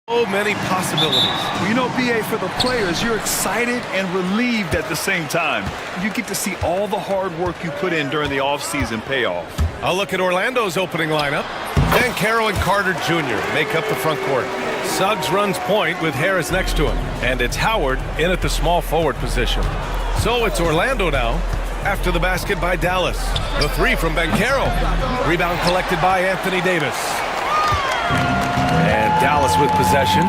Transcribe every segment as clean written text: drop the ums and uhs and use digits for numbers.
So many possibilities. You know, BA, for the players, you're excited and relieved at the same time. You get to see all the hard work you put in during the offseason pay off. I'll look at Orlando's opening lineup. Caro and Carter Jr. make up the front court. Suggs runs point with Harris next to him. And it's Howard in at the small forward position. So it's Orlando now after the basket by Dallas. The three from Caro. Rebound collected by Anthony Davis. And Dallas with possession.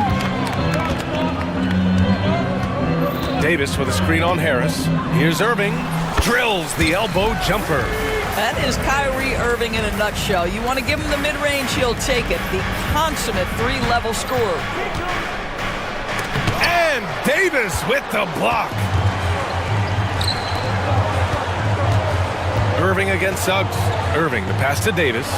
Davis with a screen on Harris. Here's Irving. Drills the elbow jumper. That is Kyrie Irving in a nutshell. You want to give him the mid-range, he'll take it. The consummate three-level scorer. And Davis with the block. Irving against Suggs. Irving, the pass to Davis.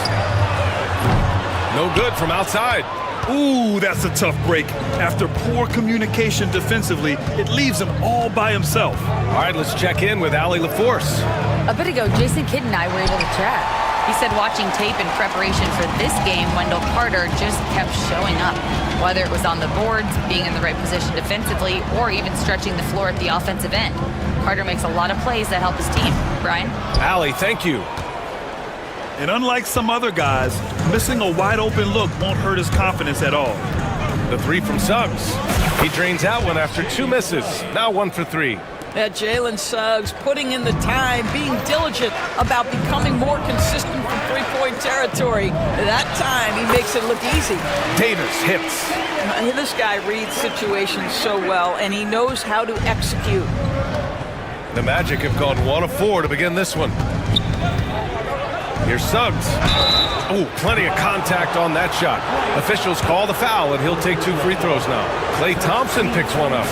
No good from outside. Ooh, that's a tough break. After poor communication defensively, it leaves him all by himself. All right, let's check in with Allie LaForce. A bit ago, Jason Kidd and I were able to chat. He said watching tape in preparation for this game, Wendell Carter just kept showing up. Whether it was on the boards, being in the right position defensively, or even stretching the floor at the offensive end. Carter makes a lot of plays that help his team. Brian? Allie, thank you. And unlike some other guys, missing a wide-open look won't hurt his confidence at all. The three from Suggs. He drains out one after two misses. Now 1 for 3. That Jalen Suggs putting in the time, being diligent about becoming more consistent from three-point territory. That time, he makes it look easy. Davis hits. This guy reads situations so well, and he knows how to execute. The Magic have gone 1 of 4 to begin this one. Here's Suggs. Oh, plenty of contact on that shot. Officials call the foul, and he'll take 2 free throws now. Klay Thompson picks one up.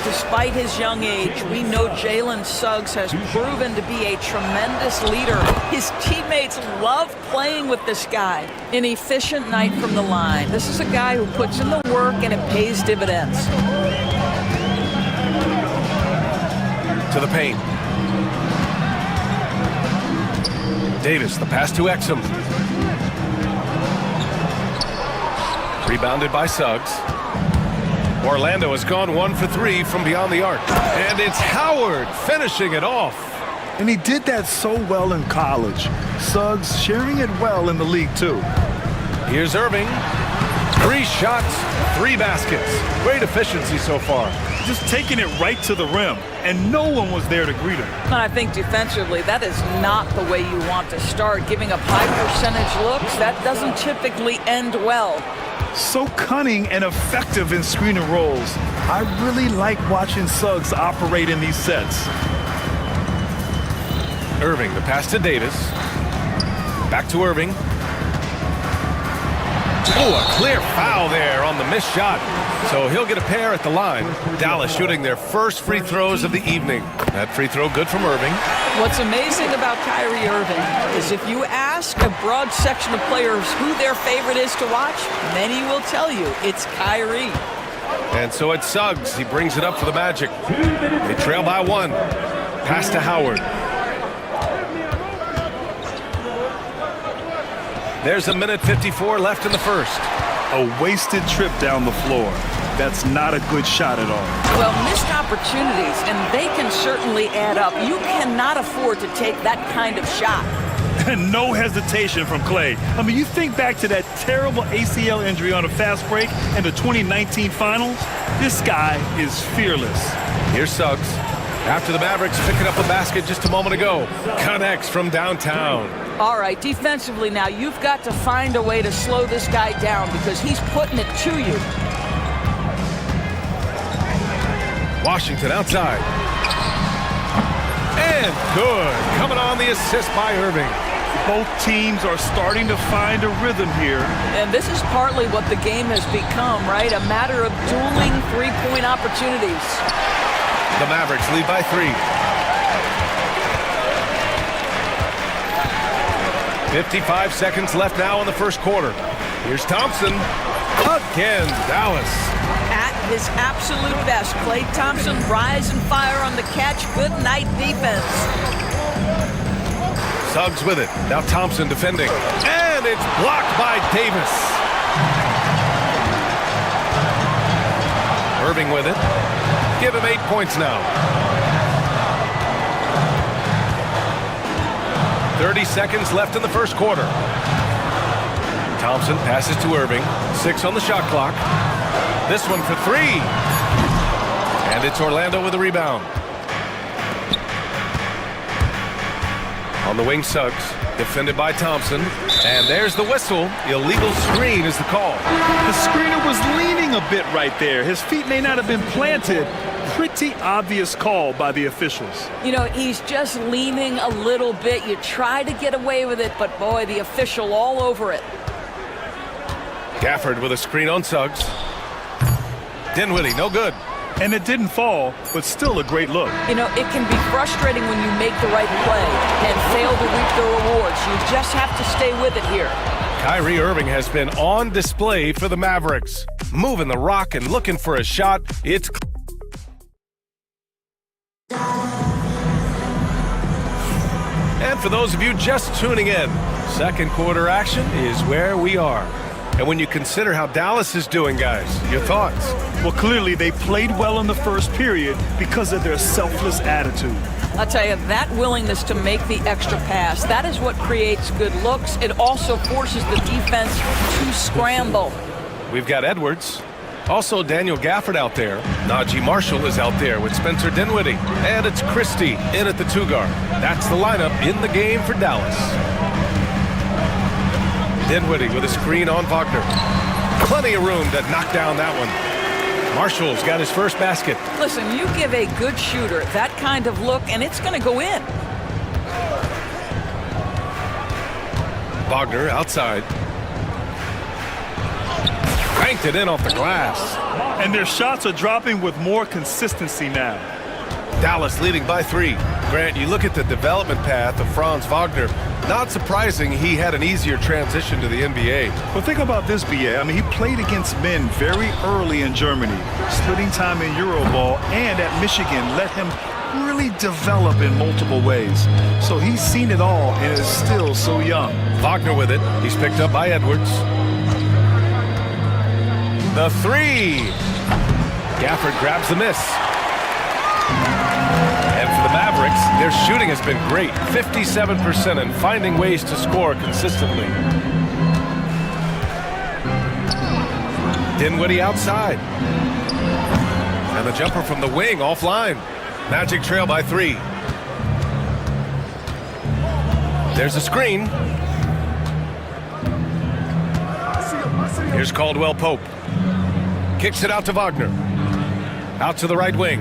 Despite his young age, we know Jalen Suggs has proven to be a tremendous leader. His teammates love playing with this guy. An efficient night from the line. This is a guy who puts in the work, and it pays dividends. To the paint. Davis, the pass to Exum. Rebounded by Suggs. Orlando has gone 1 for 3 from beyond the arc. And it's Howard finishing it off. And he did that so well in college. Suggs sharing it well in the league, too. Here's Irving. 3 shots, 3 baskets. Great efficiency so far. Just taking it right to the rim, and no one was there to greet him. And I think defensively, that is not the way you want to start. Giving up high percentage looks, that doesn't typically end well. So cunning and effective in screen and rolls. I really like watching Suggs operate in these sets. Irving, the pass to Davis. Back to Irving. Oh, a clear foul there on the missed shot. So he'll get a pair at the line. Dallas shooting their first free throws of the evening. That free throw good from Irving. What's amazing about Kyrie Irving is if you ask a broad section of players who their favorite is to watch, many will tell you it's Kyrie. And so it's Suggs. He brings it up for the Magic. They trail by 1. Pass to Howard. There's 1:54 left in the first. A wasted trip down the floor. That's not a good shot at all. Well, missed opportunities, and they can certainly add up. You cannot afford to take that kind of shot. And no hesitation from Klay. I mean, you think back to that terrible ACL injury on a fast break in the 2019 finals? This guy is fearless. Here's Suggs. After the Mavericks picking up a basket just a moment ago. Connects from downtown. All right, defensively now, you've got to find a way to slow this guy down because he's putting it to you. Washington outside. And good. Coming on the assist by Irving. Both teams are starting to find a rhythm here. And this is partly what the game has become, right? A matter of dueling three-point opportunities. The Mavericks lead by 3. 55 seconds left now in the first quarter. Here's Thompson. Again, Dallas. At his absolute best, Klay Thompson rise and fire on the catch. Good night defense. Suggs with it. Now Thompson defending. And it's blocked by Davis. Irving with it. Give him 8 points now. 30 seconds left in the first quarter. Thompson passes to Irving. 6 on the shot clock. This one for 3. And it's Orlando with a rebound. On the wing, Suggs, defended by Thompson. And there's the whistle. Illegal screen is the call. The screener was leaning a bit right there. His feet may not have been planted. Pretty obvious call by the officials. You know, he's just leaning a little bit. You try to get away with it, but boy, the official all over it. Gafford with a screen on Suggs. Dinwiddie, no good. And it didn't fall, but still a great look. You know, it can be frustrating when you make the right play and fail to reap the rewards. You just have to stay with it here. Kyrie Irving has been on display for the Mavericks. Moving the rock and looking for a shot. It's And for those of you just tuning in, second quarter action is where we are. And when you consider how Dallas is doing, guys, your thoughts? Well, clearly they played well in the first period because of their selfless attitude. I'll tell you, that willingness to make the extra pass, that is what creates good looks. It also forces the defense to scramble. We've got Edwards. Also Daniel Gafford out there. Najee Marshall is out there with Spencer Dinwiddie. And it's Christie in at the 2-guard. That's the lineup in the game for Dallas. Dinwiddie with a screen on Wagner. Plenty of room to knock down that one. Marshall's got his first basket. Listen, you give a good shooter that kind of look, and it's going to go in. Wagner outside. Banked it in off the glass. And their shots are dropping with more consistency now. Dallas leading by 3. Grant, you look at the development path of Franz Wagner. Not surprising he had an easier transition to the NBA. Well, think about this, BA. I mean, he played against men very early in Germany, splitting time in Euroball, and at Michigan let him really develop in multiple ways. So he's seen it all and is still so young. Wagner with it. He's picked up by Edwards. The 3. Gafford grabs the miss. And for the Mavericks, their shooting has been great. 57% and finding ways to score consistently. Dinwiddie outside. And the jumper from the wing offline. Magic trail by 3. There's a screen. Here's Caldwell Pope. Kicks it out to Wagner. Out to the right wing.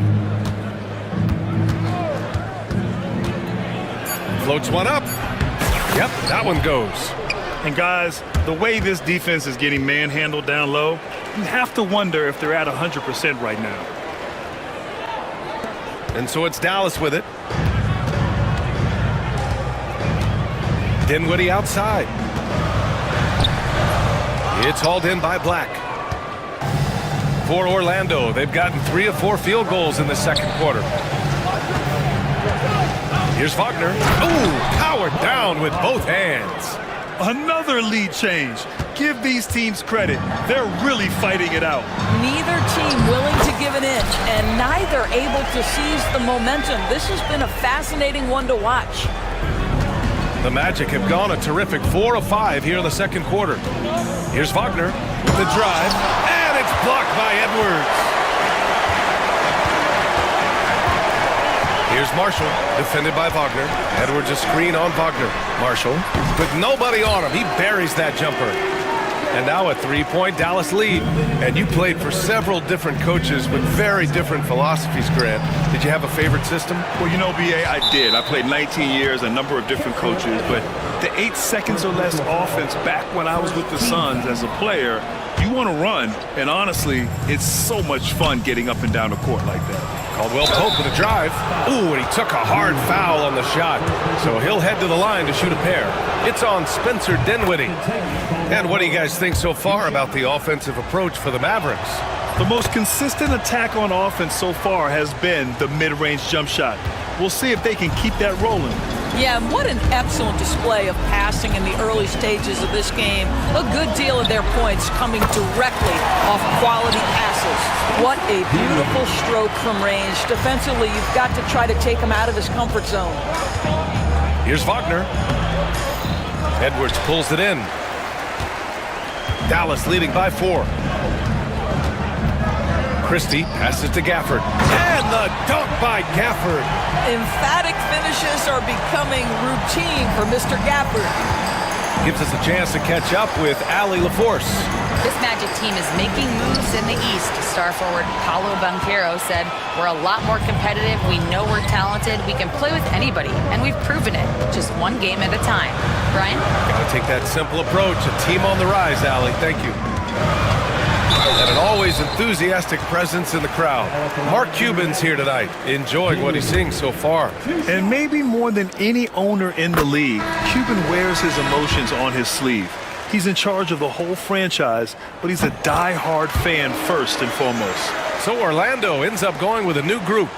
Floats one up. Yep, that one goes. And guys, the way this defense is getting manhandled down low, you have to wonder if they're at 100% right now. And so it's Dallas with it. Dinwiddie outside. It's hauled in by Black. For Orlando, they've gotten 3 of 4 field goals in the second quarter. Here's Wagner. Ooh, powered down with both hands. Another lead change. Give these teams credit. They're really fighting it out. Neither team willing to give an inch, and neither able to seize the momentum. This has been a fascinating one to watch. The Magic have gone a terrific 4 of 5 here in the second quarter. Here's Wagner with the drive, and it's blocked by Edwards. Here's Marshall, defended by Wagner. Edwards a screen on Wagner. Marshall, with nobody on him, he buries that jumper. And now a 3-point Dallas lead. And you played for several different coaches with very different philosophies, Grant. Did you have a favorite system? Well, you know, BA, I did. I played 19 years, a number of different coaches, but the 8 seconds or less offense back when I was with the Suns as a player, you want to run, and honestly, it's so much fun getting up and down the court like that. Caldwell Pope with a drive. Ooh, and he took a hard foul on the shot. So he'll head to the line to shoot a pair. It's on Spencer Dinwiddie. And what do you guys think so far about the offensive approach for the Mavericks? The most consistent attack on offense so far has been the mid-range jump shot. We'll see if they can keep that rolling. Yeah, and what an excellent display of passing in the early stages of this game. A good deal of their points coming directly off quality passes. What a beautiful stroke from range. Defensively, you've got to try to take him out of his comfort zone. Here's Wagner. Edwards pulls it in. Dallas leading by 4. Christie passes to Gafford. And the dunk by Gafford. Emphatic finishes are becoming routine for Mr. Gafford. Gives us a chance to catch up with Ali LaForce. This Magic team is making moves in the East. Star forward Paulo Banchero said, "We're a lot more competitive. We know we're talented. We can play with anybody, and we've proven it. Just one game at a time." Brian? Gotta take that simple approach. A team on the rise, Ali. Thank you. And an always enthusiastic presence in the crowd. Mark Cuban's here tonight, enjoying what he's seeing so far. And maybe more than any owner in the league, Cuban wears his emotions on his sleeve. He's in charge of the whole franchise, but he's a die-hard fan first and foremost. So Orlando ends up going with a new group.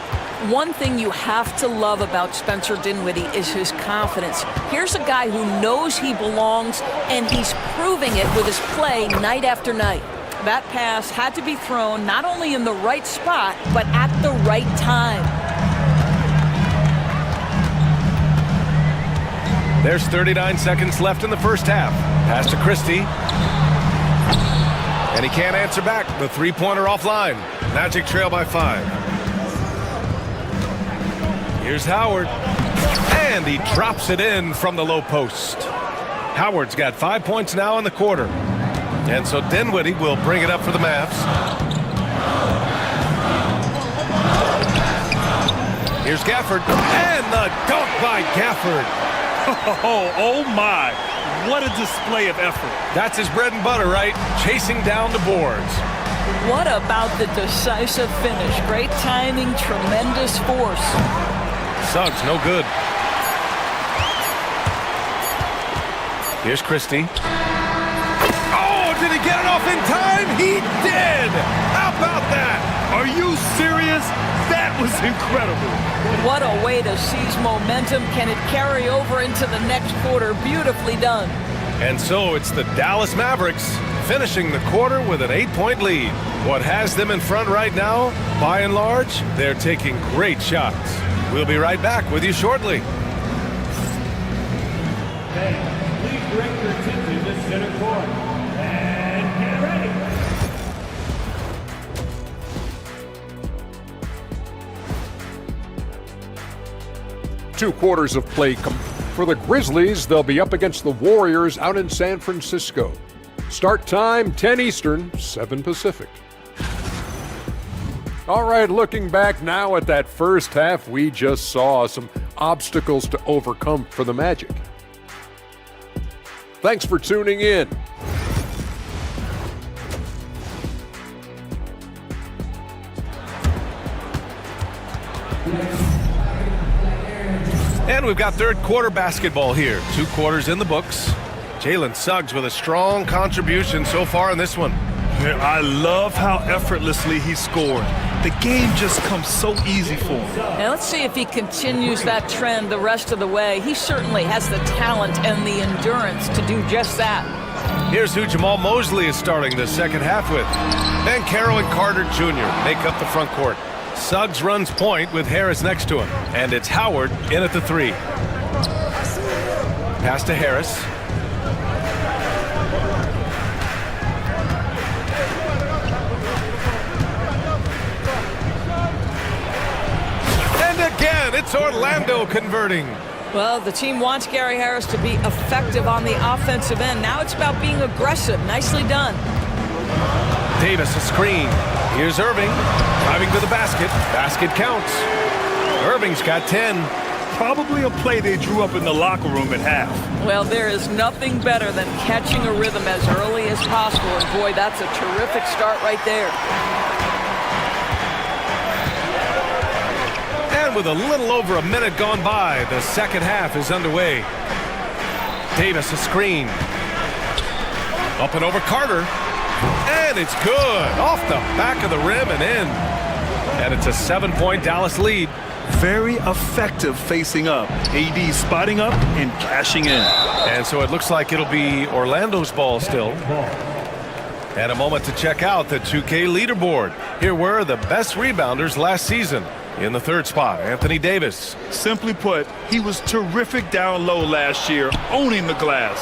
One thing you have to love about Spencer Dinwiddie is his confidence. Here's a guy who knows he belongs, and he's proving it with his play night after night. That pass had to be thrown not only in the right spot, but at the right time. There's 39 seconds left in the first half. Pass to Christie. And he can't answer back. The three-pointer offline. Magic trail by 5. Here's Howard. And he drops it in from the low post. Howard's got 5 points now in the quarter. And so Dinwiddie will bring it up for the Mavs. Here's Gafford. And the dunk by Gafford. Oh my. What a display of effort. That's his bread and butter, right? Chasing down the boards. What about the decisive finish? Great timing, tremendous force. Suggs, no good. Here's Christie. Oh, did he get it off in time? He did! How about that? Are you serious? That was incredible. What a way to seize momentum. Can it carry over into the next quarter? Beautifully done. And so it's the Dallas Mavericks finishing the quarter with an 8-point lead. What has them in front right now? By and large, they're taking great shots. We'll be right back with you shortly. Please direct your attention to center court. And get ready. Two quarters of play for the Grizzlies. They'll be up against the Warriors out in San Francisco. Start time 10 Eastern, 7 Pacific. All right, looking back now at that first half, we just saw some obstacles to overcome for the Magic. Thanks for tuning in. And we've got third quarter basketball here. 2 quarters in the books. Jalen Suggs with a strong contribution so far in this one. I love how effortlessly he scored. The game just comes so easy for him. Now let's see if he continues that trend the rest of the way. He certainly has the talent and the endurance to do just that. Here's who Jamal Mosley is starting the second half with. Then Carroll and Carter Jr. make up the front court. Suggs runs point with Harris next to him. And it's Howard in at the 3. Pass to Harris. Again, it's Orlando converting. Well, the team wants Gary Harris to be effective on the offensive end. Now it's about being aggressive. Nicely done. Davis a screen. Here's Irving driving to the basket. Basket counts. Irving's got 10. Probably a play they drew up in the locker room at half. Well, there is nothing better than catching a rhythm as early as possible. And boy, that's a terrific start right there. And with a little over a minute gone by, the second half is underway. Davis a screen. Up and over Carter. And it's good. Off the back of the rim and in. And it's a 7-point Dallas lead. Very effective facing up. AD spotting up and cashing in. And so it looks like it'll be Orlando's ball still. And a moment to check out the 2K leaderboard. Here were the best rebounders last season. In the third spot, Anthony Davis. Simply put, he was terrific down low last year, owning the glass.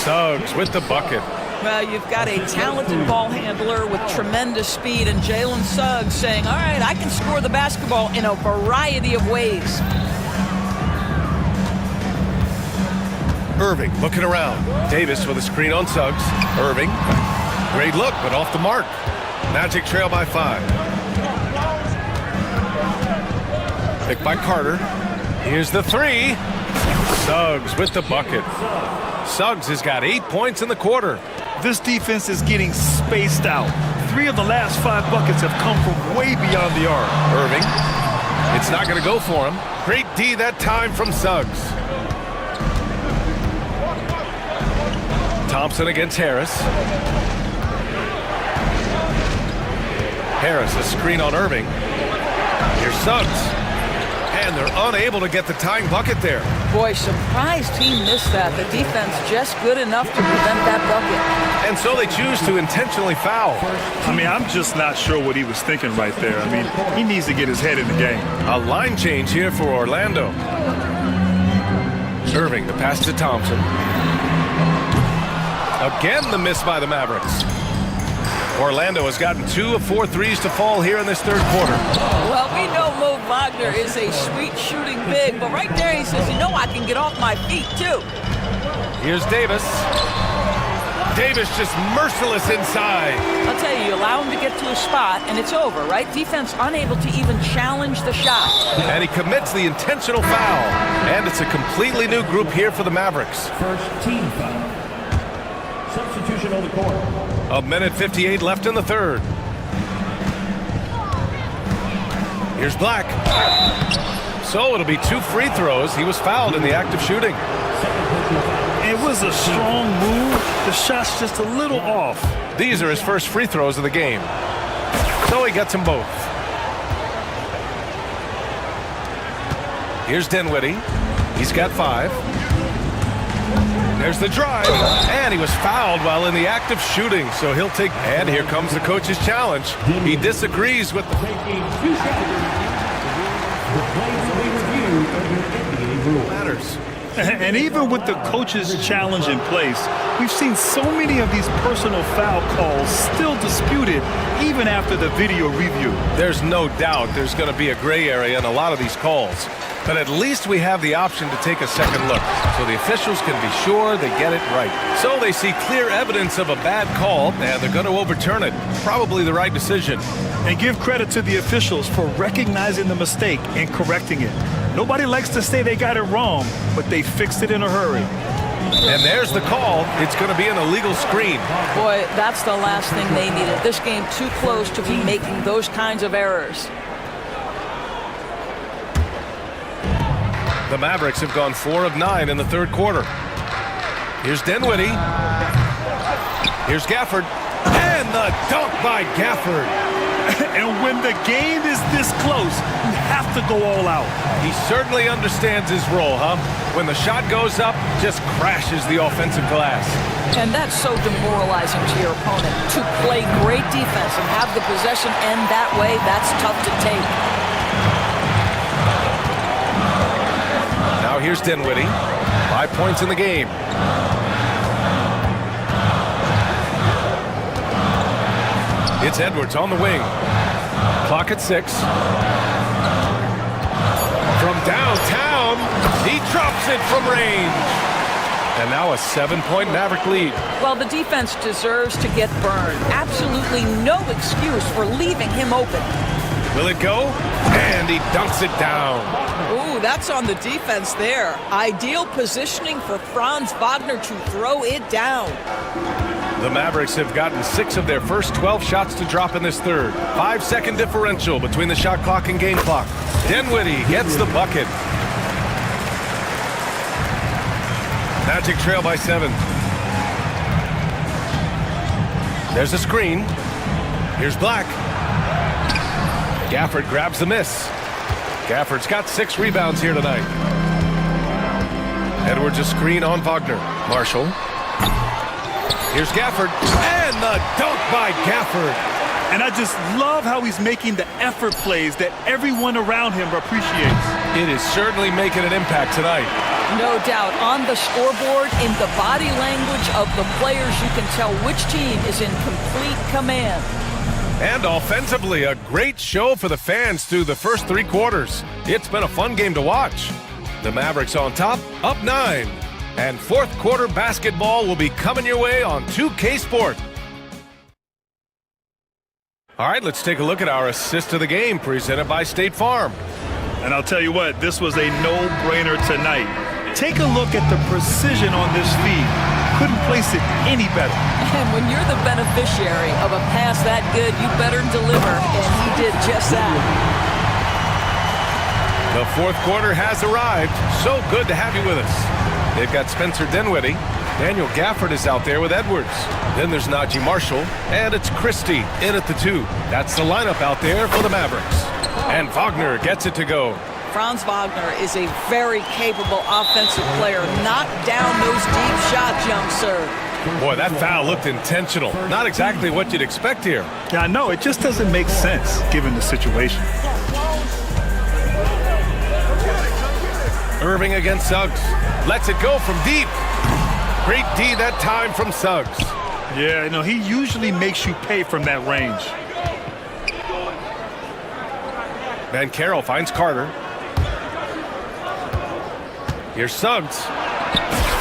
Suggs with the bucket. Well, you've got a talented ball handler with tremendous speed, and Jalen Suggs saying, all right, I can score the basketball in a variety of ways. Irving looking around. Davis with a screen on Suggs. Irving. Great look, but off the mark. Magic trail by 5. Picked by Carter. Here's the 3. Suggs with the bucket. Suggs has got 8 points in the quarter. This defense is getting spaced out. 3 of the last 5 buckets have come from way beyond the arc. Irving. It's not going to go for him. Great D that time from Suggs. Thompson against Harris. Harris, a screen on Irving. Here's Suggs. And they're unable to get the tying bucket there. Boy, surprised he missed that. The defense just good enough to prevent that bucket. And so they choose to intentionally foul. I mean, I'm just not sure what he was thinking right there. I mean, he needs to get his head in the game. A line change here for Orlando. Irving, the pass to Thompson. Again, the miss by the Mavericks. Orlando has gotten 2 of 4 threes to fall here in this third quarter. Well, we know Mo Wagner is a sweet shooting big, but right there he says, you know, I can get off my feet too. Here's Davis. Davis just merciless inside. I'll tell you, you allow him to get to a spot and it's over, right? Defense unable to even challenge the shot. And he commits the intentional foul. And it's a completely new group here for the Mavericks. First team foul. Substitution on the court. A minute 58 left in the third. Here's Black. So it'll be 2 free throws. He was fouled in the act of shooting. It was a strong move. The shot's just a little off. These are his first free throws of the game. So he gets them both. Here's Dinwiddie. He's got 5. There's the drive, and he was fouled while in the act of shooting, so he'll take, and here comes the coach's challenge. He disagrees with the matters. And even with the coach's challenge in place, we've seen so many of these personal foul calls still disputed even after the video review. There's no doubt there's going to be a gray area in a lot of these calls. But at least we have the option to take a second look, so the officials can be sure they get it right. So they see clear evidence of a bad call, and they're going to overturn it. Probably the right decision. And give credit to the officials for recognizing the mistake and correcting it. Nobody likes to say they got it wrong, but they fixed it in a hurry. And there's the call. It's going to be an illegal screen. Boy, that's the last thing they needed. This game too close to be making those kinds of errors. The Mavericks have gone 4 of 9 in the third quarter. Here's Dinwiddie. Here's Gafford. And the dunk by Gafford. And when the game is this close, you have to go all out. He certainly understands his role, huh? When the shot goes up, just crashes the offensive glass. And that's so demoralizing to your opponent. To play great defense and have the possession end that way, that's tough to take. Now here's Dinwiddie. 5 points in the game. It's Edwards on the wing. Clock at 6. From downtown, he drops it from range. And now a 7-point Maverick lead. Well, the defense deserves to get burned. Absolutely no excuse for leaving him open. Will it go? And he dunks it down. Ooh, that's on the defense there. Ideal positioning for Franz Wagner to throw it down. The Mavericks have gotten 6 of their first 12 shots to drop in this third. 5-second differential between the shot clock and game clock. Dinwiddie gets the bucket. Magic trail by 7. There's a screen. Here's Black. Gafford grabs the miss. Gafford's got 6 rebounds here tonight. Edwards a screen on Wagner. Marshall. Here's Gafford. And the dunk by Gafford. And I just love how he's making the effort plays that everyone around him appreciates. It is certainly making an impact tonight. No doubt. On the scoreboard, in the body language of the players, you can tell which team is in complete command. And offensively, a great show for the fans through the first 3 quarters. It's been a fun game to watch. The Mavericks on top, up 9. And fourth quarter basketball will be coming your way on 2K Sport. All right, let's take a look at our assist of the game presented by State Farm. And I'll tell you what, this was a no-brainer tonight. Take a look at the precision on this feed. Couldn't place it any better. And when you're the beneficiary of a pass that good, you better deliver, and he did just that. The fourth quarter has arrived. So good to have you with us. They've got Spencer Dinwiddie. Daniel Gafford is out there with Edwards. Then there's Najee Marshall, and it's Christie in at the 2. That's the lineup out there for the Mavericks. And Wagner gets it to go. Franz Wagner is a very capable offensive player. Knock down those deep shots, young sir. Boy, that foul looked intentional. Not exactly what you'd expect here. Yeah, I know. It just doesn't make sense given the situation. Irving against Suggs. Lets it go from deep. Great D that time from Suggs. Yeah, you know, he usually makes you pay from that range. Van Carroll finds Carter. Here's Suggs.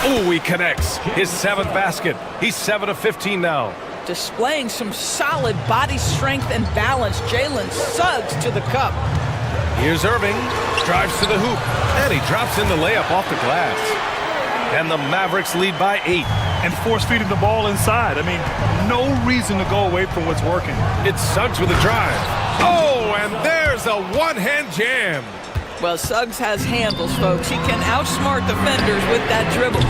Ooh, he connects. His 7th basket. He's 7 of 15 now. Displaying some solid body strength and balance. Jalen Suggs to the cup. Here's Irving. Drives to the hoop. And he drops in the layup off the glass. And the Mavericks lead by 8. And force-feeding the ball inside. I mean, no reason to go away from what's working. It's Suggs with a drive. Oh, and there's a one-hand jam. Well, Suggs has handles, folks. He can outsmart defenders with that dribble.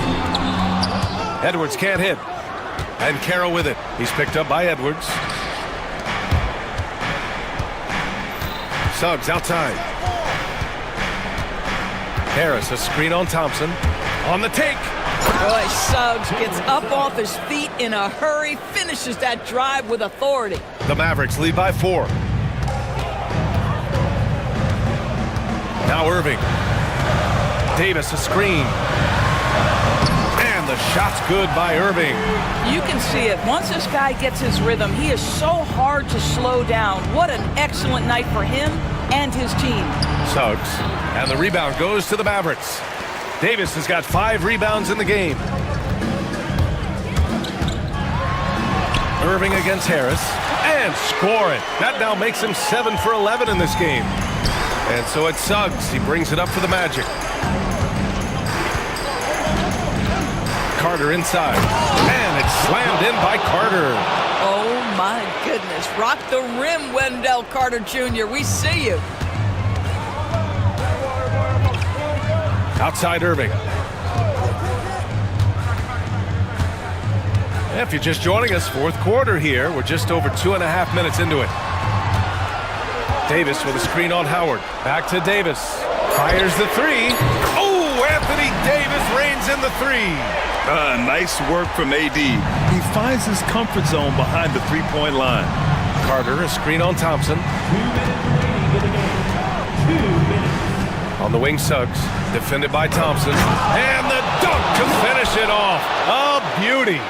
Edwards can't hit. And Carroll with it. He's picked up by Edwards. Suggs outside. Harris, a screen on Thompson. On the take. Boy, Suggs gets up off his feet in a hurry, finishes that drive with authority. The Mavericks lead by 4. Now Irving. Davis a screen. And the shot's good by Irving. You can see it. Once this guy gets his rhythm, he is so hard to slow down. What an excellent night for him and his team. Suggs. And the rebound goes to the Mavericks. Davis has got 5 rebounds in the game. Irving against Harris. And score it. That now makes him 7 for 11 in this game. And so it's Suggs. He brings it up for the Magic. Carter inside. And it's slammed in by Carter. Oh, my goodness. Rock the rim, Wendell Carter Jr. We see you. Outside Irving. If you're just joining us, fourth quarter here. We're just over 2.5 minutes into it. Davis with a screen on Howard. Back to Davis. Fires the 3. Oh, Anthony Davis reigns in the 3. Nice work from AD. He finds his comfort zone behind the three-point line. Carter, a screen on Thompson. 2 minutes remaining in the game. 2 minutes. On the wing, Suggs. Defended by Thompson. And the dunk to finish it off. A beauty.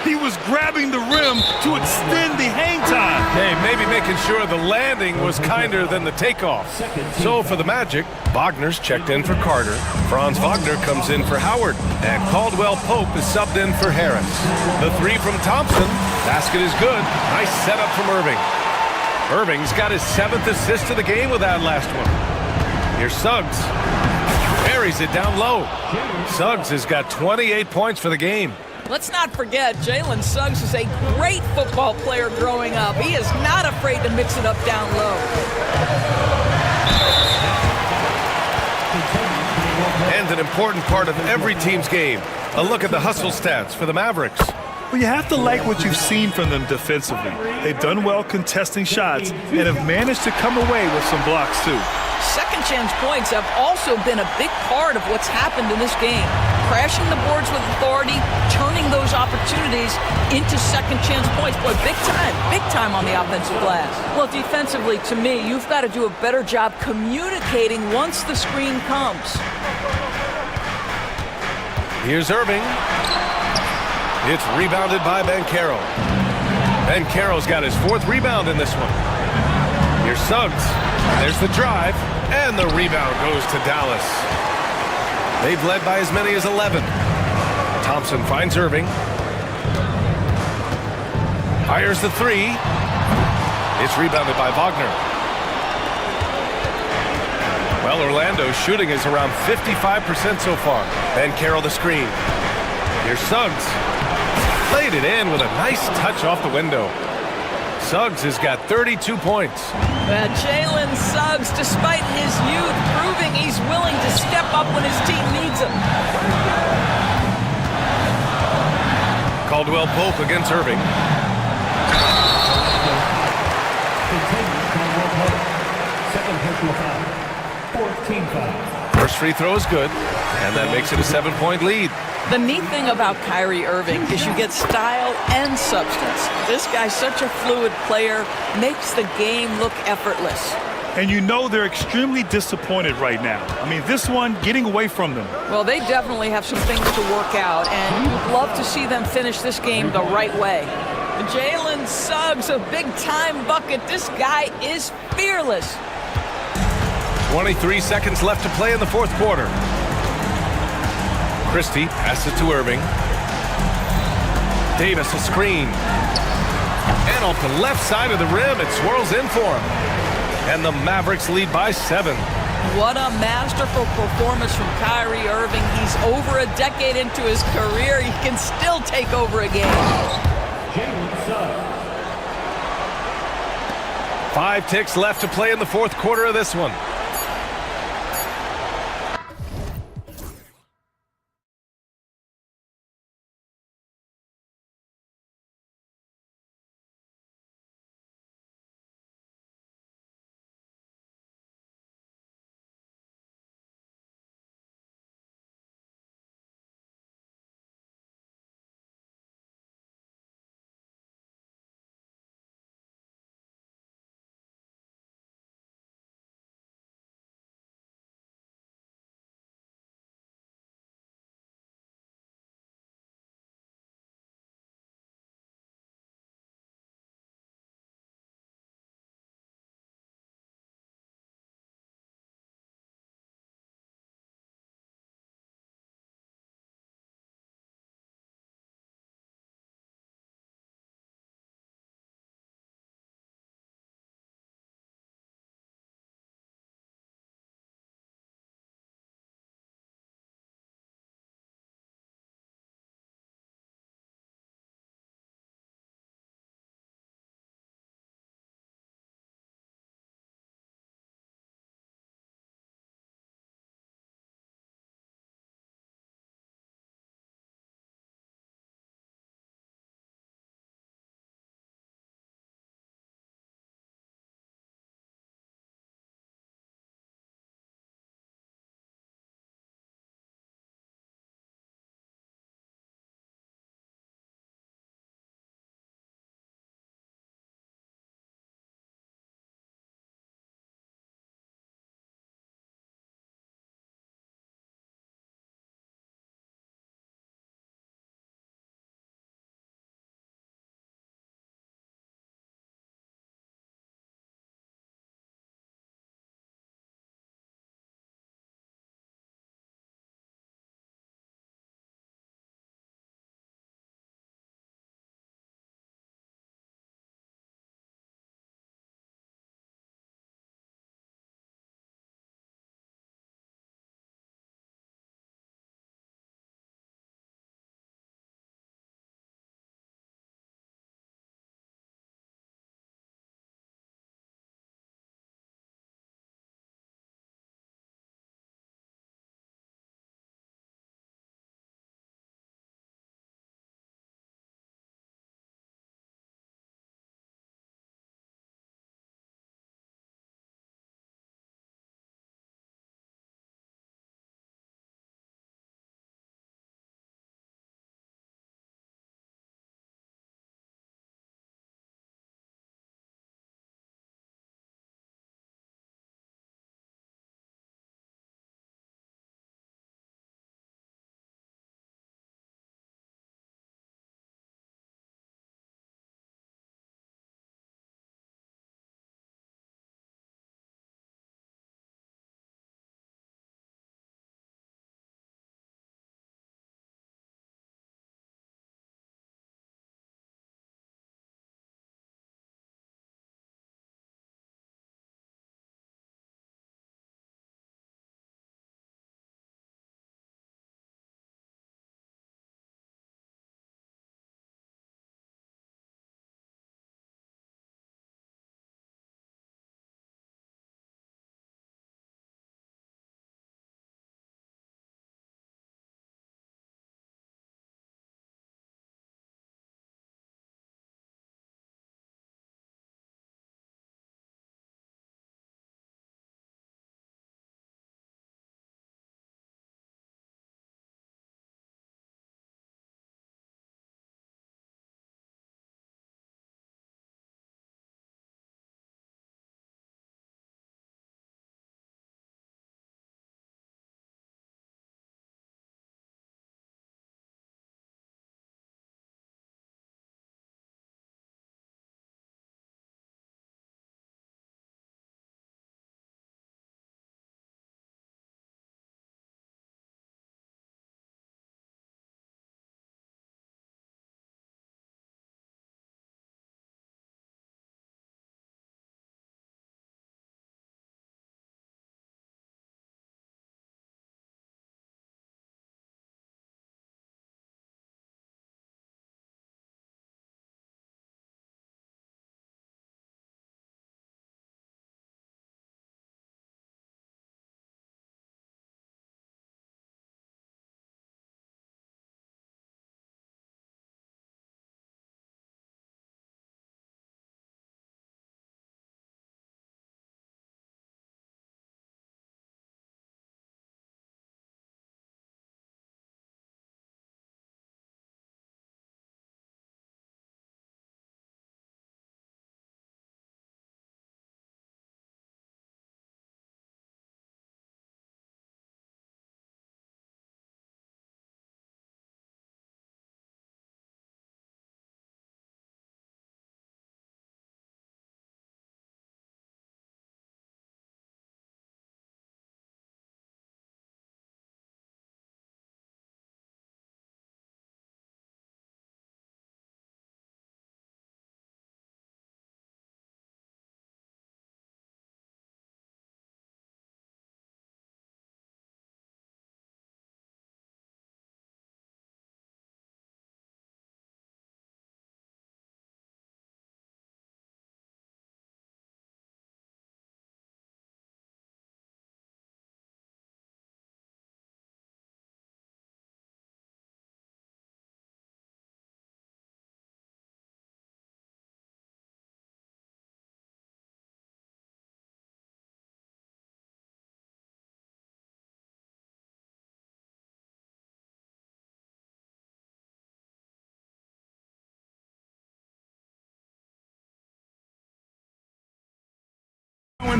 He was grabbing the rim to extend the hang time. Hey, maybe making sure the landing was kinder than the takeoff. So for the Magic, Wagner's checked in for Carter. Franz Wagner comes in for Howard. And Caldwell Pope is subbed in for Harris. The 3 from Thompson. Basket is good. Nice setup from Irving. Irving's got his 7th assist of the game with that last one. Here's Suggs. Buries it down low. Suggs has got 28 points for the game. Let's not forget, Jalen Suggs is a great football player growing up. He is not afraid to mix it up down low. And an important part of every team's game. A look at the hustle stats for the Mavericks. Well, you have to like what you've seen from them defensively. They've done well contesting shots and have managed to come away with some blocks, too. Second chance points have also been a big part of what's happened in this game. Crashing the boards with authority, turning those opportunities into second chance points. Boy, big time on the offensive glass. Well, defensively, to me, you've got to do a better job communicating once the screen comes. Here's Irving. It's rebounded by Banchero. Banchero's got his fourth rebound in this one. Here's Suggs. There's the drive, and the rebound goes to Dallas. They've led by as many as 11. Thompson finds Irving. Fires the three. It's rebounded by Wagner. Well, Orlando's shooting is around 55% so far. Banchero the screen. Here's Suggs. Played it in with a nice touch off the window. Suggs has got 32 points. Jalen Suggs, despite his youth, proving he's willing to step up when his team needs him. Caldwell Pope against Irving. Second personal foul. 14-5. First free throw is good, and that makes it a 7-point lead. The neat thing about Kyrie Irving is you get style and substance. This guy's such a fluid player, makes the game look effortless. And you know they're extremely disappointed right now. I mean, this one getting away from them. Well, they definitely have some things to work out, and you'd love to see them finish this game the right way. Jalen Suggs, a big-time bucket. This guy is fearless. 23 seconds left to play in the fourth quarter. Christie passes to Irving. Davis a screen. And off the left side of the rim, it swirls in for him. And the Mavericks lead by 7. What a masterful performance from Kyrie Irving. He's over a decade into his career. He can still take over a game. Jalen Suggs. 5 ticks left to play in the fourth quarter of this one.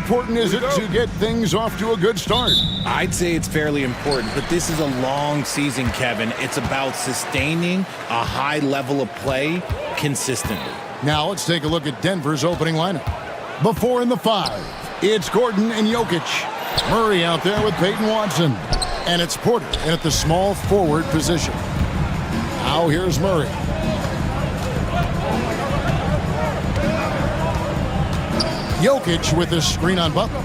important is it to get things off to a good start? I'd say it's fairly important, but this is a long season, Kevin. It's about sustaining a high level of play consistently. Now let's take a look at Denver's opening lineup. Before in the 5, it's Gordon and Jokic. Murray out there with Peyton Watson. And it's Porter at the small forward position. Now here's Murray. Jokic with his screen on Butler.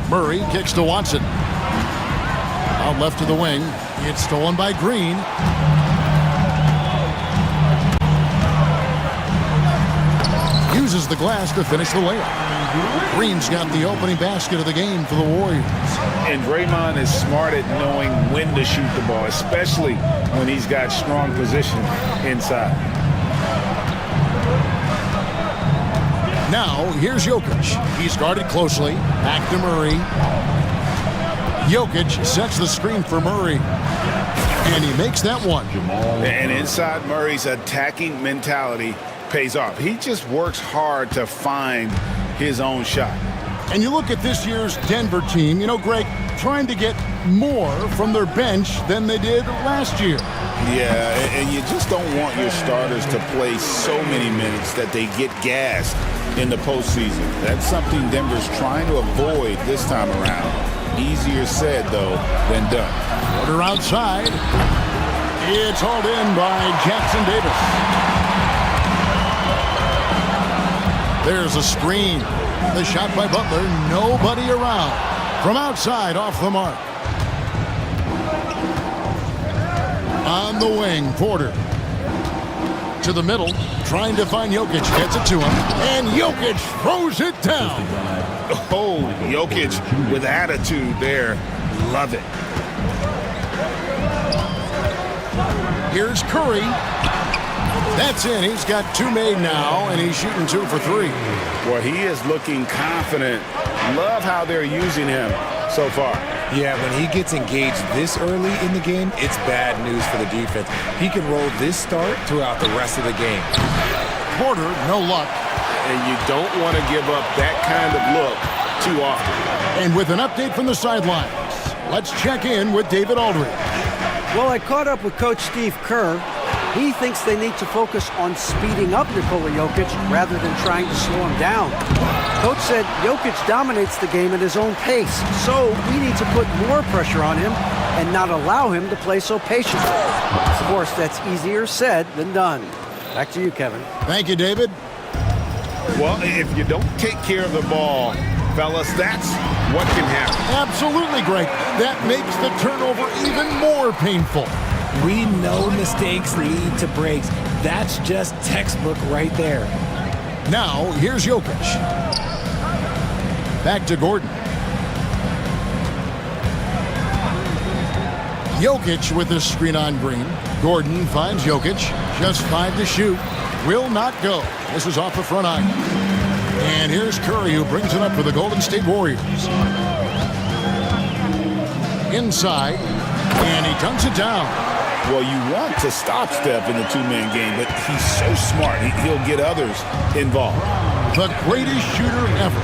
Murray kicks to Watson. Out left to the wing. It's stolen by Green. Uses the glass to finish the layup. Green's got the opening basket of the game for the Warriors. And Draymond is smart at knowing when to shoot the ball, especially when he's got strong position inside. Now, here's Jokic. He's guarded closely. Back to Murray. Jokic sets the screen for Murray. And he makes that one. And inside Murray's attacking mentality pays off. He just works hard to find his own shot. And you look at this year's Denver team, you know, Greg, trying to get more from their bench than they did last year. Yeah, and you just don't want your starters to play so many minutes that they get gassed in the postseason. That's something Denver's trying to avoid this time around. Easier said, though, than done. Porter outside. It's hauled in by Jackson Davis. There's a screen. The shot by Butler. Nobody around. From outside, off the mark. On the wing, Porter. To the middle, trying to find Jokic. Gets it to him. And Jokic throws it down. Oh, Jokic with attitude there. Love it. Here's Curry. That's in. He's got 2 made now, and he's shooting 2 for 3. Well, he is looking confident. Love how they're using him so far. Yeah, when he gets engaged this early in the game, it's bad news for the defense. He can roll this start throughout the rest of the game. Porter, no luck. And you don't want to give up that kind of look too often. And with an update from the sidelines, let's check in with David Aldridge. Well, I caught up with Coach Steve Kerr. He thinks they need to focus on speeding up Nikola Jokic rather than trying to slow him down. Coach said Jokic dominates the game at his own pace, so we need to put more pressure on him and not allow him to play so patiently. Of course, that's easier said than done. Back to you, Kevin. Thank you, David. Well, if you don't take care of the ball, fellas, that's what can happen. Absolutely, Greg. That makes the turnover even more painful. We know mistakes lead to breaks. That's just textbook right there. Now, here's Jokic. Back to Gordon. Jokic with the screen on Green. Gordon finds Jokic. Just 5 to shoot. Will not go. This is off the front iron. And here's Curry, who brings it up for the Golden State Warriors. Inside. And he dunks it down. Well, you want to stop Steph in the 2-man game, but he's so smart. He'll get others involved. The greatest shooter ever,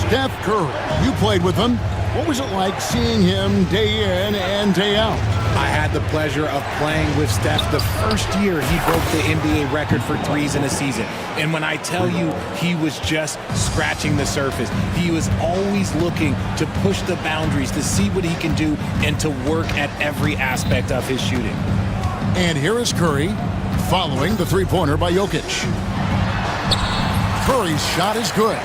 Steph Curry. You played with him. What was it like seeing him day in and day out? I had the pleasure of playing with Steph the first year he broke the NBA record for threes in a season. And when I tell you he was just scratching the surface, he was always looking to push the boundaries, to see what he can do, and to work at every aspect of his shooting. And here is Curry, following the three-pointer by Jokic. Curry's shot is good.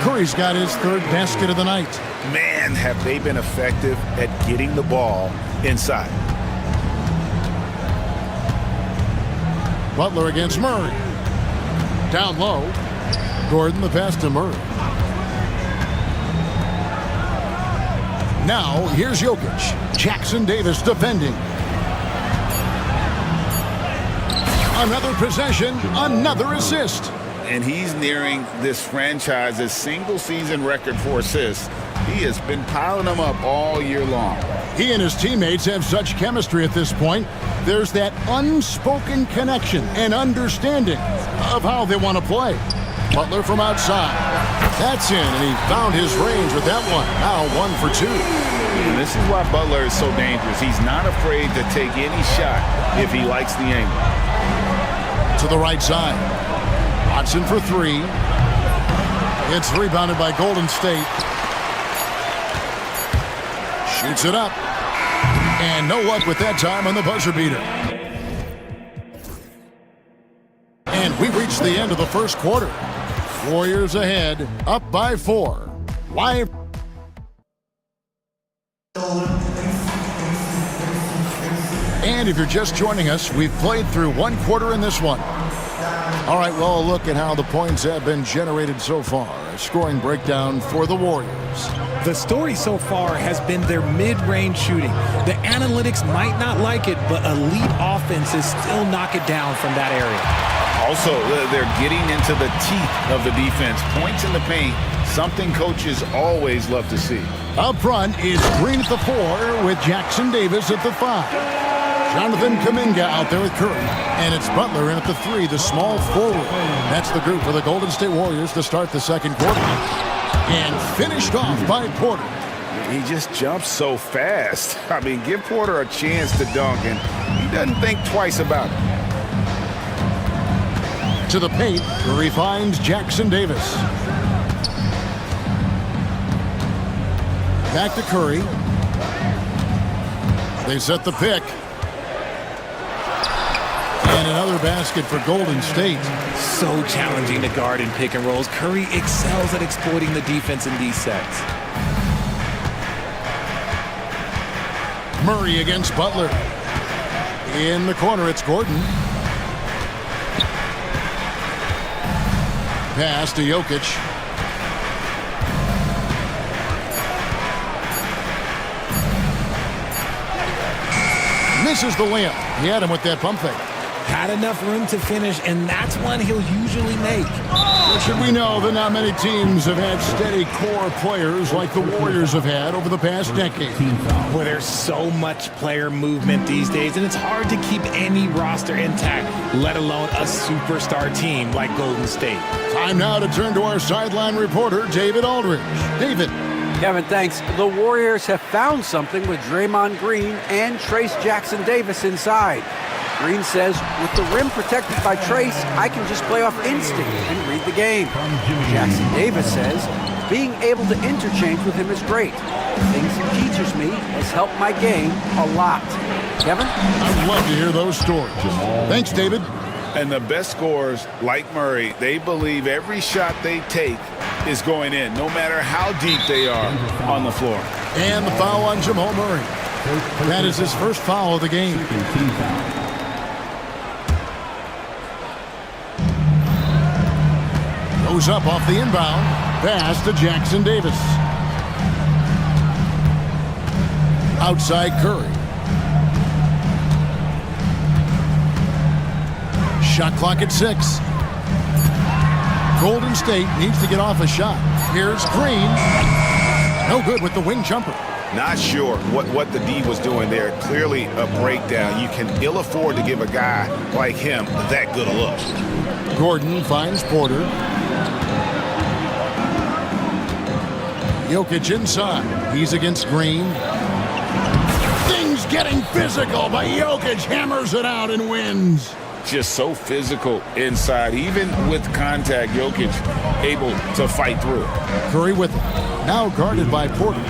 Curry's got his 3rd basket of the night. Man, have they been effective at getting the ball inside. Butler against Murray. Down low. Gordon the pass to Murray. Now, here's Jokic. Jackson Davis defending. Another possession, another assist. And he's nearing this franchise's single-season record for assists. He has been piling them up all year long. He and his teammates have such chemistry at this point. There's that unspoken connection and understanding of how they want to play. Butler from outside. That's in, and he found his range with that one. Now 1 for 2. And this is why Butler is so dangerous. He's not afraid to take any shot if he likes the angle. To the right side. Watson for 3. It's rebounded by Golden State. Shoots it up. And no luck with that time on the buzzer beater. And we reach the end of the first quarter. Warriors ahead, up by 4. Live. And if you're just joining us, we've played through 1 quarter in this one. All right, well, a look at how the points have been generated so far. A scoring breakdown for the Warriors. The story so far has been their mid-range shooting. The analytics might not like it, but elite offenses still knock it down from that area. Also, they're getting into the teeth of the defense. Points in the paint, something coaches always love to see. Up front is Green at the 4 with Jackson Davis at the 5. Jonathan Kuminga out there with Curry. And it's Butler in at the 3, the small forward. That's the group for the Golden State Warriors to start the second quarter. And finished off by Porter. He just jumps so fast. I mean, give Porter a chance to dunk, and he doesn't think twice about it. To the paint, Curry finds Jackson Davis. Back to Curry. They set the pick. And another basket for Golden State. So challenging to guard in pick and rolls. Curry excels at exploiting the defense in these sets. Murray against Butler. In the corner, it's Gordon. Pass to Jokic. Misses the layup. He had him with that pump fake. Had enough room to finish, and that's one he'll usually make. Should we know that not many teams have had steady core players like the Warriors have had over the past decade. Where there's so much player movement these days, and it's hard to keep any roster intact, let alone a superstar team like Golden State. Time now to turn to our sideline reporter, David Aldridge. David. Kevin, thanks. The Warriors have found something with Draymond Green and Trace Jackson Davis inside. Green says, with the rim protected by Trace, I can just play off instinct and read the game. Jackson Davis says, being able to interchange with him is great. The things he teaches me has helped my game a lot. Kevin? I'd love to hear those stories. Thanks, David. And the best scorers, like Murray, they believe every shot they take is going in, no matter how deep they are on the floor. And the foul on Jamal Murray. That is his first foul of the game. Goes up off the inbound. Pass to Jackson Davis. Outside Curry. Shot clock at 6. Golden State needs to get off a shot. Here's Green. No good with the wing jumper. Not sure what the D was doing there. Clearly a breakdown. You can ill afford to give a guy like him that good a look. Gordon finds Porter. Jokic inside. He's against Green. Things getting physical, but Jokic hammers it out and wins. Just so physical inside. Even with contact, Jokic able to fight through. Curry with it. Now guarded by Porter.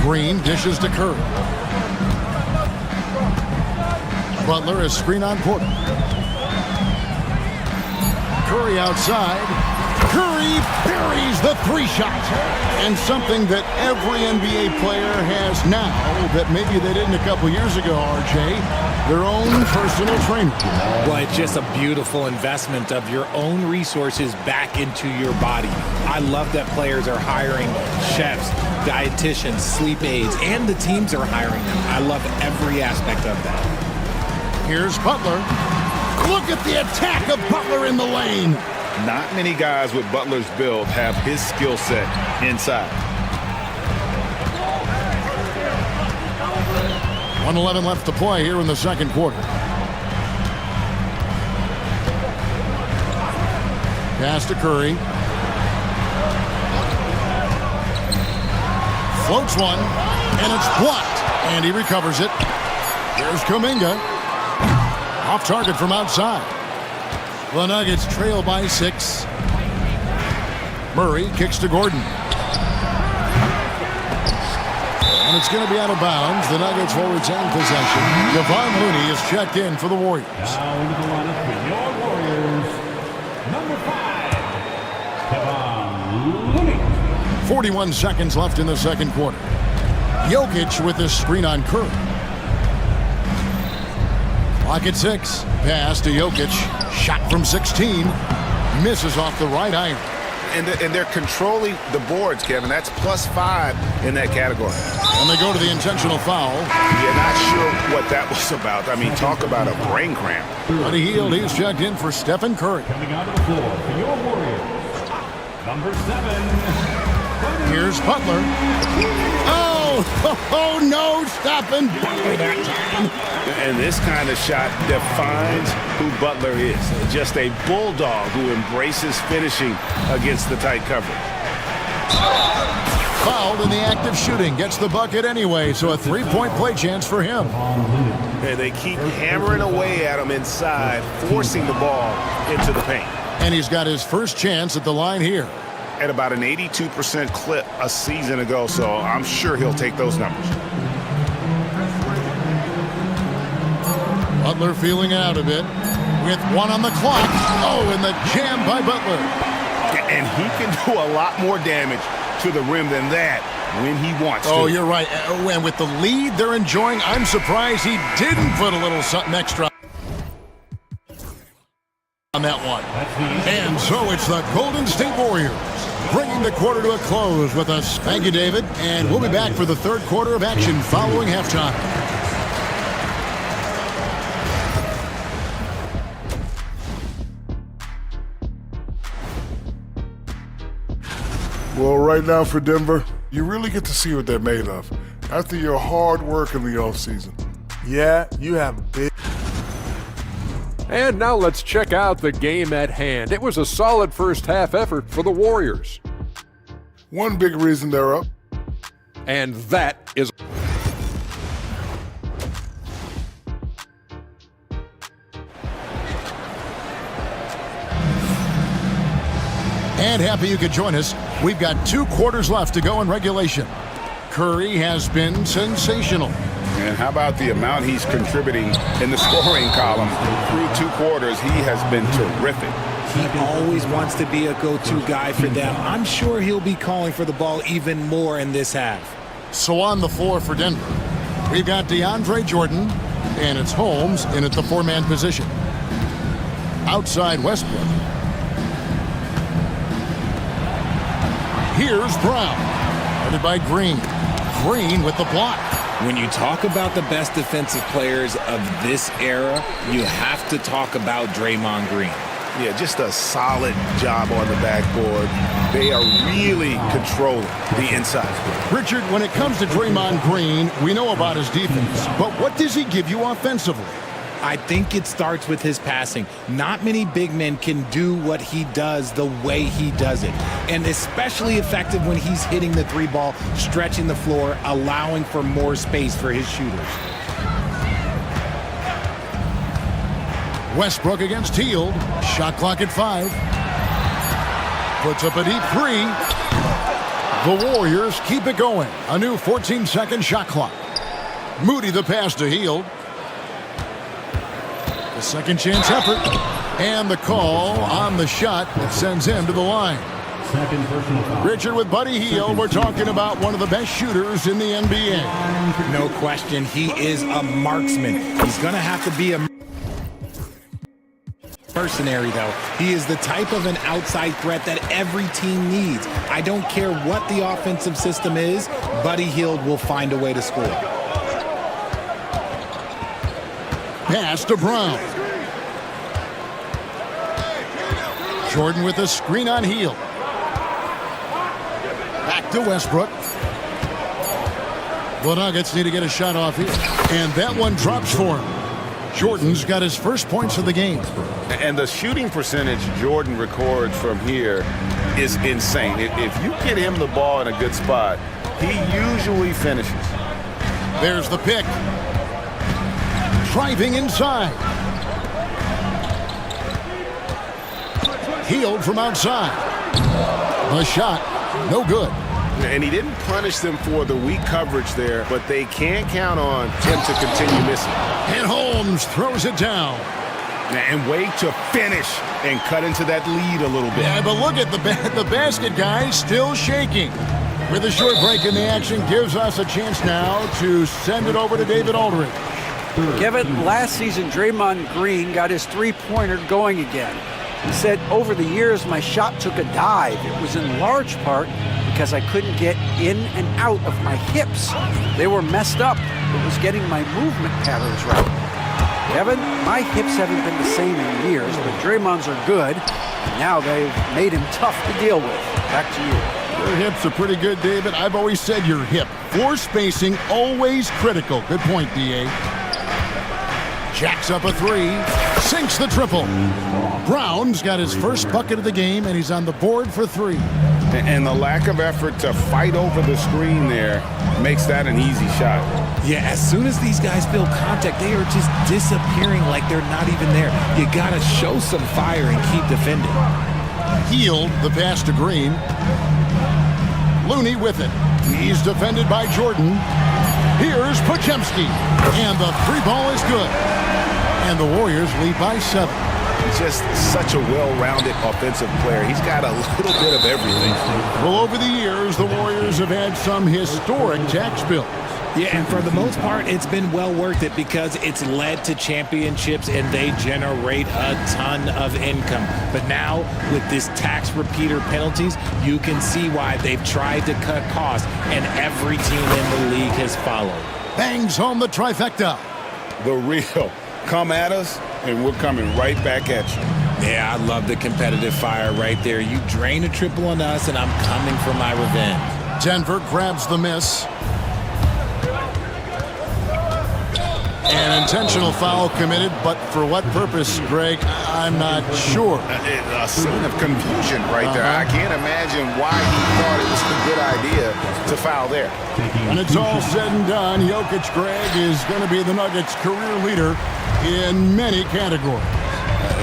Green dishes to Curry. Butler is screen on Porter. Curry outside. Curry buries the 3-shot. And something that every NBA player has now that maybe they didn't a couple years ago, RJ, their own personal trainer. Well, it's just a beautiful investment of your own resources back into your body. I love that players are hiring chefs, dietitians, sleep aides, and the teams are hiring them. I love every aspect of that. Here's Butler. Look at the attack of Butler in the lane. Not many guys with Butler's build have his skill set inside. 1:11 left to play here in the second quarter. Pass to Curry. Floats one, and it's blocked. And he recovers it. There's Kuminga. Off target from outside. The Nuggets trail by 6. Murray kicks to Gordon. And it's going to be out of bounds. The Nuggets will retain possession. Devon Looney is checked in for the Warriors. Now into the lineup for your Warriors, number 5, Devon Looney. 41 seconds left in the second quarter. Jokic with the screen on Curry. Clock at 6. Pass to Jokic. Shot from 16. Misses off the right iron. And they're controlling the boards, Kevin. That's +5 in that category. And they go to the intentional foul. You're not sure what that was about. I mean, talk about a brain cramp. Buddy Hield, he's checked in for Stephen Curry. Coming onto the floor for your Warriors, number 7. Here's Butler. Oh, no, stopping Butler that time. And this kind of shot defines who Butler is. Just a bulldog who embraces finishing against the tight coverage. Fouled in the act of shooting. Gets the bucket anyway, so a 3-point play chance for him. And they keep hammering away at him inside, forcing the ball into the paint. And he's got his first chance at the line here. At about an 82% clip a season ago, so I'm sure he'll take those numbers. Butler feeling it out a bit with 1 on the clock. Oh, and the jam by Butler. And he can do a lot more damage to the rim than that when he wants to. Oh, you're right. And with the lead they're enjoying, I'm surprised he didn't put a little something extra on that one. And so it's the Golden State Warriors bringing the quarter to a close with us. Thank you, David. And we'll be back for the third quarter of action following halftime. Well, right now for Denver, you really get to see what they're made of after your hard work in the offseason. Yeah, you have big... And now let's check out the game at hand. It was a solid first half effort for the Warriors. One big reason they're up. And that is... And happy you could join us. We've got 2 quarters left to go in regulation. Curry has been sensational. And how about the amount he's contributing in the scoring column through 2 quarters? He has been terrific. He always wants to be a go-to guy for them. I'm sure he'll be calling for the ball even more in this half. So on the floor for Denver, we've got DeAndre Jordan, and it's Holmes in at the 4-man position. Outside Westbrook. Here's Brown, guarded by Green. Green with the block. When you talk about the best defensive players of this era, you have to talk about Draymond Green. Yeah, just a solid job on the backboard. They are really controlling the inside. Richard, when it comes to Draymond Green, we know about his defense, but what does he give you offensively? I think it starts with his passing. Not many big men can do what he does the way he does it. And especially effective when he's hitting the 3-ball, stretching the floor, allowing for more space for his shooters. Westbrook against Hield. Shot clock at 5. Puts up a deep 3. The Warriors keep it going. A new 14-second shot clock. Moody the pass to Hield. The second chance effort. And the call on the shot that sends him to the line. Second personal foul. Richard, with Buddy Hield, we're talking about one of the best shooters in the NBA. No question, he is a marksman. He's going to have to be a mercenary, though. He is the type of an outside threat that every team needs. I don't care what the offensive system is, Buddy Hield will find a way to score. Pass to Brown. Jordan with a screen on Hield. Back to Westbrook. The Nuggets need to get a shot off here. And that one drops for him. Jordan's got his first points of the game. And the shooting percentage Jordan records from here is insane. If you get him the ball in a good spot, he usually finishes. There's the pick. Driving inside. Healed from outside. The shot, no good. And he didn't punish them for the weak coverage there, but they can't count on him to continue missing. And Holmes throws it down. And wait to finish and cut into that lead a little bit. Yeah, but look at the basket guy still shaking. With a short break in the action, gives us a chance now to send it over to David Aldridge. Kevin, last season, Draymond Green got his three-pointer going again. He said, over the years, my shot took a dive. It was in large part because I couldn't get in and out of my hips. They were messed up. It was getting my movement patterns right. Kevin, my hips haven't been the same in years, but Draymond's are good, and now they've made him tough to deal with. Back to you. Your hips are pretty good, David. I've always said your hip. Floor spacing, always critical. Good point, D.A. Jacks up a three, sinks the triple. Brown's got his first bucket of the game, and he's on the board for three. And the lack of effort to fight over the screen there makes that an easy shot. Yeah, as soon as these guys feel contact, they are just disappearing like they're not even there. You gotta show some fire and keep defending. Healed the pass to Green. Looney with it. He's defended by Jordan. Here's Podziemski. And the three ball is good. And the Warriors lead by 7. Just such a well-rounded offensive player. He's got a little bit of everything. Well, over the years, the Warriors have had some historic tax bills. Yeah, and for the most part, it's been well worth it because it's led to championships and they generate a ton of income. But now, with this tax repeater penalties, you can see why they've tried to cut costs, and every team in the league has followed. Bangs home the trifecta. The real. Come at us, and we're coming right back at you. Yeah, I love the competitive fire right there. You drain a triple on us, and I'm coming for my revenge. Denver grabs the miss. An intentional foul committed, but for what purpose, Greg? I'm not sure. A scene of confusion right there. I can't imagine why he thought it was a good idea to foul there. When it's all said and done, Jokic, Greg, is going to be the Nuggets' career leader in many categories.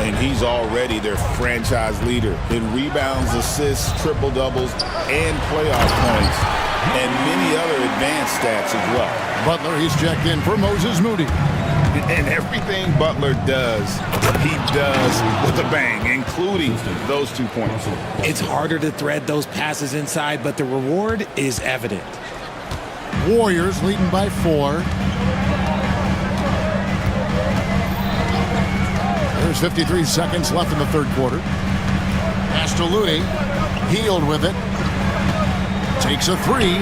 And he's already their franchise leader in rebounds, assists, triple-doubles, and playoff points, and many other advanced stats as well. Butler, he's checked in for Moses Moody. And everything Butler does, he does with a bang, including those 2 points. It's harder to thread those passes inside, but the reward is evident. Warriors leading by 4. There's 53 seconds left in the third quarter. Pass to Looney. Healed with it. Takes a three.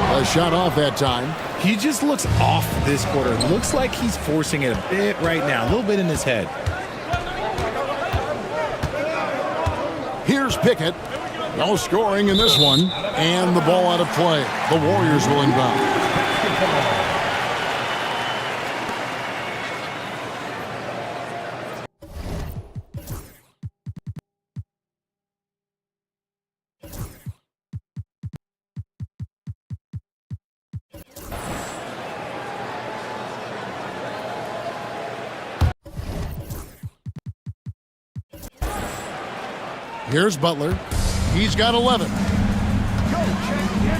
A shot off that time. He just looks off this quarter. Looks like he's forcing it a bit right now. A little bit in his head. Here's Pickett. No scoring in this one. And the ball out of play. The Warriors will inbound. Here's Butler. He's got 11.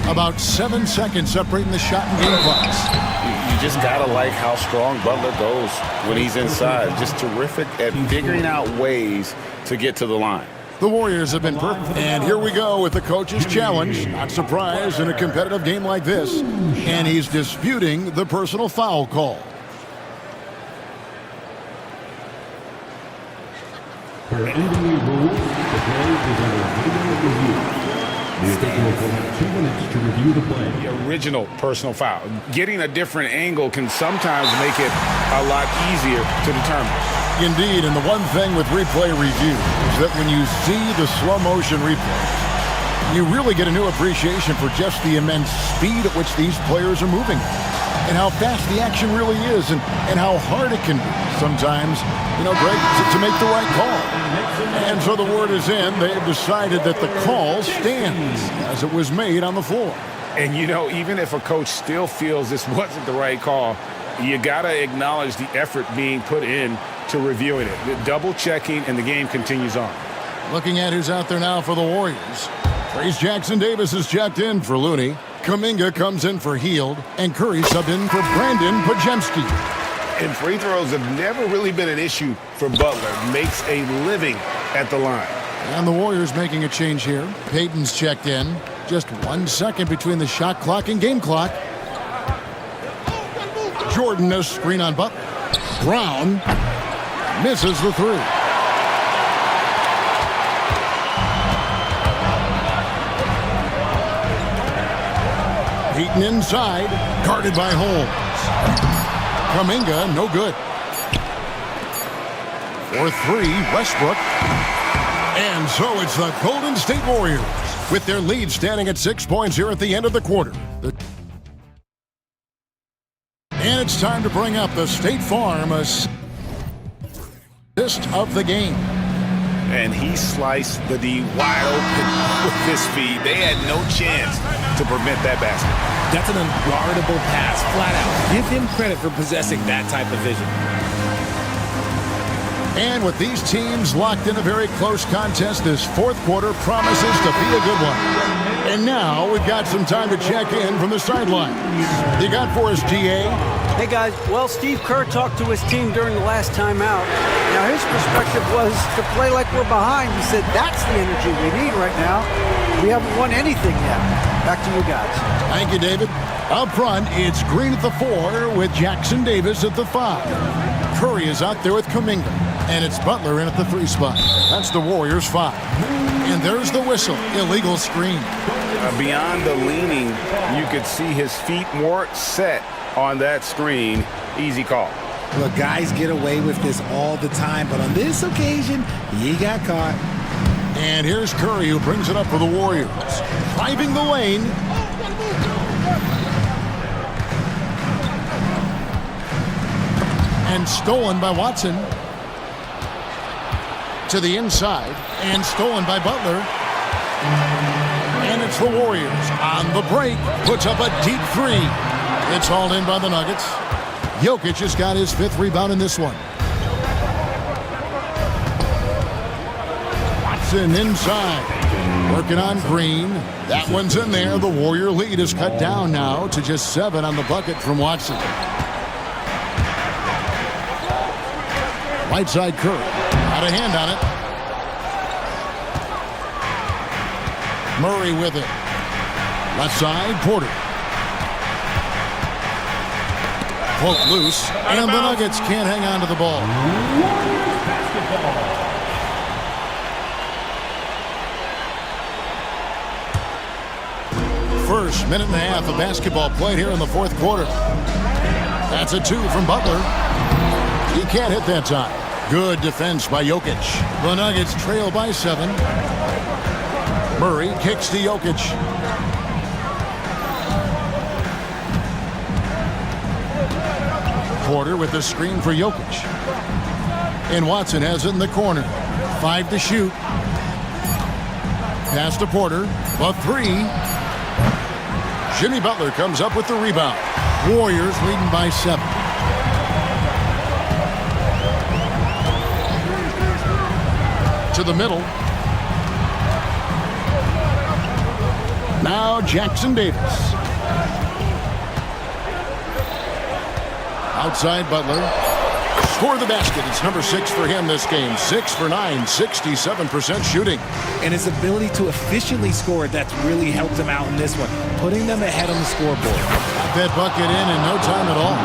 About 7 seconds separating the shot and game clocks. You just gotta like how strong Butler goes when he's inside. Just terrific at figuring out ways to get to the line. The Warriors have been perfect. And here we go with the coach's challenge. Not surprised in a competitive game like this. And he's disputing the personal foul call. Per NBA rules, the play is under video review. The official will have 2 minutes to review the play. The original personal foul. Getting a different angle can sometimes make it a lot easier to determine. Indeed, and the one thing with replay review is that when you see the slow motion replay, you really get a new appreciation for just the immense speed at which these players are moving. and how fast the action really is and how hard it can be sometimes, Greg, to make the right call. And so the word is in. They have decided that the call stands as it was made on the floor. And, even if a coach still feels this wasn't the right call, you got to acknowledge the effort being put in to reviewing it. The double checking, and the game continues on. Looking at who's out there now for the Warriors. Trace Jackson-Davis is checked in for Looney. Kuminga comes in for Hield. And Curry subbed in for Brandon Pajemski. And free throws have never really been an issue for Butler. Makes a living at the line. And the Warriors making a change here. Payton's checked in. Just 1 second between the shot clock and game clock. Jordan, a screen on Butler. Brown misses the three. Payton inside, guarded by Holmes. Kuminga, no good. For three, Westbrook. And so it's the Golden State Warriors with their lead standing at 6 points here at the end of the quarter. And it's time to bring up the State Farm assist of the game. And he sliced the D wide open with his feed. They had no chance to prevent that basket. That's an unguardable pass, flat out. Give him credit for possessing that type of vision. And with these teams locked in a very close contest, this fourth quarter promises to be a good one. And now we've got some time to check in from the sideline. You got for us, GA? Hey, guys. Well, Steve Kerr talked to his team during the last timeout. Now, his perspective was to play like we're behind. He said that's the energy we need right now. We haven't won anything yet. Back to you guys. Thank you, David. Up front, it's Green at the 4 with Jackson-Davis at the 5. Curry is out there with Kuminga. And it's Butler in at the 3 spot. That's the Warriors 5. And there's the whistle. Illegal screen. Beyond the leaning, you could see his feet weren't set on that screen. Easy call. Look, guys get away with this all the time, but on this occasion, he got caught. And here's Curry, who brings it up for the Warriors. Driving the lane. And stolen by Watson. To the inside. And stolen by Butler. And it's the Warriors on the break. Puts up a deep three. It's hauled in by the Nuggets. Jokic has got his 5th rebound in this one. Watson inside. Working on Green. That one's in there. The Warrior lead is cut down now to just 7 on the bucket from Watson. Right side Curry. Got a hand on it. Murray with it. Left side, Porter. Poke loose, and the Nuggets can't hang on to the ball. First minute and a half of basketball played here in the fourth quarter. That's a 2 from Butler. He can't hit that time. Good defense by Jokic. The Nuggets trail by 7. Murray kicks to Jokic. Porter with the screen for Jokic. And Watson has it in the corner. 5 to shoot. Pass to Porter. A 3. Jimmy Butler comes up with the rebound. Warriors leading by 7. To the middle. Now Jackson-Davis. Outside Butler. Score the basket. It's number 6 for him this game. 6 for 9, 67% shooting. And his ability to efficiently score, that's really helped him out in this one. Putting them ahead on the scoreboard. Got that bucket in no time at all.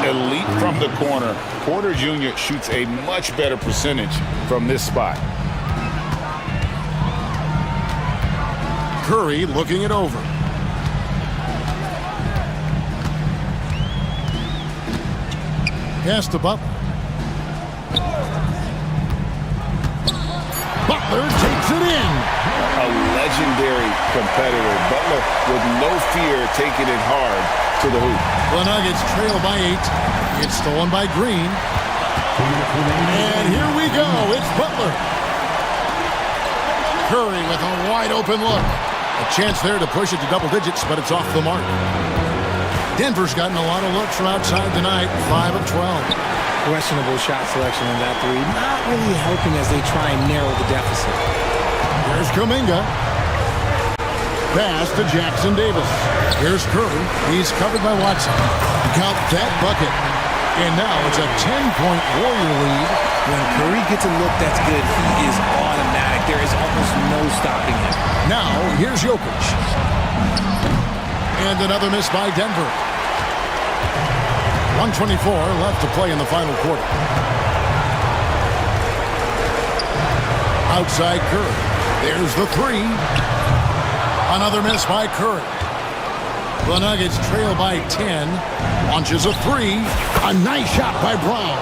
Elite from the corner. Porter Jr. shoots a much better percentage from this spot. Curry looking it over. Pass to Butler. Butler takes it in. A legendary competitor. Butler with no fear taking it hard to the hoop. The Nuggets trail by 8. It's stolen by Green. And here we go. It's Butler. Curry with a wide open look. A chance there to push it to double digits, but it's off the mark. Denver's gotten a lot of looks from outside tonight, 5 of 12. Questionable shot selection on that three. Not really helping as they try and narrow the deficit. Here's Kuminga. Pass to Jackson Davis. Here's Curry. He's covered by Watson. Count that bucket. And now it's a 10-point Warrior lead. When Curry gets a look that's good, he is automatic. There is almost no stopping him. Now, here's Jokic. And another miss by Denver. 1:24 left to play in the final quarter. Outside Curry. There's the three. Another miss by Curry. The Nuggets trail by 10. Launches a three. A nice shot by Brown.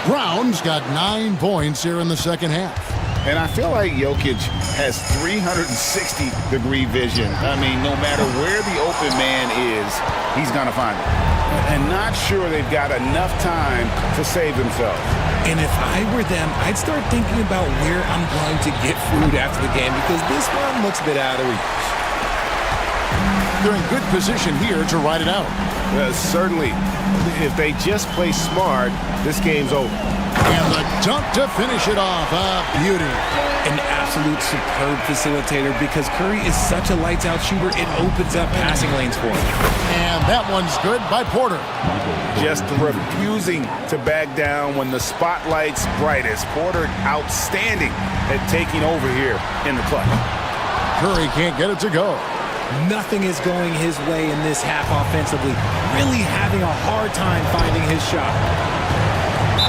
Brown's got 9 points here in the second half. And I feel like Jokic has 360-degree vision. I mean, no matter where the open man is, he's going to find it. And not sure they've got enough time to save themselves. And if I were them, I'd start thinking about where I'm going to get food after the game because this one looks a bit out of reach. They're in good position here to ride it out. Certainly, if they just play smart, this game's over. And the dunk to finish it off. A beauty. An absolute superb facilitator because Curry is such a lights-out shooter, it opens up passing lanes for him. And that one's good by Porter. Just refusing to back down when the spotlight's brightest. Porter outstanding at taking over here in the clutch. Curry can't get it to go. Nothing is going his way in this half offensively. Really having a hard time finding his shot.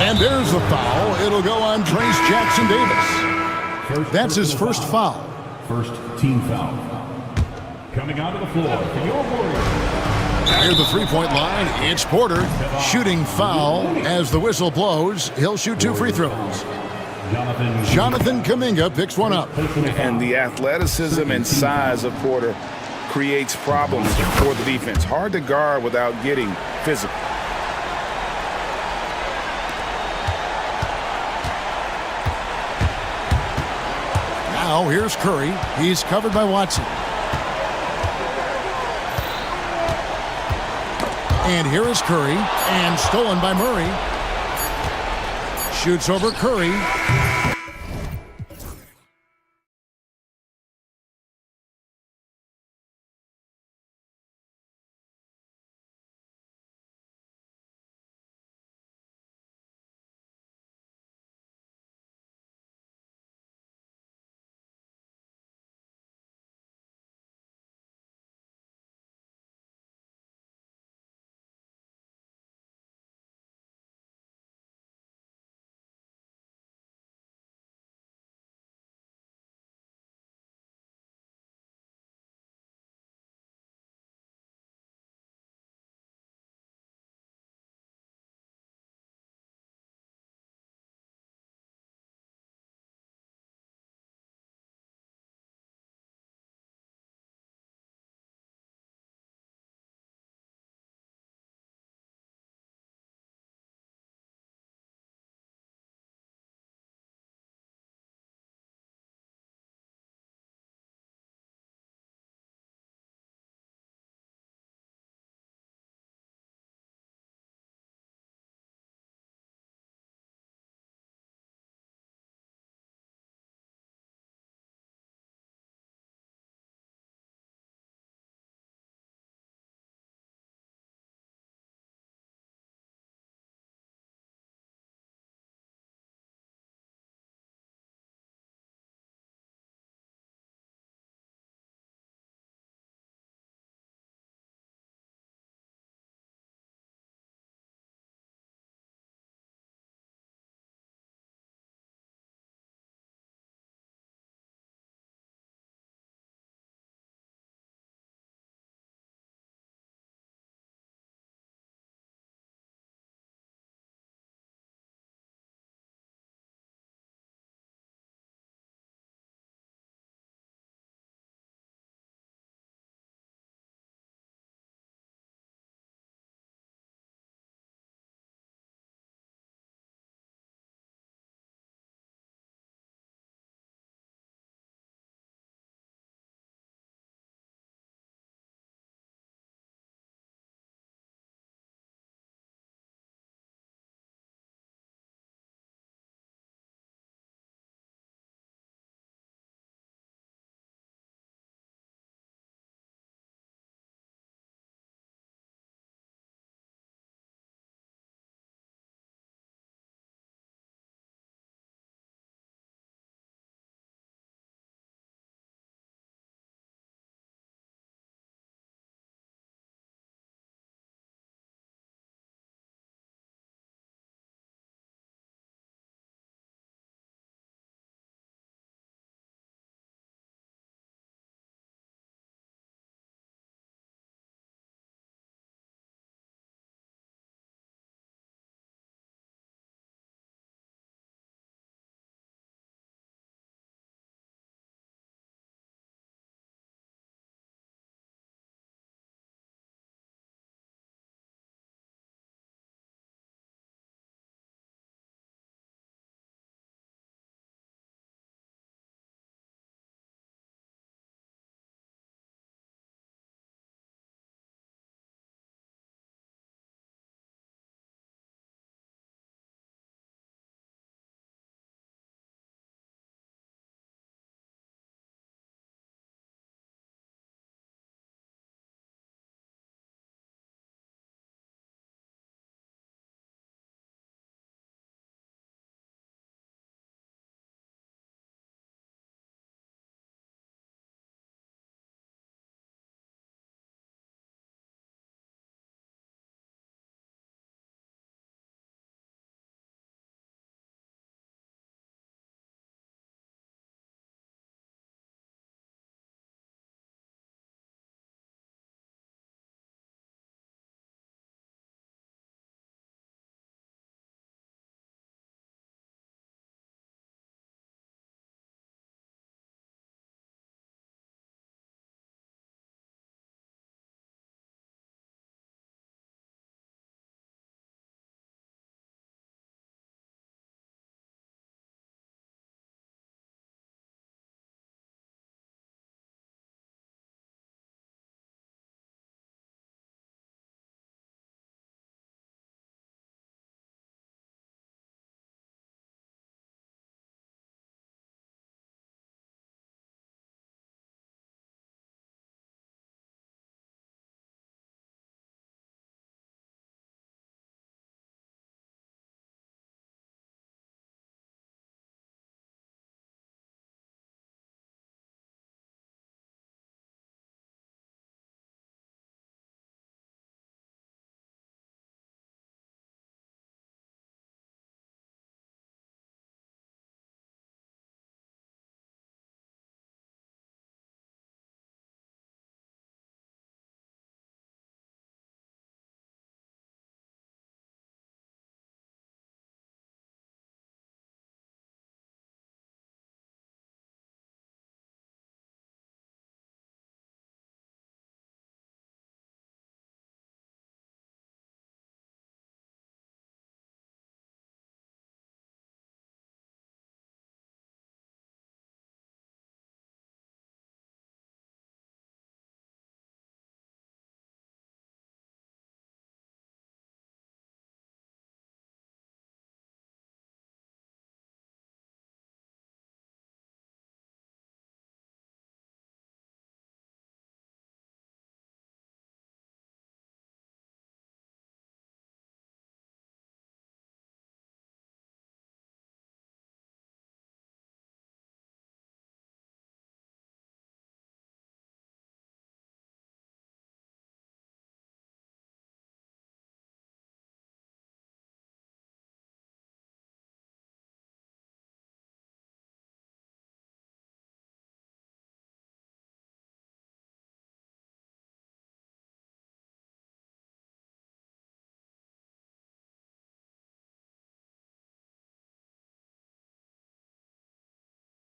And there's the foul. It'll go on Trace Jackson Davis. That's his first foul. First team foul. Coming onto the floor for your Warriors. Near the three-point line, it's Porter. Shooting foul as the whistle blows. He'll shoot 2 free throws. Jonathan Kuminga picks one up. And the athleticism and size of Porter creates problems for the defense. Hard to guard without getting physical. Now here's Curry. He's covered by Watson. And here is Curry. And stolen by Murray. Shoots over Curry.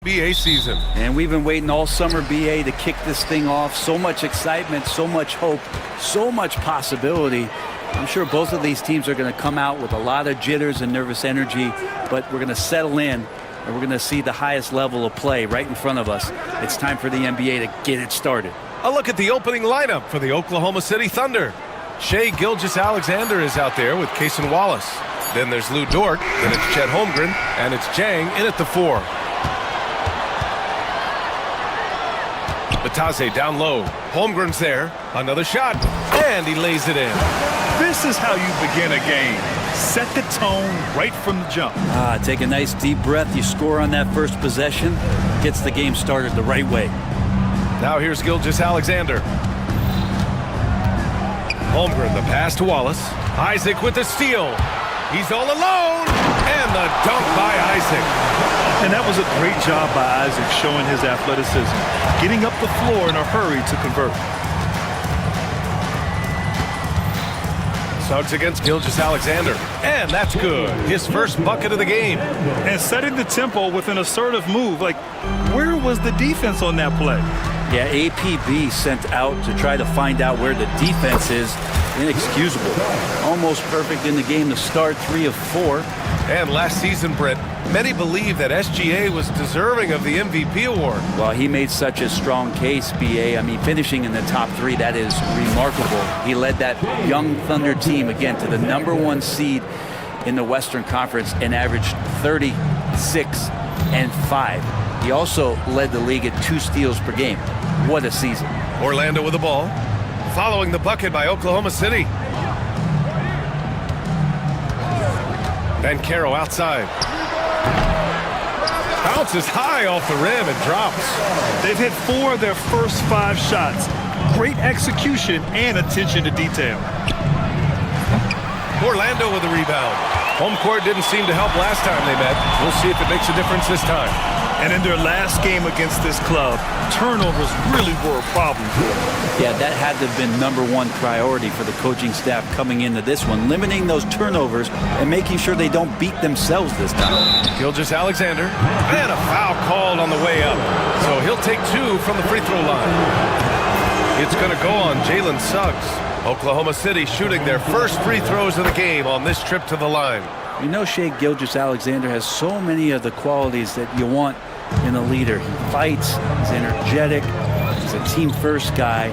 BA season. And we've been waiting all summer, BA, to kick this thing off. So much excitement, so much hope, so much possibility. I'm sure both of these teams are going to come out with a lot of jitters and nervous energy, but we're going to settle in, and we're going to see the highest level of play right in front of us. It's time for the NBA to get it started. A look at the opening lineup for the Oklahoma City Thunder. Shai Gilgeous-Alexander is out there with Cason Wallace. Then there's Lou Dort, then it's Chet Holmgren, and it's Jang in at the 4. Batase down low. Holmgren's there. Another shot, and he lays it in. This is how you begin a game. Set the tone right from the jump. Take a nice deep breath. You score on that first possession. Gets the game started the right way. Now here's Gilgeous-Alexander. Holmgren, the pass to Wallace. Isaac with the steal. He's all alone, and the dunk by Isaac. And that was a great job by Isaac, showing his athleticism, getting up the floor in a hurry to convert. Suggs against Gilgeous-Alexander, and that's good. His first bucket of the game. And setting the tempo with an assertive move. Like, where was the defense on that play? Yeah, APB sent out to try to find out where the defense is. Inexcusable. Almost perfect in the game to start, 3 of 4. And last season, Brett, many believe that SGA was deserving of the MVP award. Well, he made such a strong case, BA. I mean, finishing in the top 3, that is remarkable. He led that young Thunder team, again, to the #1 seed in the Western Conference and averaged 36 and 5. He also led the league at 2 steals per game. What a season. Orlando with the ball, following the bucket by Oklahoma City. Banchero outside. Bounces high off the rim and drops. They've hit 4 of their first 5 shots. Great execution and attention to detail. Orlando with the rebound. Home court didn't seem to help last time they met. We'll see if it makes a difference this time. And in their last game against this club, turnovers really were a problem. Yeah, that had to have been #1 priority for the coaching staff coming into this one, limiting those turnovers and making sure they don't beat themselves this time. Gilgeous-Alexander, and a foul called on the way up. So he'll take 2 from the free throw line. It's going to go on Jalen Suggs. Oklahoma City shooting their first free throws of the game on this trip to the line. You know, Shai Gilgeous-Alexander has so many of the qualities that you want in a leader. He fights, he's energetic, he's a team-first guy.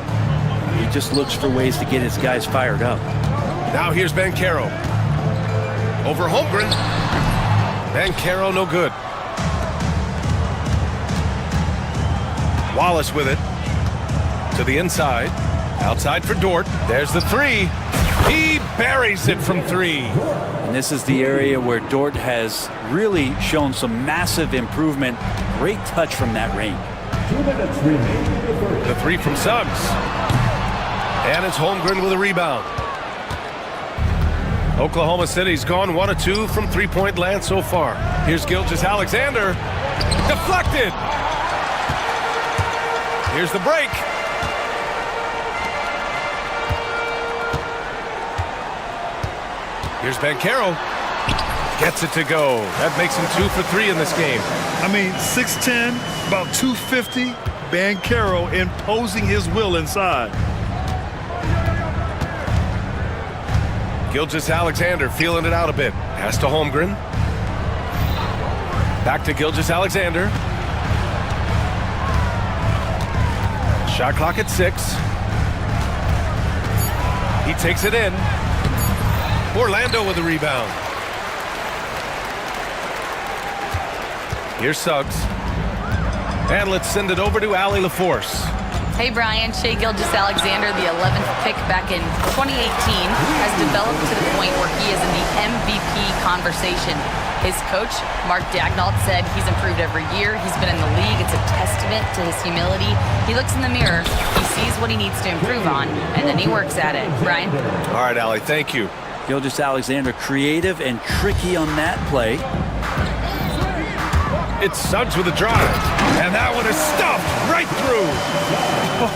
He just looks for ways to get his guys fired up. Now here's Banchero. Over Holmgren. Banchero no good. Wallace with it. To the inside. Outside for Dort. There's the 3. He buries it from 3. And this is the area where Dort has really shown some massive improvement. Great touch from that range. The 3 from Suggs. And it's Holmgren with a rebound. Oklahoma City's gone 1 of 2 from three-point land so far. Here's Gilgeous-Alexander. Deflected. Here's the break. Here's Banchero. Gets it to go. That makes him 2 for 3 in this game. I mean, 6'10", about 250. Banchero imposing his will inside. Gilgeous-Alexander feeling it out a bit. Pass to Holmgren. Back to Gilgeous-Alexander. Shot clock at 6. He takes it in. Orlando with the rebound. Here's Suggs. And let's send it over to Allie LaForce. Hey, Brian. Shai Gilgeous-Alexander, the 11th pick back in 2018, has developed to the point where he is in the MVP conversation. His coach, Mark Daignault, said he's improved every year. He's been in the league. It's a testament to his humility. He looks in the mirror, he sees what he needs to improve on, and then he works at it. Brian? All right, Allie, thank you. Gilgeous-Alexander creative and tricky on that play. It's Suggs with a drive, and that one is stuffed right through.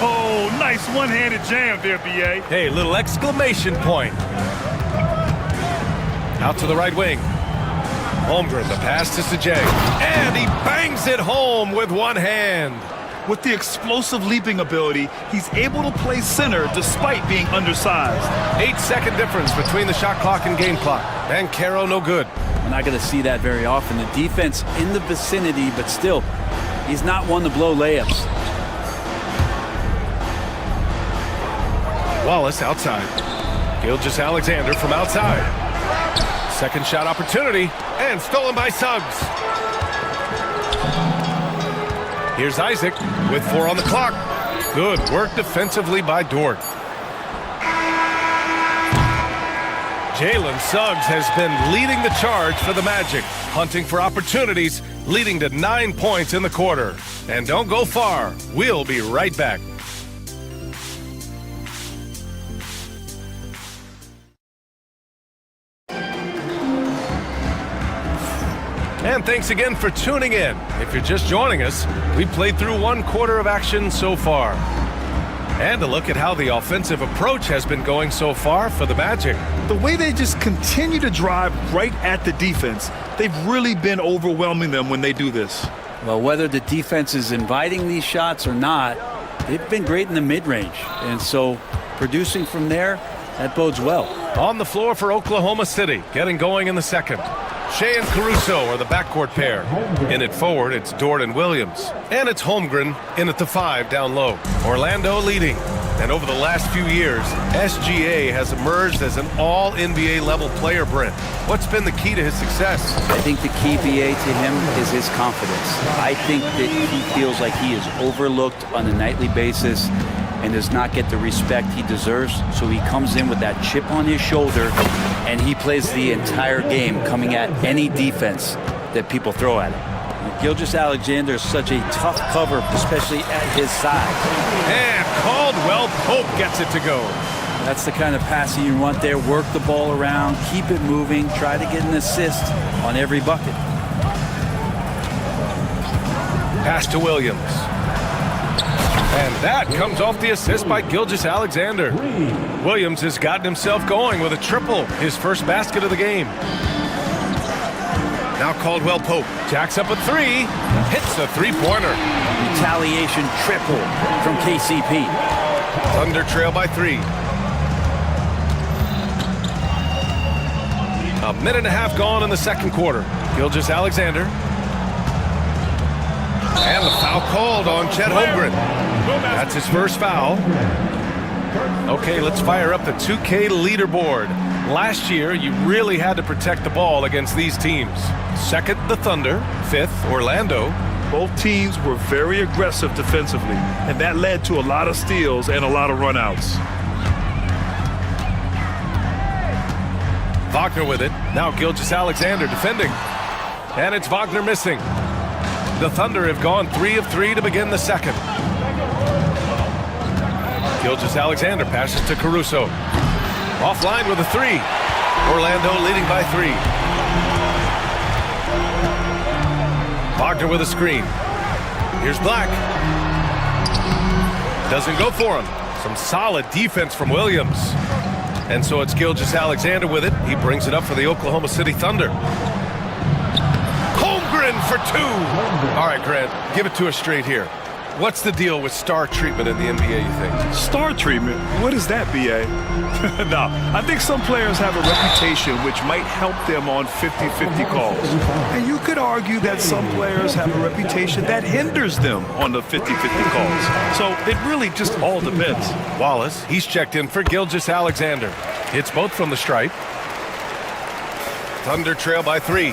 Oh, nice one-handed jam there, B.A. Hey, little exclamation point. Out to the right wing. Holmgren, the pass to Sajay. And he bangs it home with one hand. With the explosive leaping ability, he's able to play center despite being undersized. 8-second difference between the shot clock and game clock. Bankero no good. We're not going to see that very often. The defense in the vicinity, but still, he's not one to blow layups. Wallace outside. Gilgeous-Alexander from outside. Second shot opportunity, and stolen by Suggs. Here's Isaac with 4 on the clock. Good work defensively by Dort. Jalen Suggs has been leading the charge for the Magic, hunting for opportunities, leading to 9 points in the quarter. And don't go far. We'll be right back. And thanks again for tuning in. If you're just joining us, we played through 1 quarter of action so far. And a look at how the offensive approach has been going so far for the Magic. The way they just continue to drive right at the defense, they've really been overwhelming them when they do this. Well, whether the defense is inviting these shots or not, they've been great in the mid-range. And so producing from there, that bodes well. On the floor for Oklahoma City, getting going in the second. Shea and Caruso are the backcourt pair. In at forward, it's Dort and Williams. And it's Holmgren in at the 5 down low. Orlando leading. And over the last few years, SGA has emerged as an all-NBA level player, Brent. What's been the key to his success? I think the key, BA, to him is his confidence. I think that he feels like he is overlooked on a nightly basis and does not get the respect he deserves. So he comes in with that chip on his shoulder and he plays the entire game coming at any defense that people throw at him. Gilgeous-Alexander is such a tough cover, especially at his size. And Caldwell Pope gets it to go. That's the kind of passing you want there. Work the ball around, keep it moving, try to get an assist on every bucket. Pass to Williams. And that comes off the assist by Gilgeous-Alexander. Williams has gotten himself going with a triple, his first basket of the game. Now Caldwell Pope jacks up a 3, hits a 3-pointer. Retaliation triple from KCP. Thunder trail by 3. A minute and a half gone in the second quarter. Gilgeous-Alexander. And the foul called on Chet Holmgren. That's his first foul. Okay, let's fire up the 2K leaderboard. Last year, you really had to protect the ball against these teams. Second, the Thunder. Fifth, Orlando. Both teams were very aggressive defensively, and that led to a lot of steals and a lot of runouts. Wagner with it. Now Gilgeous-Alexander defending. And it's Wagner missing. The Thunder have gone 3 of 3 to begin the second. Gilgeous-Alexander passes to Caruso. Offline with a 3. Orlando leading by 3. Wagner with a screen. Here's Black. Doesn't go for him. Some solid defense from Williams. And so it's Gilgeous-Alexander with it. He brings it up for the Oklahoma City Thunder. Holmgren for 2. All right, Grant, give it to us straight here. What's the deal with star treatment in the NBA, you think? Star treatment? What is that, BA? No, I think some players have a reputation which might help them on 50-50 calls. And you could argue that some players have a reputation that hinders them on the 50-50 calls. So it really just all depends. Wallace, he's checked in for Gilgeous-Alexander. Hits both from the stripe. Thunder trail by 3.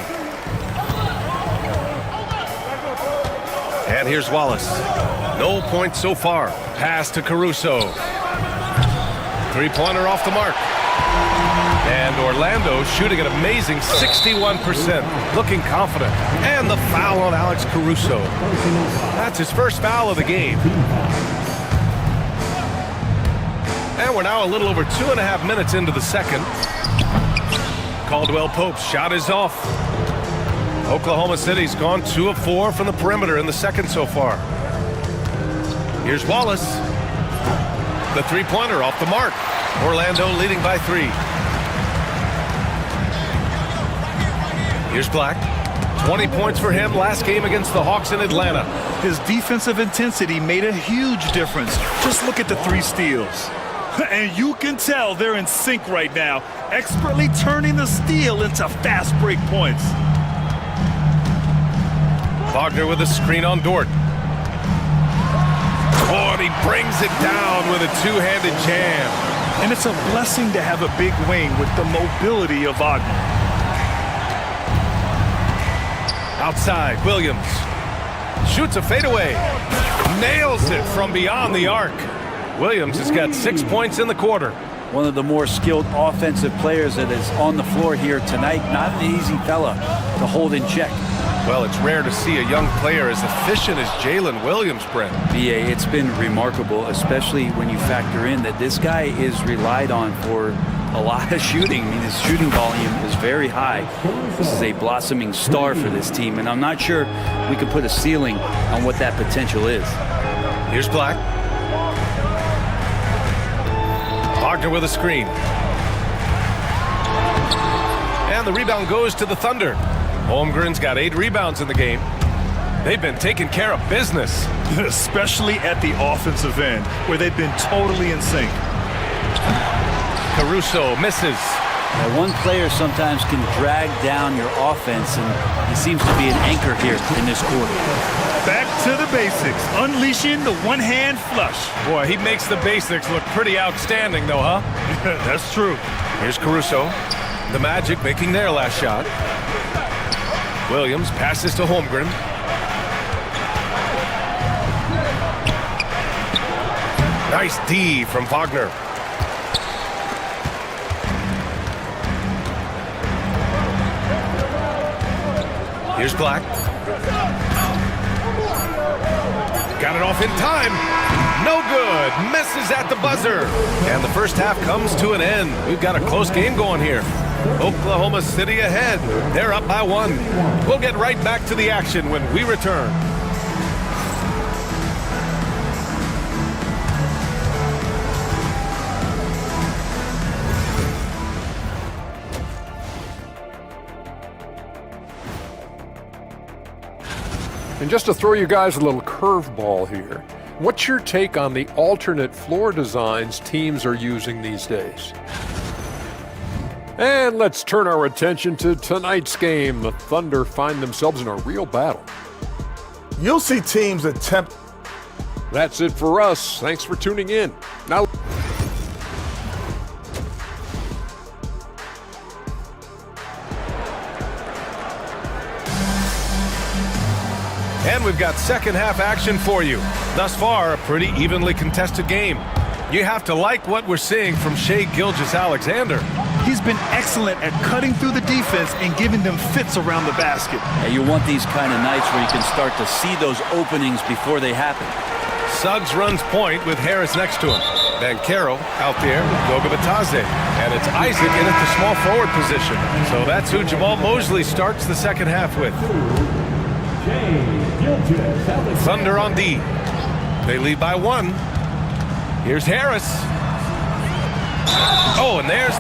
And here's Wallace. No points so far. Pass to Caruso. 3-pointer off the mark. And Orlando shooting an amazing 61%. Looking confident. And the foul on Alex Caruso. That's his first foul of the game. And we're now a little over 2.5 minutes into the second. Caldwell Pope's shot is off. Oklahoma City's gone 2 of 4 from the perimeter in the second so far. Here's Wallace. The 3-pointer off the mark. Orlando leading by 3. Here's Black. 20 points for him last game against the Hawks in Atlanta. His defensive intensity made a huge difference. Just look at the 3 steals. And you can tell they're in sync right now, expertly turning the steal into fast break points. Wagner with a screen on Dort. Oh, and he brings it down with a two-handed jam. And it's a blessing to have a big wing with the mobility of Wagner. Outside, Williams shoots a fadeaway. Nails it from beyond the arc. Williams has got 6 points in the quarter. One of the more skilled offensive players that is on the floor here tonight. Not an easy fella to hold in check. Well, it's rare to see a young player as efficient as Jalen Williams, Brent. BA, it's been remarkable, especially when you factor in that this guy is relied on for a lot of shooting. I mean, his shooting volume is very high. This is a blossoming star for this team, and I'm not sure we can put a ceiling on what that potential is. Here's Black. Wagner with a screen. And the rebound goes to the Thunder. Holmgren's got 8 rebounds in the game. They've been taking care of business. Especially at the offensive end, where they've been totally in sync. Caruso misses. Now, one player sometimes can drag down your offense, and he seems to be an anchor here in this quarter. Back to the basics, unleashing the one-hand flush. Boy, he makes the basics look pretty outstanding, though, huh? That's true. Here's Caruso. The Magic making their last shot. Williams passes to Holmgren. Nice D from Wagner. Here's Black. Got it off in time. No good. Misses at the buzzer. And the first half comes to an end. We've got a close game going here. Oklahoma City ahead. They're up by 1. We'll get right back to the action when we return. And just to throw you guys a little curveball here, what's your take on the alternate floor designs teams are using these days? And let's turn our attention to tonight's game. The Thunder find themselves in a real battle. You'll see teams attempt. That's it for us. Thanks for tuning in. Now, and we've got second half action for you. Thus far, a pretty evenly contested game. You have to like what we're seeing from Shai Gilgeous-Alexander. He's been excellent at cutting through the defense and giving them fits around the basket. And you want these kind of nights where you can start to see those openings before they happen. Suggs runs point with Harris next to him. Then Caro out there with Goga Bitadze. And it's Isaac in at the small forward position. So that's who Jamal Mosley starts the second half with. Thunder on D. They lead by 1. Here's Harris. Oh, and there's...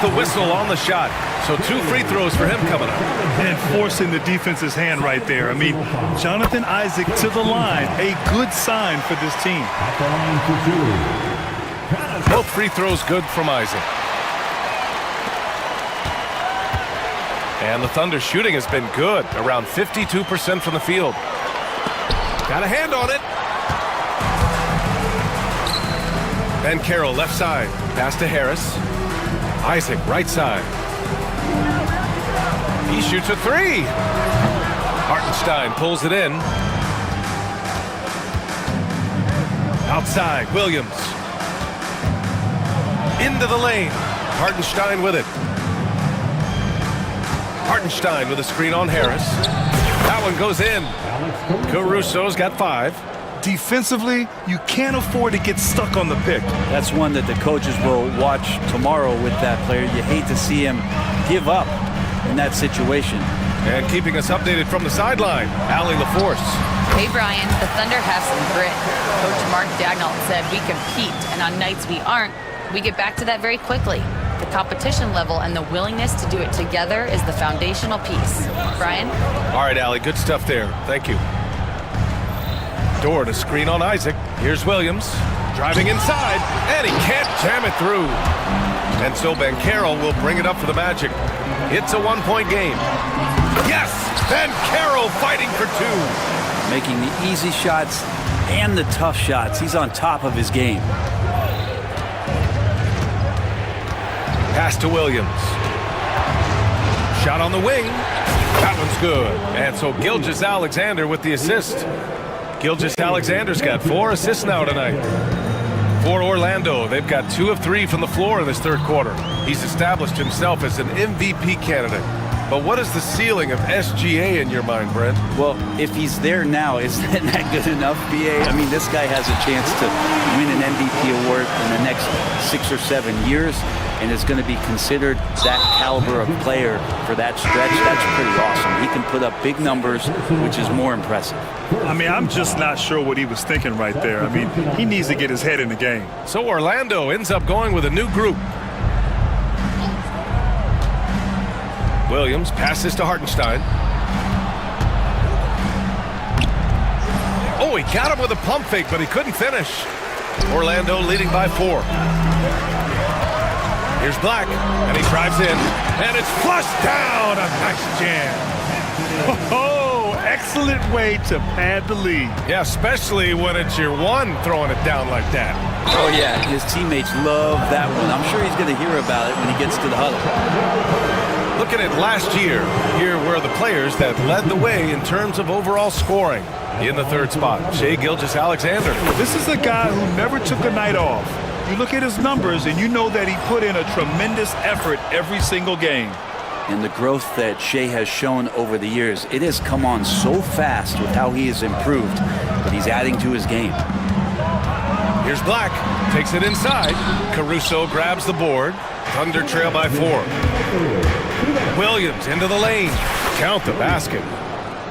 the whistle on the shot. So 2 free throws for him coming up. And forcing the defense's hand right there. I mean, Jonathan Isaac to the line. A good sign for this team. Both free throws good from Isaac. And the Thunder shooting has been good. Around 52% from the field. Got a hand on it. Ben Carroll left side. Pass to Harris. Isaac, right side. He shoots a 3. Hartenstein pulls it in. Outside, Williams. Into the lane. Hartenstein with it. Hartenstein with a screen on Harris. That one goes in. Caruso's got 5. defensively, you can't afford to get stuck on the pick. That's one that the coaches will watch tomorrow with that player. You hate to see him give up in that situation. And keeping us updated from the sideline, Allie LaForce. Hey, Brian, the Thunder have some grit. Coach Mark Dagnall said we compete, and on nights we aren't, we get back to that very quickly. The competition level and the willingness to do it together is the foundational piece. Brian? All right, Allie, good stuff there. Thank you. Door to screen on Isaac. Here's Williams, driving inside, and he can't jam it through. And so Banchero will bring it up for the Magic. It's a one-point game. Yes! Banchero fighting for two. Making the easy shots and the tough shots. He's on top of his game. Pass to Williams. Shot on the wing. That one's good. And so Gilgeous-Alexander with the assist. Gilgeous-Alexander's got 4 assists now tonight. For Orlando, they've got 2 of 3 from the floor in this third quarter. He's established himself as an MVP candidate. But what is the ceiling of SGA in your mind, Brent? Well, if he's there now, is that good enough, BA? I mean, this guy has a chance to win an MVP award in the next 6 or 7 years, and is going to be considered that caliber of player for that stretch. That's pretty awesome. He can put up big numbers, which is more impressive. I mean, I'm just not sure what he was thinking right there. I mean, he needs to get his head in the game. So Orlando ends up going with a new group. Williams passes to Hartenstein. Oh, he got him with a pump fake, but he couldn't finish. Orlando leading by 4. Here's Black, and he drives in, and it's flushed down. A nice jam. Oh, excellent way to pad the lead. Yeah, especially when it's your one throwing it down like that. Oh, yeah, his teammates love that one. I'm sure he's going to hear about it when he gets to the huddle. Looking at last year, here were the players that led the way in terms of overall scoring. In the third spot, Shai Gilgeous-Alexander. This is a guy who never took a night off. You look at his numbers and you know that he put in a tremendous effort every single game. And the growth that Shai has shown over the years, it has come on so fast with how he has improved, but he's adding to his game. Here's Black, takes it inside. Caruso grabs the board. Thunder trail by 4. Williams into the lane. Count the basket.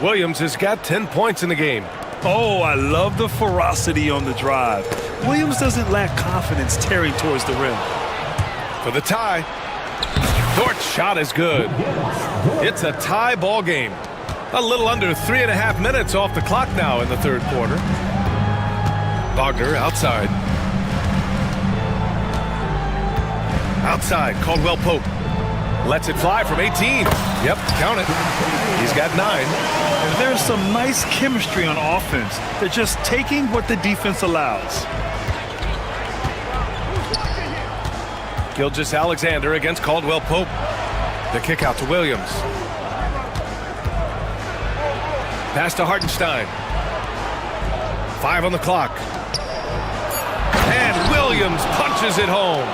Williams has got 10 points in the game. Oh, I love the ferocity on the drive. Williams doesn't lack confidence tearing towards the rim. For the tie. Dort's shot is good. It's a tie ball game. A little under 3.5 minutes off the clock now in the third quarter. Wagner outside. Outside, Caldwell Pope. Lets it fly from 18. Yep, count it. He's got 9. There's some nice chemistry on offense. They're just taking what the defense allows. Gilgeous-Alexander against Caldwell Pope. The kick out to Williams. Pass to Hartenstein. 5 on the clock. And Williams punches it home.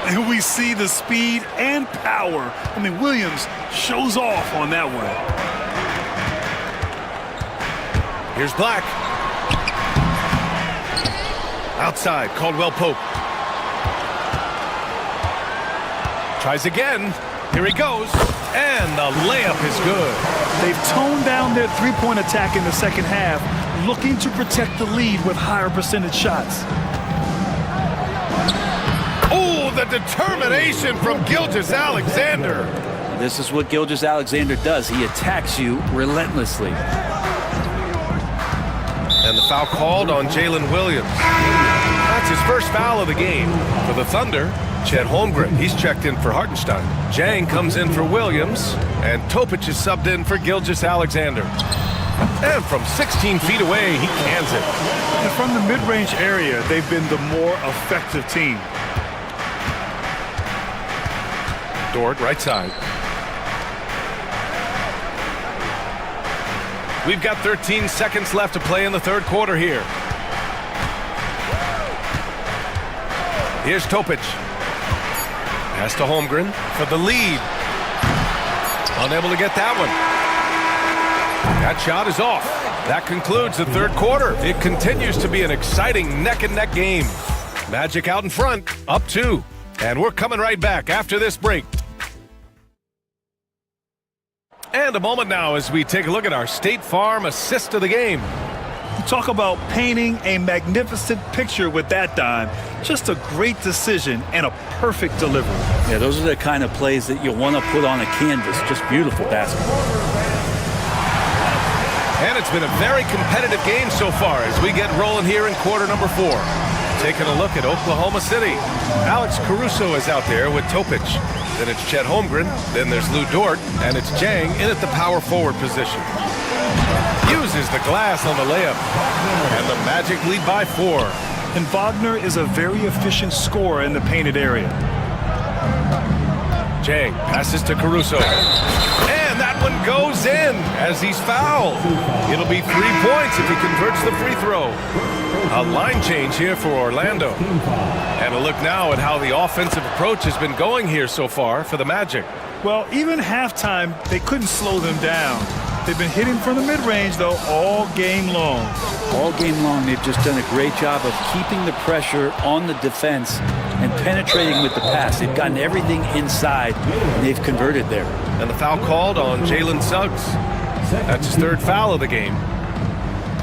And we see the speed and power. I mean, Williams shows off on that one. Here's Black. Outside, Caldwell Pope. Tries again. Here he goes. And the layup is good. They've toned down their three-point attack in the second half, looking to protect the lead with higher percentage shots. Oh, the determination from Gilgeous-Alexander. This is what Gilgeous-Alexander does. He attacks you relentlessly. And the foul called on Jalen Williams. That's his first foul of the game. For the Thunder, Chet Holmgren, he's checked in for Hartenstein. Jang comes in for Williams, and Topic is subbed in for Gilgeous-Alexander. And from 16 feet away, he cans it. And from the mid-range area, they've been the more effective team. Dort, right side. We've got 13 seconds left to play in the third quarter here. Here's Topic. Pass to Holmgren for the lead. Unable to get that one. That shot is off. That concludes the third quarter. It continues to be an exciting neck-and-neck game. Magic out in front, up 2. And we're coming right back after this break. And a moment now as we take a look at our State Farm assist of the game. Talk about painting a magnificent picture with that dime. Just a great decision and a perfect delivery. Yeah, those are the kind of plays that you want to put on a canvas. Just beautiful basketball. And it's been a very competitive game so far as we get rolling here in quarter number 4. Taking a look at Oklahoma City. Alex Caruso is out there with Topic. Then it's Chet Holmgren. Then there's Lou Dort. And it's Jang in at the power forward position. Uses the glass on the layup. And the Magic lead by 4. And Wagner is a very efficient scorer in the painted area. Jang passes to Caruso. And that one goes in as he's fouled. It'll be 3 points if he converts the free throw. A line change here for Orlando. And a look now at how the offensive approach has been going here so far for the Magic. Well, even halftime, they couldn't slow them down. They've been hitting from the mid-range, though, all game long. All game long, they've just done a great job of keeping the pressure on the defense and penetrating with the pass. They've gotten everything inside, and they've converted there. And the foul called on Jalen Suggs. That's his 3rd foul of the game.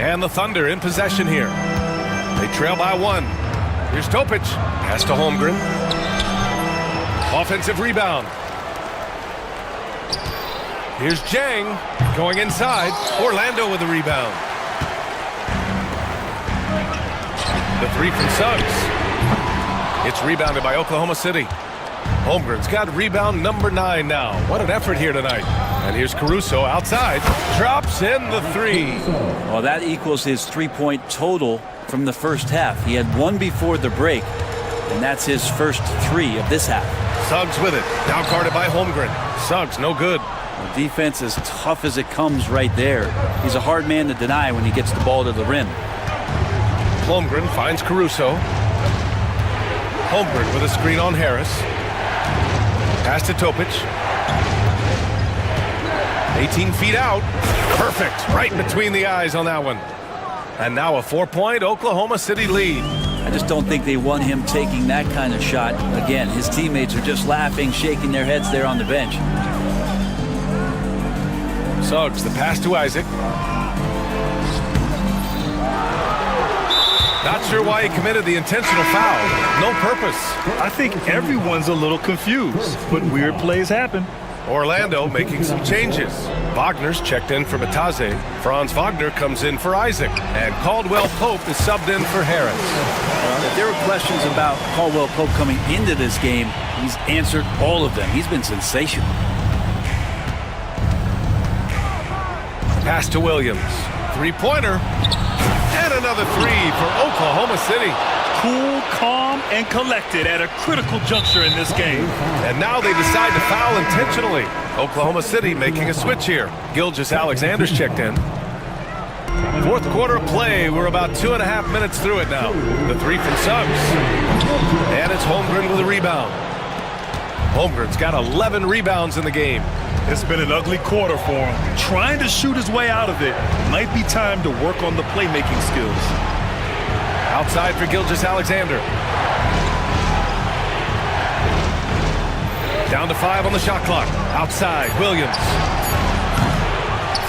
And the Thunder in possession here. They trail by 1. Here's Topic. Pass to Holmgren. Offensive rebound. Here's Jang going inside. Orlando with the rebound. The 3 from Suggs. It's rebounded by Oklahoma City. Holmgren's got rebound number 9 now. What an effort here tonight. And here's Caruso outside. Drops in the 3. Well, that equals his 3-point total from the first half. He had 1 before the break, and that's his first 3 of this half. Suggs with it. Now guarded by Holmgren. Suggs no good. The defense as tough as it comes right there. He's a hard man to deny when he gets the ball to the rim. Holmgren finds Caruso. Holmgren with a screen on Harris. Pass to Topic. 18 feet out. Perfect. Right between the eyes on that one. And now a 4-point Oklahoma City lead. I just don't think they want him taking that kind of shot. Again, his teammates are just laughing, shaking their heads there on the bench. Suggs, the pass to Isaac. Not sure why he committed the intentional foul. No purpose. I think everyone's a little confused, but weird plays happen. Orlando making some changes. Wagner's checked in for Bataze. Franz Wagner comes in for Isaac. And Caldwell Pope is subbed in for Harris. If there were questions about Caldwell Pope coming into this game, he's answered all of them. He's been sensational. Pass to Williams. 3-pointer. And another 3 for Oklahoma City. Cool, calm, and collected at a critical juncture in this game. And now they decide to foul intentionally. Oklahoma City making a switch here. Gilgeous-Alexander's checked in. 4th quarter of play. We're about 2.5 minutes through it now. The 3 from Suggs. And it's Holmgren with a rebound. Holmgren's got 11 rebounds in the game. It's been an ugly quarter for him. Trying to shoot his way out of it. Might be time to work on the playmaking skills. Outside for Gilgeous-Alexander. Down to 5 on the shot clock. Outside, Williams.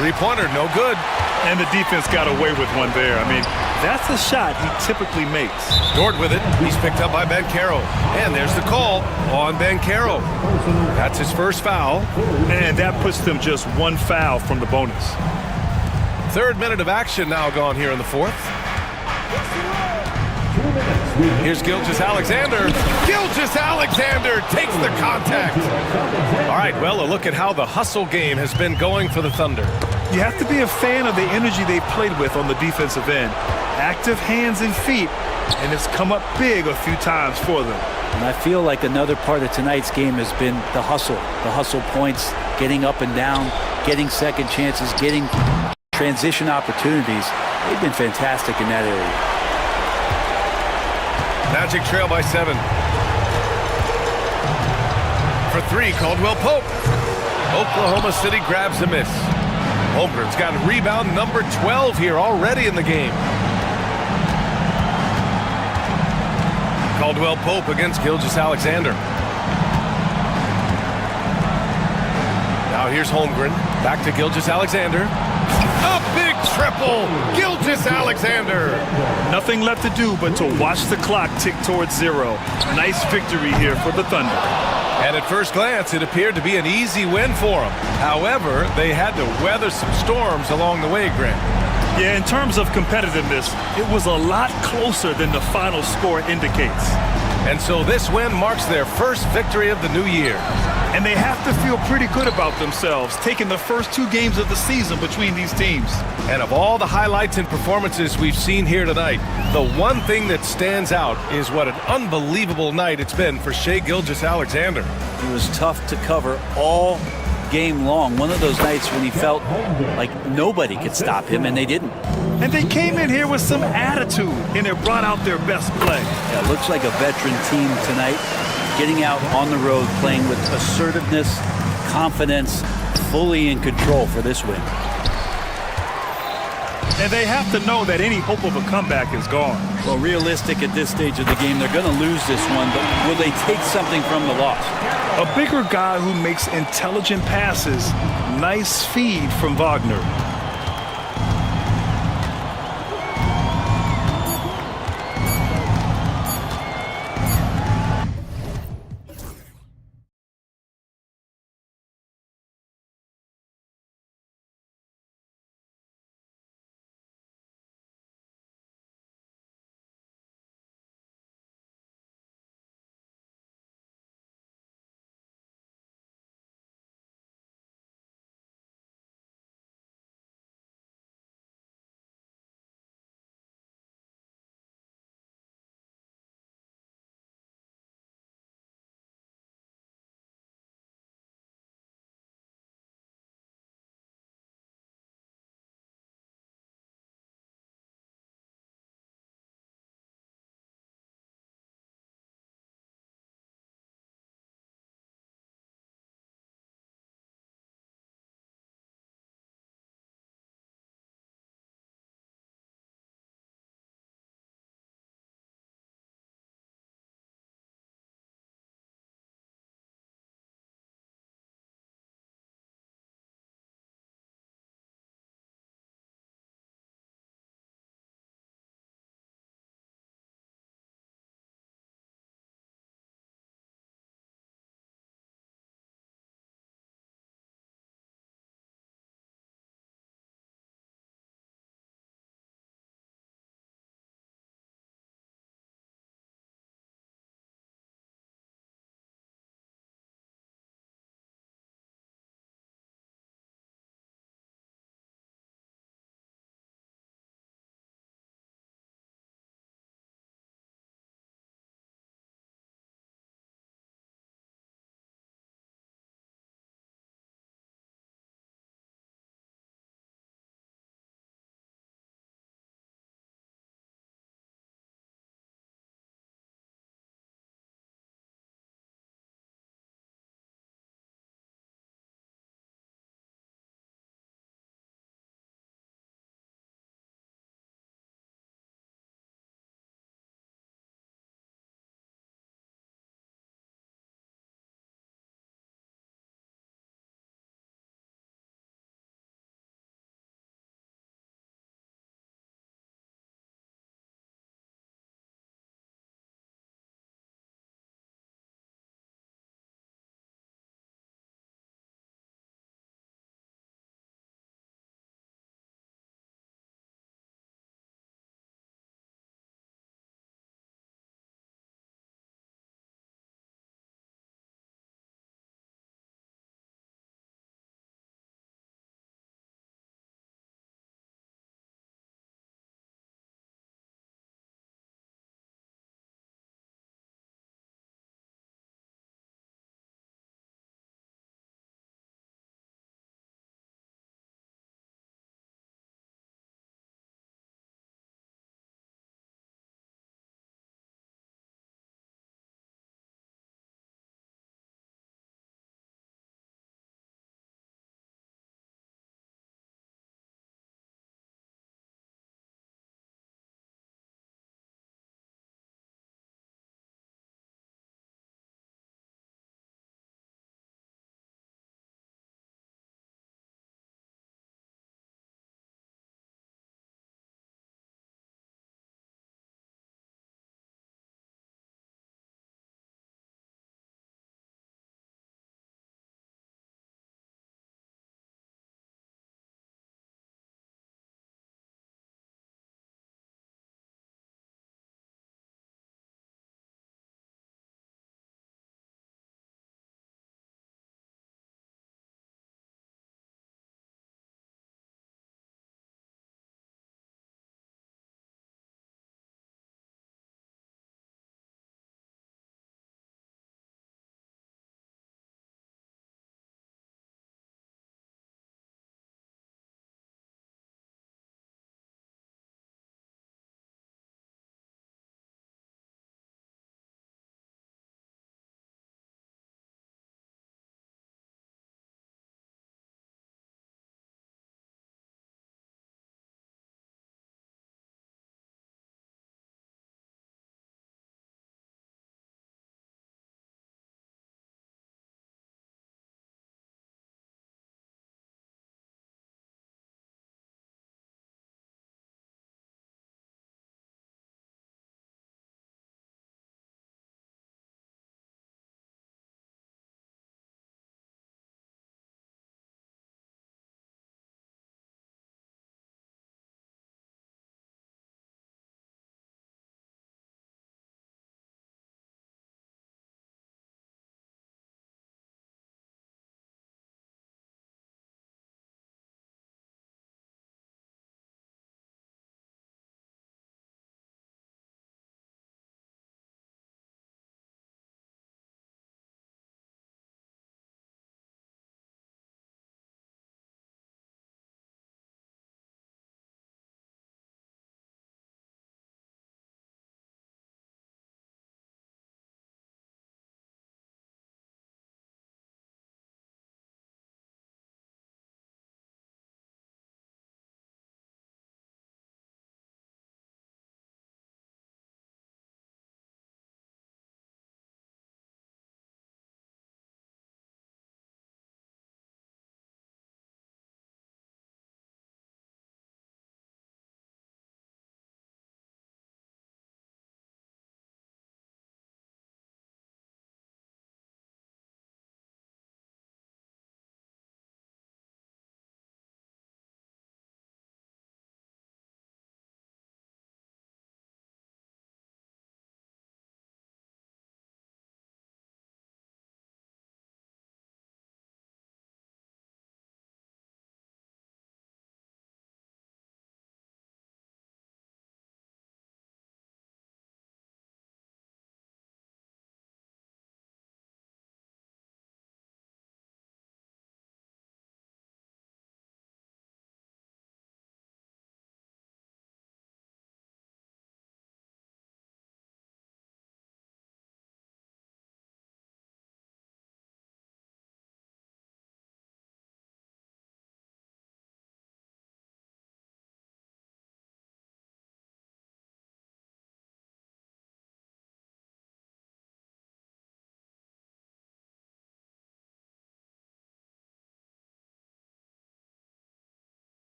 3-pointer, no good. And the defense got away with one there. I mean, that's a shot he typically makes. Dort with it. He's picked up by Banchero. And there's the call on Banchero. That's his first foul. And that puts them just 1 foul from the bonus. 3rd minute of action now gone here in the 4th. Here's Gilgeous-Alexander. Gilgeous-Alexander takes the contact. All right, well, a look at how the hustle game has been going for the Thunder. You have to be a fan of the energy they've played with on the defensive end. Active hands and feet, and it's come up big a few times for them. And I feel like another part of tonight's game has been the hustle points, getting up and down, getting second chances, getting transition opportunities. They've been fantastic in that area. Magic trail by 7. For 3, Caldwell Pope. Oklahoma City grabs a miss. Holmgren's got rebound number 12 here already in the game. Caldwell Pope against Gilgeous-Alexander. Now here's Holmgren. Back to Gilgeous-Alexander. A big triple! Gilgeous-Alexander! Nothing left to do but to watch the clock tick towards zero. Nice victory here for the Thunder. And at first glance, it appeared to be an easy win for them. However, they had to weather some storms along the way, Grant. Yeah, in terms of competitiveness, it was a lot closer than the final score indicates. And so this win marks their first victory of the new year. And they have to feel pretty good about themselves, taking the first 2 games of the season between these teams. And of all the highlights and performances we've seen here tonight, the one thing that stands out is what an unbelievable night it's been for Shai Gilgeous-Alexander. He was tough to cover all game long. One of those nights when he felt like nobody could stop him, and they didn't. And they came in here with some attitude, and it brought out their best play. Yeah, it looks like a veteran team tonight, getting out on the road, playing with assertiveness, confidence, fully in control for this win. And they have to know that any hope of a comeback is gone. Well, realistic at this stage of the game, they're going to lose this one, but will they take something from the loss? A bigger guy who makes intelligent passes. Nice feed from Wagner.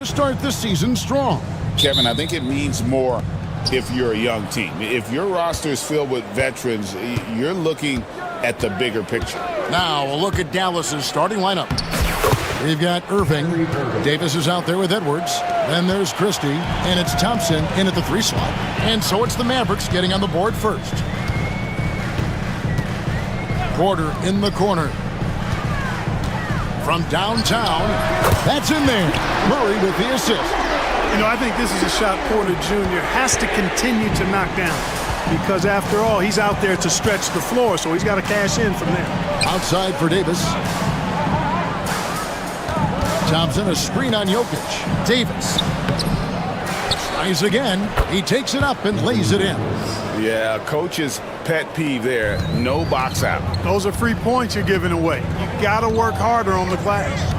start the season strong. Kevin, I think it means more if you're a young team. If your roster is filled with veterans, you're looking at the bigger picture. Now a look at Dallas's starting lineup. We've got Irving. Davis is out there with Edwards. Then there's Christie, and it's Thompson in at the 3 slot. And so it's the Mavericks getting on the board first. Porter in the corner. From downtown, that's in there. Murray with the assist. You know, I think this is a shot Porter Jr. has to continue to knock down because, after all, he's out there to stretch the floor, so he's got to cash in from there. Outside for Davis. Thompson, a screen on Jokic. Davis. Tries again. He takes it up and lays it in. Yeah, coach's pet peeve there. No box out. Those are free points you're giving away. You got to work harder on the glass.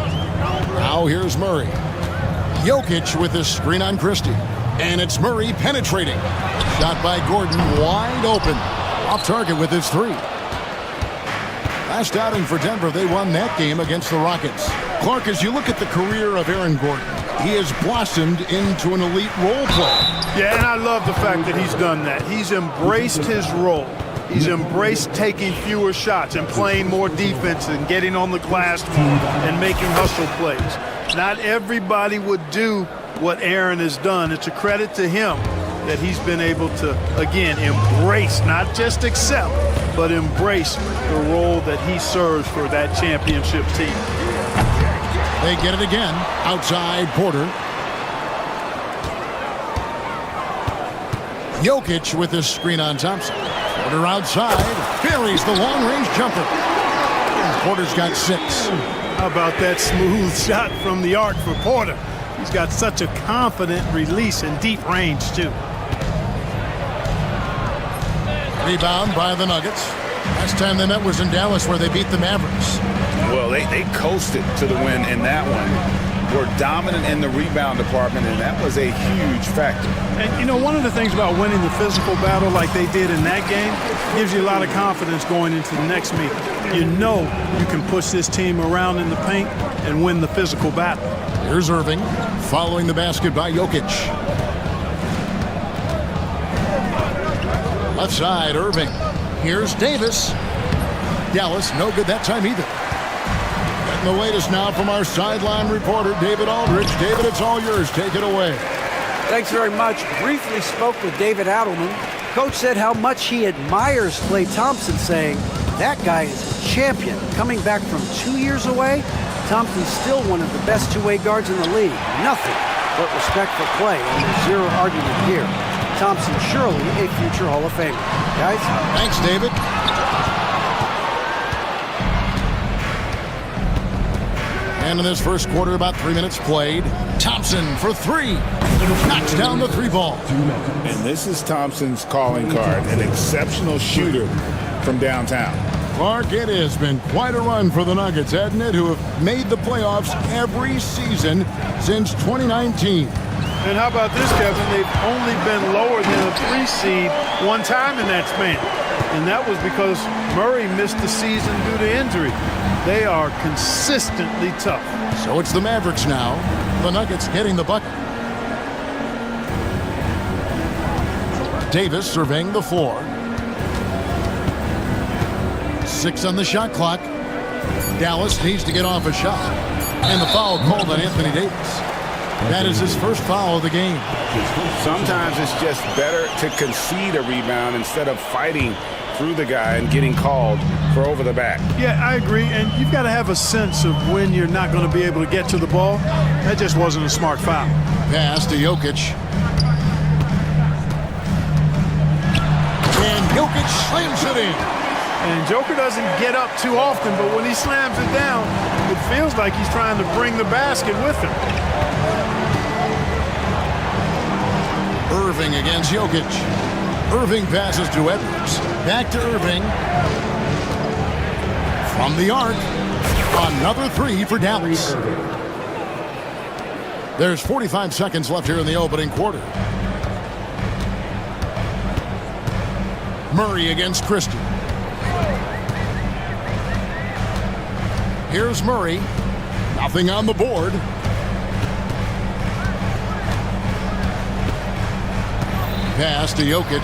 Now here's Murray. Jokic with the screen on Christie. And it's Murray penetrating. Shot by Gordon, wide open. Off target with his 3. Last outing for Denver, they won that game against the Rockets. Clark, as you look at the career of Aaron Gordon, he has blossomed into an elite role player. Yeah, and I love the fact that he's done that. He's embraced his role. He's embraced taking fewer shots and playing more defense and getting on the glass more and making hustle plays. Not everybody would do what Aaron has done. It's a credit to him that he's been able to, again, embrace, not just accept, but embrace the role that he serves for that championship team. They get it again. Outside Porter. Jokic with this screen on Thompson. Porter outside. Buries the long-range jumper. Porter's got 6. How about that smooth shot from the arc for Porter? He's got such a confident release and deep range, too. Rebound by the Nuggets. Last time they met was in Dallas, where they beat the Mavericks. Well, they coasted to the win in that one. Were dominant in the rebound department, and that was a huge factor. And, you know, one of the things about winning the physical battle like they did in that game gives you a lot of confidence going into the next meeting. You know you can push this team around in the paint and win the physical battle. Here's Irving, following the basket by Jokic. Left side, Irving. Here's Davis. Dallas, no good that time either. Getting the latest now from our sideline reporter, David Aldridge. David, it's all yours. Take it away. Thanks very much. Briefly spoke with David Adelman. Coach said how much he admires Klay Thompson, saying, that guy is a champion. Coming back from 2 years away, Thompson's still one of the best two-way guards in the league. Nothing but respect for Klay, and there's zero argument here. Thompson surely a future Hall of Famer. Guys? Thanks, David. And in this first quarter, about 3 minutes played. Thompson for 3. Knocks down the 3 ball. And this is Thompson's calling card, an exceptional shooter from downtown. Clark, it has been quite a run for the Nuggets, hasn't it, who have made the playoffs every season since 2019. And how about this, Kevin? They've only been lower than a 3 seed one time in that span. And that was because Murray missed the season due to injury. They are consistently tough. So it's the Mavericks now. The Nuggets getting the bucket. Davis surveying the floor. 6 on the shot clock. Dallas needs to get off a shot. And the foul called on Anthony Davis. That is his first foul of the game. Sometimes it's just better to concede a rebound instead of fighting through the guy and getting called for over the back. Yeah, I agree. And you've got to have a sense of when you're not going to be able to get to the ball. That just wasn't a smart foul. Pass to Jokic. And Jokic slams it in. And Joker doesn't get up too often, but when he slams it down, it feels like he's trying to bring the basket with him. Irving against Jokic. Irving passes to Edwards. Back to Irving. From the arc. Another 3 for Dallas. There's 45 seconds left here in the opening quarter. Murray against Christie. Here's Murray. Nothing on the board. pass to Jokic.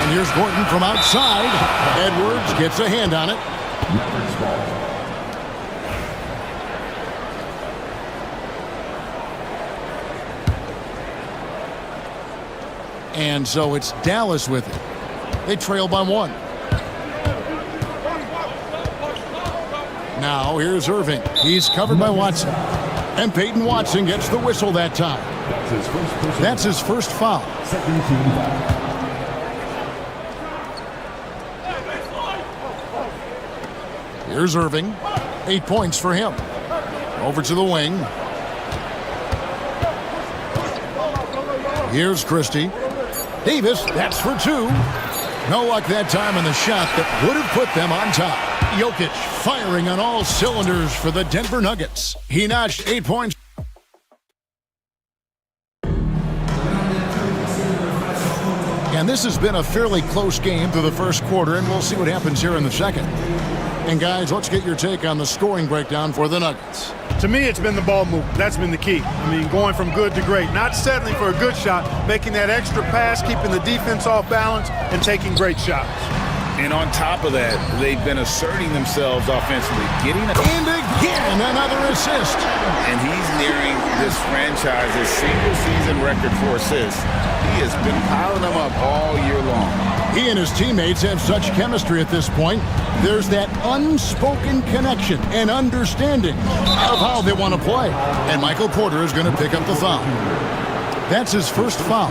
And here's Gordon from outside. Edwards gets a hand on it. Mavericks ball. And so it's Dallas with it. They trail by 1. Now here's Irving. He's covered by Watson. And Peyton Watson gets the whistle that time. That's his first foul. Second team foul. Here's Irving. 8 points for him. Over to the wing. Here's Christie. Davis, that's for 2. No luck that time on the shot that would have put them on top. Jokic firing on all cylinders for the Denver Nuggets. He notched 8 points. And this has been a fairly close game through the first quarter, and we'll see what happens here in the second. And guys, let's get your take on the scoring breakdown for the Nuggets. To me, it's been the ball movement. That's been the key. I mean, going from good to great. Not settling for a good shot, making that extra pass, keeping the defense off balance, and taking great shots. And on top of that, they've been asserting themselves offensively, getting And again, another assist. And he's nearing this franchise's single-season record for assists. He has been piling them up all year long. He and his teammates have such chemistry at this point. There's that unspoken connection and understanding of how they want to play. And Michael Porter is going to pick up the foul. That's his first foul.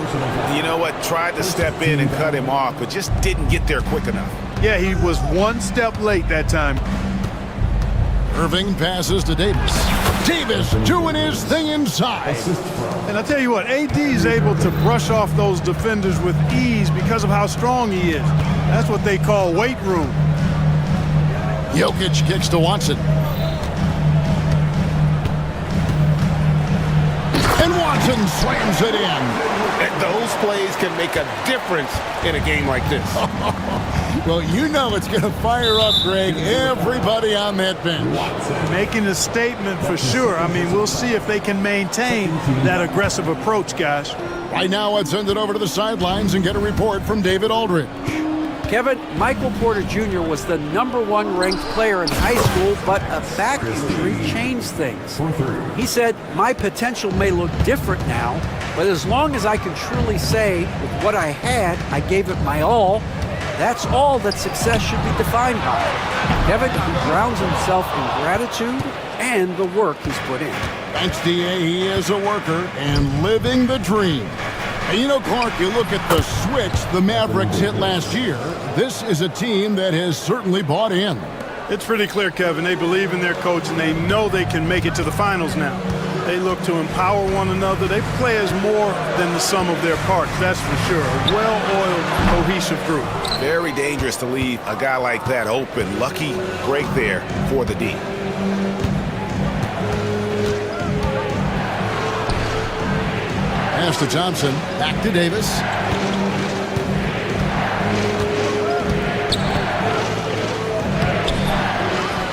You know what? Tried to step in and cut him off, but just didn't get there quick enough. Yeah, he was one step late that time. Irving passes to Davis. Davis doing his thing inside. And I'll tell you what, AD is able to brush off those defenders with ease because of how strong he is. That's what they call weight room. Jokic kicks to Watson. And Watson slams it in. Those plays can make a difference in a game like this. Well, you know it's going to fire up, Greg, everybody on that bench. Making a statement for sure. I mean, we'll see if they can maintain that aggressive approach, guys. Right now, let's send it over to the sidelines and get a report from David Aldridge. Kevin, Michael Porter Jr. was the #1 ranked player in high school, but a back injury changed things. He said, "My potential may look different now, but as long as I can truly say with what I had, I gave it my all, that's all that success should be defined by." Kevin, he grounds himself in gratitude and the work he's put in. Thanks, D.A. He is a worker and living the dream. And you know, Clark, you look at the switch the Mavericks hit last year. This is a team that has certainly bought in. It's pretty clear, Kevin. They believe in their coach, and they know they can make it to the finals now. They look to empower one another. They play as more than the sum of their parts, that's for sure. A well-oiled, cohesive group. Very dangerous to leave a guy like that open. Lucky break there for the D. Pass to Thompson, back to Davis.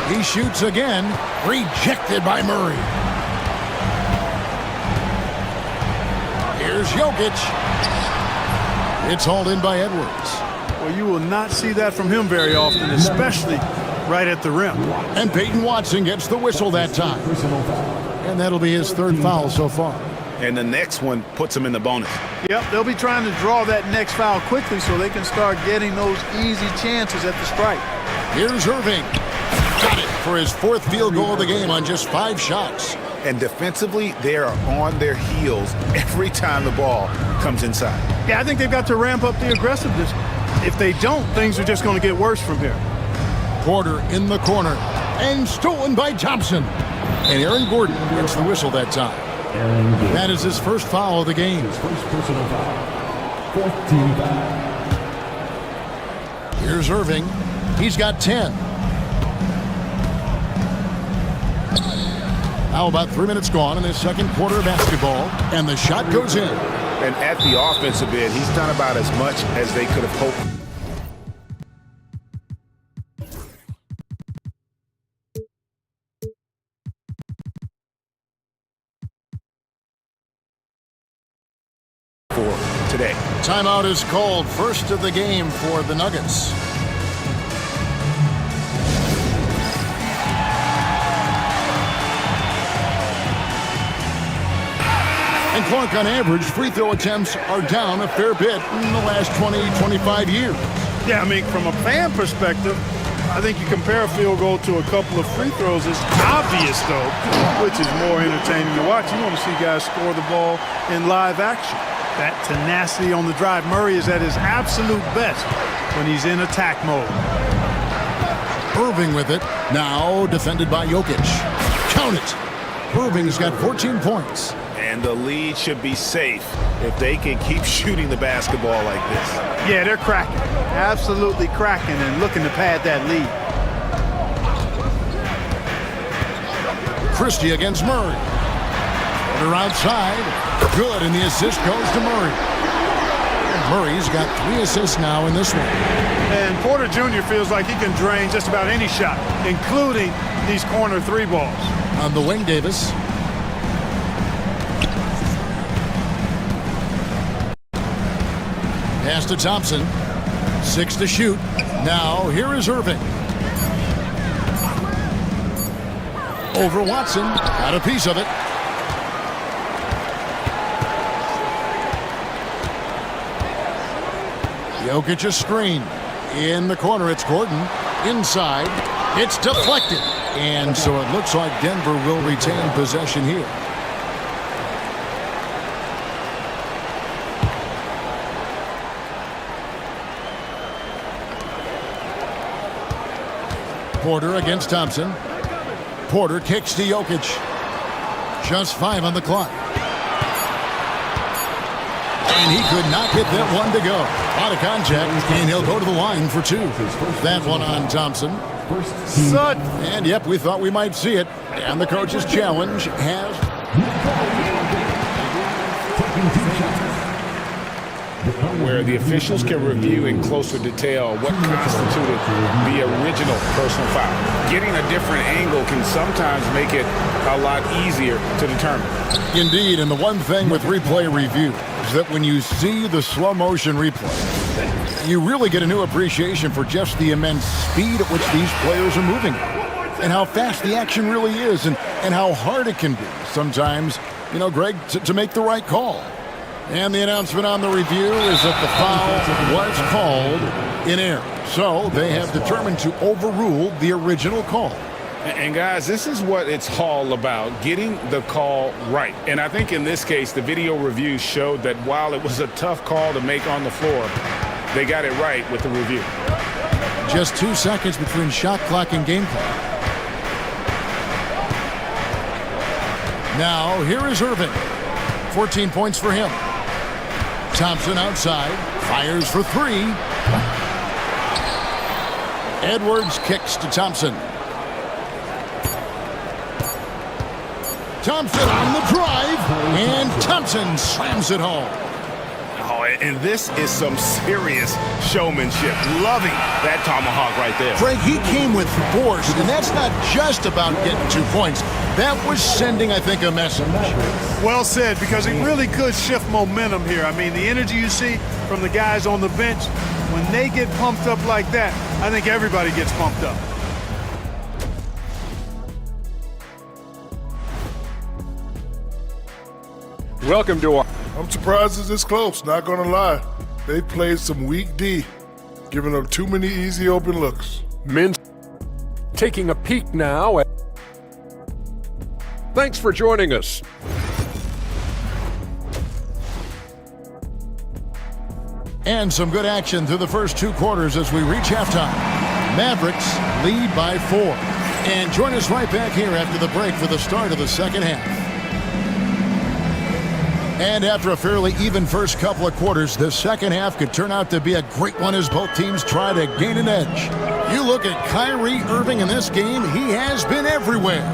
He shoots again, rejected by Murray. Here's Jokic. It's hauled in by Edwards. Well, you will not see that from him very often, especially right at the rim. And Peyton Watson gets the whistle that time. And that'll be his third foul so far. And the next one puts him in the bonus. Yep, they'll be trying to draw that next foul quickly so they can start getting those easy chances at the strike. Here's Irving. Got it for his fourth field goal of the game on just 5 shots. And defensively, they are on their heels every time the ball comes inside. Yeah, I think they've got to ramp up the aggressiveness. If they don't, things are just going to get worse from here. Porter in the corner. And stolen by Thompson. And Aaron Gordon gets the whistle that time. That is his first foul of the game. His first personal foul. Fourth team foul. Here's Irving. He's got 10. Now about 3 minutes gone in this second quarter of basketball, and the shot goes in. And at the offensive end, he's done about as much as they could have hoped. today. Timeout is called. First of the game for the Nuggets. And Clark, on average, free throw attempts are down a fair bit in the last 20, 25 years. Yeah, I mean, from a fan perspective, I think you compare a field goal to a couple of free throws. It's obvious, though, which is more entertaining to watch. You want to see guys score the ball in live action. That tenacity on the drive. Murray is at his absolute best when he's in attack mode. Irving with it. Now defended by Jokic. Count it. Irving's got 14 points. And the lead should be safe if they can keep shooting the basketball like this. Yeah, they're cracking. Absolutely cracking and looking to pad that lead. Christie against Murray. They're outside. Good, and the assist goes to Murray. Murray's got 3 assists now in this one. And Porter Jr. feels like he can drain just about any shot, including these corner 3 balls. On the wing, Davis. Pass to Thompson. 6 to shoot. Now, here is Irving. Over Watson. Got a piece of it. Jokic a screen. In the corner, it's Gordon. Inside. It's deflected. And so it looks like Denver will retain possession here. Porter against Thompson. Porter kicks to Jokic. Just 5 on the clock. And he could not get that one to go. Out of contact, and he'll go to the line for 2. That one on Thompson. And yep, we thought we might see it. And the coach's challenge has... Where the officials can review in closer detail what constituted the original personal foul. Getting a different angle can sometimes make it a lot easier to determine. Indeed, and the one thing with replay review is that when you see the slow motion replay, you really get a new appreciation for just the immense speed at which these players are moving and how fast the action really is and how hard it can be sometimes, you know, Greg, to make the right call. And the announcement on the review is that the foul was called in error. So they have determined to overrule the original call. And guys, this is what it's all about, getting the call right. And I think in this case, the video review showed that while it was a tough call to make on the floor, they got it right with the review. Just 2 seconds between shot clock and game clock. Now, here is Irving. 14 points for him. Thompson outside, fires for 3. Edwards kicks to Thompson. Thompson on the drive, and Thompson slams it home. Oh, and this is some serious showmanship. Loving that tomahawk right there. Frank, he came with force, and that's not just about getting 2 points. That was sending, I think, a message. Well said, because it really could shift momentum here. I mean, the energy you see from the guys on the bench, when they get pumped up like that, I think everybody gets pumped up. Welcome to our... I'm surprised it's this close, not gonna lie. They played some weak D, giving up too many easy open looks. Men's taking a peek now at... Thanks for joining us. And some good action through the first 2 quarters as we reach halftime. Mavericks lead by 4. And join us right back here after the break for the start of the second half. And after a fairly even first couple of quarters, the second half could turn out to be a great one as both teams try to gain an edge. You look at Kyrie Irving in this game, he has been everywhere.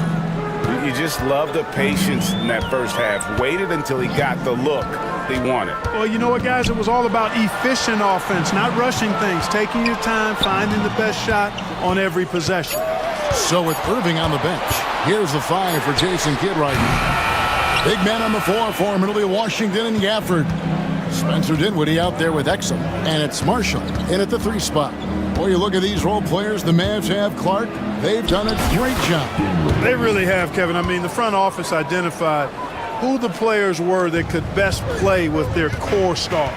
You just love the patience in that first half. Waited until he got the look he wanted. Well, you know what, guys? It was all about efficient offense, not rushing things, taking your time, finding the best shot on every possession. So with Irving on the bench, here's the 5 for Jason Kidd right now. Big man on the floor for him. It'll be Washington and Gafford. Spencer Dinwiddie out there with Exum, and it's Marshall in at the 3 spot. Well, you look at these role players the Mavs have, Clark. They've done a great job. They really have, Kevin. I mean, the front office identified who the players were that could best play with their core stars.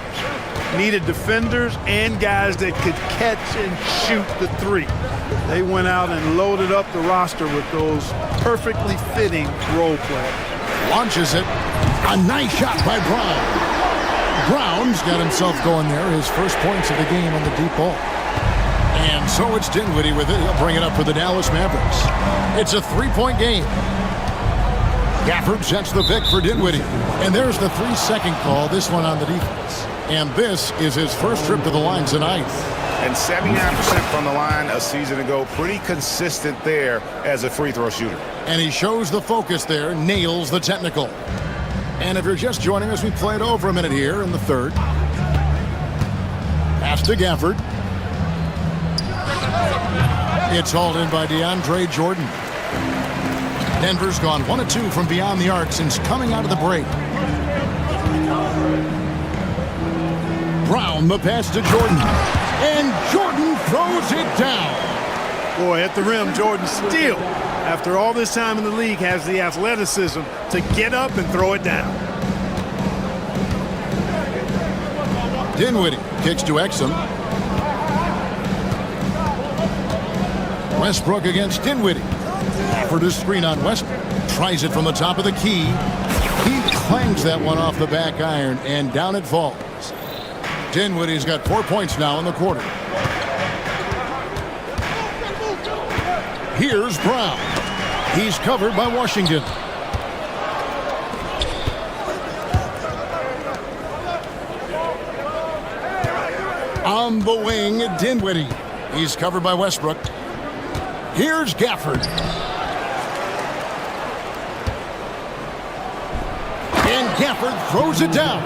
Needed defenders and guys that could catch and shoot the 3. They went out and loaded up the roster with those perfectly fitting role players. Launches it. A nice shot by Brown. Brown's got himself going there. His first points of the game on the deep ball. And so it's Dinwiddie with it. He'll bring it up for the Dallas Mavericks. It's a 3-point game. Gafford sets the pick for Dinwiddie. And there's the 3-second call, this one on the defense. And this is his first trip to the line tonight. And 79% from the line a season ago. Pretty consistent there as a free throw shooter. And he shows the focus there, nails the technical. And if you're just joining us, we played over a minute here in the third. Pass to Gafford. It's hauled in by DeAndre Jordan. Denver's gone 1 of 2 from beyond the arc since coming out of the break. Brown, the pass to Jordan. And Jordan throws it down. Boy, at the rim, Jordan still, after all this time in the league, has the athleticism to get up and throw it down. Dinwiddie kicks to Exum. Westbrook against Dinwiddie. For the screen on Westbrook. Tries it from the top of the key. He clangs that one off the back iron, and down it falls. Dinwiddie's got 4 points now in the quarter. Here's Brown. He's covered by Washington. On the wing, Dinwiddie. He's covered by Westbrook. Here's Gafford. And Gafford throws it down.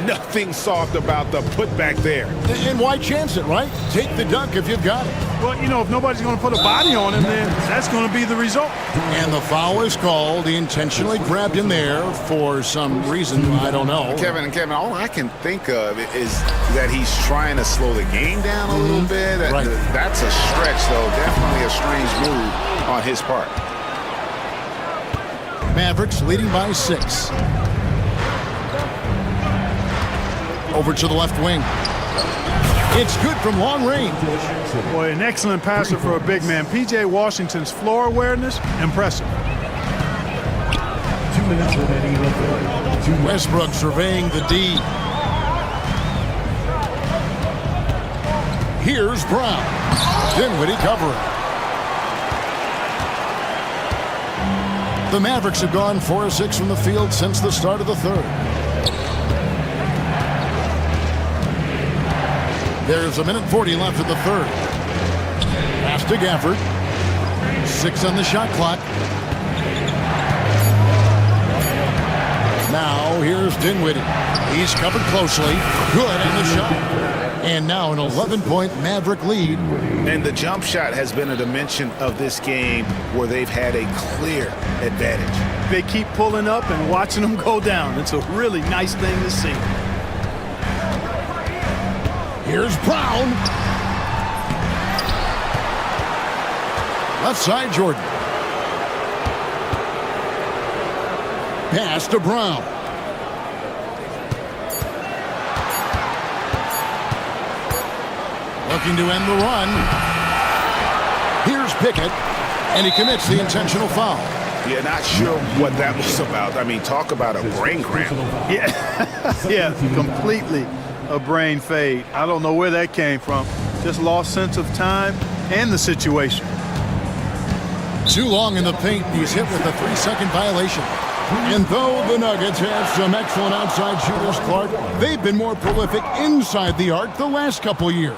Nothing soft about the putback there. And why chance it, right? Take the dunk if you've got it. Well, you know, if nobody's going to put a body on him, then that's going to be the result. And the foul is called. He intentionally grabbed him there for some reason, I don't know. Kevin, all I can think of is that he's trying to slow the game down a little bit. Right. That's a stretch, though. Definitely a strange move on his part. Mavericks leading by 6. Over to the left wing. It's good from long range. Boy, an excellent passer for a big man. P.J. Washington's floor awareness, impressive. 2 minutes remaining in the third. Westbrook surveying the D. Here's Brown. Dinwiddie covering. The Mavericks have gone 4 of 6 from the field since the start of the third. There's 1:40 left in the third. Pass to Gafford. 6 on the shot clock. Now here's Dinwiddie. He's covered closely. Good on the shot. And now an 11-point Maverick lead. And the jump shot has been a dimension of this game where they've had a clear advantage. They keep pulling up and watching them go down. It's a really nice thing to see. Here's Brown. Left side, Jordan. Pass to Brown. Looking to end the run. Here's Pickett, and he commits the intentional foul. Yeah, not sure what that was about. I mean, talk about a brain cramp. Yeah, yeah, completely a brain fade. I don't know where that came from. Just lost sense of time and the situation. Too long in the paint. He's hit with a 3-second violation. And though the Nuggets have some excellent outside shooters, Clark, they've been more prolific inside the arc the last couple years.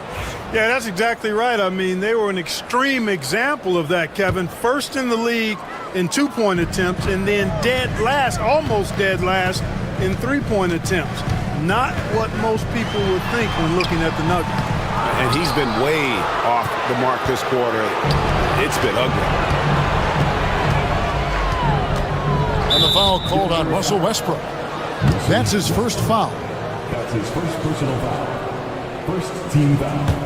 Yeah, that's exactly right. I mean, they were an extreme example of that, Kevin. First in the league in 2-point attempts, and then dead last, almost dead last, in 3-point attempts. Not what most people would think when looking at the Nuggets. And he's been way off the mark this quarter. It's been ugly. And the foul called on Russell Westbrook. That's his first foul. That's his first personal foul. First team foul.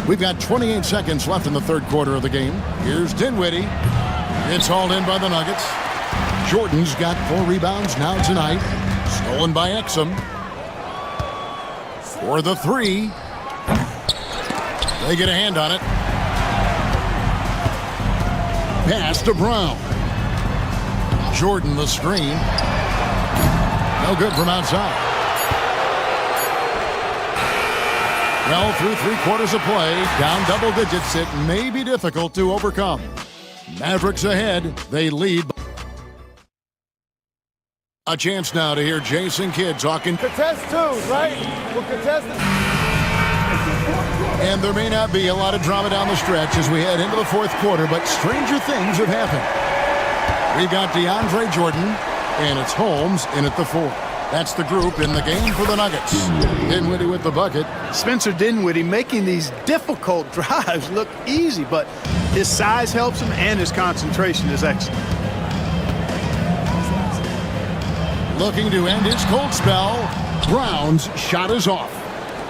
We've got 28 seconds left in the third quarter of the game. Here's Dinwiddie. It's hauled in by the Nuggets. Jordan's got 4 rebounds now tonight. Stolen by Exum. For the 3. They get a hand on it. Pass to Brown. Jordan the screen. No good from outside. Well, through 3 quarters of play, down double digits, it may be difficult to overcome. Mavericks ahead. They lead. A chance now to hear Jason Kidd talking. Contest 2, right? We'll contest it. And there may not be a lot of drama down the stretch as we head into the fourth quarter, but stranger things have happened. We've got DeAndre Jordan, and it's Holmes in at the 4. That's the group in the game for the Nuggets. Dinwiddie with the bucket. Spencer Dinwiddie making these difficult drives look easy, but his size helps him and his concentration is excellent. Looking to end his cold spell. Brown's shot is off.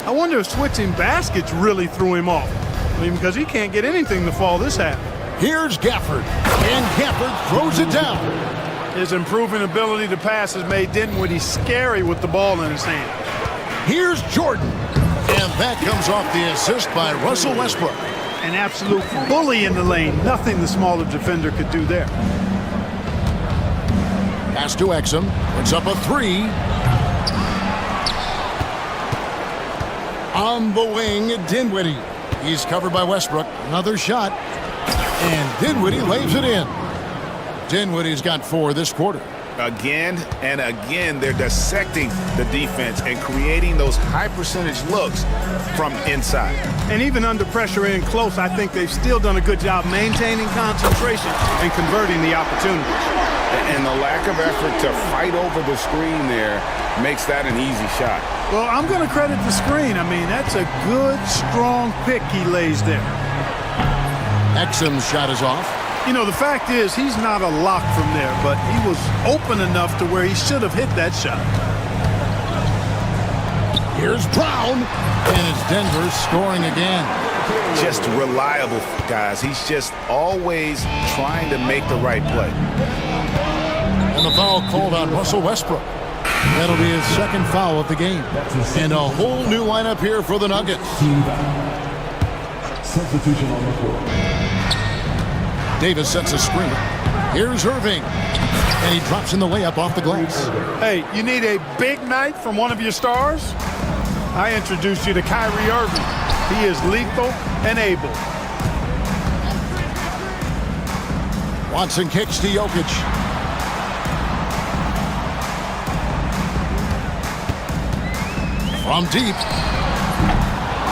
I wonder if switching baskets really threw him off. I mean, because he can't get anything to fall this half. Here's Gafford, and Gafford throws it down. His improving ability to pass has made Dinwiddie scary with the ball in his hand. Here's Jordan, and that comes off the assist by Russell Westbrook. An absolute bully in the lane. Nothing the smaller defender could do there. Pass to Exum, puts up a 3. On the wing, Dinwiddie. He's covered by Westbrook. Another shot, and Dinwiddie lays it in. Dinwiddie's got 4 this quarter. Again and again, they're dissecting the defense and creating those high percentage looks from inside. And even under pressure in close, I think they've still done a good job maintaining concentration and converting the opportunities. And the lack of effort to fight over the screen there makes that an easy shot. Well, I'm going to credit the screen. I mean, that's a good, strong pick he lays there. Exum's shot is off. You know, the fact is, he's not a lock from there, but he was open enough to where he should have hit that shot. Here's Brown, and it's Denver scoring again. Just reliable, guys. He's just always trying to make the right play. And the foul called on Russell Westbrook. That'll be his second foul of the game. And a whole new lineup here for the Nuggets. Substitution on the court. Davis sets a screen. Here's Irving. And he drops in the layup off the glass. Hey, you need a big night from one of your stars? I introduced you to Kyrie Irving. He is lethal and able. Watson kicks to Jokic. From deep.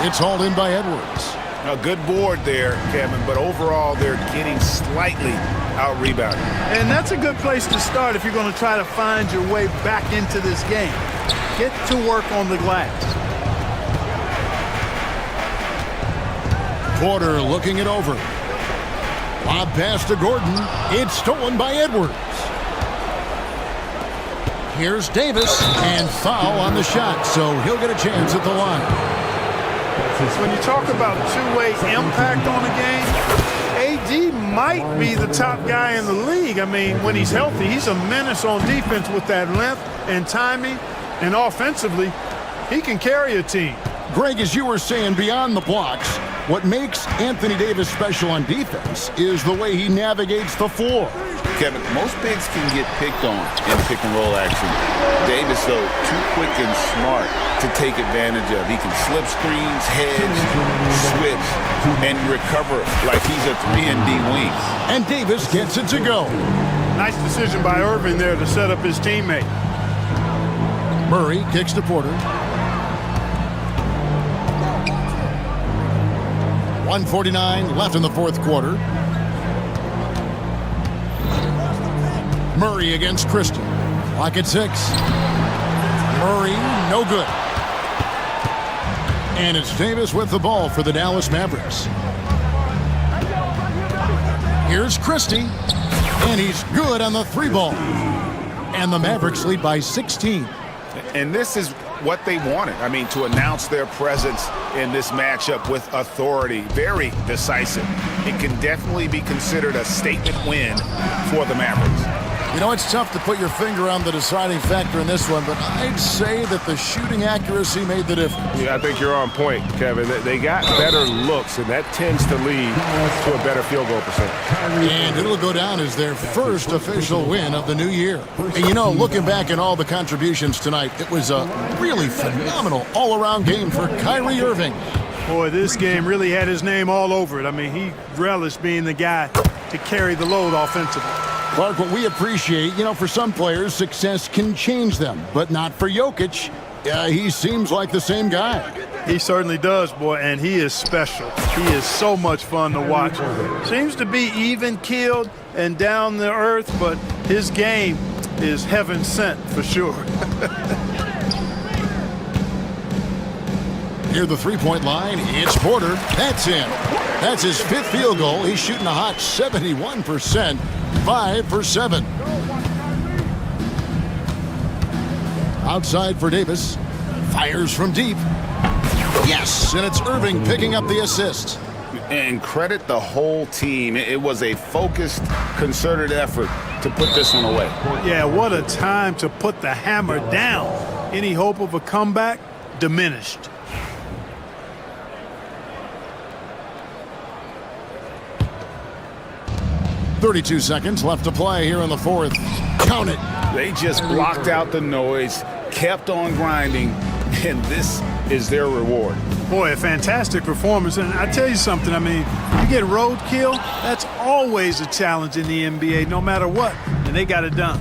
It's hauled in by Edwards. A good board there, Kevin, but overall they're getting slightly out-rebounded. And that's a good place to start if you're going to try to find your way back into this game. Get to work on the glass. Porter looking it over. Lob pass to Gordon. It's stolen by Edwards. Here's Davis, and foul on the shot, so he'll get a chance at the line. When you talk about two-way impact on a game, AD might be the top guy in the league. I mean, when he's healthy, he's a menace on defense with that length and timing, and offensively, he can carry a team. Greg, as you were saying, beyond the blocks, what makes Anthony Davis special on defense is the way he navigates the floor. Kevin, most bigs can get picked on in pick-and-roll action. Davis, though, too quick and smart to take advantage of. He can slip screens, hedge, switch, and recover like he's a 3-and-D wing. And Davis gets it to go. Nice decision by Irving there to set up his teammate. Murray kicks to Porter. 1:49 left in the fourth quarter. Murray against Christie. Clock at 6. Murray, no good. And it's Davis with the ball for the Dallas Mavericks. Here's Christie, and he's good on the 3 ball. And the Mavericks lead by 16. And this is what they wanted. I mean, to announce their presence in this matchup with authority, very decisive. It can definitely be considered a statement win for the Mavericks. You know, it's tough to put your finger on the deciding factor in this one, but I'd say that the shooting accuracy made the difference. Yeah, I think you're on point, Kevin. They got better looks, and that tends to lead to a better field goal percentage. And it'll go down as their first official win of the new year. And you know, looking back at all the contributions tonight, it was a really phenomenal all-around game for Kyrie Irving. Boy, this game really had his name all over it. I mean, he relished being the guy to carry the load offensively. Clark, what we appreciate, you know, for some players, success can change them, but not for Jokic. He seems like the same guy. He certainly does, boy, and he is special. He is so much fun to watch. Seems to be even-keeled and down the earth, but his game is heaven sent for sure. Near the three-point line, it's Porter. That's in. That's his fifth field goal. He's shooting a hot 71%, 5 for 7. Outside for Davis. Fires from deep. Yes, and it's Irving picking up the assist. And credit the whole team. It was a focused, concerted effort to put this one away. Yeah, what a time to put the hammer down. Any hope of a comeback diminished. .32 seconds left to play here in the fourth. Count it. They just blocked out the noise, kept on grinding, and this is their reward. Boy, a fantastic performance. And I tell you something, I mean, you get roadkill, that's always a challenge in the NBA, no matter what. And they got it done.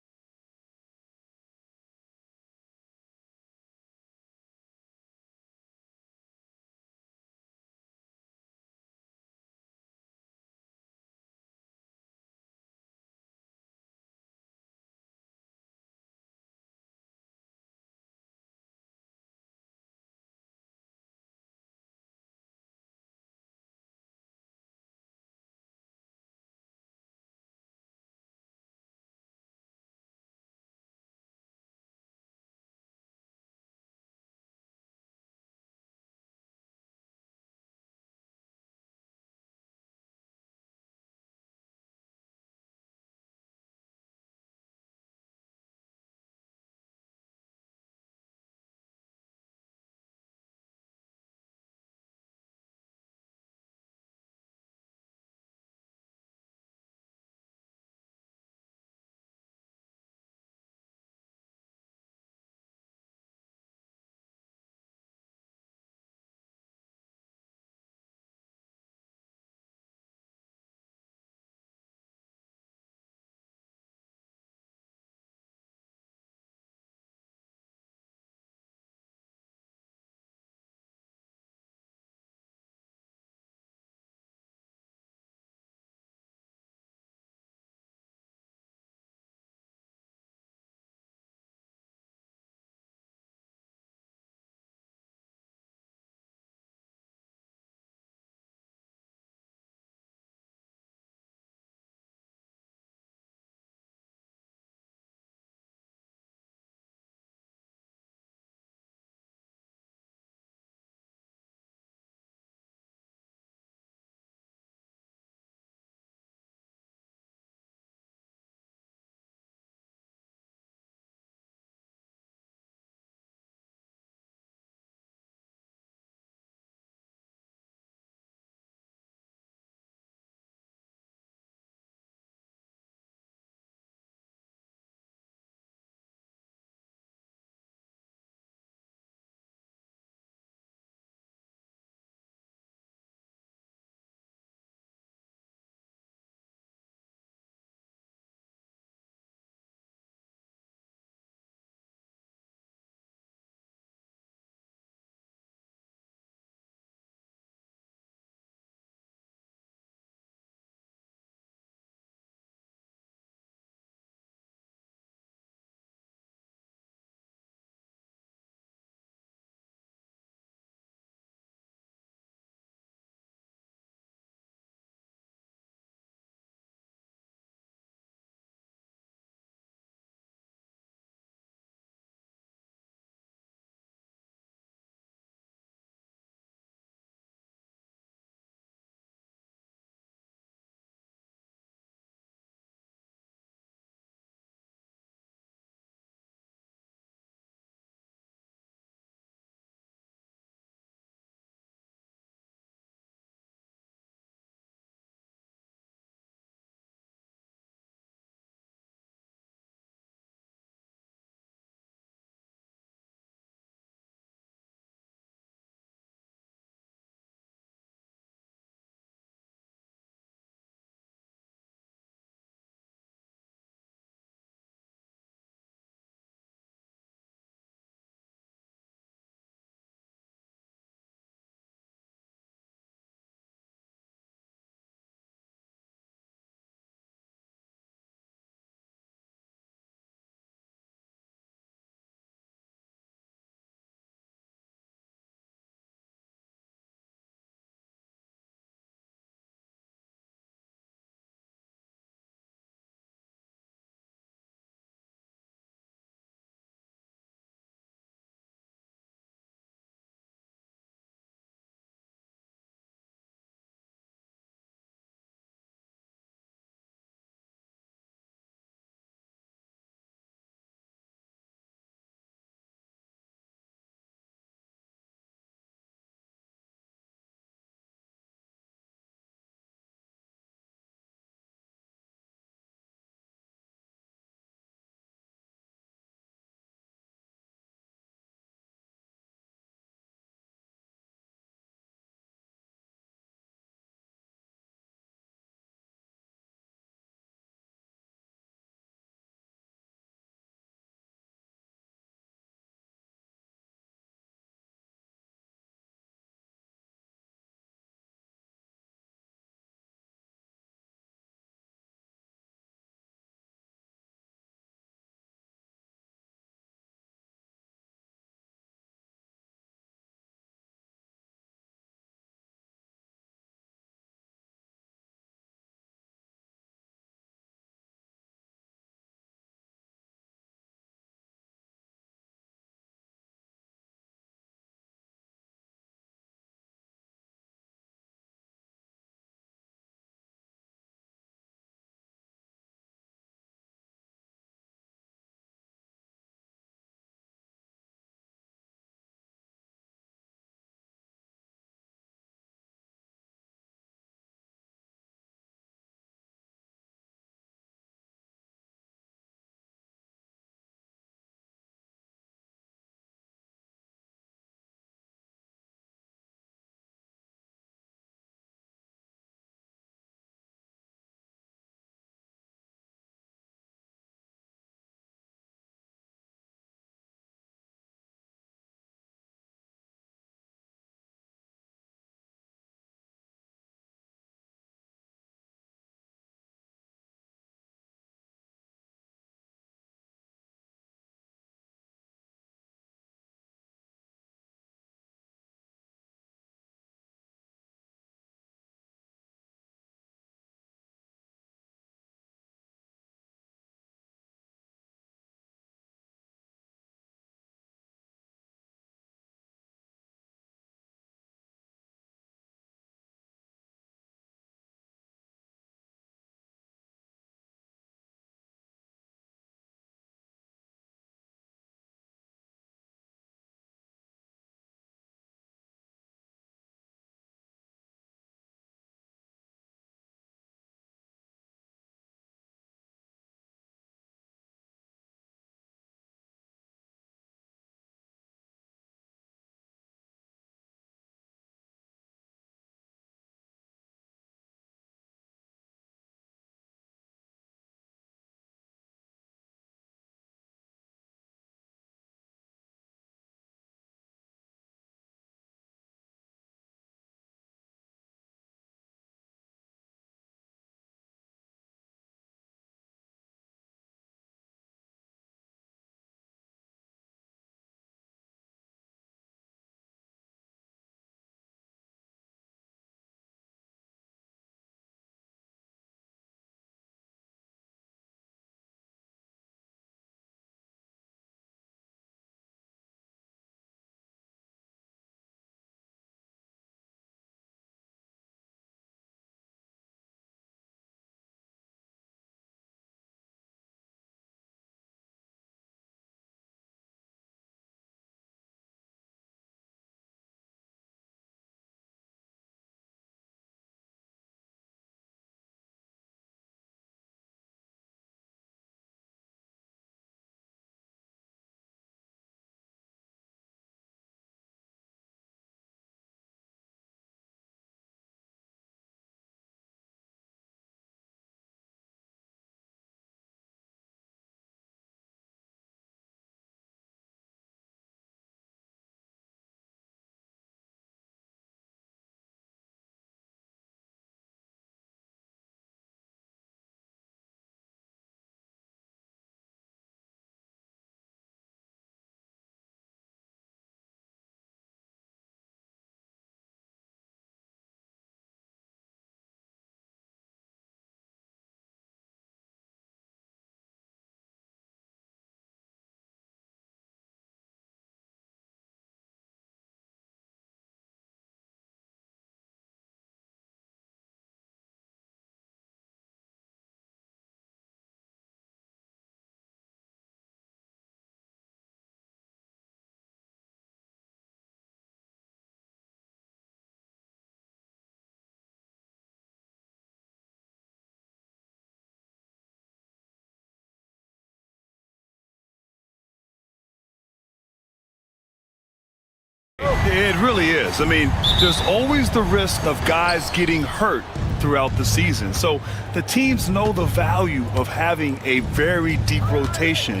It really is. I mean, there's always the risk of guys getting hurt throughout the season. So the teams know the value of having a very deep rotation,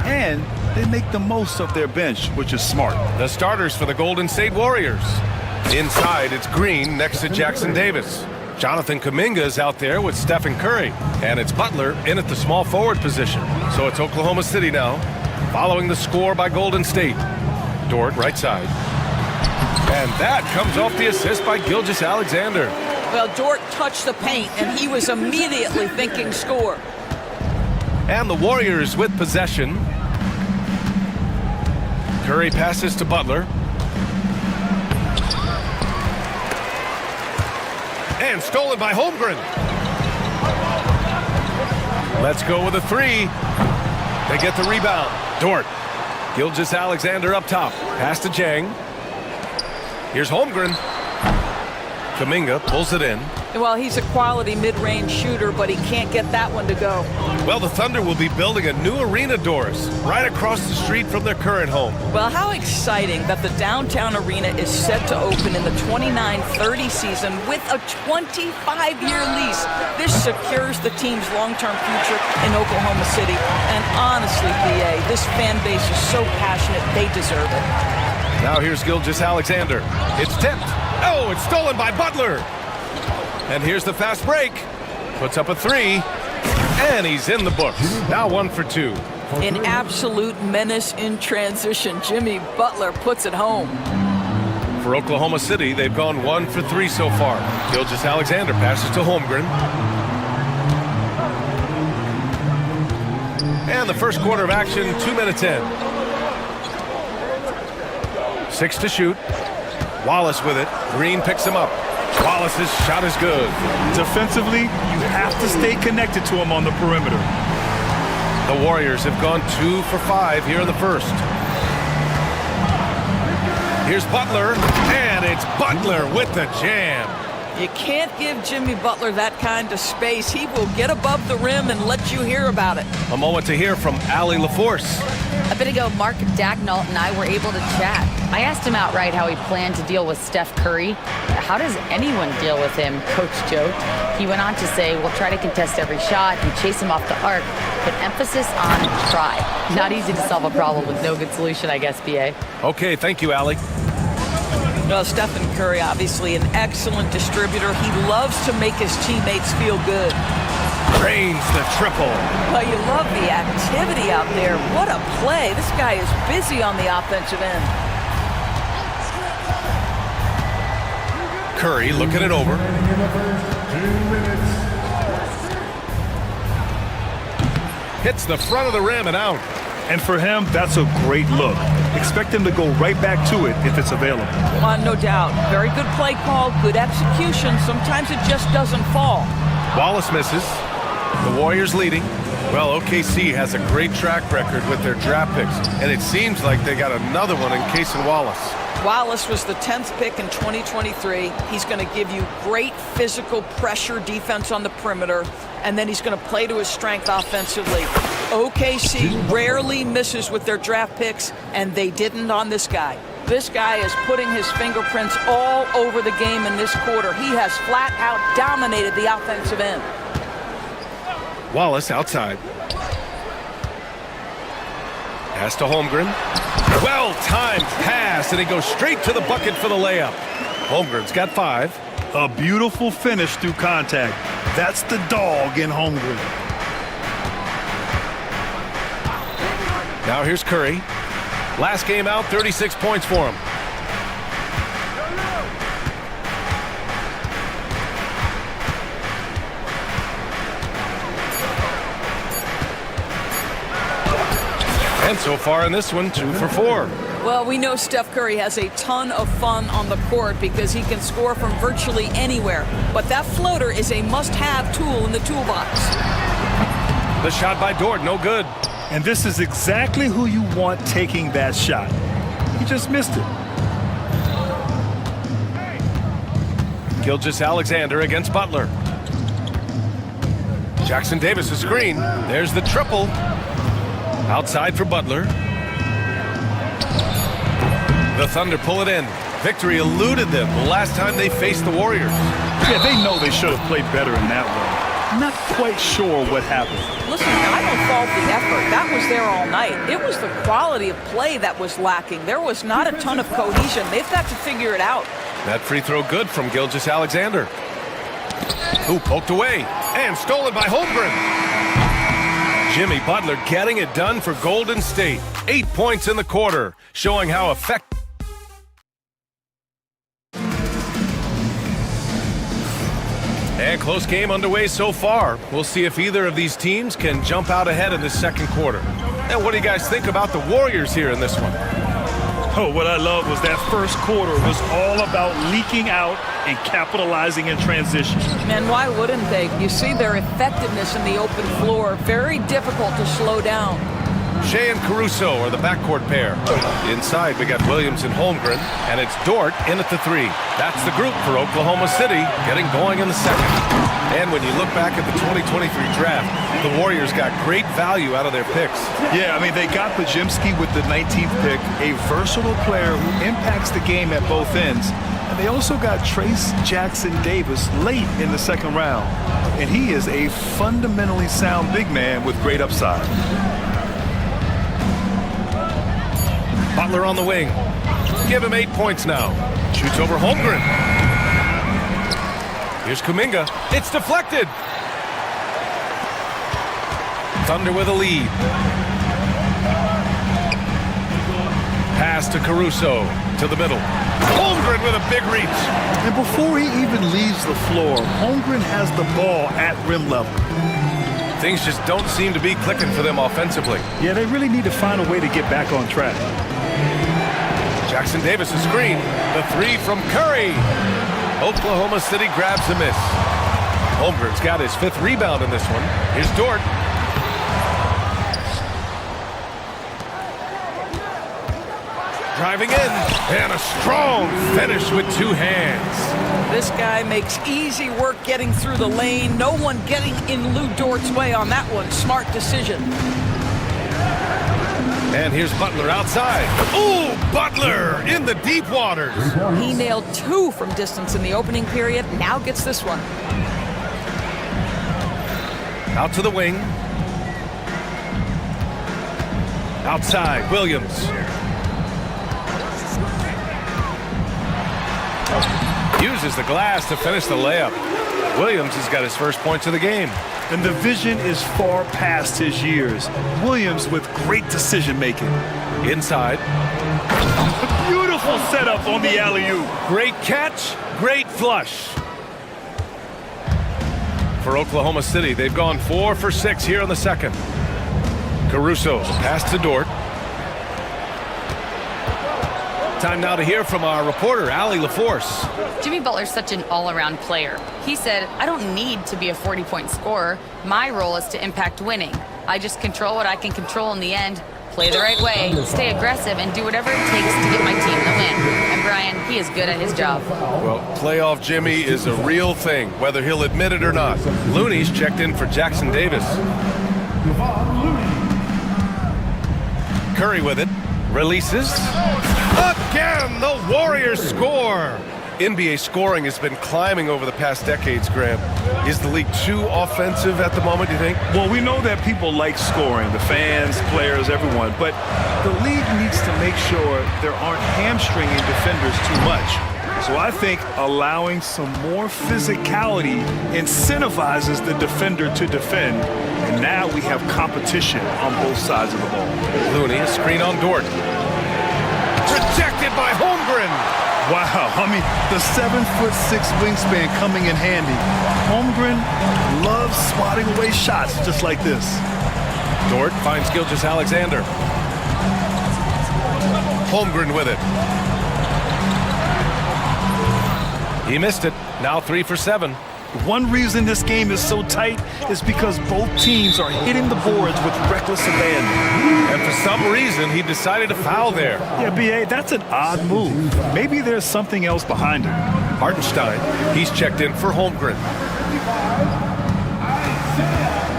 and they make the most of their bench, which is smart. The starters for the Golden State Warriors. Inside, it's Green next to Jackson Davis. Jonathan Kuminga is out there with Stephen Curry. And it's Butler in at the small forward position. So it's Oklahoma City now, following the score by Golden State. Dort, right side. And that comes off the assist by Gilgeous-Alexander. Well, Dort touched the paint, and he was immediately thinking score. And the Warriors with possession. Curry passes to Butler. And stolen by Holmgren. Let's go with a three. They get the rebound. Dort. Gilgeous-Alexander up top. Pass to Jang. Here's Holmgren. Kuminga pulls it in. Well, he's a quality mid-range shooter, but he can't get that one to go. Well, the Thunder will be building a new arena, Doris, right across the street from their current home. Well, how exciting that the downtown arena is set to open in the 29-30 season with a 25-year lease. This secures the team's long-term future in Oklahoma City. And honestly, BA, this fan base is so passionate, they deserve it. Now here's Gilgeous-Alexander. It's tipped. Oh, it's stolen by Butler. And here's the fast break. Puts up a three. And he's in the books. Now 1 for 2. An absolute menace in transition. Jimmy Butler puts it home. For Oklahoma City, they've gone 1 for 3 so far. Gilgeous-Alexander passes to Holmgren. And the first quarter of action, 2 minutes in. 6 to shoot. Wallace with it. Green picks him up. Wallace's shot is good. Defensively, you have to stay connected to him on the perimeter. The Warriors have gone 2 for 5 here in the first. Here's Butler, and it's Butler with the jam. You can't give Jimmy Butler that kind of space. He will get above the rim and let you hear about it. A moment to hear from Allie LaForce. A bit ago, Mark Dagnall and I were able to chat. I asked him outright how he planned to deal with Steph Curry. How does anyone deal with him, Coach joked. He went on to say, we'll try to contest every shot and chase him off the arc, but emphasis on try. Not easy to solve a problem with no good solution, I guess, BA. Okay, thank you, Allie. Well, Stephen Curry, obviously an excellent distributor. He loves to make his teammates feel good. Drains the triple. Well, you love the activity out there. What a play. This guy is busy on the offensive end. Curry looking it over. Hits the front of the rim and out. And for him, that's a great look. Expect him to go right back to it if it's available. No doubt. Very good play call, good execution. Sometimes it just doesn't fall. Wallace misses. The Warriors leading. Well, OKC has a great track record with their draft picks, and it seems like they got another one in Cason Wallace. Wallace was the 10th pick in 2023. He's going to give you great physical pressure defense on the perimeter, and then he's going to play to his strength offensively. OKC rarely misses with their draft picks, and they didn't on this guy. This guy is putting his fingerprints all over the game in this quarter. He has flat out dominated the offensive end. Wallace outside. Pass to Holmgren. Well-timed pass, and he goes straight to the bucket for the layup. Holmgren's got 5. A beautiful finish through contact. That's the dog in Holmgren. Now here's Curry. Last game out, 36 points for him. And so far in this one, 2 for 4. Well, we know Steph Curry has a ton of fun on the court because he can score from virtually anywhere. But that floater is a must-have tool in the toolbox. The shot by Dort, no good. And this is exactly who you want taking that shot. He just missed it. Gilgeous-Alexander against Butler. Jackson Davis a screen. There's the triple. Outside for Butler. The Thunder pull it in. Victory eluded them the last time they faced the Warriors. Yeah, they know they should have played better in that one. Not quite sure what happened. Listen, I don't fault the effort. That was there all night. It was the quality of play that was lacking. There was not a ton of cohesion. They've got to figure it out. That free throw good from Gilgeous-Alexander. Who poked away and stolen by Holmgren. Jimmy Butler getting it done for Golden State. 8 points in the quarter, showing how effective. And close game underway so far. We'll see if either of these teams can jump out ahead in this second quarter. And what do you guys think about the Warriors here in this one? Oh, what I love was that first quarter was all about leaking out and capitalizing in transition. And why wouldn't they? You see their effectiveness in the open floor. Very difficult to slow down. Shea and Caruso are the backcourt pair. Inside, we got Williams and Holmgren, and it's Dort in at the 3. That's the group for Oklahoma City, getting going in the second. And when you look back at the 2023 draft, the Warriors got great value out of their picks. Yeah, I mean, they got Podziemski with the 19th pick, a versatile player who impacts the game at both ends. And they also got Trace Jackson Davis late in the second round. And he is a fundamentally sound big man with great upside. Butler on the wing. Give him 8 points now. Shoots over Holmgren. Here's Kuminga. It's deflected. Thunder with a lead. Pass to Caruso. To the middle. Holmgren with a big reach. And before he even leaves the floor, Holmgren has the ball at rim level. Things just don't seem to be clicking for them offensively. Yeah, they really need to find a way to get back on track. Jackson Davis a screen. The 3 from Curry. Oklahoma City grabs a miss. Holmgren's got his 5th rebound in this one. Here's Dort. Driving in. And a strong finish with 2 hands. This guy makes easy work getting through the lane. No one getting in Lou Dort's way on that one. Smart decision. And here's Butler outside. Ooh, Butler in the deep waters. He nailed 2 from distance in the opening period. Now gets this one. Out to the wing. Outside, Williams. Uses the glass to finish the layup. Williams has got his first points of the game. And the vision is far past his years. Williams with great decision-making. Inside. Beautiful setup on the alley-oop. Great catch, great flush. For Oklahoma City, they've gone 4 for 6 here in the second. Caruso, pass to Dort. Time now to hear from our reporter, Allie LaForce. Jimmy Butler's such an all-around player. He said, I don't need to be a 40-point scorer. My role is to impact winning. I just control what I can control in the end, play the right way, stay aggressive, and do whatever it takes to get my team the win. And Brian, he is good at his job. Well, playoff Jimmy is a real thing, whether he'll admit it or not. Looney's checked in for Jackson Davis. Curry with it. Releases. Again, the Warriors score. NBA scoring has been climbing over the past decades, Graham. Is the league too offensive at the moment, do you think? Well, we know that people like scoring, the fans, players, everyone, but the league needs to make sure there aren't hamstringing defenders too much. So I think allowing some more physicality incentivizes the defender to defend, and now we have competition on both sides of the ball. Looney, a screen on Dort. Rejected by Holmgren. Wow, I mean, the 7'6" wingspan coming in handy. Holmgren loves swatting away shots just like this. Dort finds Gilgeous-Alexander. Holmgren with it. He missed it. Now 3 for 7. One reason this game is so tight is because both teams are hitting the boards with reckless abandon. And for some reason, he decided to foul there. Yeah, B.A., that's an odd move. Maybe there's something else behind it. Hartenstein, he's checked in for Holmgren.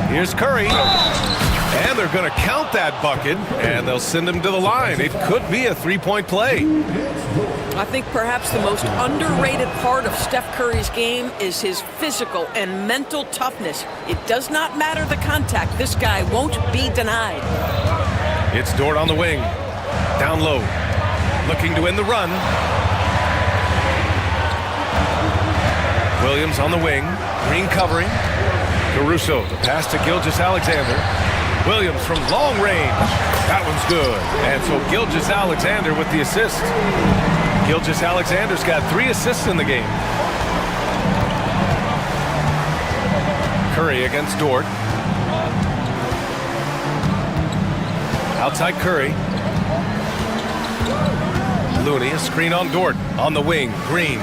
Here's Curry. And they're going to count that bucket, and they'll send him to the line. It could be a three-point play. I think perhaps the most underrated part of Steph Curry's game is his physical and mental toughness. It does not matter the contact. This guy won't be denied. It's Dort on the wing. Down low. Looking to win the run. Williams on the wing. Green covering. Caruso, the pass to Gilgeous-Alexander. Williams from long range. That one's good. And so Gilgeous-Alexander with the assist. Gilgeous-Alexander's got 3 assists in the game. Curry against Dort. Outside Curry. Looney, a screen on Dort. On the wing, Green.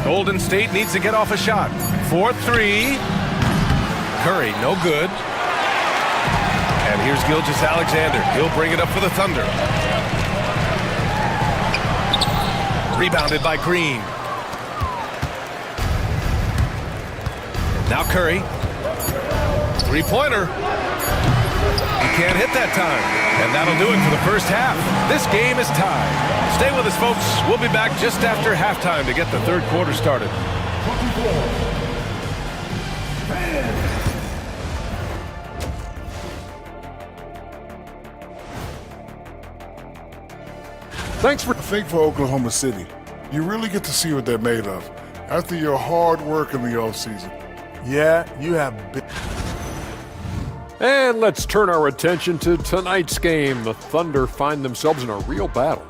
Golden State needs to get off a shot. 4-3. Curry, no good. And here's Gilgeous-Alexander. He'll bring it up for the Thunder. Rebounded by Green. Now Curry. Three-pointer. He can't hit that time. And that'll do it for the first half. This game is tied. Stay with us, folks. We'll be back just after halftime to get the third quarter started. Thanks for Oklahoma City. You really get to see what they're made of after your hard work in the offseason. Yeah, you have big. And let's turn our attention to tonight's game. The Thunder find themselves in a real battle.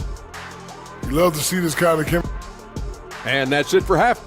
You love to see this kind of chemistry. And that's it for half.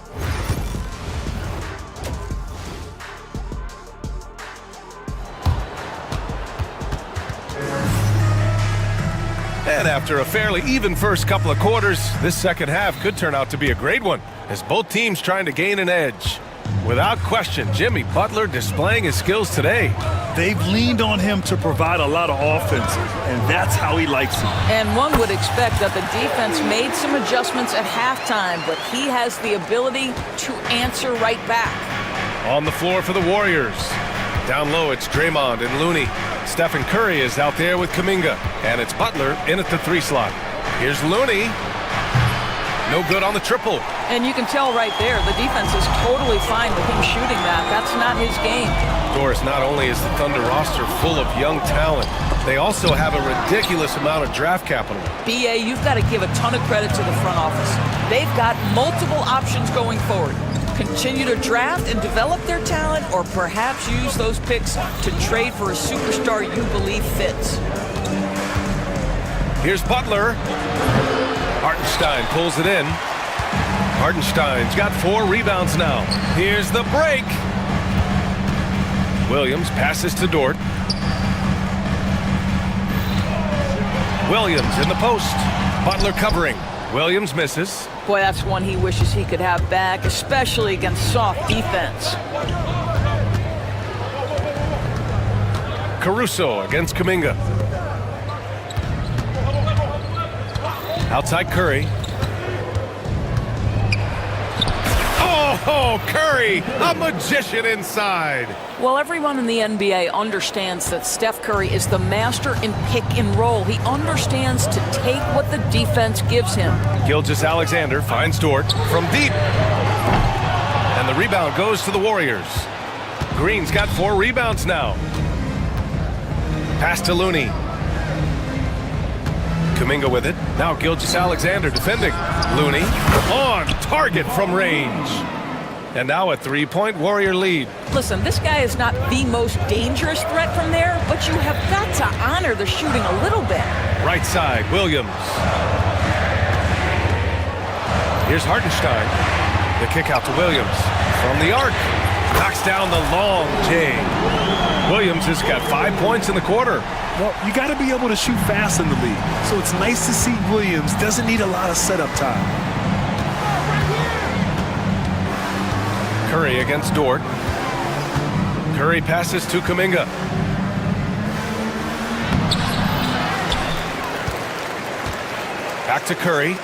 And after a fairly even first couple of quarters, this second half could turn out to be a great one, as both teams trying to gain an edge. Without question, Jimmy Butler displaying his skills today. They've leaned on him to provide a lot of offense, and that's how he likes it. And one would expect that the defense made some adjustments at halftime, but he has the ability to answer right back. On the floor for the Warriors. Down low, it's Draymond and Looney. Stephen Curry is out there with Kuminga, and it's Butler in at the 3 slot. Here's Looney. No good on the triple. And you can tell right there, the defense is totally fine with him shooting that. That's not his game. Of course, not only is the Thunder roster full of young talent, they also have a ridiculous amount of draft capital. BA, you've got to give a ton of credit to the front office. They've got multiple options going forward. Continue to draft and develop their talent, or perhaps use those picks to trade for a superstar you believe fits. Here's Butler. Hartenstein pulls it in. Hartenstein's got 4 rebounds now. Here's the break. Williams passes to Dort. Williams in the post. Butler covering. Williams misses. Boy, that's one he wishes he could have back, especially against soft defense. Caruso against Kuminga. Outside Curry. Oh, Curry, a magician inside. Well, everyone in the NBA understands that Steph Curry is the master in pick and roll. He understands to take what the defense gives him. Gilgeous-Alexander finds Dort from deep. And the rebound goes to the Warriors. Green's got 4 rebounds now. Pass to Looney. Kuminga with it. Now Gilgeous-Alexander defending. Looney on target from range. And now a 3-point Warrior lead. Listen, this guy is not the most dangerous threat from there, but you have got to honor the shooting a little bit. Right side, Williams. Here's Hartenstein. The kick out to Williams. From the arc. Knocks down the long J. Williams has got 5 points in the quarter. Well, you got to be able to shoot fast in the league. So it's nice to see Williams doesn't need a lot of setup time. Curry against Dort. Curry passes to Kuminga. Back to Curry.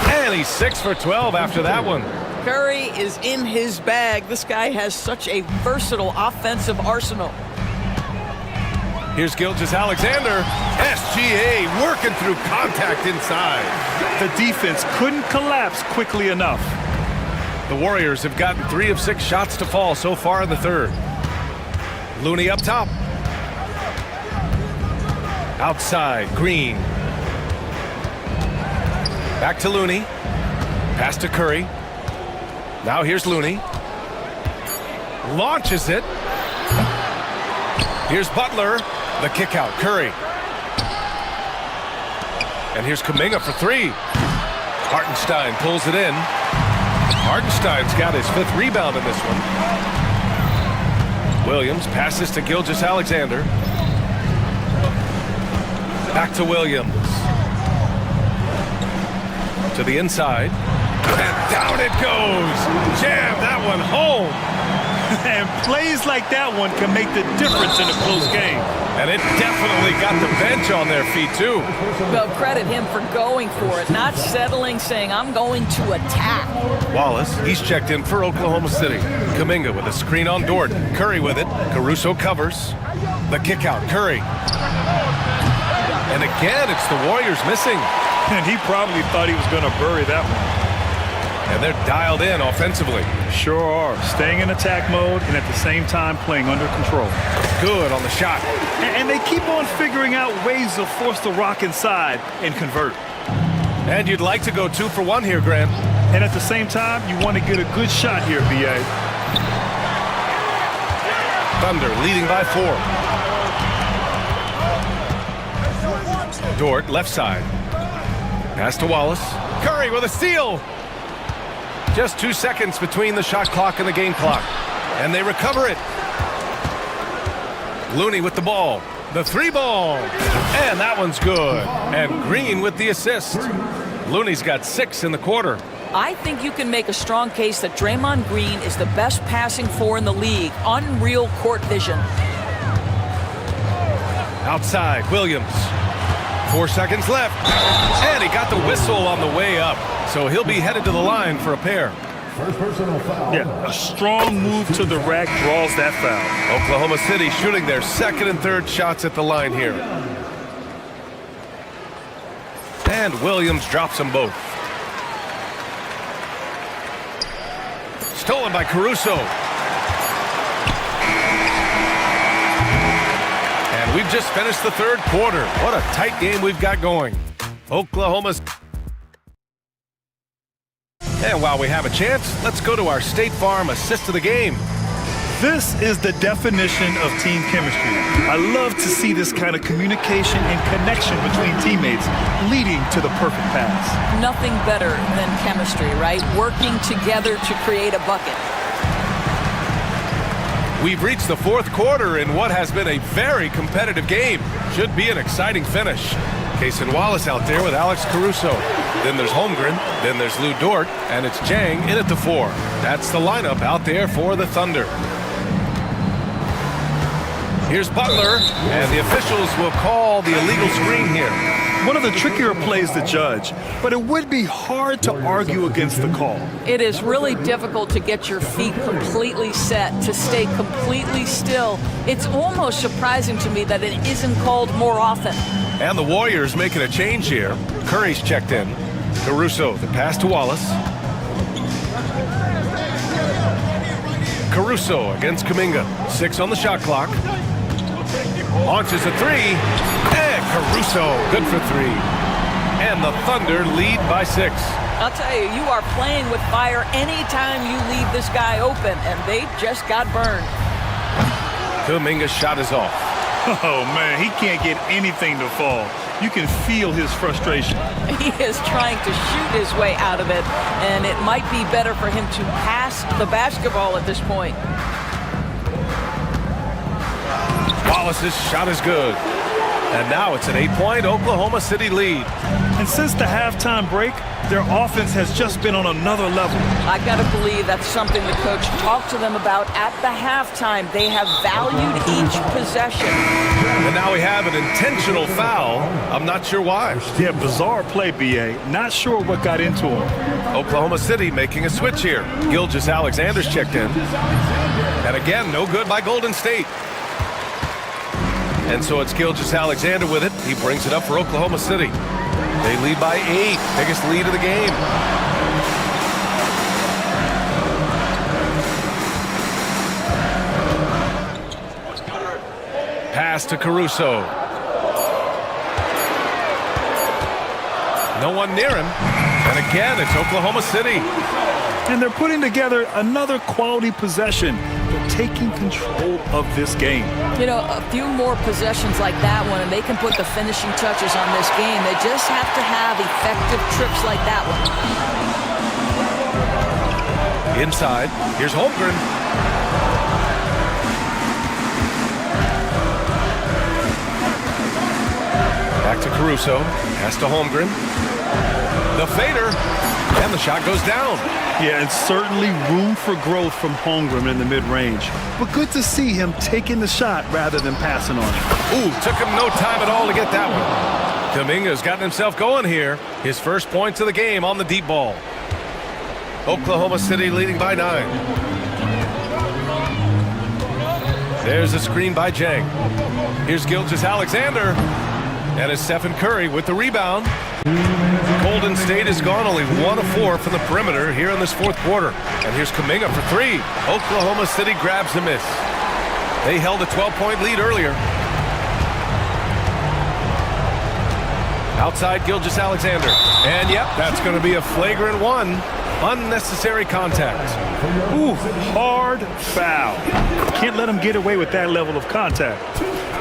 And And he's 6 for 12 after that one. Curry is in his bag. This guy has such a versatile offensive arsenal. Here's Gilgeous-Alexander. SGA working through contact inside. The defense couldn't collapse quickly enough. The Warriors have gotten 3 of 6 shots to fall so far in the third. Looney up top. Outside, Green. Back to Looney. Pass to Curry. Now here's Looney. Launches it. Here's Butler. The kick out, Curry. And here's Kuminga for 3. Hartenstein pulls it in. Hartenstein's got his 5th rebound in this one. Williams passes to Gilgeous-Alexander. Back to Williams. To the inside. And down it goes. Jam that one home. And plays like that one can make the difference in a close game. And it definitely got the bench on their feet, too. Well, credit him for going for it, not settling, saying, I'm going to attack. Wallace, he's checked in for Oklahoma City. Kuminga with a screen on Dort. Curry with it. Caruso covers. The kick out, Curry. And again, it's the Warriors missing. And he probably thought he was going to bury that one. And they're dialed in offensively. Sure are. Staying in attack mode and at the same time playing under control. Good on the shot. And they keep on figuring out ways to force the rock inside and convert. And you'd like to go 2 for 1 here, Grant. And at the same time, you want to get a good shot here, B.A. Thunder leading by 4. Dort, left side. Pass to Wallace. Curry with a steal. Just 2 seconds between the shot clock and the game clock. And they recover it. Looney with the ball. The 3 ball. And that one's good. And Green with the assist. Looney's got 6 in the quarter. I think you can make a strong case that Draymond Green is the best passing 4 in the league. Unreal court vision. Outside, Williams. 4 seconds left. And he got the whistle on the way up. So he'll be headed to the line for a pair. First personal foul. Yeah, a strong move to the rack draws that foul. Oklahoma City shooting their 2nd and 3rd shots at the line here. And Williams drops them both. Stolen by Caruso. And we've just finished the 3rd quarter. What a tight game we've got going. Oklahoma's... And while we have a chance, let's go to our State Farm assist of the game. This is the definition of team chemistry. I love to see this kind of communication and connection between teammates leading to the perfect pass. Nothing better than chemistry, right? Working together to create a bucket. We've reached the 4th quarter in what has been a very competitive game. Should be an exciting finish. Cason Wallace out there with Alex Caruso. Then there's Holmgren, then there's Lou Dort, and it's Jang in at the 4. That's the lineup out there for the Thunder. Here's Butler, and the officials will call the illegal screen here. One of the trickier plays to judge, but it would be hard to argue against the call. It is really difficult to get your feet completely set, to stay completely still. It's almost surprising to me that it isn't called more often. And the Warriors making a change here. Curry's checked in. Caruso, the pass to Wallace. Caruso against Kuminga. 6 on the shot clock. Launches a 3. And Caruso, good for 3. And the Thunder lead by 6. I'll tell you, you are playing with fire anytime you leave this guy open, and they just got burned. Kuminga's shot is off. Oh, man, he can't get anything to fall. You can feel his frustration. He is trying to shoot his way out of it, and it might be better for him to pass the basketball at this point. Wallace's shot is good. And now it's an 8-point Oklahoma City lead. And since the halftime break, Their offense has just been on another level. I got to believe that's something the coach talked to them about at the halftime. They have valued each possession. And now we have an intentional foul. I'm not sure why. Yeah, bizarre play, BA. Not sure what got into him. Oklahoma City making a switch here. Gilgeous-Alexander's checked in. And again, no good by Golden State. And so it's Gilgeous-Alexander with it. He brings it up for Oklahoma City. They lead by 8, biggest lead of the game. Pass to Caruso. No one near him. And again, it's Oklahoma City. And they're putting together another quality possession. They're taking control of this game. You know, a few more possessions like that one, and they can put the finishing touches on this game. They just have to have effective trips like that one. Inside, here's Holmgren. Back to Caruso, pass to Holmgren. The fader, and the shot goes down. Yeah, and certainly room for growth from Holmgren in the mid-range. But good to see him taking the shot rather than passing on it. Ooh, took him no time at all to get that one. Kuminga's gotten himself going here. His first points of the game on the deep ball. Oklahoma City leading by 9. There's a screen by Jang. Here's Gilgeous-Alexander. And it's Stephen Curry with the rebound. Golden State has gone only 1 of 4 from the perimeter here in this fourth quarter. And here's Kuminga for 3. Oklahoma City grabs the miss. They held a 12-point lead earlier. Outside Gilgeous-Alexander. And yep, that's going to be a flagrant one. Unnecessary contact. Ooh, hard foul. Can't let him get away with that level of contact.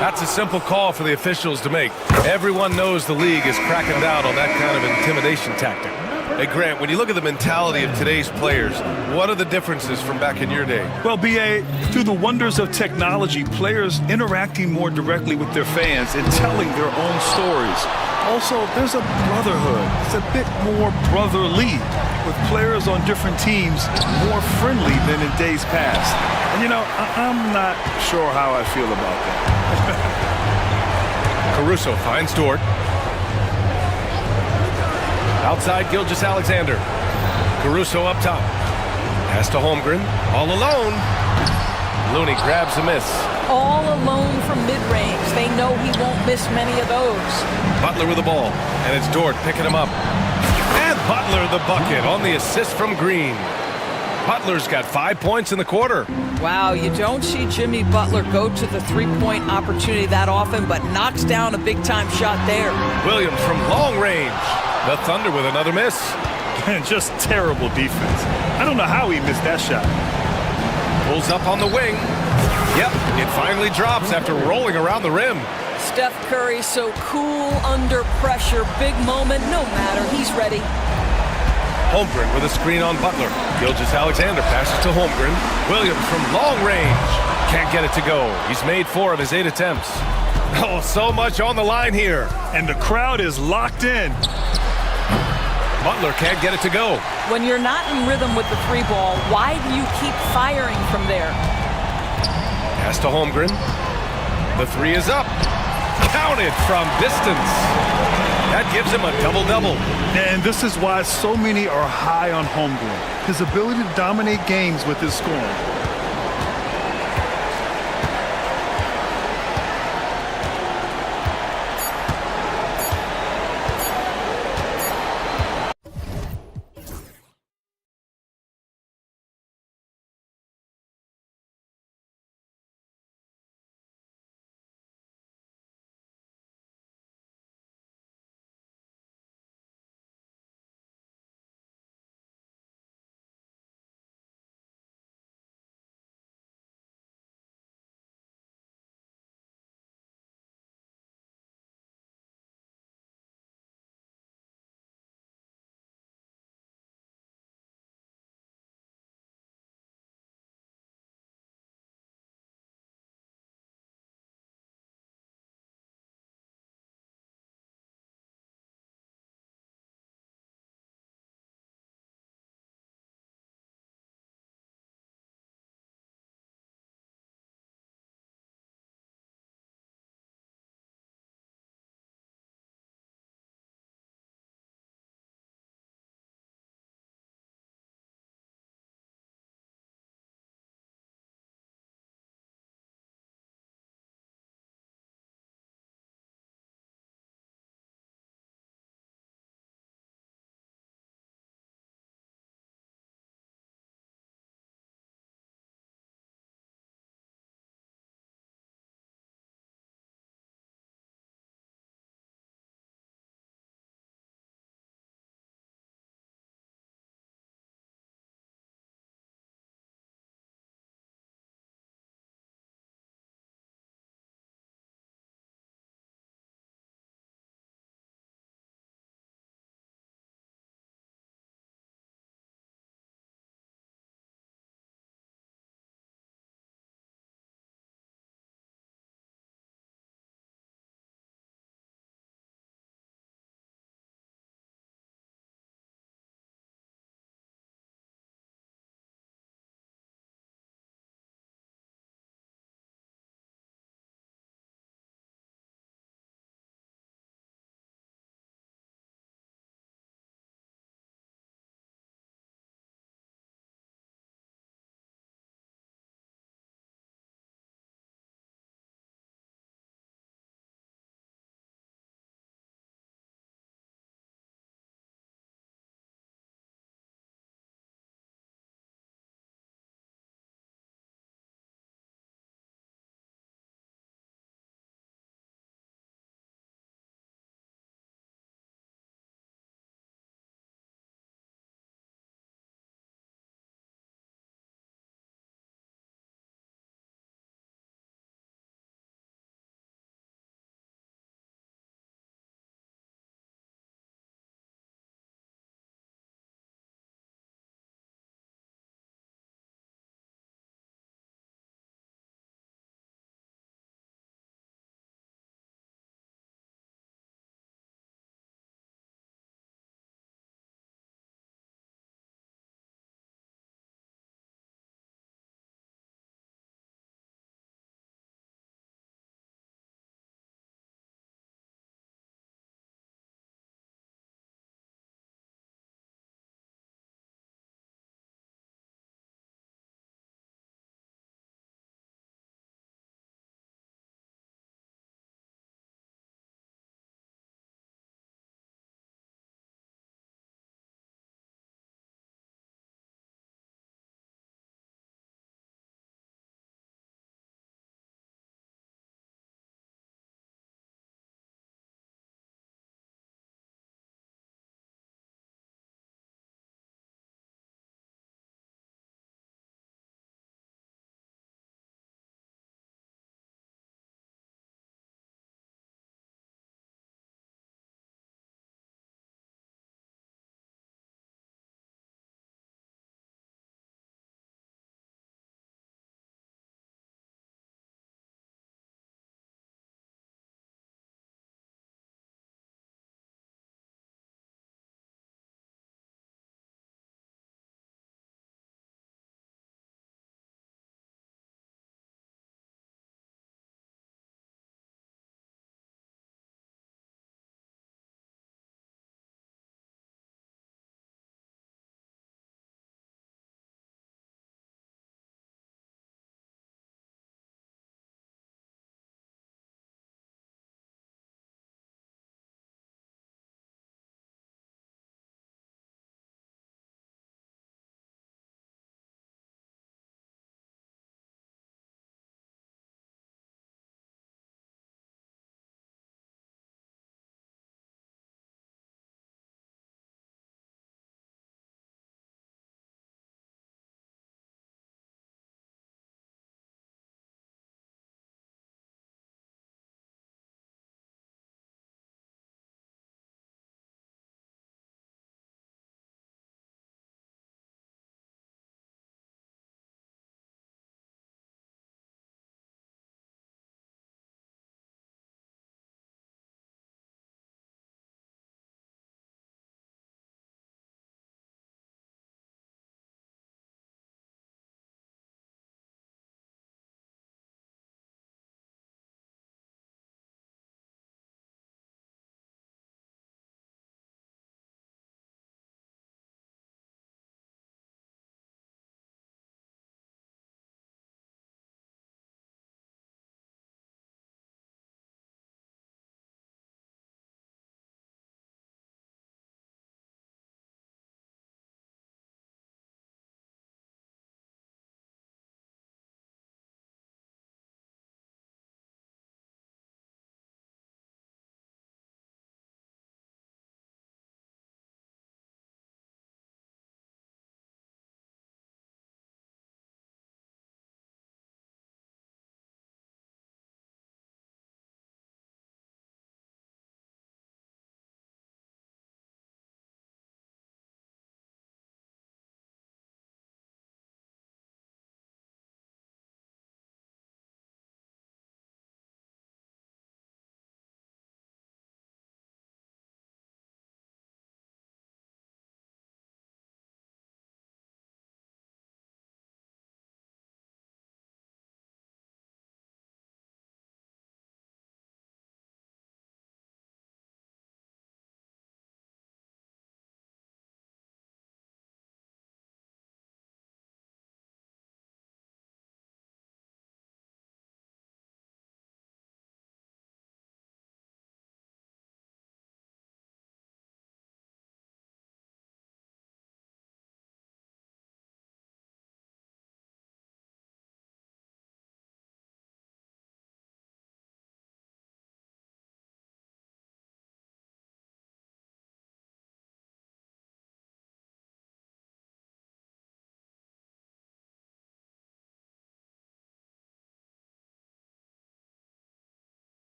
That's a simple call for the officials to make. Everyone knows the league is cracking down on that kind of intimidation tactic. Hey, Grant, when you look at the mentality of today's players, what are the differences from back in your day? Well, BA, through the wonders of technology, players interacting more directly with their fans and telling their own stories. Also, there's a brotherhood. It's a bit more brotherly, with players on different teams more friendly than in days past. And, you know, I'm not sure how I feel about that. Caruso finds Dort. Outside Gilgeous-Alexander. Caruso up top. Pass to Holmgren. All alone. Looney grabs a miss. All alone from mid-range. They know he won't miss many of those. Butler with the ball. And it's Dort picking him up. And Butler the bucket on the assist from Green. Butler's got 5 points in the quarter. Wow, you don't see Jimmy Butler go to the three-point opportunity that often, but knocks down a big-time shot there. Williams from long range. The Thunder with another miss. And just terrible defense. I don't know how he missed that shot. Pulls up on the wing. Yep, it finally drops after rolling around the rim. Steph Curry so cool under pressure. Big moment, no matter. He's ready. Holmgren with a screen on Butler. Gilgeous-Alexander passes to Holmgren. Williams from long range. Can't get it to go. He's made 4 of his 8 attempts. Oh, so much on the line here. And the crowd is locked in. Butler can't get it to go. When you're not in rhythm with the 3-ball, why do you keep firing from there? Pass to Holmgren. The 3 is up. Counted from distance. That gives him a double-double. And this is why so many are high on Holmgren. His ability to dominate games with his scoring.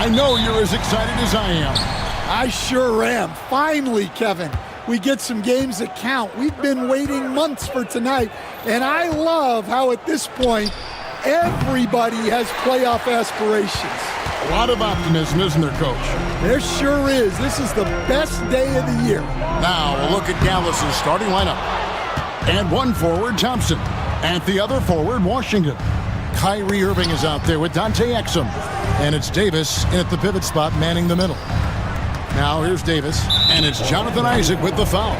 I know you're as excited as I am. I sure am. Finally, Kevin, we get some games that count. We've been waiting months for tonight, and I love how at this point, everybody has playoff aspirations. A lot of optimism, isn't there, Coach? There sure is. This is the best day of the year. Now, a look at Dallas's starting lineup. And one forward, Thompson. And the other forward, Washington. Kyrie Irving is out there with Dante Exum. And it's Davis in at the pivot spot, manning the middle. Now, here's Davis. And it's Jonathan Isaac with the foul.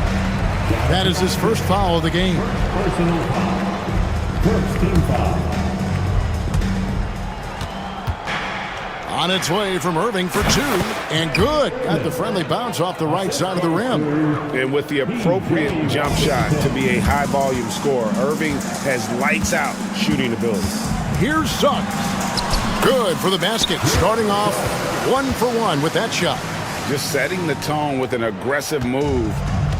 That is his first foul of the game. Personal foul. First team foul. On its way from Irving for two, and good. Got the friendly bounce off the right side of the rim. And with the appropriate jump shot to be a high-volume scorer, Irving has lights-out shooting ability. Here's Suggs. Good for the basket, starting off 1-for-1 with that shot. Just setting the tone with an aggressive move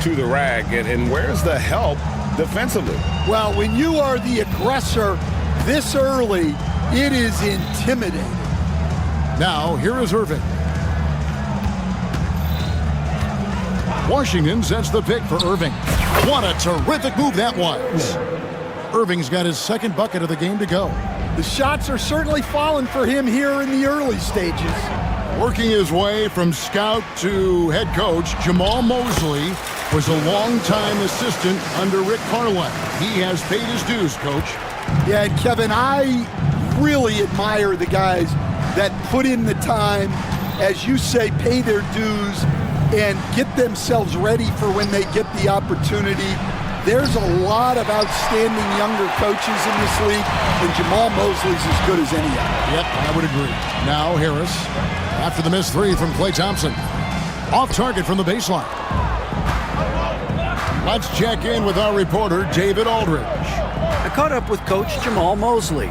to the rack. And where's the help defensively? Well, when you are the aggressor this early, it is intimidating. Now, here is Irving. Washington sets the pick for Irving. What a terrific move that was. Irving's got his second bucket of the game to go. The shots are certainly falling for him here in the early stages. Working his way from scout to head coach, Jamal Mosley was a longtime assistant under Rick Carlisle. He has paid his dues, Coach. Yeah, and Kevin, I really admire the guys that put in the time, as you say, pay their dues, and get themselves ready for when they get the opportunity. There's a lot of outstanding younger coaches in this league, and Jamal Mosley's as good as any of them. Yep, I would agree. Now Harris, after the missed three from Klay Thompson. Off target from the baseline. Let's check in with our reporter, David Aldridge. I caught up with Coach Jamal Mosley.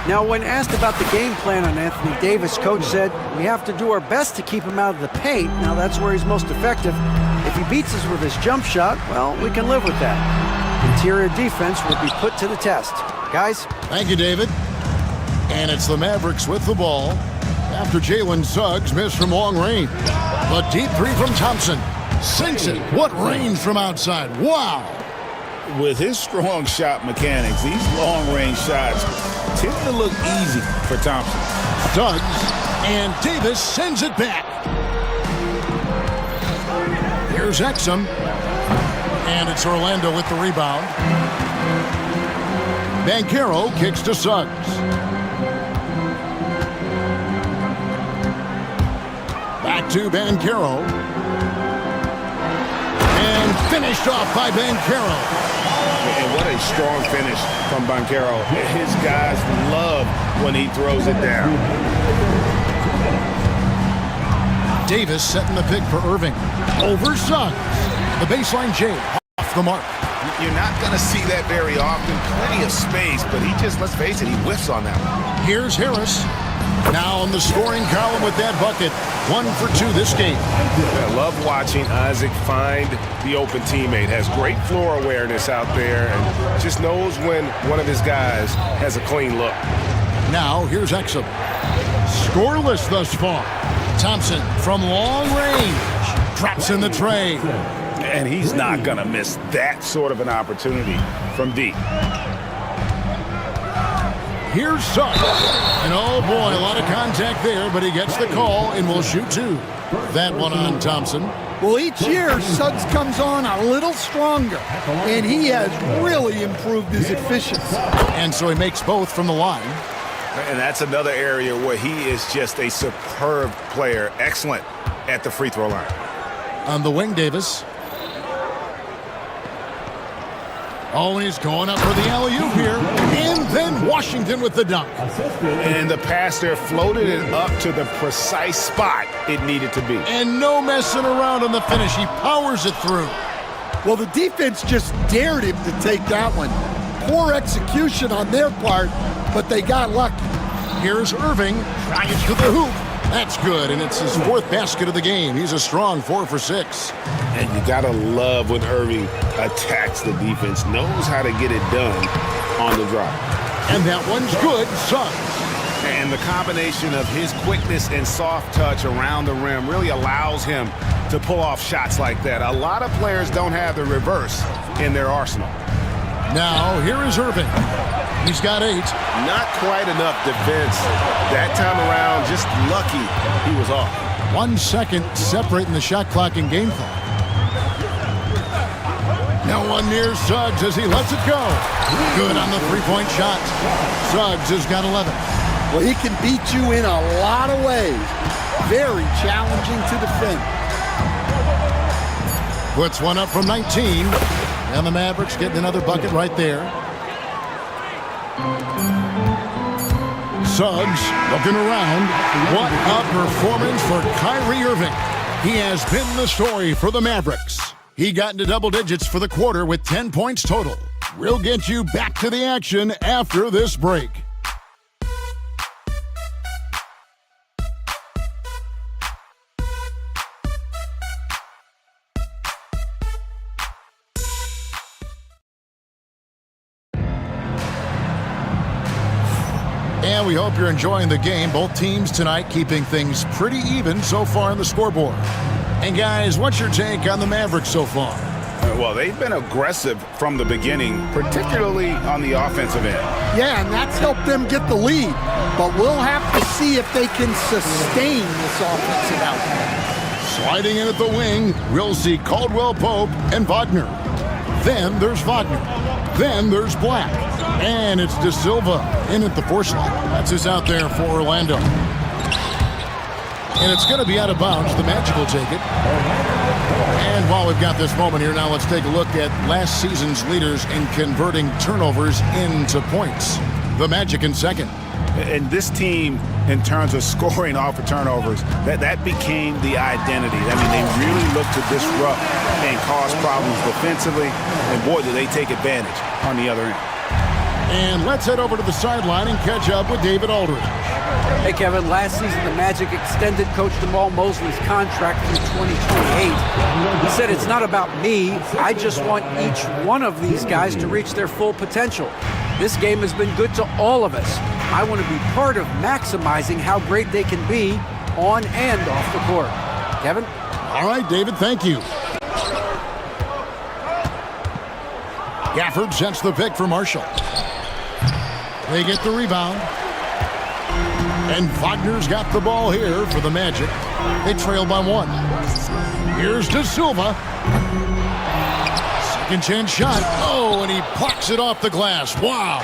Now, when asked about the game plan on Anthony Davis, Coach said, we have to do our best to keep him out of the paint. Now, that's where he's most effective. If he beats us with his jump shot, well, we can live with that. Interior defense will be put to the test. Guys? Thank you, David. And it's the Mavericks with the ball after Jalen Suggs missed from long range. A deep three from Thompson. Sinks it. What range from outside. Wow. With his strong shot mechanics, these long-range shots tend to look easy for Thompson. Suggs, and Davis sends it back. Here's Exum, and it's Orlando with the rebound. Banchero kicks to Suggs. Back to Banchero. And finished off by Banchero. And what a strong finish from Banchero. His guys love when he throws it down. Davis setting the pick for Irving. Over Suggs. The baseline J off the mark. You're not going to see that very often. Plenty of space, but he just, let's face it, he whiffs on that one. Here's Harris. Now in the scoring column with that bucket. 1 for 2 this game. I love watching Isaac find the open teammate. Has great floor awareness out there and just knows when one of his guys has a clean look. Now here's Exum. Scoreless thus far. Thompson from long range. Drops in the tray. And he's not going to miss that sort of an opportunity from deep. Here's Suggs. And oh boy, a lot of contact there, but he gets the call and will shoot two. That one on Thompson. Well, each year, Suggs comes on a little stronger, and he has really improved his efficiency. And so he makes both from the line. And that's another area where he is just a superb player. Excellent at the free throw line. On the wing, Davis. Oh, and he's going up for the alley-oop here. And then Washington with the dunk. And the pass there floated it up to the precise spot it needed to be. And no messing around on the finish. He powers it through. Well, the defense just dared him to take that one. Poor execution on their part, but they got lucky. Here's Irving. Trying to the hoop. That's good, and it's his fourth basket of the game. He's a strong 4 for 6. And you gotta love when Irving attacks the defense, knows how to get it done on the drop. And that one's good, Suggs. And the combination of his quickness and soft touch around the rim really allows him to pull off shots like that. A lot of players don't have the reverse in their arsenal. Now, here is Irving. He's got 8. Not quite enough defense that time around. Just lucky he was off. 1 second separating the shot clock and game clock. No one near Suggs as he lets it go. Good on the three-point shot. Suggs has got 11. Well, he can beat you in a lot of ways. Very challenging to defend. Puts one up from 19. And the Mavericks getting another bucket right there. Suggs looking around. What a performance for Kyrie Irving. He has been the story for the Mavericks. He got into double digits for the quarter with 10 points total. We'll get you back to the action after this break. And we hope you're enjoying the game. Both teams tonight keeping things pretty even so far on the scoreboard. And guys, what's your take on the Mavericks so far? Well, they've been aggressive from the beginning, particularly on the offensive end. Yeah, and that's helped them get the lead. But we'll have to see if they can sustain this offensive output. Sliding in at the wing, we'll see Caldwell Pope and Wagner. Then there's Wagner. Then there's Black. And it's De Silva in at the 4 slot. That's who's out there for Orlando. And it's going to be out of bounds. The Magic will take it. And while we've got this moment here, now let's take a look at last season's leaders in converting turnovers into points. The Magic in second. And this team, in terms of scoring off of turnovers, that became the identity. I mean, they really look to disrupt and cause problems defensively. And boy, do they take advantage on the other end. And let's head over to the sideline and catch up with David Aldridge. Hey, Kevin, last season the Magic extended Coach Jamal Mosley's contract through 2028. He said, it's not about me. I just want each one of these guys to reach their full potential. This game has been good to all of us. I want to be part of maximizing how great they can be on and off the court. Kevin? All right, David, thank you. Gafford sets the pick for Marshall. They get the rebound. And Wagner's got the ball here for the Magic. They trail by 1. Here's De Silva. Second chance shot. Oh, and he plucks it off the glass. Wow.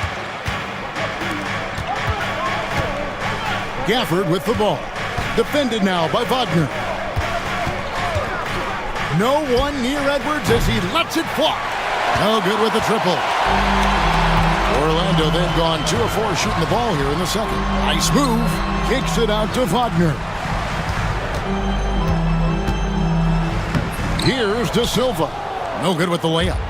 Gafford with the ball. Defended now by Wagner. No one near Edwards as he lets it fly. No good with the triple. Orlando then gone 2 of 4 shooting the ball here in the second. Nice move. Kicks it out to Wagner. Here's De Silva. No good with the layup.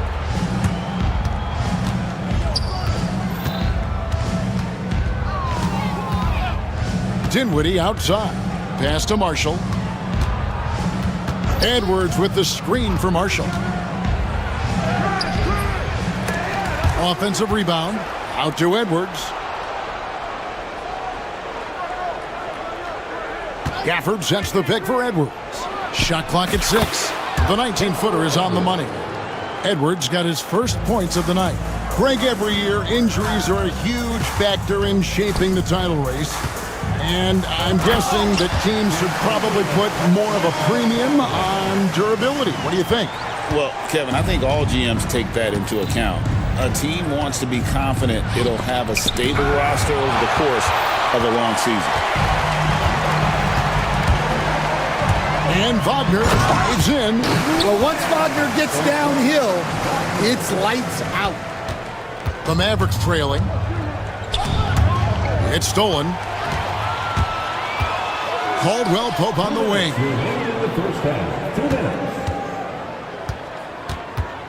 Dinwiddie outside. Pass to Marshall. Edwards with the screen for Marshall. Offensive rebound. Out to Edwards. Gafford sets the pick for Edwards. Shot clock at 6. The 19-footer is on the money. Edwards got his first points of the night. Greg, every year, injuries are a huge factor in shaping the title race. And I'm guessing that teams should probably put more of a premium on durability. What do you think? Well, Kevin, I think all GMs take that into account. A team wants to be confident it'll have a stable roster over the course of a long season. And Wagner dives in. Well, once Wagner gets downhill, it's lights out. The Mavericks trailing. It's stolen. Caldwell Pope on the wing.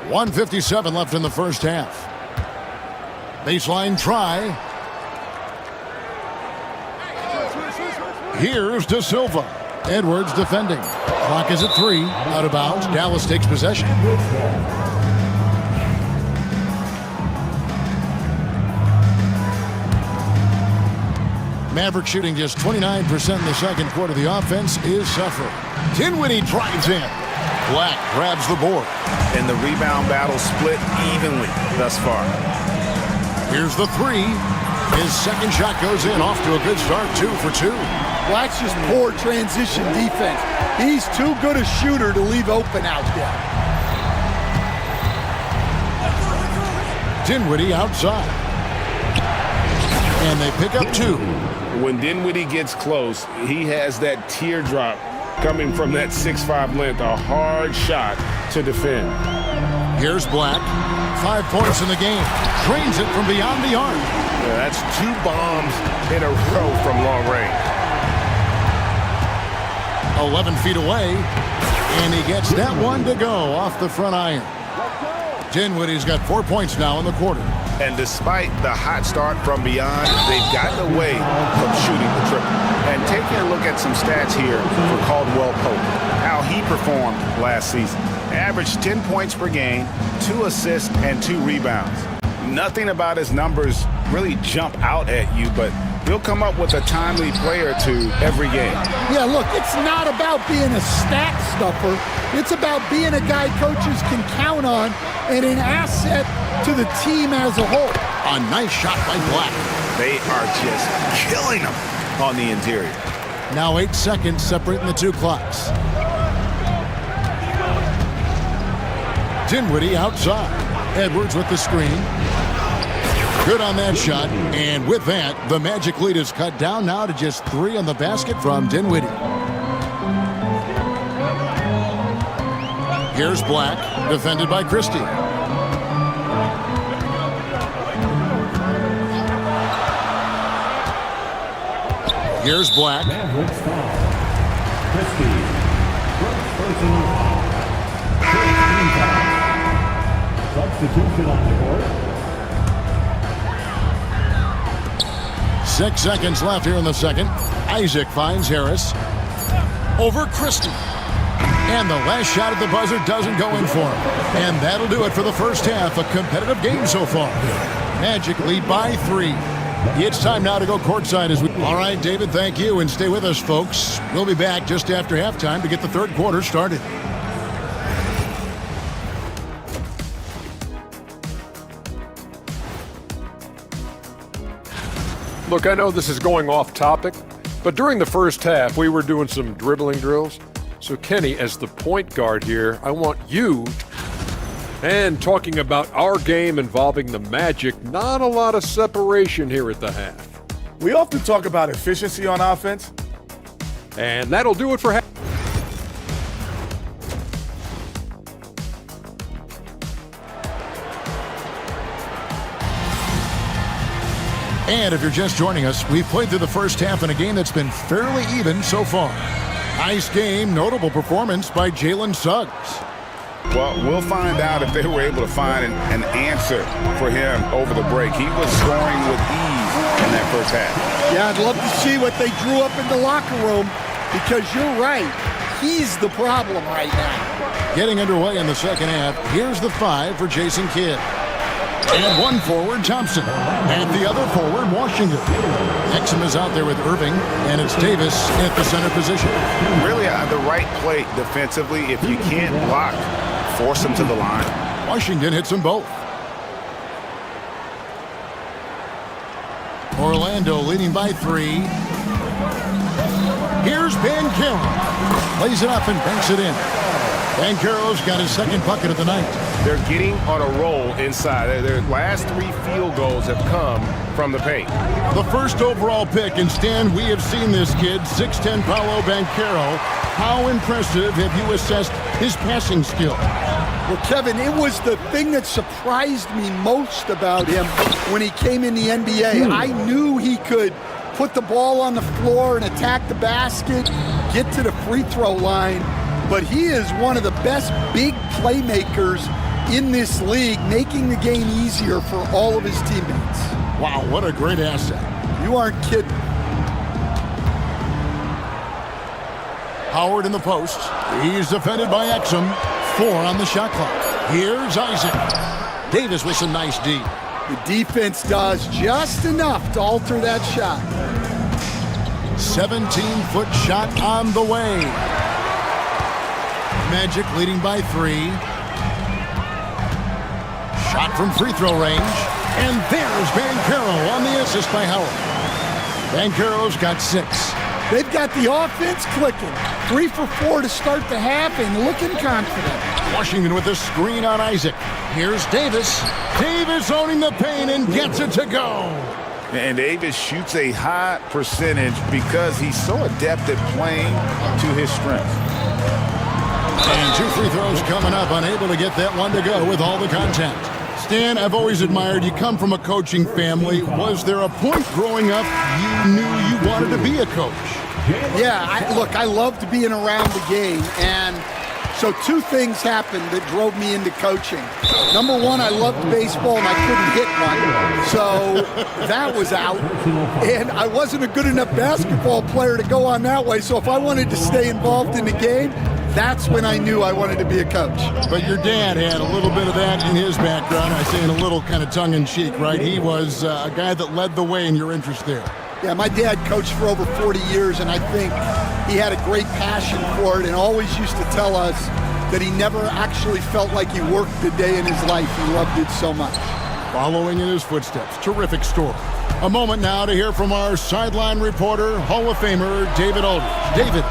1:57 left in the first half. Baseline try. Here's De Silva. Edwards defending. Clock is at 3. Out of bounds. Dallas takes possession. Mavericks shooting just 29% in the second quarter. The offense is suffering. Dinwiddie drives in. Black grabs the board. And the rebound battle split evenly thus far. Here's the three. His second shot goes in, off to a good start, 2 for 2. Black's just poor transition defense. He's too good a shooter to leave open out there. Dinwiddie outside. And they pick up 2. When Dinwiddie gets close, he has that teardrop coming from that 6'5" length, a hard shot to defend. Here's Black. 5 points in the game. Drains it from beyond the arc. Yeah, that's 2 bombs in a row from long range. 11 feet away. And he gets that one to go off the front iron. Dinwiddie's got 4 points now in the quarter. And despite the hot start from beyond, they've gotten away from shooting the triple. And taking a look at some stats here for Caldwell Pope, how he performed last season. Averaged 10 points per game, 2 assists, and 2 rebounds. Nothing about his numbers really jump out at you, but he'll come up with a timely play or two every game. Yeah, look, it's not about being a stat stuffer. It's about being a guy coaches can count on and an asset to the team as a whole. A nice shot by Black. They are just killing him on the interior. Now 8 seconds separating the 2 clocks. Dinwiddie outside. Edwards with the screen. Good on that shot. And with that, the Magic lead is cut down now to just 3 on the basket from Dinwiddie. Here's Black, defended by Christie. Here's Black. Mavericks foul. Christie. First personal foul. First team foul. Substitution on the court. 6 seconds left here in the second. Isaac finds Harris. Over Christie. And the last shot at the buzzer doesn't go in for him. And that'll do it for the first half. A competitive game so far. Magic lead by 3. It's time now to go courtside as we... All right, David, thank you. And stay with us, folks. We'll be back just after halftime to get the third quarter started. Look, I know this is going off topic, but during the first half, we were doing some dribbling drills. So, Kenny, as the point guard here, I want you, and talking about our game involving the Magic, not a lot of separation here at the half. We often talk about efficiency on offense. And that'll do it for half. And if you're just joining us, we've played through the first half in a game that's been fairly even so far. Nice game, notable performance by Jalen Suggs. Well, we'll find out if they were able to find an answer for him over the break. He was scoring with ease in that first half. Yeah, I'd love to see what they drew up in the locker room because you're right. He's the problem right now. Getting underway in the second half, here's the 5 for Jason Kidd. And one forward, Thompson. And the other forward, Washington. Exum is out there with Irving, and it's Davis at the center position. Really the right play defensively. If you can't block, force them to the line. Washington hits them both. Orlando leading by 3. Here's Banchero. Lays it up and banks it in. Banchero's got his second bucket of the night. They're getting on a roll inside. Their last 3 field goals have come from the paint. The first overall pick, and Stan, we have seen this kid, 6'10" Paolo Banchero. How impressive have you assessed his passing skill? Well, Kevin, it was the thing that surprised me most about him when he came in the NBA. I knew he could put the ball on the floor and attack the basket, get to the free throw line, but he is one of the best big playmakers in this league, making the game easier for all of his teammates. Wow, what a great asset. You aren't kidding. Howard in the post. He's defended by Exum. 4 on the shot clock. Here's Isaac. Davis with some nice D. The defense does just enough to alter that shot. 17-foot shot on the way. Magic leading by 3. Shot from free throw range. And there's Banchero on the assist by Howard. Banchero's got 6. They've got the offense clicking. 3 for 4 to start the half and looking confident. Washington with a screen on Isaac. Here's Davis. Davis owning the paint and gets it to go. And Davis shoots a high percentage because he's so adept at playing to his strengths. And 2 free throws coming up, unable to get that one to go with all the contact. Stan, I've always admired you. Come from a coaching family. Was there a point growing up you knew you wanted to be a coach? Yeah, look, I loved being around the game, and so 2 things happened that drove me into coaching. Number 1, I loved baseball and I couldn't hit one, so that was out. And I wasn't a good enough basketball player to go on that way, so if I wanted to stay involved in the game, that's when I knew I wanted to be a coach. But your dad had a little bit of that in his background. I say in a little kind of tongue-in-cheek, right? He was a guy that led the way in your interest there. Yeah, my dad coached for over 40 years, and I think he had a great passion for it and always used to tell us that he never actually felt like he worked a day in his life. He loved it so much. Following in his footsteps, terrific story. A moment now to hear from our sideline reporter, Hall of Famer David Aldridge. David.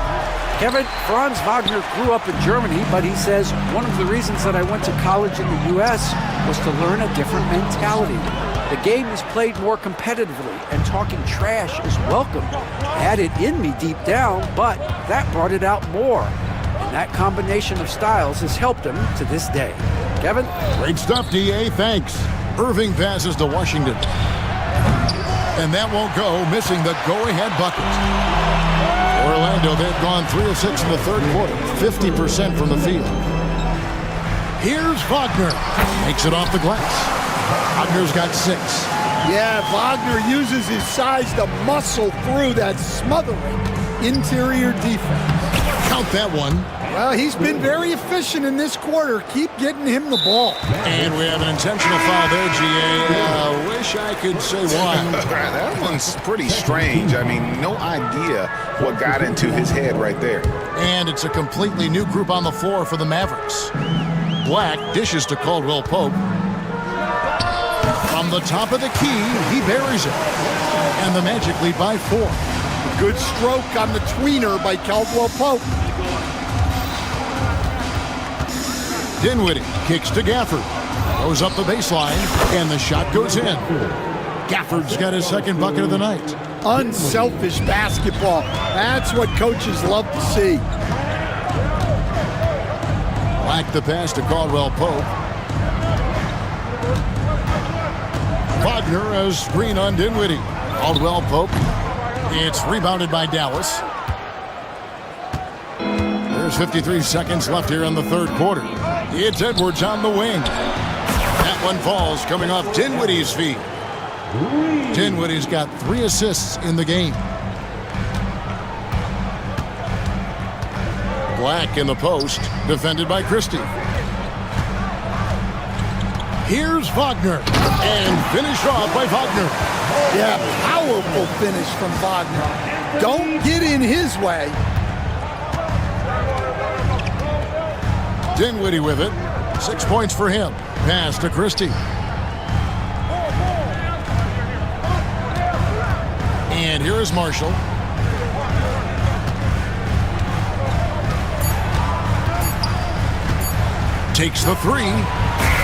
Kevin, Franz Wagner grew up in Germany, but he says one of the reasons that I went to college in the U.S. was to learn a different mentality. The game is played more competitively, and talking trash is welcome. I had it in me deep down, but that brought it out more. And that combination of styles has helped him to this day. Kevin? Great stuff, D.A. Thanks. Irving passes to Washington. And that won't go, missing the go-ahead bucket. Orlando, they've gone 3 of 6 in the third quarter, 50% from the field. Here's Wagner. Makes it off the glass. Wagner's got 6. Yeah, Wagner uses his size to muscle through that smothering interior defense. Count that one. Well, he's been very efficient in this quarter. Keep getting him the ball. And we have an intentional foul there, G.A. Wish I could say why. That one's pretty strange. I mean, no idea what got into his head right there. And it's a completely new group on the floor for the Mavericks. Black dishes to Caldwell Pope. From the top of the key, he buries it. And the Magic lead by 4. Good stroke on the tweener by Caldwell Pope. Dinwiddie kicks to Gafford. Goes up the baseline, and the shot goes in. Gafford's got his second bucket of the night. Unselfish basketball. That's what coaches love to see. Black the pass to Caldwell Pope. Wagner a screen on Dinwiddie. Caldwell Pope. It's rebounded by Dallas. There's 53 seconds left here in the third quarter. It's Edwards on the wing. That one falls coming off Dinwiddie's feet. Dinwiddie's got 3 assists in the game. Black in the post, defended by Christie. Here's Wagner, and finished off by Wagner. Yeah, powerful finish from Wagner. Don't get in his way. Dinwiddie with it. 6 points for him. Pass to Christie. And here is Marshall. Takes the 3.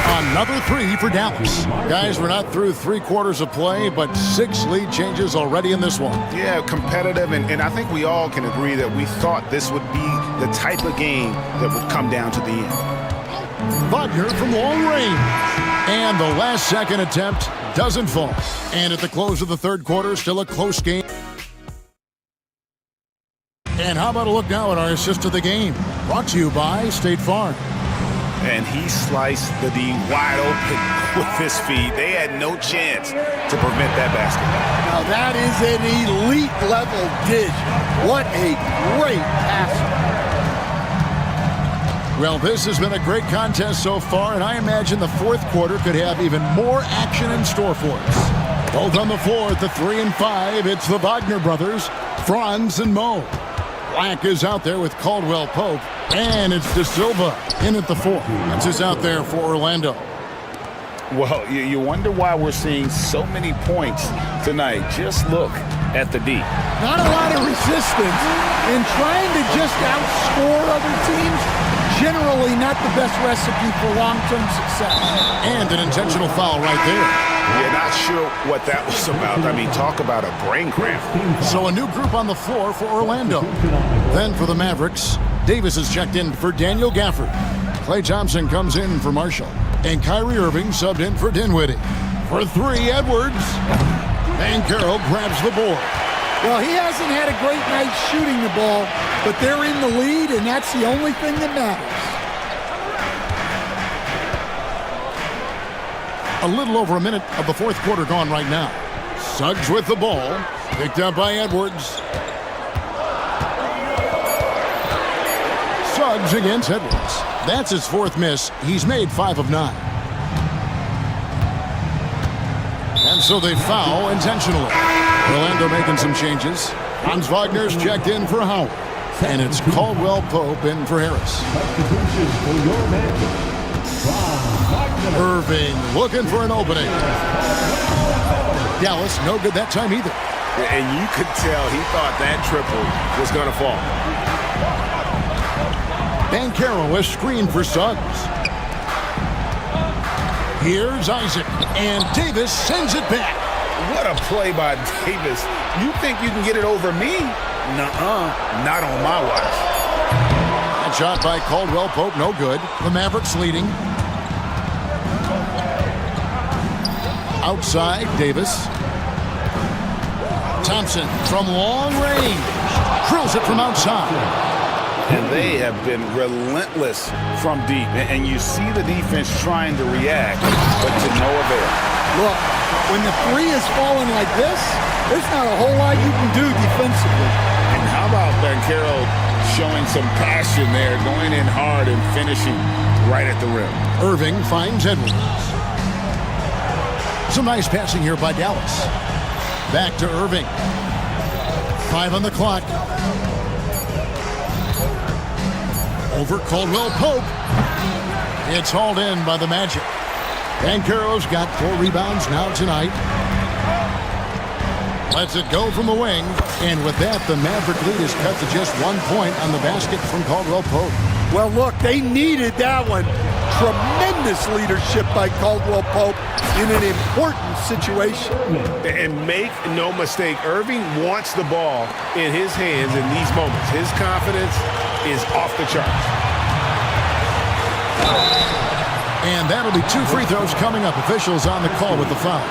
Another 3 for Dallas. Guys, we're not through 3 quarters of play, but 6 lead changes already in this one. Yeah, competitive, and I think we all can agree that we thought this would be the type of game that would come down to the end. Wagner from long range. And the last second attempt doesn't fall. And at the close of the third quarter, still a close game. And how about a look now at our assist of the game? Brought to you by State Farm. And he sliced the D wide open with his feet. They had no chance to prevent that basket. Now that is an elite level dish. What a great pass. Well, this has been a great contest so far, and I imagine the fourth quarter could have even more action in store for us. Both on the floor at the 3 and 5. It's the Wagner brothers, Franz and Mo. Black is out there with Caldwell Pope. And it's De Silva in at the 4. That's is out there for Orlando. Well, you wonder why we're seeing so many points tonight. Just look at the D. Not a lot of resistance, and trying to just outscore other teams, generally not the best recipe for long-term success. And an intentional foul right there. Yeah, not sure what that was about. I mean, talk about a brain cramp. So a new group on the floor for Orlando. Then for the Mavericks, Davis is checked in for Daniel Gafford. Klay Thompson comes in for Marshall. And Kyrie Irving subbed in for Dinwiddie. For 3, Edwards. And Carroll grabs the board. Well, he hasn't had a great night shooting the ball, but they're in the lead, and that's the only thing that matters. A little over a minute of the fourth quarter gone right now. Suggs with the ball. Picked up by Edwards. Suggs against Edwards. That's his 4th miss. He's made 5 of 9. And so they foul intentionally. Orlando making some changes. Hans Wagner's checked in for Howard. And it's Caldwell Pope in for Harris. Irving looking for an opening. Dallas no good that time either. And you could tell he thought that triple was going to fall. Banchero is screened for Suggs. Here's Isaac, and Davis sends it back. What a play by Davis. You think you can get it over me? Nuh-uh, not on my watch. That shot by Caldwell Pope, no good. The Mavericks leading. Outside, Davis. Thompson from long range. Drills it from outside. And they have been relentless from deep. And you see the defense trying to react, but to no avail. Look, when the 3 is falling like this, there's not a whole lot you can do defensively. And how about Banchero showing some passion there, going in hard and finishing right at the rim. Irving finds Edwards. Some nice passing here by Dallas. Back to Irving. 5 on the clock. Over Caldwell Pope. It's hauled in by the Magic. Banchero's got 4 rebounds now tonight. Lets it go from the wing. And with that, the Maverick lead is cut to just 1 point on the basket from Caldwell Pope. Well, look, they needed that one. Tremendous leadership by Caldwell Pope in an important situation. And make no mistake, Irving wants the ball in his hands in these moments. His confidence is off the charts. And that'll be 2 free throws coming up. Officials on the call with the foul.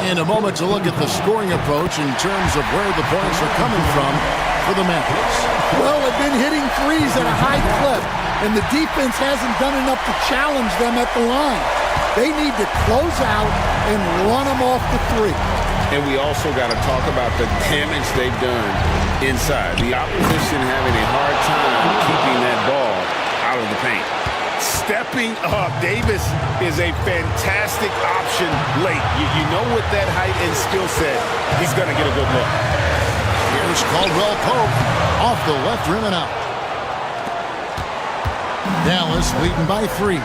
In a moment to look at the scoring approach in terms of where the points are coming from for the Mavericks. Well, they've been hitting threes at a high clip, and the defense hasn't done enough to challenge them at the line. They need to close out and run them off the 3. And we also got to talk about the damage they've done inside. The opposition having a hard time keeping that ball out of the paint. Stepping up, Davis is a fantastic option late. You know with that height and skill set, he's going to get a good look. Here's Caldwell Pope off the left rim and out. Dallas leading by 3.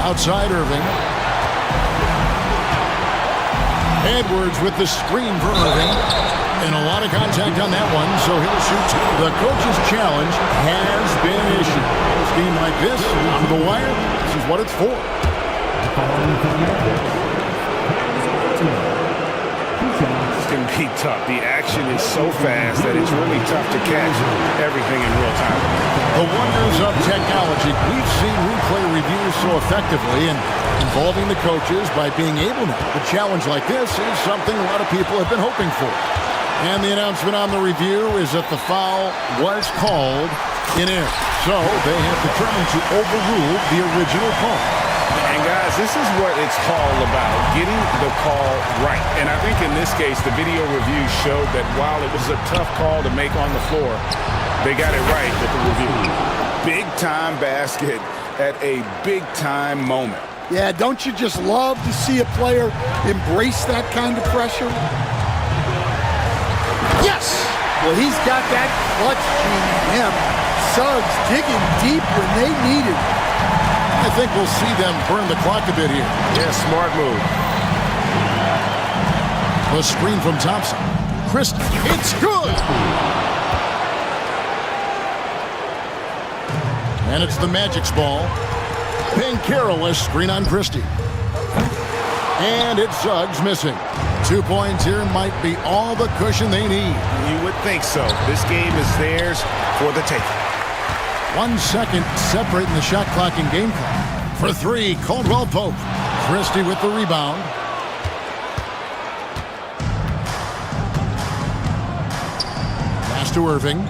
Outside Irving. Edwards with the screen for Irving. And a lot of contact on that one, so he'll shoot 2. The coach's challenge has been issued. A scheme like this, on the wire, this is what it's for. This can be tough. The action is so fast that it's really tough to catch everything in real time. The wonders of technology. We've seen replay reviews so effectively and involving the coaches by being able to. A challenge like this is something a lot of people have been hoping for. And the announcement on the review is that the foul was called in error. So they have determined to overrule the original call. And guys, this is what it's all about, getting the call right. And I think in this case, the video review showed that while it was a tough call to make on the floor, they got it right with the review. Big time basket at a big-time moment. Yeah, don't you just love to see a player embrace that kind of pressure? Yes! Well, he's got that clutch gene in him. Suggs digging deep when they need it. I think we'll see them burn the clock a bit here. Yeah, smart move. The screen from Thompson. Christie, it's good! And it's the Magic's ball. Carolus screen on Christie. And it's Suggs missing. 2 points here might be all the cushion they need. You would think so. This game is theirs for the taking. 1 second separating the shot clock and game clock. For three, Caldwell Pope. Christie with the rebound. Pass to Irving.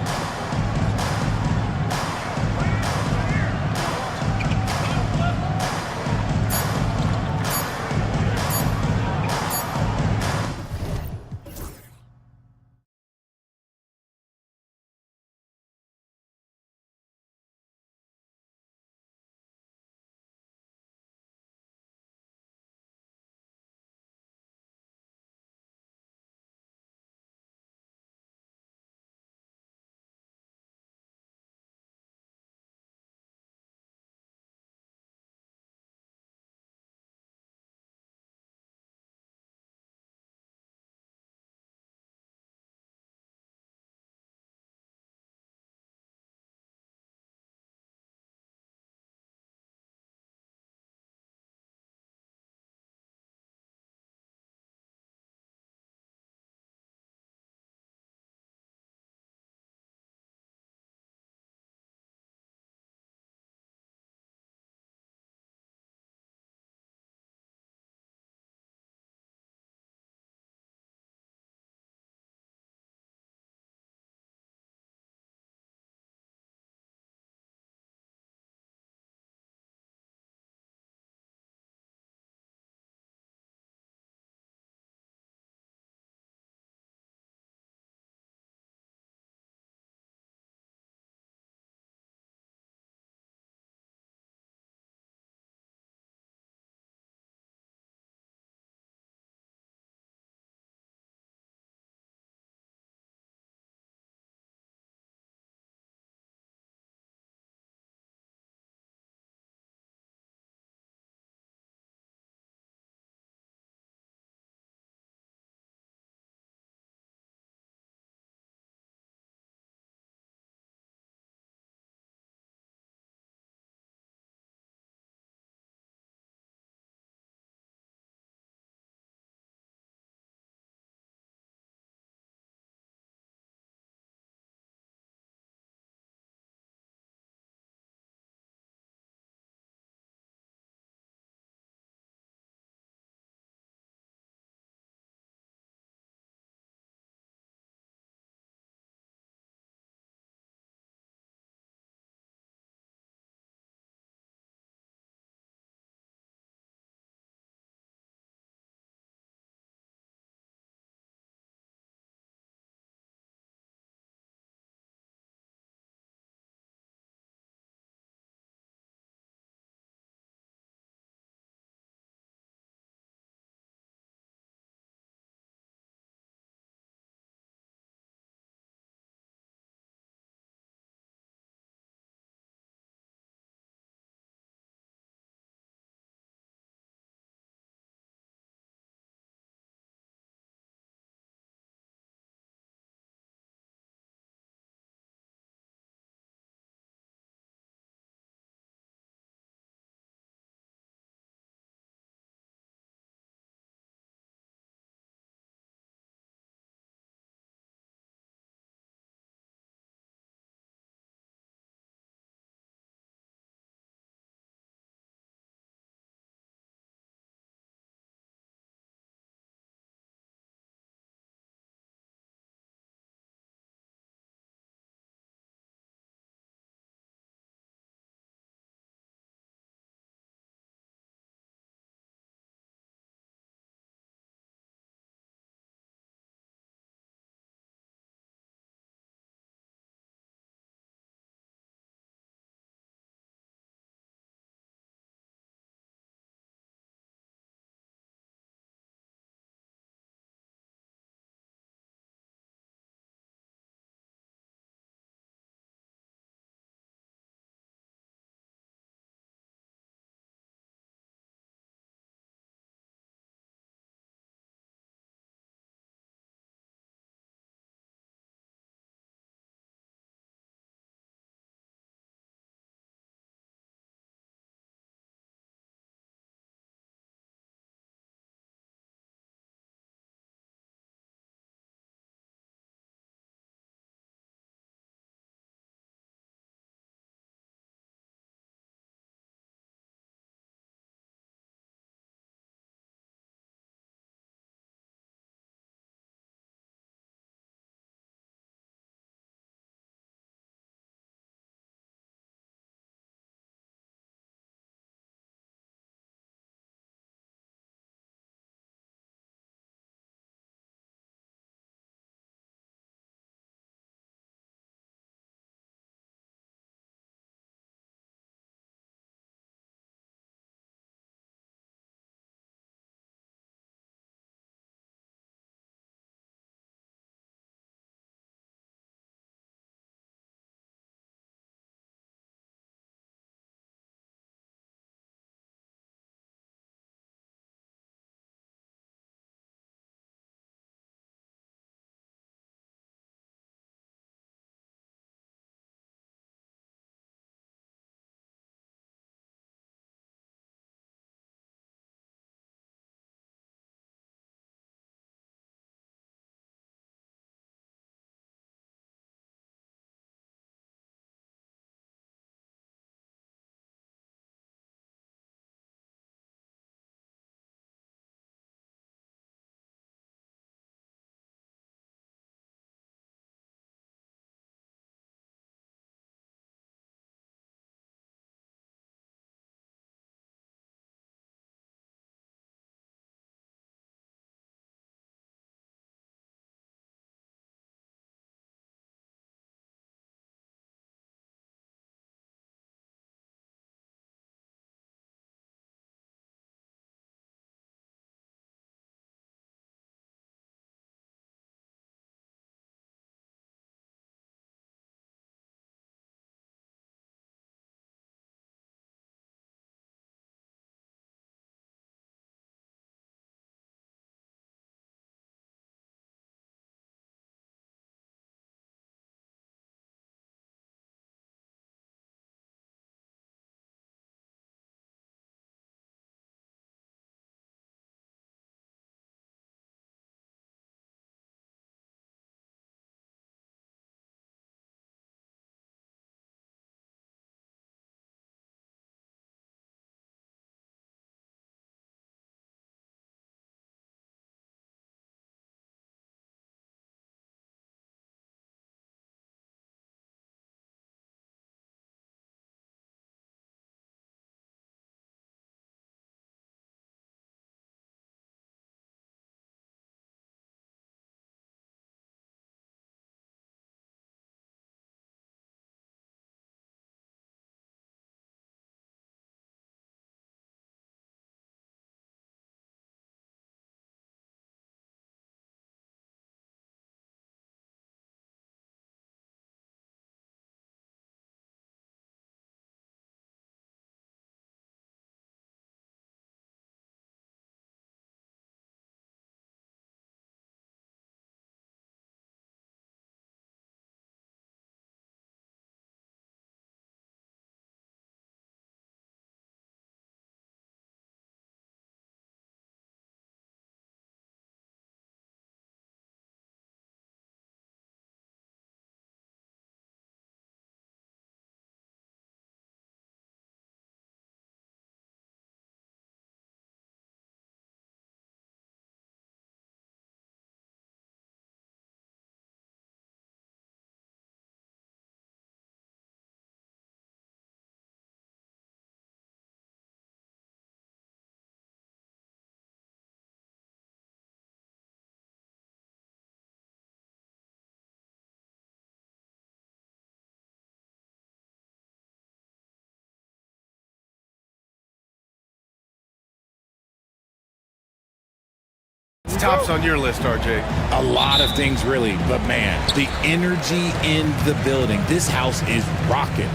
tops on your list, RJ? A lot of things, really. But, man, the energy in the building. This house is rocking.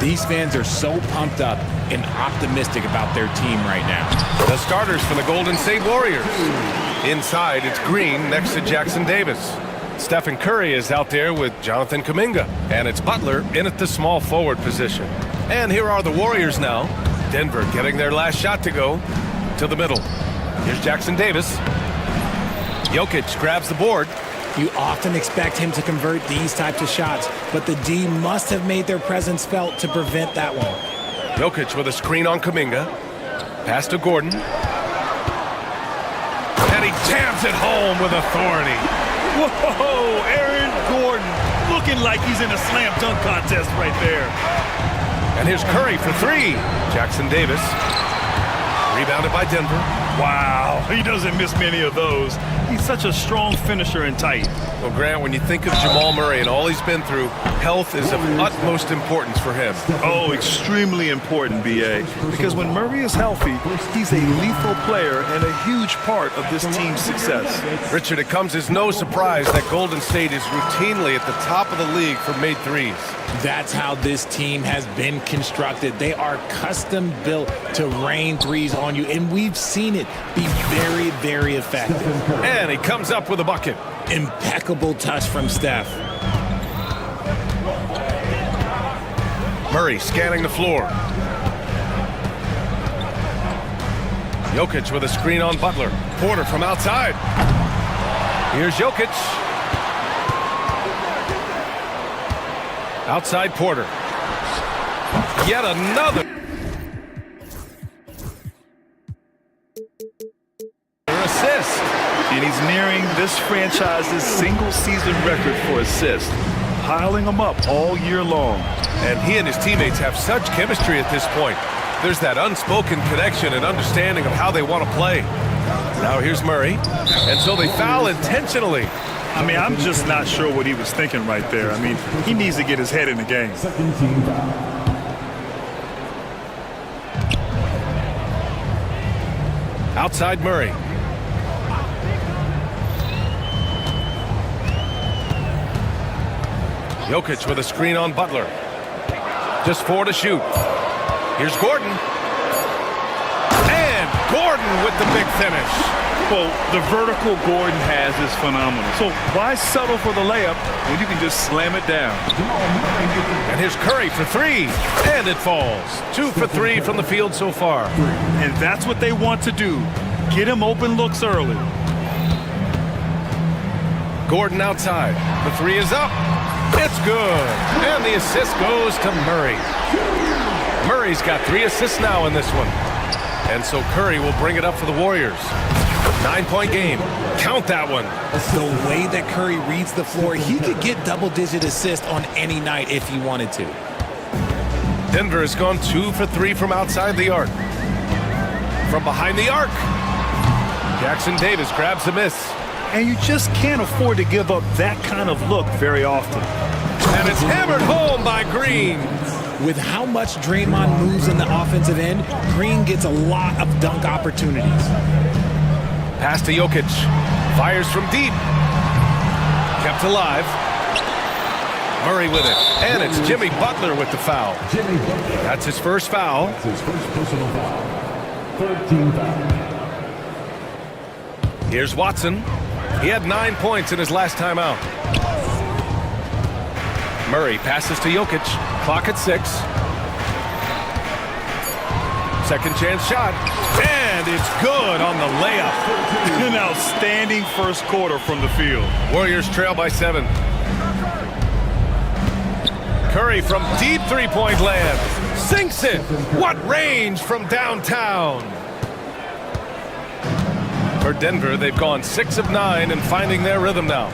These fans are so pumped up and optimistic about their team right now. The starters for the Golden State Warriors. Inside, it's Green next to Jackson Davis. Stephen Curry is out there with Jonathan Kuminga. And it's Butler in at the small forward position. And here are the Warriors now. Denver getting their last shot to go to the middle. Here's Jackson Davis. Jokic grabs the board. You often expect him to convert these types of shots, but the D must have made their presence felt to prevent that one. Jokic with a screen on Kuminga. Pass to Gordon. And he jams it home with authority. Whoa, Aaron Gordon looking like he's in a slam dunk contest right there. And here's Curry for three. Jackson Davis. Rebounded by Denver. Wow, he doesn't miss many of those. He's such a strong finisher and tight. Well, Grant, when you think of Jamal Murray and all he's been through, health is of utmost importance for him. Oh, extremely important, B.A. Because when Murray is healthy, he's a lethal player and a huge part of this team's success. Richard, it comes as no surprise that Golden State is routinely at the top of the league for made threes. That's how this team has been constructed. They are custom built to rain threes on you, and we've seen it be very, very effective. And he comes up with a bucket. Impeccable touch from Steph. Murray scanning the floor. Jokic with a screen on Butler. Porter from outside. Here's Jokic. Outside Porter. Yet another. Assist. And he's nearing this franchise's single-season record for assists, piling them up all year long. And he and his teammates have such chemistry at this point. There's that unspoken connection and understanding of how they want to play. Now here's Murray. And so they foul intentionally. I mean, I'm just not sure what he was thinking right there. I mean, he needs to get his head in the game. Outside Murray. Jokic with a screen on Butler. Just 4 to shoot. Here's Gordon. And Gordon with the big finish. Well, the vertical Gordon has is phenomenal. So why settle for the layup when you can just slam it down? And here's Curry for three. And it falls. 2 for 3 from the field so far. And that's what they want to do. Get him open looks early. Gordon outside. The three is up. It's good. And the assist goes to Murray. Murray's got 3 assists now in this one. And so Curry will bring it up for the Warriors. 9-point game. Count that one. The way that Curry reads the floor, he could get double-digit assists on any night if he wanted to. Denver has gone 2 for 3 from outside the arc. From behind the arc. Jackson Davis grabs the miss. And you just can't afford to give up that kind of look very often. And it's hammered home by Green. With how much Draymond moves in the offensive end, Green gets a lot of dunk opportunities. Pass to Jokic. Fires from deep. Kept alive. Murray with it. And it's Jimmy Butler with the foul. That's his first foul. That's his first personal foul. 13 foul. Here's Watson. He had 9 points in his last time out. Murray passes to Jokic. Clock at 6. Second chance shot. And it's good on the layup. An outstanding first quarter from the field. Warriors trail by 7. Curry from deep three-point land. Sinks it. What range from downtown. For Denver, they've gone 6 of 9 and finding their rhythm now.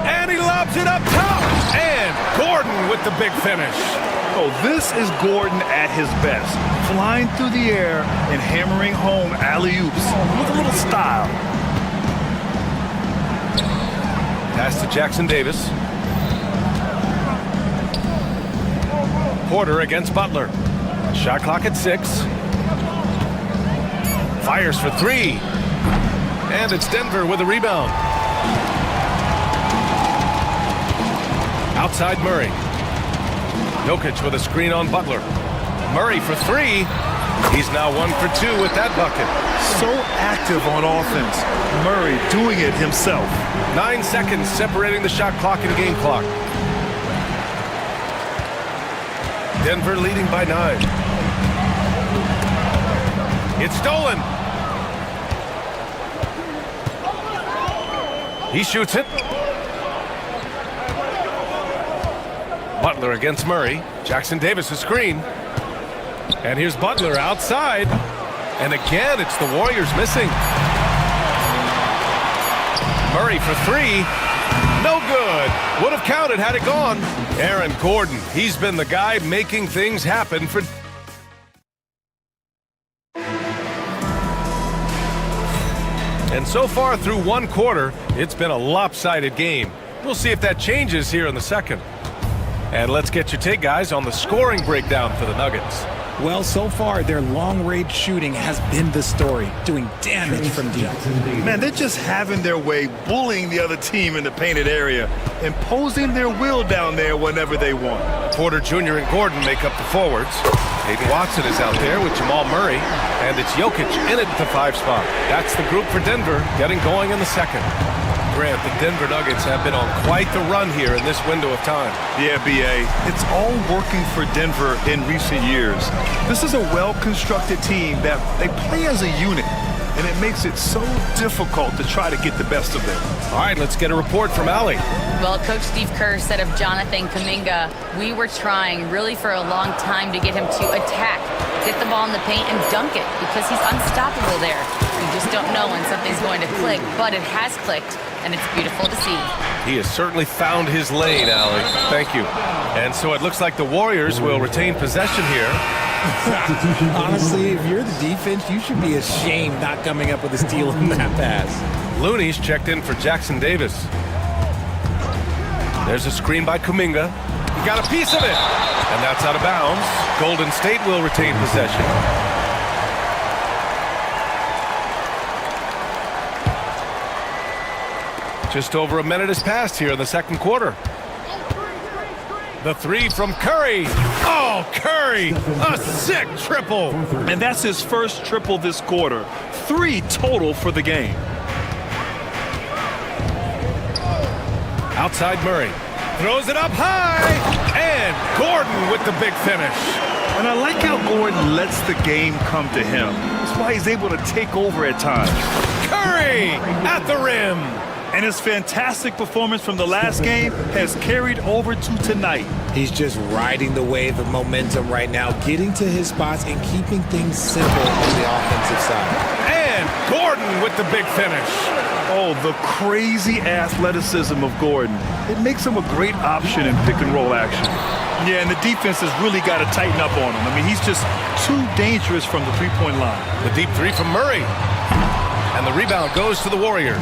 And he lobs it up top. And Gordon with the big finish. Oh, this is Gordon at his best. Flying through the air and hammering home alley-oops with a little style. Pass to Jackson Davis. Porter against Butler. Shot clock at 6. Fires for 3. And it's Denver with a rebound. Outside Murray. Jokic with a screen on Butler. Murray for three. He's now 1 for 2 with that bucket. So active on offense. Murray doing it himself. 9 seconds separating the shot clock and game clock. Denver leading by 9. It's stolen. He shoots it. Butler against Murray. Jackson Davis a screen. And here's Butler outside. And again, it's the Warriors missing. Murray for three. No good. Would have counted had it gone. Aaron Gordon. He's been the guy making things happen for... And so far through one quarter, it's been a lopsided game. We'll see if that changes here in the second. And let's get your take, guys, on the scoring breakdown for the Nuggets. Well, so far, their long-range shooting has been the story, doing damage from deep. Man, they're just having their way, bullying the other team in the painted area, imposing their will down there whenever they want. Porter Jr. and Gordon make up the forwards. Peyton Watson is out there with Jamal Murray, and it's Jokic in at the 5 spot. That's the group for Denver, getting going in the second. Grant, the Denver Nuggets have been on quite the run here in this window of time. Yeah, B.A., it's all working for Denver in recent years. This is a well-constructed team that they play as a unit, and it makes it so difficult to try to get the best of them. All right, let's get a report from Allie. Well, Coach Steve Kerr said of Jonathan Kuminga, we were trying really for a long time to get him to attack, get the ball in the paint and dunk it because he's unstoppable there. You just don't know when something's going to click, but it has clicked, and it's beautiful to see. He has certainly found his lane, Allie. Thank you. And so it looks like the Warriors will retain possession here. Honestly, if you're the defense, you should be ashamed not coming up with a steal in that pass. Looney's checked in for Jackson Davis. There's a screen by Kuminga. He got a piece of it, and that's out of bounds. Golden State will retain possession. Just over a minute has passed here in the second quarter. The three from Curry. Oh, Curry! A sick triple! And that's his first triple this quarter. 3 total for the game. Outside Murray. Throws it up high! And Gordon with the big finish. And I like how Gordon lets the game come to him. That's why he's able to take over at times. Curry at the rim. And his fantastic performance from the last game has carried over to tonight. He's just riding the wave of momentum right now, getting to his spots and keeping things simple on the offensive side. And Gordon with the big finish. Oh, the crazy athleticism of Gordon. It makes him a great option in pick and roll action. Yeah, and the defense has really got to tighten up on him. I mean, he's just too dangerous from the three-point line. The deep three from Murray. And the rebound goes to the Warriors.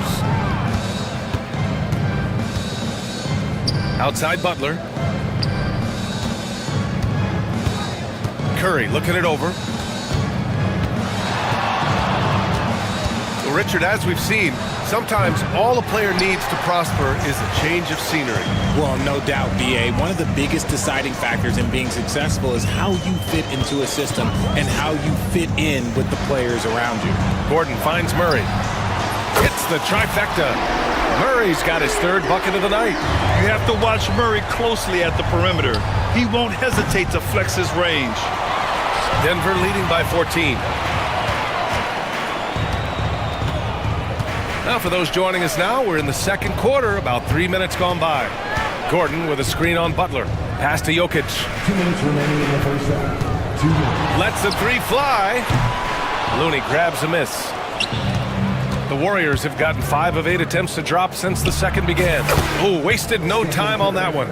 Outside Butler. Curry looking it over. Well, Richard, as we've seen, sometimes all a player needs to prosper is a change of scenery. Well, no doubt, B.A. One of the biggest deciding factors in being successful is how you fit into a system and how you fit in with the players around you. Gordon finds Murray. Hits the trifecta. Murray's got his 3rd bucket of the night. You have to watch Murray closely at the perimeter. He won't hesitate to flex his range. Denver leading by 14. Now for those joining us now, we're in the second quarter, about 3 minutes gone by. Gordon with a screen on Butler. Pass to Jokic. 2 minutes remaining in the first half. 2 minutes. Lets the three fly. Looney grabs a miss. The Warriors have gotten 5 of 8 attempts to drop since the second began. Oh, wasted no time on that one.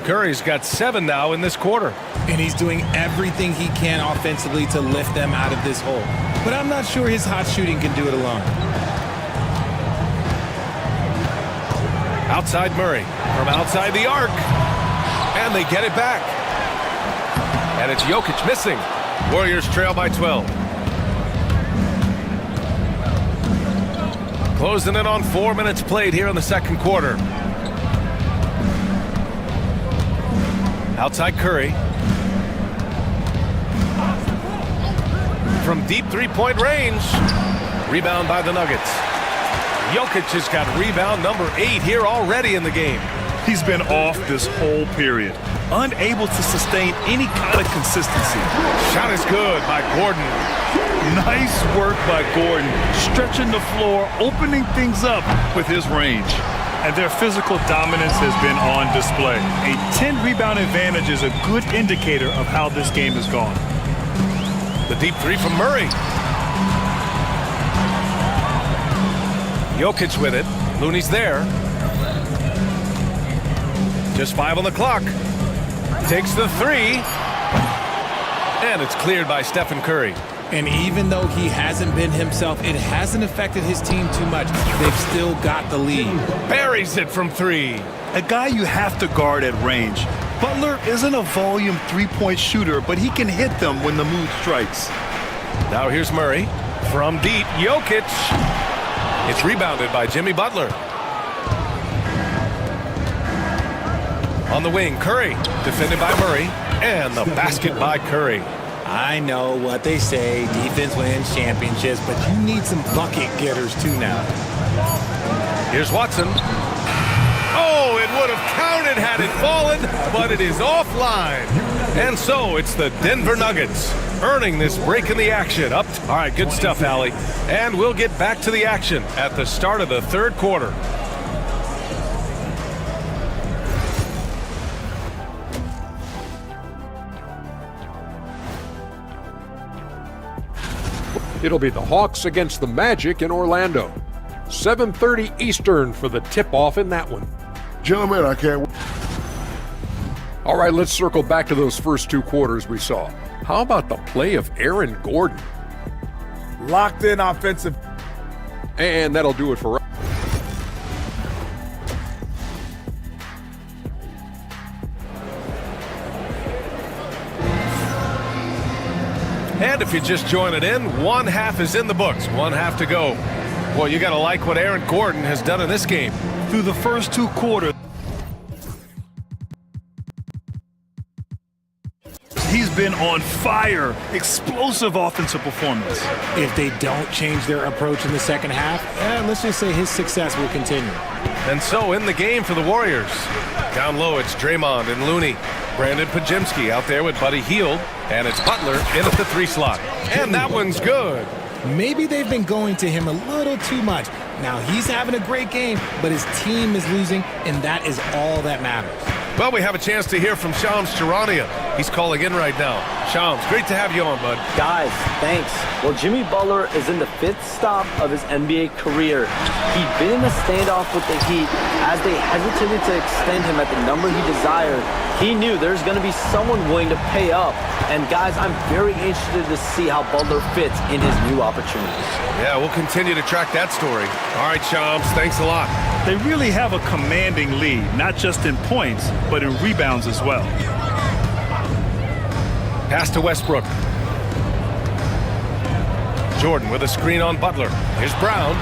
Curry's got 7 now in this quarter. And he's doing everything he can offensively to lift them out of this hole. But I'm not sure his hot shooting can do it alone. Outside Murray from outside the arc. And they get it back. And it's Jokic missing. Warriors trail by 12. Closing in on 4 minutes played here in the second quarter. Outside Curry. From deep three-point range. Rebound by the Nuggets. Jokic has got rebound number 8 here already in the game. He's been off this whole period. Unable to sustain any kind of consistency. Shot is good by Gordon. Nice work by Gordon. Stretching the floor, opening things up with his range. And their physical dominance has been on display. A 10-rebound advantage is a good indicator of how this game has gone. The deep three from Murray. Jokic with it. Looney's there. Just 5 on the clock. Takes the three. And it's cleared by Stephen Curry. And even though he hasn't been himself, it hasn't affected his team too much. They've still got the lead. Buries it from 3. A guy you have to guard at range. Butler isn't a volume three-point shooter, but he can hit them when the mood strikes. Now here's Murray. From deep, Jokic. It's rebounded by Jimmy Butler. On the wing, Curry. Defended by Murray. And the basket by Curry. I know what they say, defense wins championships, but you need some bucket getters too now. Here's Watson. Oh, it would have counted had it fallen, but it is offline. And so it's the Denver Nuggets earning this break in the action. All right, good stuff, Allie. And we'll get back to the action at the start of the third quarter. It'll be the Hawks against the Magic in Orlando. 7:30 Eastern for the tip-off in that one. Gentlemen, I can't... All right, let's circle back to those first 2 quarters we saw. How about the play of Aaron Gordon? Locked in offensive. And that'll do it for... And if you're just joining in, 1 half is in the books, 1 half to go. Well, you got to like what Aaron Gordon has done in this game. Through the first 2 quarters, he's been on fire. Explosive offensive performance. If they don't change their approach in the second half, let's just say his success will continue. And so in the game for the Warriors. Down low, it's Draymond and Looney. Brandon Pajemski out there with Buddy Hield. And it's Butler in at the 3 slot. And that one's good. Maybe they've been going to him a little too much. Now, he's having a great game, but his team is losing, and that is all that matters. Well, we have a chance to hear from Shams Charania. He's calling in right now. Shams, great to have you on, bud. Guys, thanks. Well, Jimmy Butler is in the 5th stop of his NBA career. He'd been in a standoff with the Heat as they hesitated to extend him at the number he desired. He knew there's going to be someone willing to pay up. And guys, I'm very interested to see how Butler fits in his new opportunities. Yeah, we'll continue to track that story. All right, Shams, thanks a lot. They really have a commanding lead, not just in points, but in rebounds as well. Pass to Westbrook. Jordan with a screen on Butler. Here's Brown.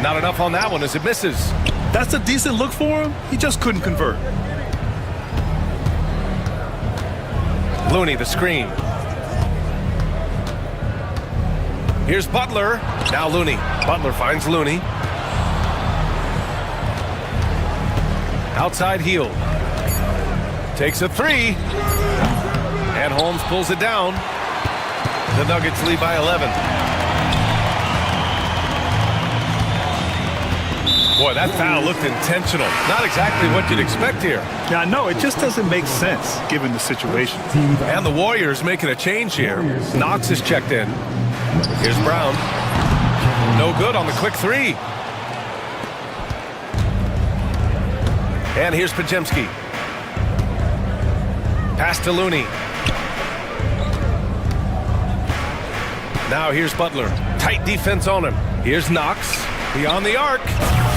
Not enough on that one as it misses. That's a decent look for him. He just couldn't convert. Looney, the screen. Here's Butler. Now Looney. Butler finds Looney. Outside Hield. Takes a 3. And Holmes pulls it down. The Nuggets lead by 11. Boy, that foul looked intentional. Not exactly what you'd expect here. Yeah, no, it just doesn't make sense given the situation. And the Warriors making a change here. Knox is checked in. Here's Brown. No good on the quick 3. And here's Pajemski. Pass to Looney. Now here's Butler. Tight defense on him. Here's Knox. Beyond the arc.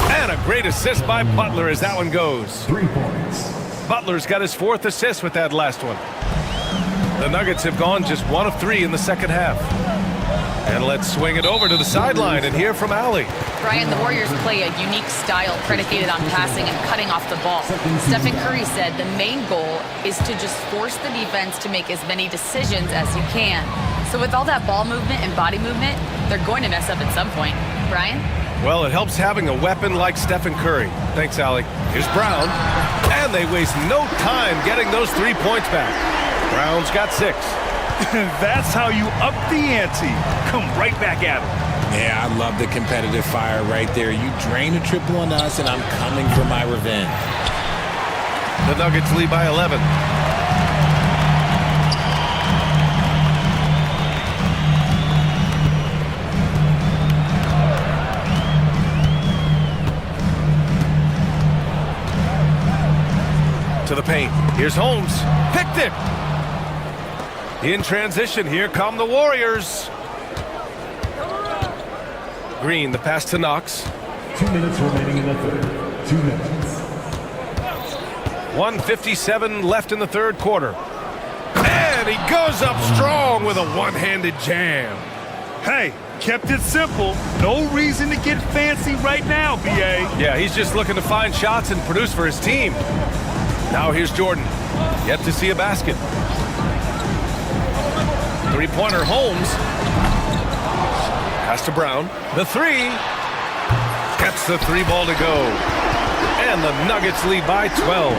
And a great assist by Butler as that one goes. 3 points. Butler's got his 4th assist with that last one. The Nuggets have gone just 1 of 3 in the second half. And let's swing it over to the sideline and hear from Allie. Brian, the Warriors play a unique style predicated on passing and cutting off the ball. Stephen Curry said the main goal is to just force the defense to make as many decisions as you can. So with all that ball movement and body movement, they're going to mess up at some point. Brian? Well, it helps having a weapon like Stephen Curry. Thanks, Allie. Here's Brown. And they waste no time getting those 3 points back. Brown's got 6. That's how you up the ante. Come right back at him. Yeah, I love the competitive fire right there. You drain a triple on us, and I'm coming for my revenge. The Nuggets lead by 11. To the paint. Here's Holmes. Picked it. In transition, here come the Warriors. Green, the pass to Knox. 2 minutes remaining in the third. 2 minutes. 1:57 left in the third quarter. And he goes up strong with a one-handed jam. Hey, kept it simple. No reason to get fancy right now, BA. Yeah, he's just looking to find shots and produce for his team. Now here's Jordan. Yet to see a basket. Three-pointer Holmes. Pass to Brown. The three. Gets the three ball to go. And the Nuggets lead by 12.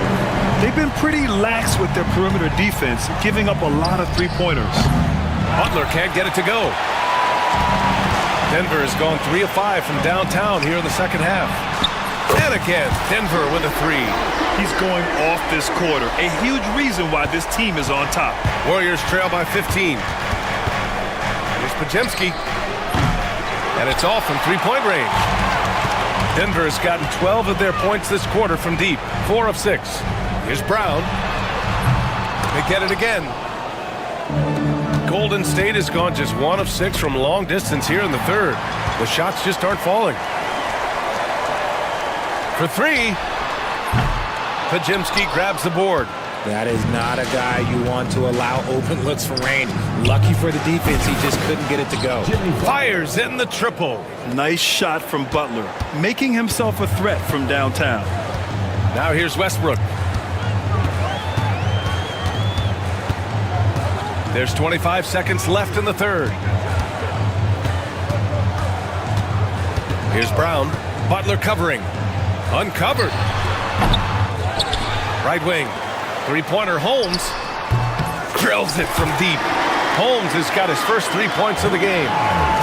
They've been pretty lax with their perimeter defense, giving up a lot of three-pointers. Butler can't get it to go. Denver has gone 3 of 5 from downtown here in the second half. And again, Denver with a three. He's going off this quarter. A huge reason why this team is on top. Warriors trail by 15. Here's Podziemski. And it's off from three-point range. Denver has gotten 12 of their points this quarter from deep. 4 of 6. Here's Brown. They get it again. Golden State has gone just 1 of 6 from long distance here in the third. The shots just aren't falling. For three, Podziemski grabs the board. That is not a guy you want to allow open looks from range. Lucky for the defense, he just couldn't get it to go. Fires in the triple. Nice shot from Butler, making himself a threat from downtown. Now here's Westbrook. There's 25 seconds left in the third. Here's Brown. Butler covering. Uncovered. Right wing. Three-pointer Holmes. Drills it from deep. Holmes has got his first 3 points of the game.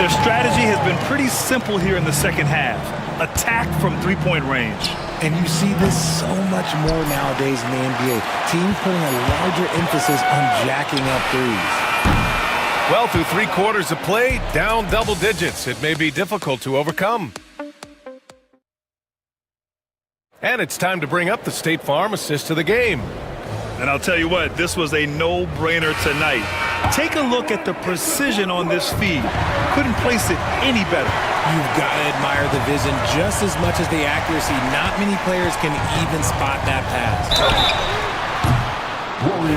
Their strategy has been pretty simple here in the second half. Attack from three-point range. And you see this so much more nowadays in the NBA. Teams putting a larger emphasis on jacking up threes. Well, through 3 quarters of play, down double digits. It may be difficult to overcome. And it's time to bring up the State Farm assist to the game. And I'll tell you what, this was a no-brainer tonight. Take a look at the precision on this feed. Couldn't place it any better. You've got to admire the vision just as much as the accuracy. Not many players can even spot that pass.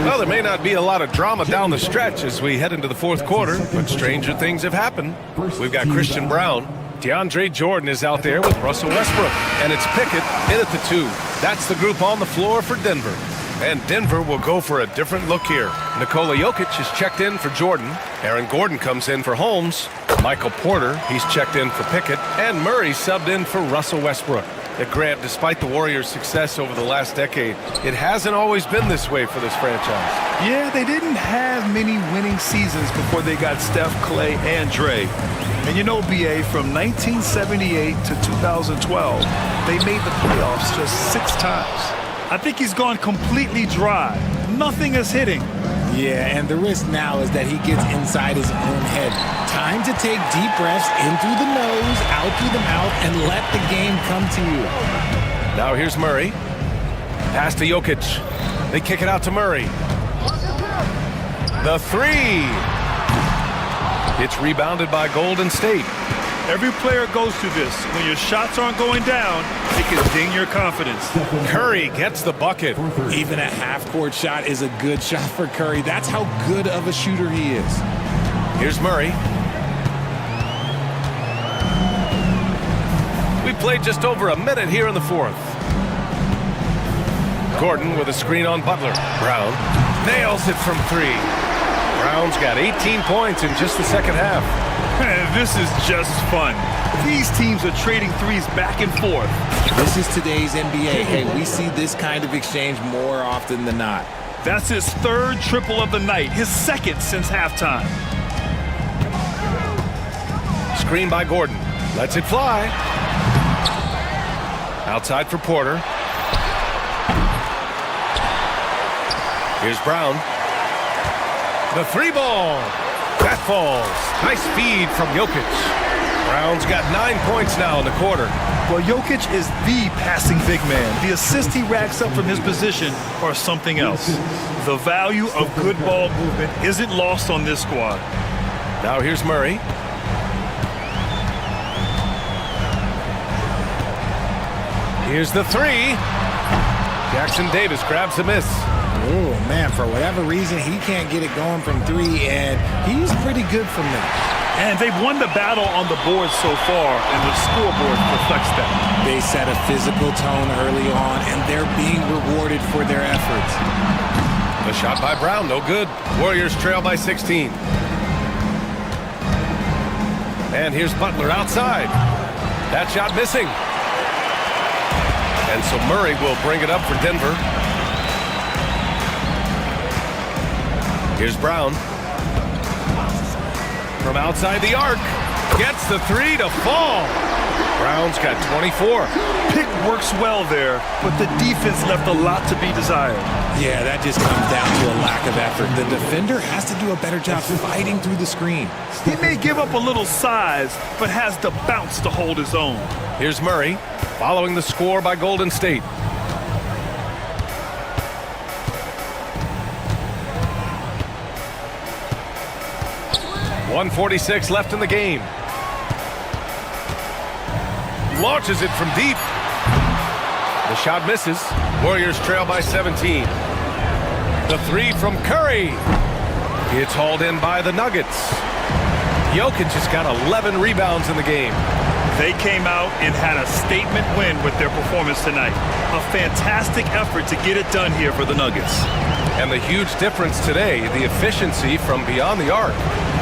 Well, there may not be a lot of drama down the stretch as we head into the fourth quarter, but stranger things have happened. We've got Christian Brown. DeAndre Jordan is out there with Russell Westbrook. And it's Pickett in at the 2. That's the group on the floor for Denver. And Denver will go for a different look here. Nikola Jokic is checked in for Jordan. Aaron Gordon comes in for Holmes. Michael Porter, he's checked in for Pickett. And Murray subbed in for Russell Westbrook. Grant, despite the Warriors' success over the last decade, it hasn't always been this way for this franchise. Yeah, they didn't have many winning seasons before they got Steph, Clay, and Dre. And you know, BA, from 1978 to 2012, they made the playoffs just 6 times. I think he's gone completely dry. Nothing is hitting. Yeah, and the risk now is that he gets inside his own head. Time to take deep breaths in through the nose, out through the mouth, and let the game come to you. Now here's Murray. Pass to Jokic. They kick it out to Murray. The three. It's rebounded by Golden State. Every player goes through this. When your shots aren't going down, it can ding your confidence. Curry gets the bucket. Even a half-court shot is a good shot for Curry. That's how good of a shooter he is. Here's Murray. played just over a minute here in the fourth. Gordon with a screen on Butler. Brown nails it from three. Brown's got 18 points in just the second half. This is just fun. These teams are trading threes back and forth. This is today's NBA. Hey, we see this kind of exchange more often than not. That's his third triple of the night, his second since halftime. Screen by Gordon. Lets it fly. Outside for Porter. Here's Brown. The three ball. That falls. Nice feed from Jokic. Brown's got 9 points now in the quarter. Well, Jokic is the passing big man. The assists he racks up from his position are something else. The value of good ball movement isn't lost on this squad. Now here's Murray. Here's the three. Jackson Davis grabs the miss. Oh, man, for whatever reason, he can't get it going from three, and he's pretty good from there. And they've won the battle on the board so far, and the scoreboard reflects that. They set a physical tone early on, and they're being rewarded for their efforts. The shot by Brown, no good. Warriors trail by 16. And here's Butler outside. That shot missing. And so Murray will bring it up for Denver. Here's Brown. From outside the arc. Gets the three to fall. Brown's got 24. Pick works well there, but the defense left a lot to be desired. Yeah, that just comes down to a lack of effort. The defender has to do a better job fighting through the screen. He may give up a little size, but has the bounce to hold his own. Here's Murray, following the score by Golden State. .146 left in the game. Launches it from deep. The shot misses. Warriors trail by 17. The three from Curry. It's hauled in by the Nuggets. Jokic has got 11 rebounds in the game. They came out and had a statement win with their performance tonight. A fantastic effort to get it done here for the Nuggets. And the huge difference today, the efficiency from beyond the arc.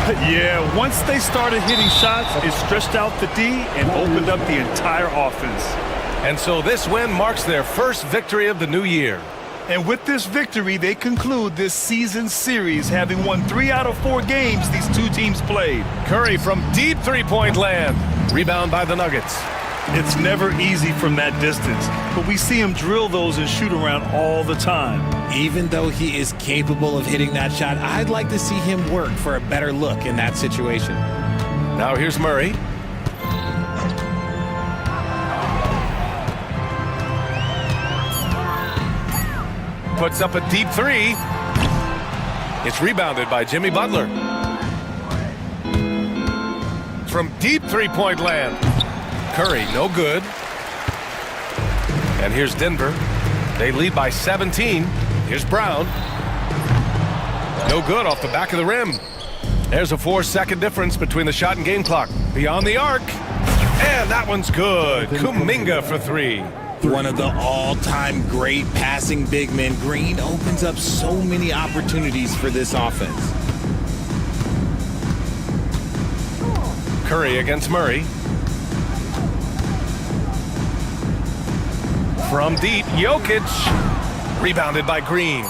Yeah, once they started hitting shots, it stretched out the D and opened up the entire offense. And so this win marks their first victory of the new year. And with this victory, they conclude this season series, having won 3 out of 4 games these two teams played. Curry from deep three-point land. Rebound by the Nuggets. It's never easy from that distance, but we see him drill those and shoot around all the time. Even though he is capable of hitting that shot, I'd like to see him work for a better look in that situation. Now here's Murray. Puts up a deep three. It's rebounded by Jimmy Butler. From deep three-point land. Curry, no good. And here's Denver. They lead by 17. Here's Brown. No good off the back of the rim. There's a 4-second difference between the shot and game clock. Beyond the arc. And that one's good. Kuminga for three. One of the all-time great passing big men. Green opens up so many opportunities for this offense. Curry against Murray. From deep, Jokic. Rebounded by Green.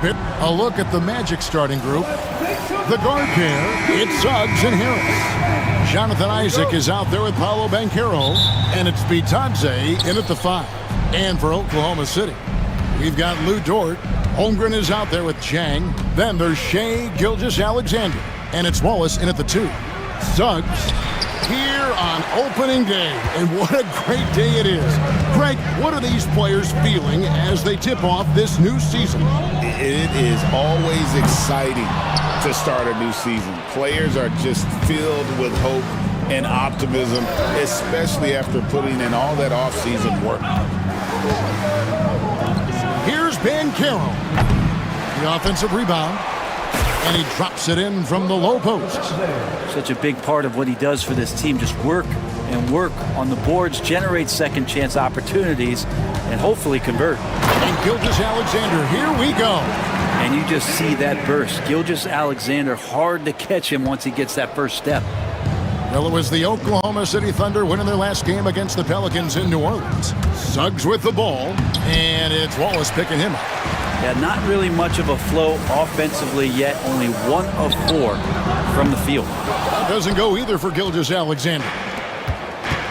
A look at the Magic starting group. The guard pair, it's Suggs and Harris. Jonathan Isaac is out there with Paolo Banchero, and it's Bitadze in at the 5. And for Oklahoma City, we've got Lou Dort. Holmgren is out there with Chang. Then there's Shea Gilgeous-Alexander, and it's Wallace in at the 2. Suggs here on opening day, and what a great day it is. Greg, what are these players feeling as they tip off this new season? It is always exciting to start a new season. Players are just filled with hope and optimism, especially after putting in all that off-season work. Here's Banchero. The offensive rebound. And he drops it in from the low post. Such a big part of what he does for this team. Just work and work on the boards, generate second chance opportunities, and hopefully convert. And Gilgeous-Alexander, here we go. And you just see that burst. Gilgeous-Alexander, hard to catch him once he gets that first step. Well, it was the Oklahoma City Thunder winning their last game against the Pelicans in New Orleans. Suggs with the ball, and it's Wallace picking him up. Yeah, not really much of a flow offensively yet. Only 1 of 4 from the field. That doesn't go either for Gilgeous-Alexander.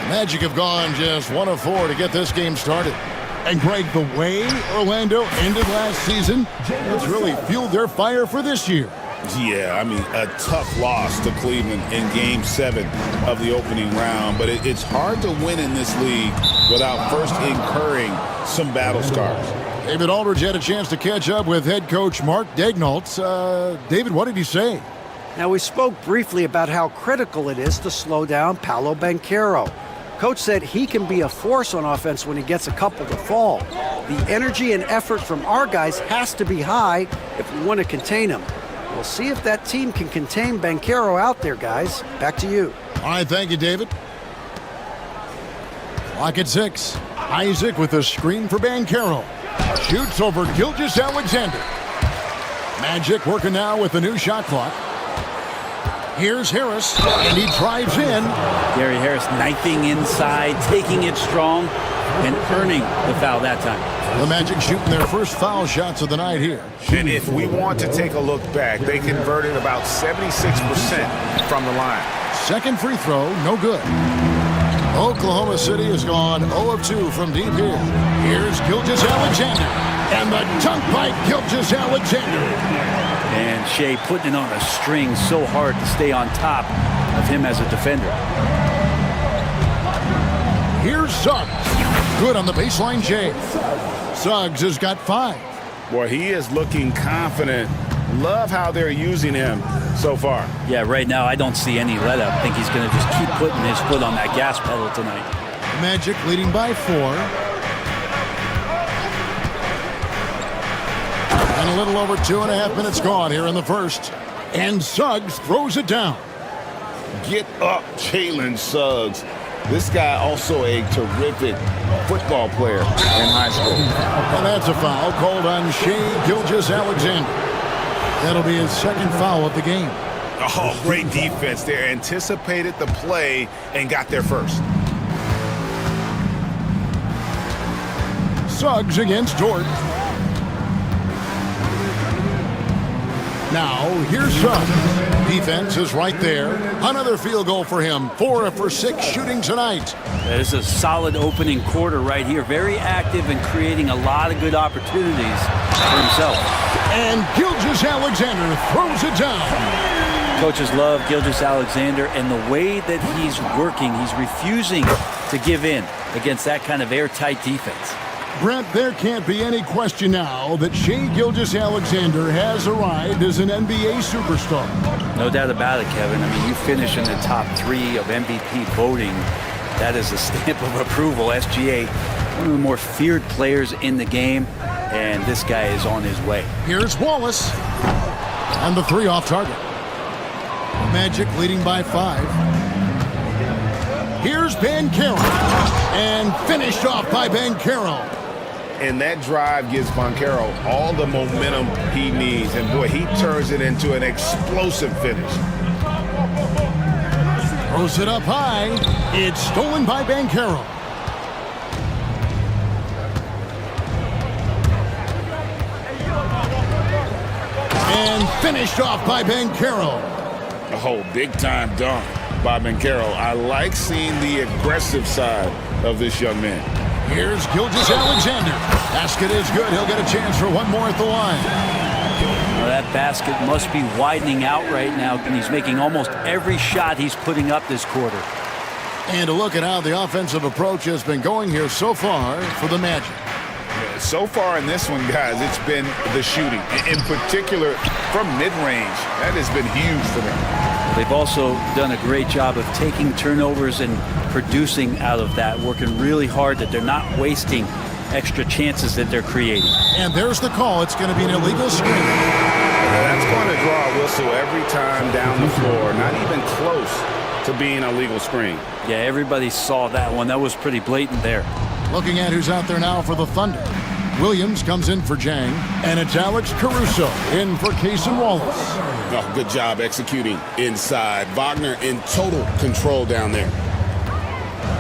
Magic have gone just 1 of 4 to get this game started. And Greg, the way Orlando ended last season, it's really fueled their fire for this year. Yeah, I mean, a tough loss to Cleveland in Game 7 of the opening round. But it's hard to win in this league without first incurring some battle scars. David Aldridge had a chance to catch up with head coach Mark Daignault. David, what did he say? Now, we spoke briefly about how critical it is to slow down Paolo Banchero. Coach said he can be a force on offense when he gets a couple to fall. The energy and effort from our guys has to be high if we want to contain him. We'll see if that team can contain Banchero out there, guys. Back to you. All right, thank you, David. Clock at 6. Isaac with a screen for Banchero. Shoots over Gilgeous-Alexander. Magic working now with the new shot clock. Here's Harris, and he drives in. Gary Harris knifing inside, taking it strong, and earning the foul that time. The Magic shooting their first foul shots of the night here. And if we want to take a look back, they converted about 76% from the line. Second free throw, no good. Oklahoma City has gone 0 of 2 from deep here. Here's Gilgeous-Alexander. And the dunk by Gilgeous-Alexander. And Shea putting it on a string so hard to stay on top of him as a defender. Here's Suggs. Good on the baseline, Shea. Suggs has got 5. Boy, he is looking confident. Love how they're using him so far. Yeah, right now I don't see any let up. I think he's going to just keep putting his foot on that gas pedal tonight. Magic leading by 4. And a little over 2.5 minutes gone here in the first. And Suggs throws it down. Get up, Jalen Suggs. This guy also a terrific football player in high school. And that's a foul called on Shea Gilgeous-Alexander. That'll be his second foul of the game. Oh, great defense there. Anticipated the play and got there first. Suggs against Dort. Now, here's Suggs. Defense is right there. Another field goal for him. 4 for 6 shooting tonight. This is a solid opening quarter right here. Very active and creating a lot of good opportunities for himself. And Gilgeous-Alexander throws it down. Coaches love Gilgeous-Alexander and the way that he's working. He's refusing to give in against that kind of airtight defense. Brent, there can't be any question now that Shea Gilgeous-Alexander has arrived as an NBA superstar. No doubt about it, Kevin. I mean, you finish in the top 3 of MVP voting. That is a stamp of approval. SGA, one of the more feared players in the game, and this guy is on his way. Here's Wallace. And the 3 off target. Magic leading by 5. Here's Banchero. And finished off by Banchero. And that drive gives Banchero all the momentum he needs. And boy, he turns it into an explosive finish. Throws it up high. It's stolen by Banchero. And finished off by Banchero. Oh, big-time dunk by Banchero. I like seeing the aggressive side of this young man. Here's Gilgeous-Alexander. Basket is good. He'll get a chance for one more at the line. Well, that basket must be widening out right now, and he's making almost every shot he's putting up this quarter. And a look at how the offensive approach has been going here so far for the Magic. So far in this one, guys, it's been the shooting. In particular, from mid-range. That has been huge for them. They've also done a great job of taking turnovers and producing out of that, working really hard that they're not wasting extra chances that they're creating. And there's the call. It's going to be an illegal screen. That's going to draw a whistle every time down the floor. Not even close to being a legal screen. Yeah, everybody saw that one. That was pretty blatant there. Looking at who's out there now for the Thunder. Williams comes in for Jang, and it's Alex Caruso in for Cason Wallace. Oh, good job executing inside. Wagner in total control down there.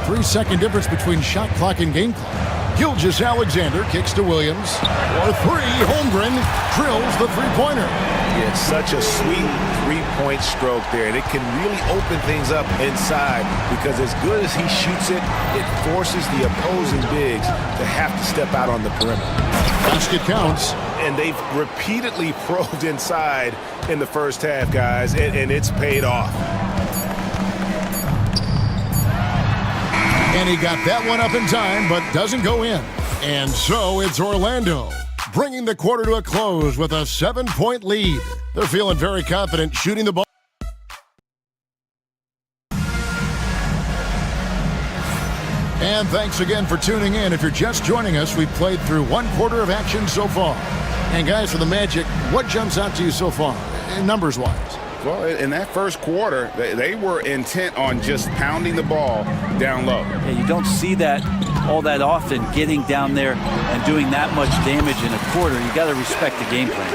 3-second difference between shot clock and game clock. Gilgeous-Alexander kicks to Williams. For three, Holmgren drills the three-pointer. It's such a sweet three-point stroke there, and it can really open things up inside because as good as he shoots it, it forces the opposing bigs to have to step out on the perimeter. Basket counts. And they've repeatedly probed inside in the first half, guys, and it's paid off. And he got that one up in time, but doesn't go in. And so it's Orlando, bringing the quarter to a close with a 7-point lead. They're feeling very confident shooting the ball. And thanks again for tuning in. If you're just joining us, we've played through one quarter of action so far. And guys, for the Magic, what jumps out to you so far, numbers-wise? Well, in that first quarter, they were intent on just pounding the ball down low. Yeah, you don't see that all that often, getting down there and doing that much damage in a quarter. You got to respect the game plan.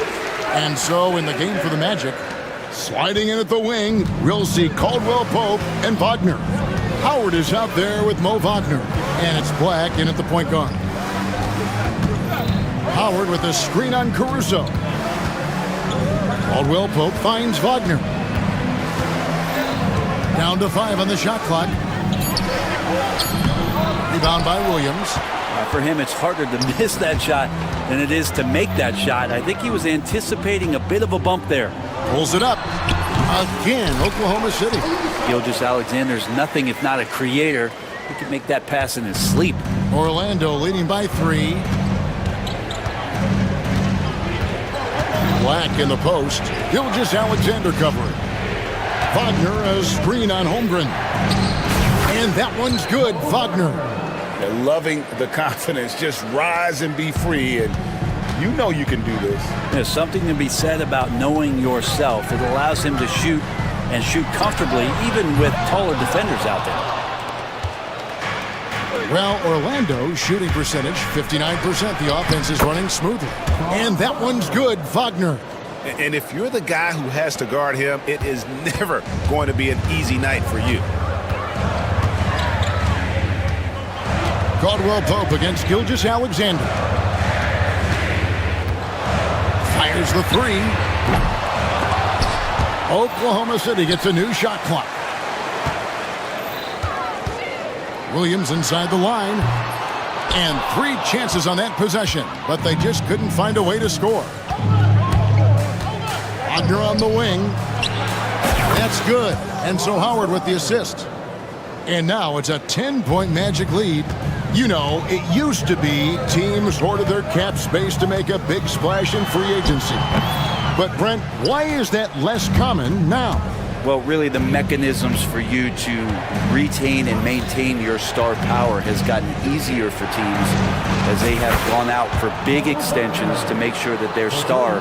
And so in the game for the Magic, sliding in at the wing, we'll see Caldwell Pope and Wagner. Howard is out there with Mo Wagner, and it's Black in at the point guard. Howard with a screen on Caruso. Caldwell Pope finds Wagner. Down to 5 on the shot clock. Rebound by Williams. For him, it's harder to miss that shot than it is to make that shot. I think he was anticipating a bit of a bump there. Pulls it up. Again, Oklahoma City. Gilgeous-Alexander's nothing if not a creator. He can make that pass in his sleep. Orlando leading by 3. Black in the post. Gilgeous-Alexander covering. Wagner a screen on Holmgren. And that one's good. Wagner. They're loving the confidence. Just rise and be free. And you know you can do this. There's something to be said about knowing yourself. It allows him to shoot and shoot comfortably, even with taller defenders out there. Well, Orlando's shooting percentage, 59%. The offense is running smoothly. And that one's good, Wagner. And if you're the guy who has to guard him, it is never going to be an easy night for you. Caldwell Pope against Gilgeous-Alexander. Fires the 3. Oklahoma City gets a new shot clock. Williams inside the line. And 3 chances on that possession, but they just couldn't find a way to score. Wagner on the wing. That's good. And so Howard with the assist. And now it's a 10-point Magic lead. You know, it used to be teams hoarded their cap space to make a big splash in free agency. But Brent, why is that less common now? Well, really the mechanisms for you to retain and maintain your star power has gotten easier for teams as they have gone out for big extensions to make sure that their star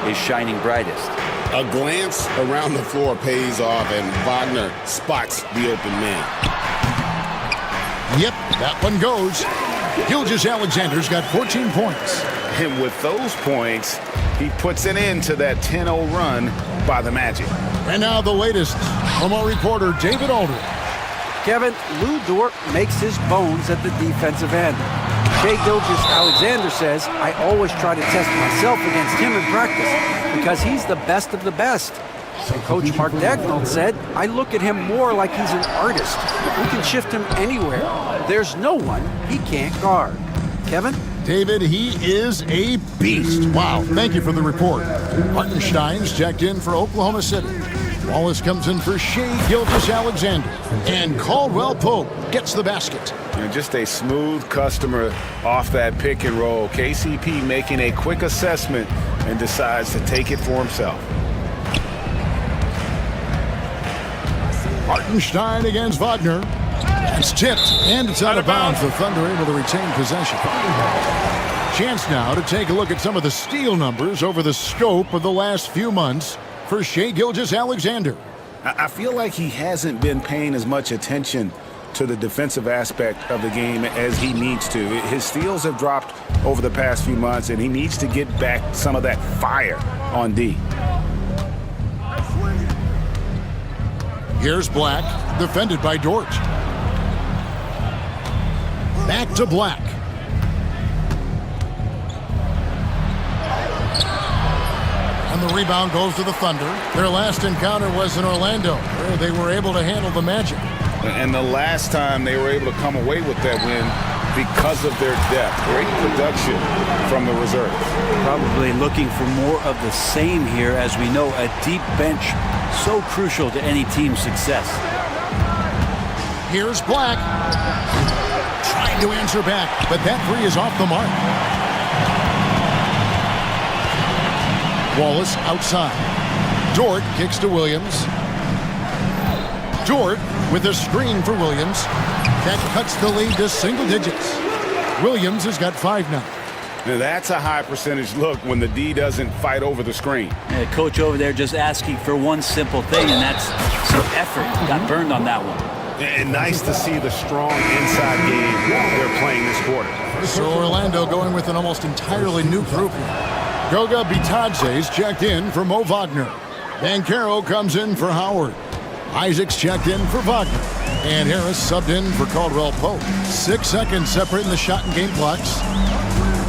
is shining brightest. A glance around the floor pays off, and Wagner spots the open man. Yep, that one goes. Gilgeous-Alexander's got 14 points. And with those points, he puts an end to that 10-0 run by the Magic. And now the latest from our reporter, David Aldridge. Kevin, Lou Dort makes his bones at the defensive end. Shai Gilgeous-Alexander says, I always try to test myself against him in practice because he's the best of the best. And Coach Mark Dagnall said, I look at him more like he's an artist. We can shift him anywhere. There's no one he can't guard. Kevin? David, he is a beast. Wow, thank you for the report. Hartenstein's checked in for Oklahoma City. Wallace comes in for Shai Gilgeous-Alexander. And Caldwell Pope gets the basket. Just a smooth customer off that pick and roll. KCP making a quick assessment and decides to take it for himself. Hartenstein against Wagner. It's tipped, and it's out of bounds. The Thunder able to retain possession. Chance now to take a look at some of the steal numbers over the scope of the last few months for Shai Gilgeous-Alexander. I feel like he hasn't been paying as much attention to the defensive aspect of the game as he needs to. His steals have dropped over the past few months, and he needs to get back some of that fire on D. Here's Black, defended by Dort. Back to Black. And the rebound goes to the Thunder. Their last encounter was in Orlando, where they were able to handle the Magic. And the last time they were able to come away with that win because of their depth. Great production from the reserves. Probably looking for more of the same here. As we know, a deep bench so crucial to any team's success. Here's Black. Trying to answer back, but that three is off the mark. Wallace outside. Dort kicks to Williams. Dort with a screen for Williams. That cuts the lead to single digits. Williams has got 5 now. Now that's a high percentage look when the D doesn't fight over the screen. Yeah, coach over there just asking for one simple thing, and that's some effort. Got burned on that one. And nice to see the strong inside game they're playing this quarter. So Orlando going with an almost entirely new group here. Goga Bitadze's checked in for Mo Wagner. Bancaro comes in for Howard. Isaac's checked in for Wagner. And Harris subbed in for Caldwell Pope. 6 seconds separating the shot and game clocks.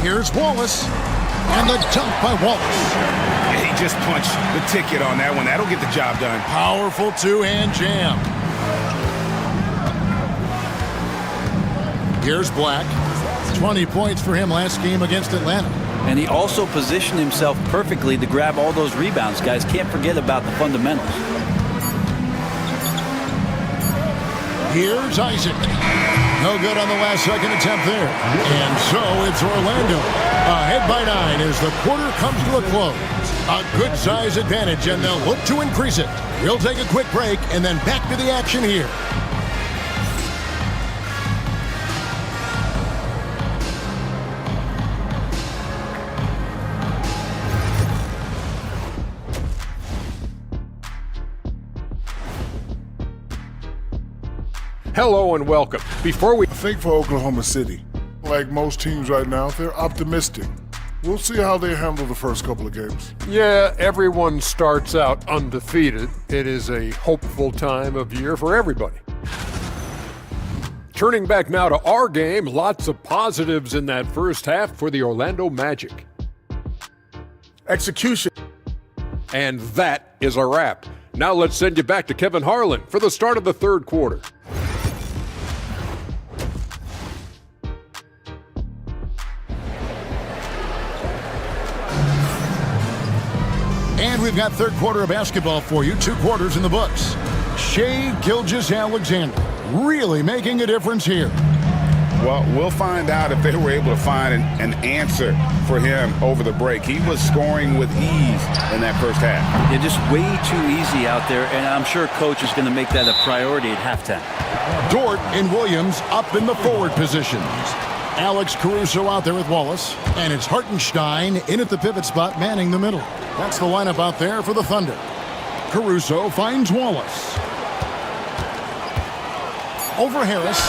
Here's Wallace. And the dunk by Wallace. He just punched the ticket on that one. That'll get the job done. Powerful two-hand jam. Here's Black. 20 points for him last game against Atlanta. And he also positioned himself perfectly to grab all those rebounds, guys. Can't forget about the fundamentals. Here's Isaac. No good on the last second attempt there. And so it's Orlando. Ahead by 9 as the quarter comes to a close. A good size advantage, and they'll look to increase it. We'll take a quick break and then back to the action here. Hello and welcome. I think for Oklahoma City, like most teams right now, they're optimistic. We'll see how they handle the first couple of games. Yeah, everyone starts out undefeated. It is a hopeful time of year for everybody. Turning back now to our game, lots of positives in that first half for the Orlando Magic. Execution. And that is a wrap. Now let's send you back to Kevin Harlan for the start of the third quarter. And we've got third quarter of basketball for you. 2 quarters in the books. Shai Gilgeous-Alexander really making a difference here. Well, we'll find out if they were able to find an answer for him over the break. He was scoring with ease in that first half. Yeah, just way too easy out there, and I'm sure coach is going to make that a priority at halftime. Dort and Williams up in the forward positions. Alex Caruso out there with Wallace, and it's Hartenstein in at the pivot spot manning the middle. That's the lineup out there for the Thunder. Caruso finds Wallace. Over Harris.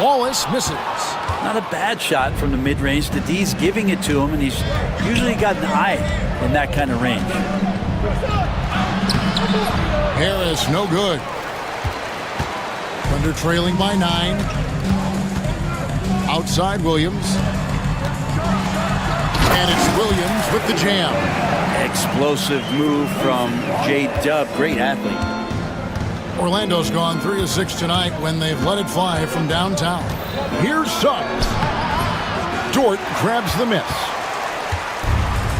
Wallace misses. Not a bad shot from the mid-range. The D's giving it to him, and he's usually got an eye in that kind of range. Harris, no good. Thunder trailing by 9. Outside Williams. And it's Williams with the jam. Explosive move from J-Dub. Great athlete. Orlando's gone 3 of 6 tonight when they've let it fly from downtown. Here's Suggs. Dort grabs the miss.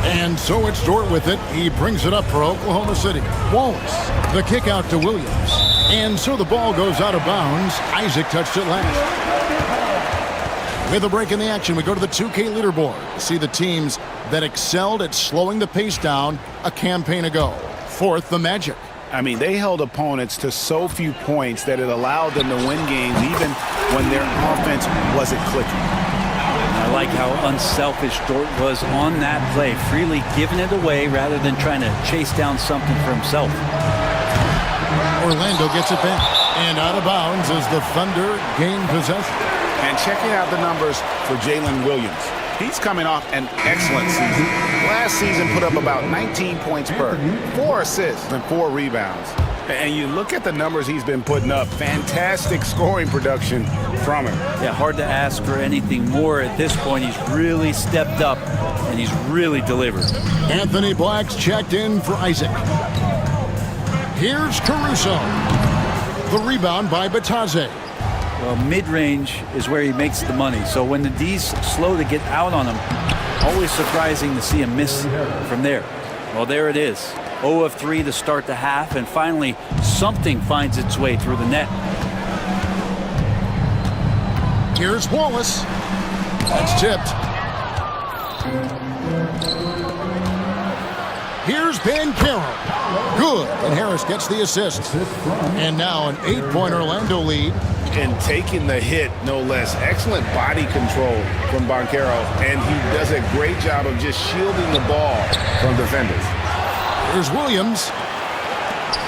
And so it's Dort with it. He brings it up for Oklahoma City. Wallace, the kick out to Williams. And so the ball goes out of bounds. Isaac touched it last. With a break in the action, we go to the 2K leaderboard to see the teams that excelled at slowing the pace down a campaign ago. Fourth, the Magic. I mean, they held opponents to so few points that it allowed them to win games even when their offense wasn't clicking. I like how unselfish Dort was on that play, freely giving it away rather than trying to chase down something for himself. Orlando gets it back. And out of bounds as the Thunder gain possession. And checking out the numbers for Jalen Williams. He's coming off an excellent season. Last season put up about 19 points per, 4 assists and 4 rebounds. And you look at the numbers he's been putting up, fantastic scoring production from him. Yeah, hard to ask for anything more at this point. He's really stepped up and he's really delivered. Anthony Black's checked in for Isaac. Here's Caruso. The rebound by Batadze. Well, mid-range is where he makes the money. So when the D's slow to get out on him, always surprising to see him miss from there. Well, there it is. 0 of 3 to start the half, and finally something finds its way through the net. Here's Wallace. That's tipped. Here's Bancaro. Good. And Harris gets the assist. And now an 8-point Orlando lead. And taking the hit, no less. Excellent body control from Bancaro. And he does a great job of just shielding the ball from defenders. Here's Williams.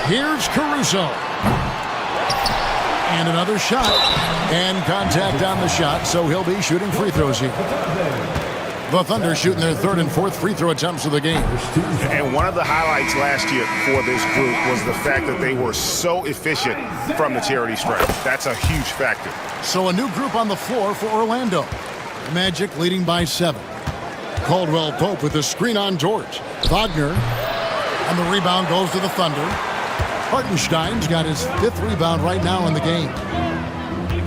Here's Caruso. And another shot. And contact on the shot, so he'll be shooting free throws here. The Thunder shooting their 3rd and 4th free throw attempts of the game. And one of the highlights last year for this group was the fact that they were so efficient from the charity stripe. That's a huge factor. So a new group on the floor for Orlando. Magic leading by 7. Caldwell Pope with the screen on Dort. Wagner. And the rebound goes to the Thunder. Hartenstein's got his 5th rebound right now in the game.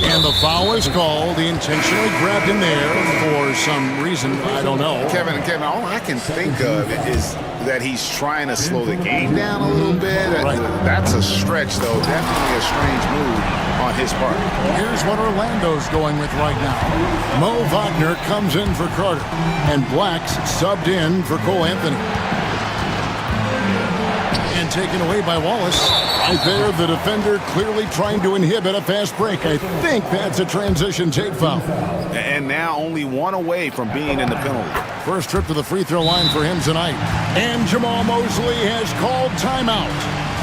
And the foul is called. He intentionally grabbed him there for some reason. I don't know. Kevin, all I can think of is that he's trying to slow the game down a little bit. Right. That's a stretch, though. Definitely a strange move on his part. Here's what Orlando's going with right now. Mo Wagner comes in for Carter. And Black's subbed in for Cole Anthony. And taken away by Wallace. Right there, the defender clearly trying to inhibit a fast break. I think that's a transition take foul. And now only 1 away from being in the penalty. First trip to the free throw line for him tonight. And Jamal Mosley has called timeout.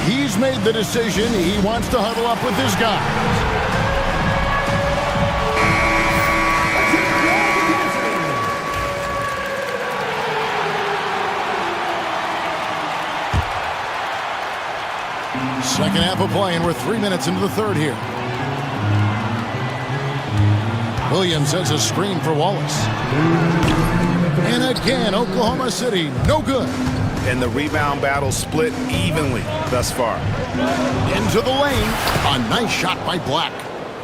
He's made the decision. He wants to huddle up with his guys. Second half of play, and we're 3 minutes into the 3rd here. Williams sets a screen for Wallace. And again, Oklahoma City, no good. And the rebound battle split evenly thus far. Into the lane. A nice shot by Black.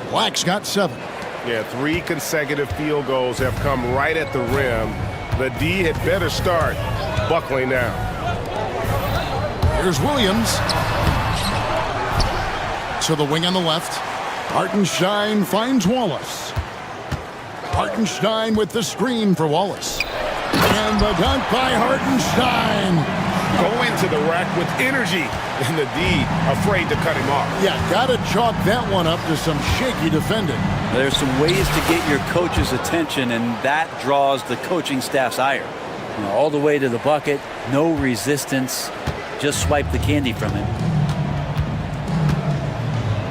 Black's got 7. Yeah, 3 consecutive field goals have come right at the rim. The D had better start buckling down. Here's Williams. To the wing on the left. Hartenstein finds Wallace. Hartenstein with the screen for Wallace. And the dunk by Hartenstein. Going to the rack with energy. And the D afraid to cut him off. Yeah, got to chalk that one up to some shaky defending. There's some ways to get your coach's attention, and that draws the coaching staff's ire. You know, all the way to the bucket, no resistance, just swipe the candy from him.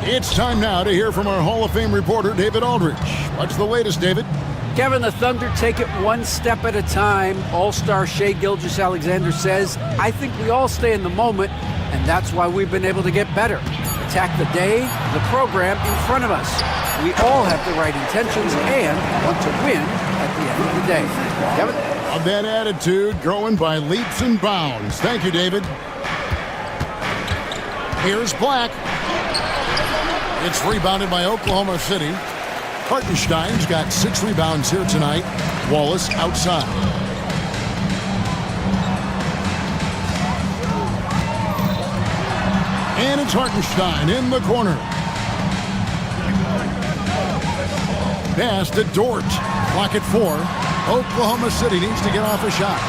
It's time now to hear from our Hall of Fame reporter, David Aldridge. What's the latest, David? Kevin, the Thunder take it one step at a time. All-star Shai Gilgeous-Alexander says, I think we all stay in the moment, and that's why we've been able to get better. Attack the day, the program in front of us. We all have the right intentions and want to win at the end of the day. Kevin? Of that attitude growing by leaps and bounds. Thank you, David. Here's Black. It's rebounded by Oklahoma City. Hartenstein's got 6 rebounds here tonight. Wallace outside. And it's Hartenstein in the corner. Pass to Dort. Clock at 4. Oklahoma City needs to get off a shot.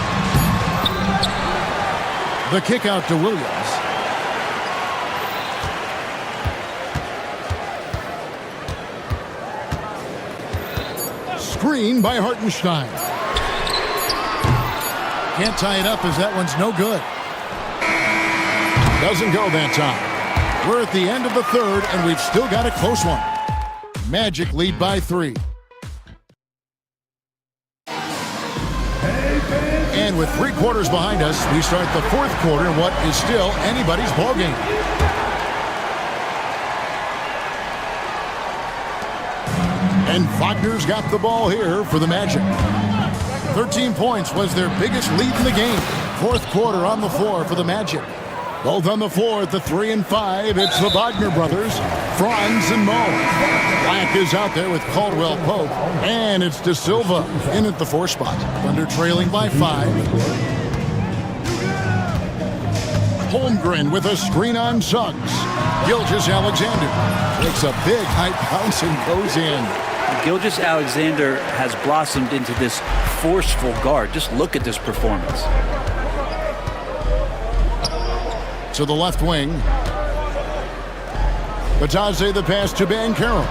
The kick out to Williams. Screen by Hartenstein. Can't tie it up as that one's no good. Doesn't go that time. We're at the end of the third, and we've still got a close one. Magic lead by 3. And with 3 quarters behind us, we start the 4th quarter in what is still anybody's ballgame. And Wagner's got the ball here for the Magic. 13 points was their biggest lead in the game. 4th quarter on the floor for the Magic. Both on the floor at the 3 and 5. It's the Wagner brothers, Franz and Mo. Black is out there with Caldwell Pope. And it's De Silva in at the 4 spot. Thunder trailing by 5. Holmgren with a screen on Suggs. Gilgeous-Alexander takes a big high bounce and goes in. Gilgeous-Alexander has blossomed into this forceful guard. Just look at this performance. To the left wing. Batadze the pass to Banchero.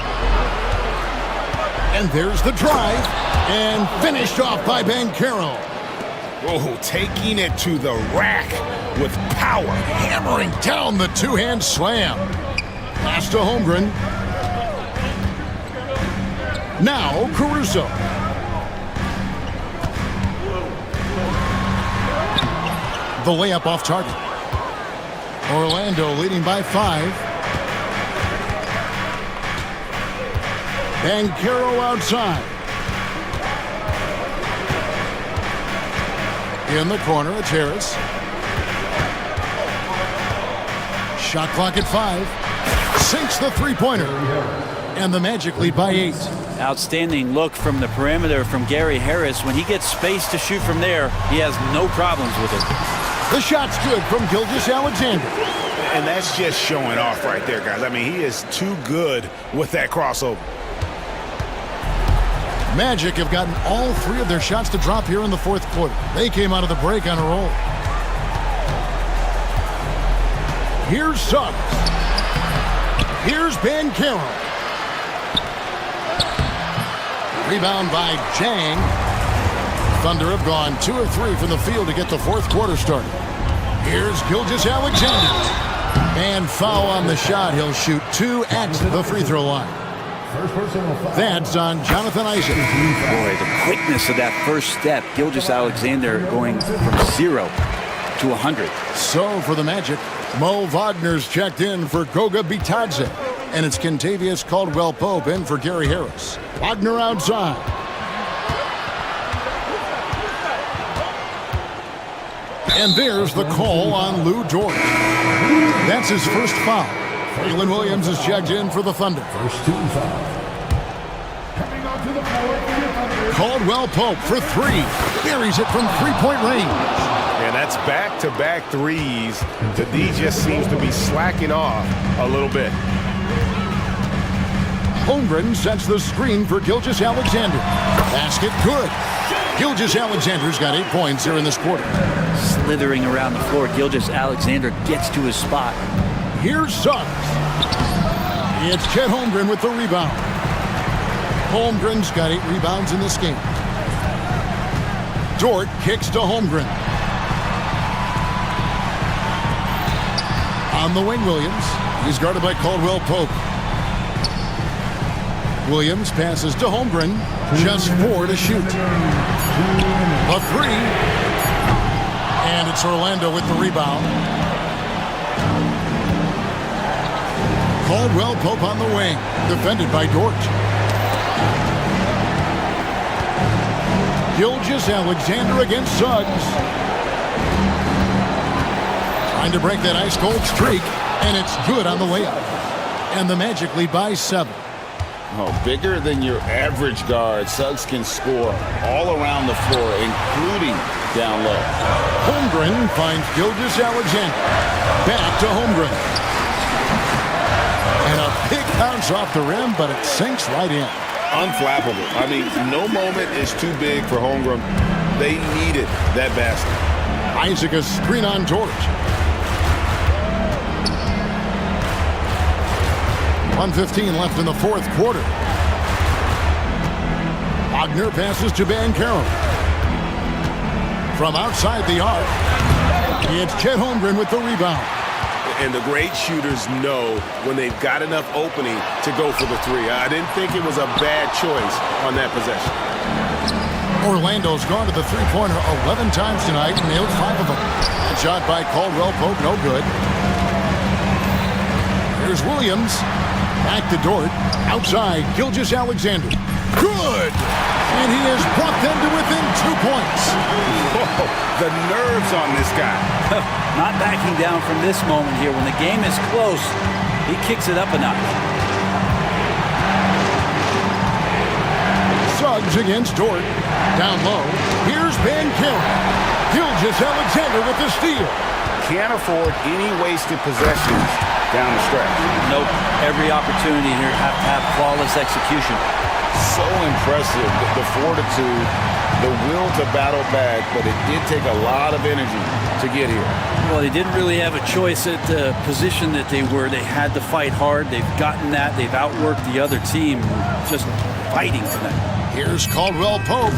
And there's the drive. And finished off by Banchero. Oh, taking it to the rack with power. Hammering down the 2-hand slam. Pass to Holmgren. Now Caruso. The layup off target. Orlando leading by 5. Banchero outside. In the corner, it's Harris. Shot clock at 5. Sinks the 3-pointer. And the Magic lead by 8. Outstanding look from the perimeter from Gary Harris. When he gets space to shoot from there, he has no problems with it. The shot's good from Gilgeous-Alexander. And that's just showing off right there, guys. I mean, he is too good with that crossover. Magic have gotten all 3 of their shots to drop here in the 4th quarter. They came out of the break on a roll. Here's Suggs. Here's Banchero. Rebound by Jang. Thunder have gone 2 of 3 from the field to get the 4th quarter started. Here's Gilgeous-Alexander. And foul on the shot. He'll shoot 2 at the free throw line. That's on Jonathan Isaac. Boy, the quickness of that first step. Gilgeous-Alexander going from 0 to 100. So for the Magic, Mo Wagner's checked in for Goga Bitadze. And it's Kentavious Caldwell-Pope in for Gary Harris. Wagner outside. And there's the call on Lou Dort. That's his first foul. Jalen Williams is checked in for the Thunder. First team foul. Coming onto the floor for the Thunder. Caldwell-Pope for 3. Buries it from 3-point range. And that's back-to-back threes. The D just seems to be slacking off a little bit. Holmgren sets the screen for Gilgeous-Alexander. Basket good. Gilgeous-Alexander's got 8 points here in this quarter. Slithering around the floor, Gilgeous-Alexander gets to his spot. Here's Suggs. It's Chet Holmgren with the rebound. Holmgren's got 8 rebounds in this game. Dort kicks to Holmgren. On the wing, Williams. He's guarded by Caldwell-Pope. Williams passes to Holmgren. Just 4 to shoot. A 3. And it's Orlando with the rebound. Caldwell Pope on the wing, defended by Dort. Gilgeous Alexander against Suggs. Trying to break that ice-cold streak, and it's good on the layup. And the Magic lead by 7. Oh, bigger than your average guard, Suggs can score all around the floor, including down low. Holmgren finds Gilgeous Alexander. Back to Holmgren. And a big bounce off the rim, but it sinks right in. Unflappable. I mean, no moment is too big for Holmgren. They needed that basket. Isaac a screen on George. 1:15 left in the fourth quarter. Wagner passes to Bancaro. From outside the arc, it's Chet Holmgren with the rebound. And the great shooters know when they've got enough opening to go for the three. I didn't think it was a bad choice on that possession. Orlando's gone to the three-pointer 11 times tonight and nailed 5 of them. That shot by Caldwell Pope, no good. Here's Williams. Back to Dort. Outside, Gilgeous Alexander. Good! And he has brought them to within 2 points. Oh, the nerves on this guy. Not backing down from this moment here. When the game is close, he kicks it up a notch. Suggs against Dort. Down low. Here's Bancaro. Gilgeous Alexander with the steal. Can't afford any wasted possessions down the stretch. Nope. Every opportunity here have to have flawless execution. So impressive, the fortitude, the will to battle back, but it did take a lot of energy to get here. Well, they didn't really have a choice at the position that they were. They had to fight hard. They've gotten that. They've outworked the other team, just fighting for that. Here's Caldwell Pope.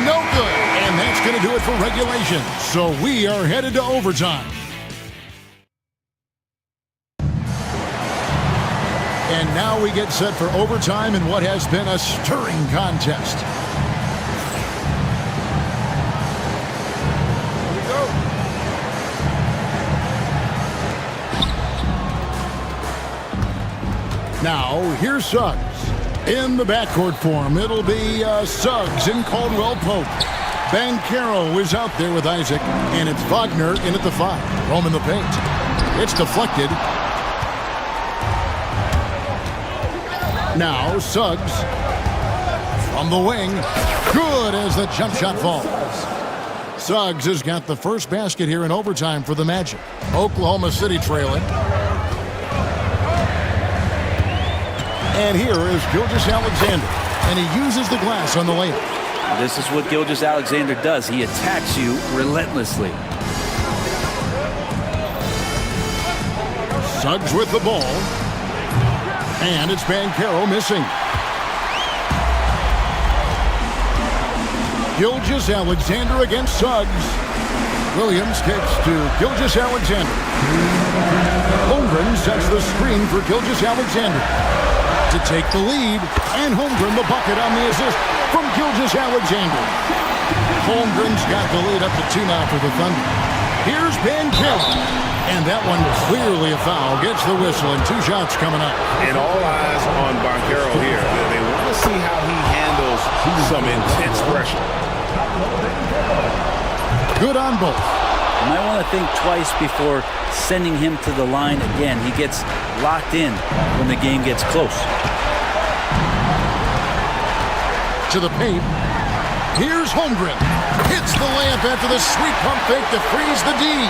No good. And that's going to do it for regulation. So we are headed to overtime. And now we get set for overtime in what has been a stirring contest. Here we go. Now, here's Suggs. In the backcourt form, it'll be Suggs and Caldwell Pope. Bancaro is out there with Isaac, and it's Wagner in at the 5. Roman the paint. It's deflected. Now Suggs from the wing. Good as the jump shot falls. Suggs has got the first basket here in overtime for the Magic. Oklahoma City trailing. And here is Gilgeous Alexander. And he uses the glass on the layup. This is what Gilgeous Alexander does. He attacks you relentlessly. Suggs with the ball. And it's Bancaro missing. Gilgeous Alexander against Suggs. Williams kicks to Gilgeous Alexander. Holmgren sets the screen for Gilgeous Alexander to take the lead. And Holmgren the bucket on the assist from Gilgeous Alexander. Holmgren's got the lead up to 2 now for the Thunder. Here's Bancaro. And that one clearly a foul. Gets the whistle and 2 shots coming up. And all eyes on Bancaro here. They want to see how he handles some intense pressure. Good on both. You might want to think twice before sending him to the line again. He gets locked in when the game gets close. To the paint. Here's Holmgren. Hits the layup after the sweet pump fake to freeze the D.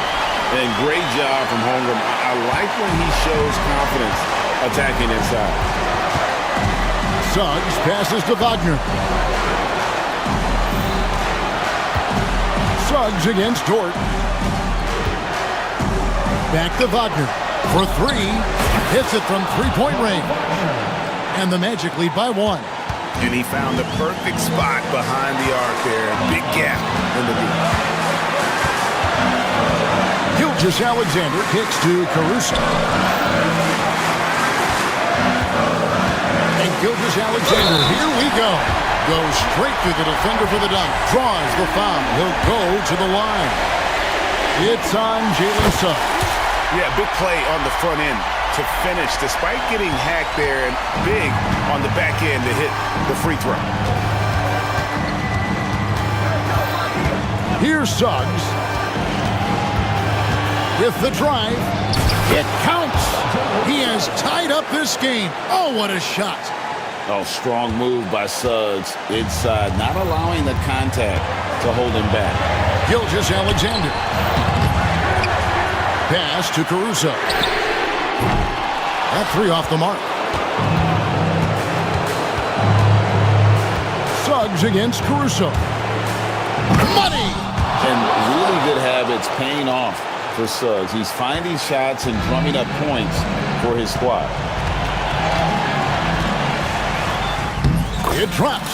And great job from Holmgren. I like when he shows confidence attacking inside. Suggs passes to Wagner. Suggs against Dort. Back to Wagner for 3. Hits it from 3-point range. And the Magic lead by 1. And he found the perfect spot behind the arc there. Big gap in the deep. Gilgeous Alexander kicks to Caruso. And Gilgeous Alexander, here we go. Goes straight to the defender for the dunk. Draws the foul. He'll go to the line. It's on Jalen Suggs. Yeah, big play on the front end to finish despite getting hacked there and big on the back end to hit the free throw. Here's Suggs. With the drive. It counts. He has tied up this game. Oh, what a shot. Oh, strong move by Suggs inside, not allowing the contact to hold him back. Gilgeous-Alexander. Pass to Caruso. That three off the mark. Suggs against Caruso. Money! And really good habits paying off for Suggs. He's finding shots and drumming up points for his squad. It drops.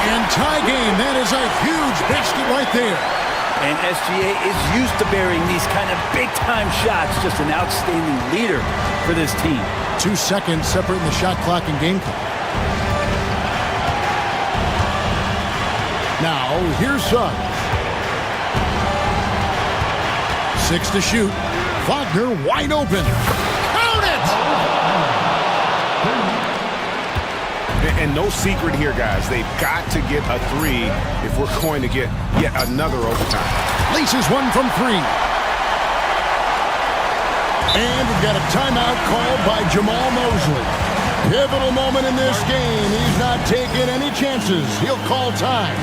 And tie game. That is a huge basket right there. And SGA is used to burying these kind of big-time shots. Just an outstanding leader for this team. 2 seconds separating the shot clock and game clock. Now, here's Suggs. 6 to shoot. Wagner wide open. Count it! And no secret here, guys. They've got to get a three if we're going to get yet another overtime. Laces one from 3. And we've got a timeout called by Jamal Mosley. Pivotal moment in this game. He's not taking any chances. He'll call time.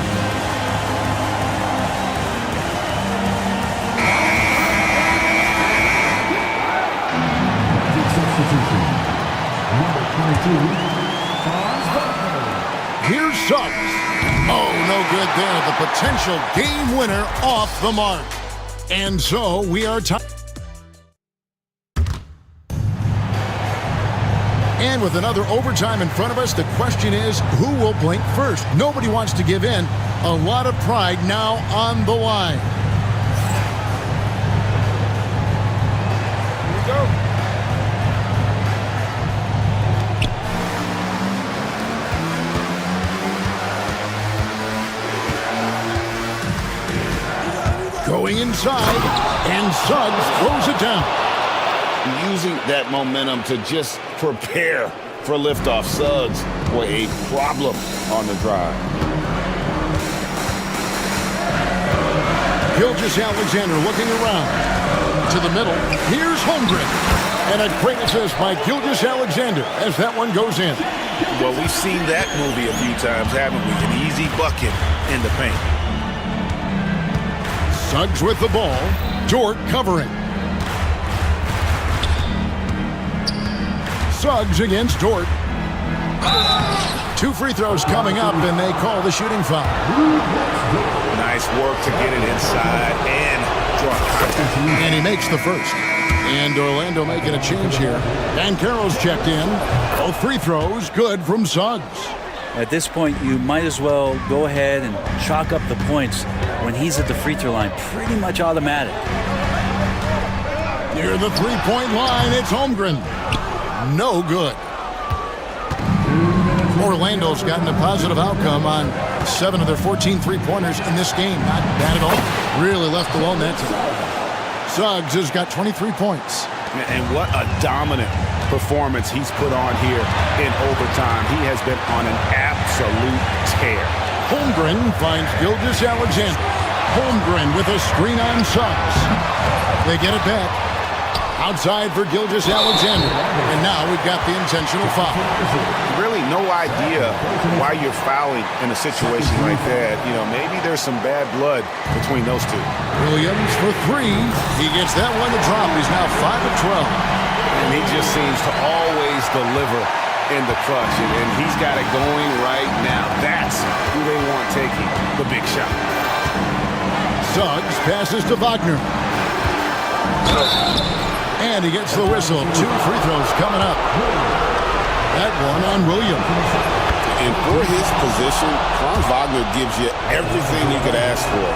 Here's Suggs. Oh, no good there. The potential game winner off the mark. And so we are tied. And with another overtime in front of us, the question is, who will blink first? Nobody wants to give in. A lot of pride now on the line. Here we go. Going inside, and Suggs throws it down. Using that momentum to just prepare for liftoff. Suggs, boy, a problem on the drive. Gilgeous-Alexander looking around. To the middle. Here's Holmgren. And a great assist by Gilgeous-Alexander as that one goes in. Well, we've seen that movie a few times, haven't we? An easy bucket in the paint. Suggs with the ball. Dort covering. Suggs against Dort. 2 free throws coming up, and they call the shooting foul. Nice work to get it inside and draw contact. And he makes the first. And Orlando making a change here. Dan Carroll's checked in. Both free throws good from Suggs. At this point, you might as well go ahead and chalk up the points when he's at the free throw line. Pretty much automatic. Near the three-point line, it's Holmgren. No good. Orlando's gotten a positive outcome on 7 of their 14 three-pointers in this game. Not bad at all. Really left alone that time. Suggs has got 23 points. And what a dominant performance he's put on here in overtime. He has been on an absolute tear. Holmgren finds Gilgeous-Alexander. Holmgren with a screen on Suggs. They get it back. Outside for Gilgeous-Alexander. And now we've got the intentional foul. Really no idea why you're fouling in a situation like that. You know, maybe there's some bad blood between those two. Williams for 3. He gets that one to drop. He's now 5 of 12. And he just seems to always deliver in the clutch. And he's got it going right now. That's who they want taking the big shot. Suggs passes to Wagner. And he gets the whistle. 2 free throws coming up. That one on Williams. And for his position, Franz Wagner gives you everything you could ask for.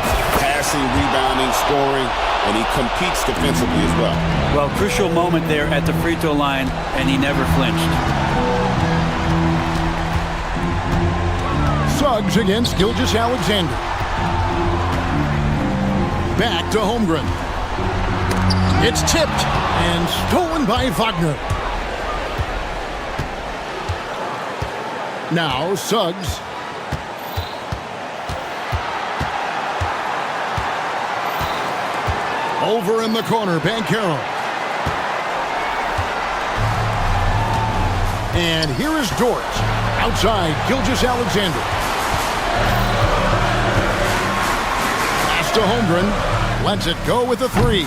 Passing, rebounding, scoring, and he competes defensively as well. Well, crucial moment there at the free throw line, and he never flinched. Suggs against Gilgeous-Alexander. Back to Holmgren. It's tipped and stolen by Wagner. Now Suggs. Over in the corner, Banchero. And here is Dort. Outside, Gilgeous-Alexander. Pass to Holmgren. Lets it go with a three.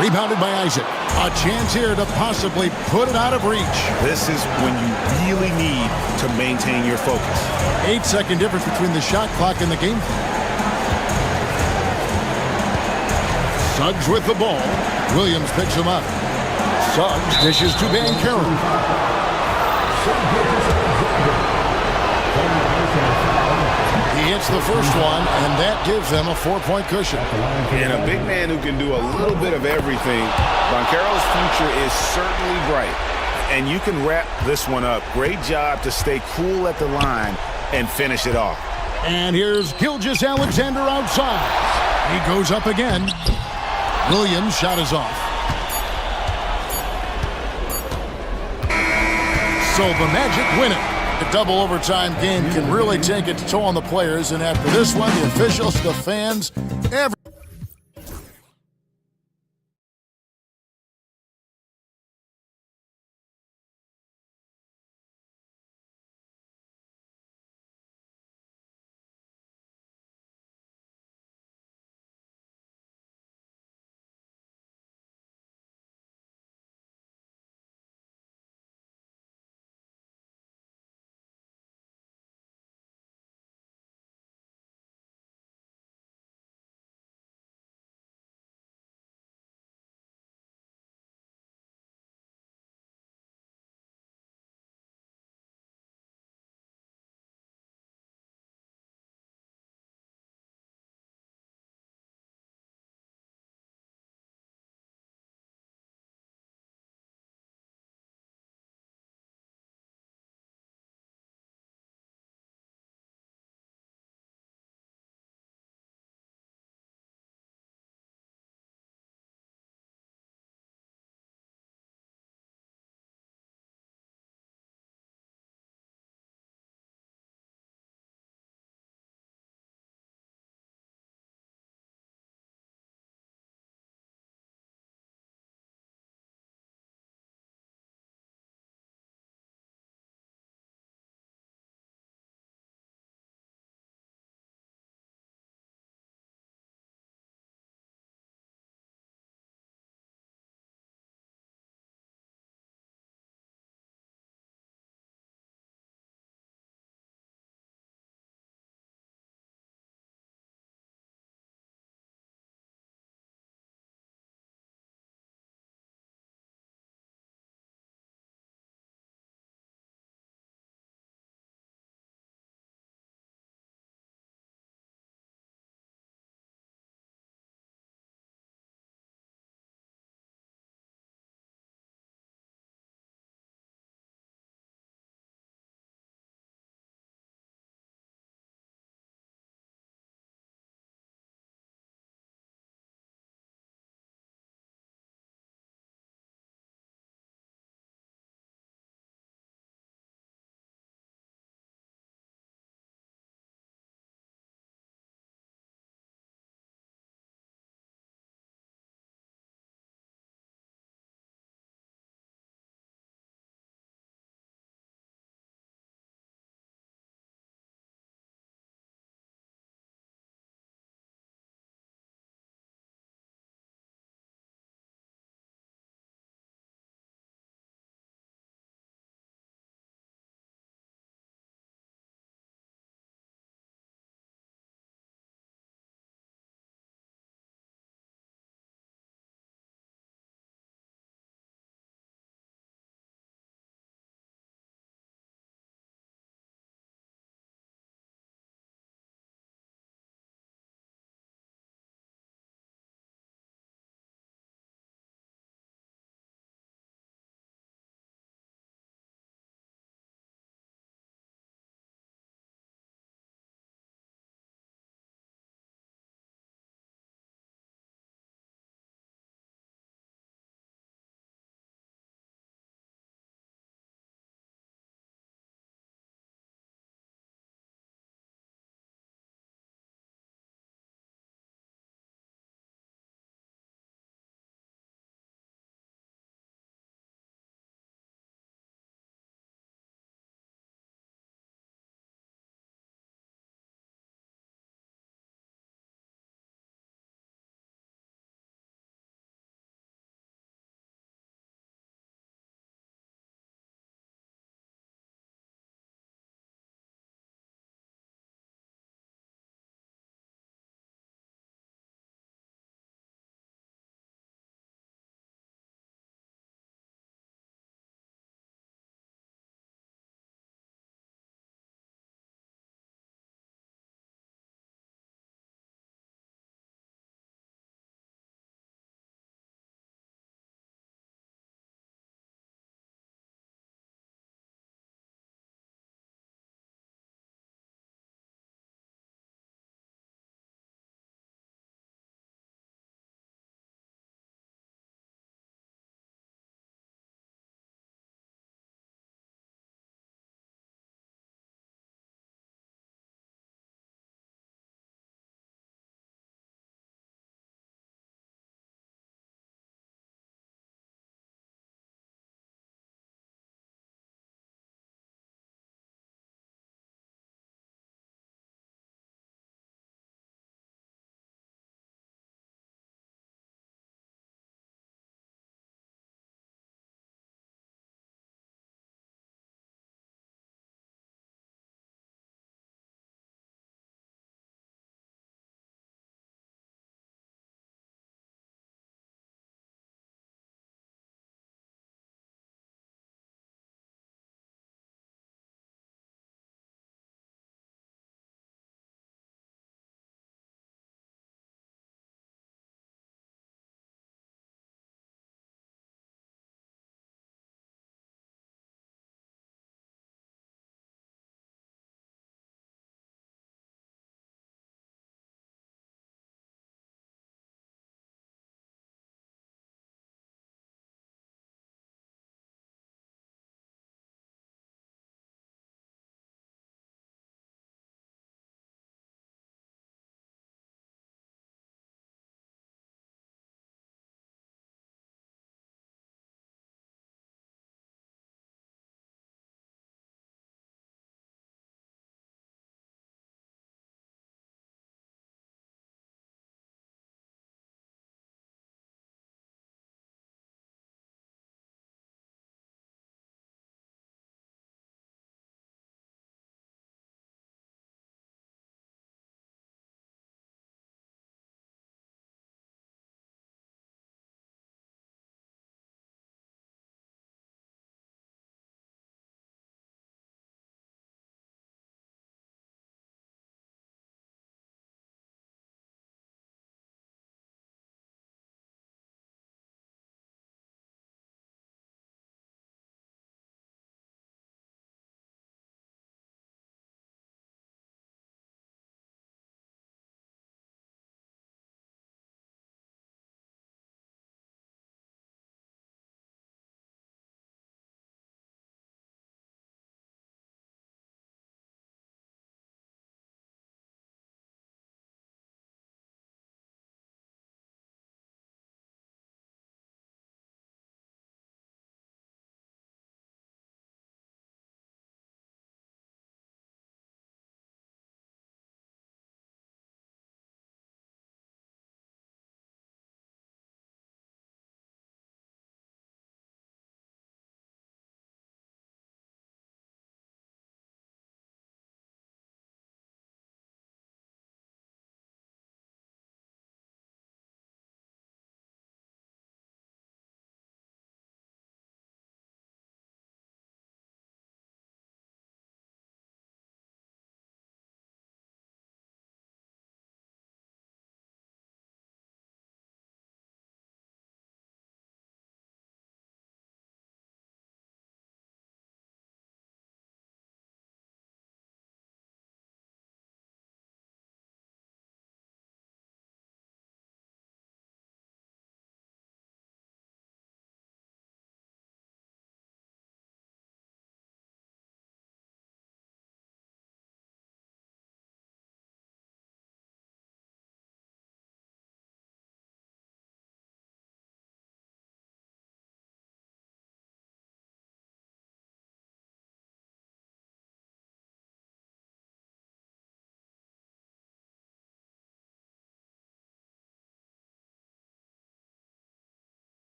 Rebounded by Isaac. A chance here to possibly put it out of reach. This is when you really need to maintain your focus. 8-second difference between the shot clock and the game clock. Suggs with the ball. Williams picks him up. Suggs dishes to Banchero. He hits the first one, and that gives them a 4-point cushion. And a big man who can do a little bit of everything. Banchero's future is certainly bright. And you can wrap this one up. Great job to stay cool at the line and finish it off. And here's Gilgeous-Alexander outside. He goes up again. Williams' shot is off. So the Magic win it. The double overtime game can really take its toll on the players, and after this one, the officials, the fans, everyone.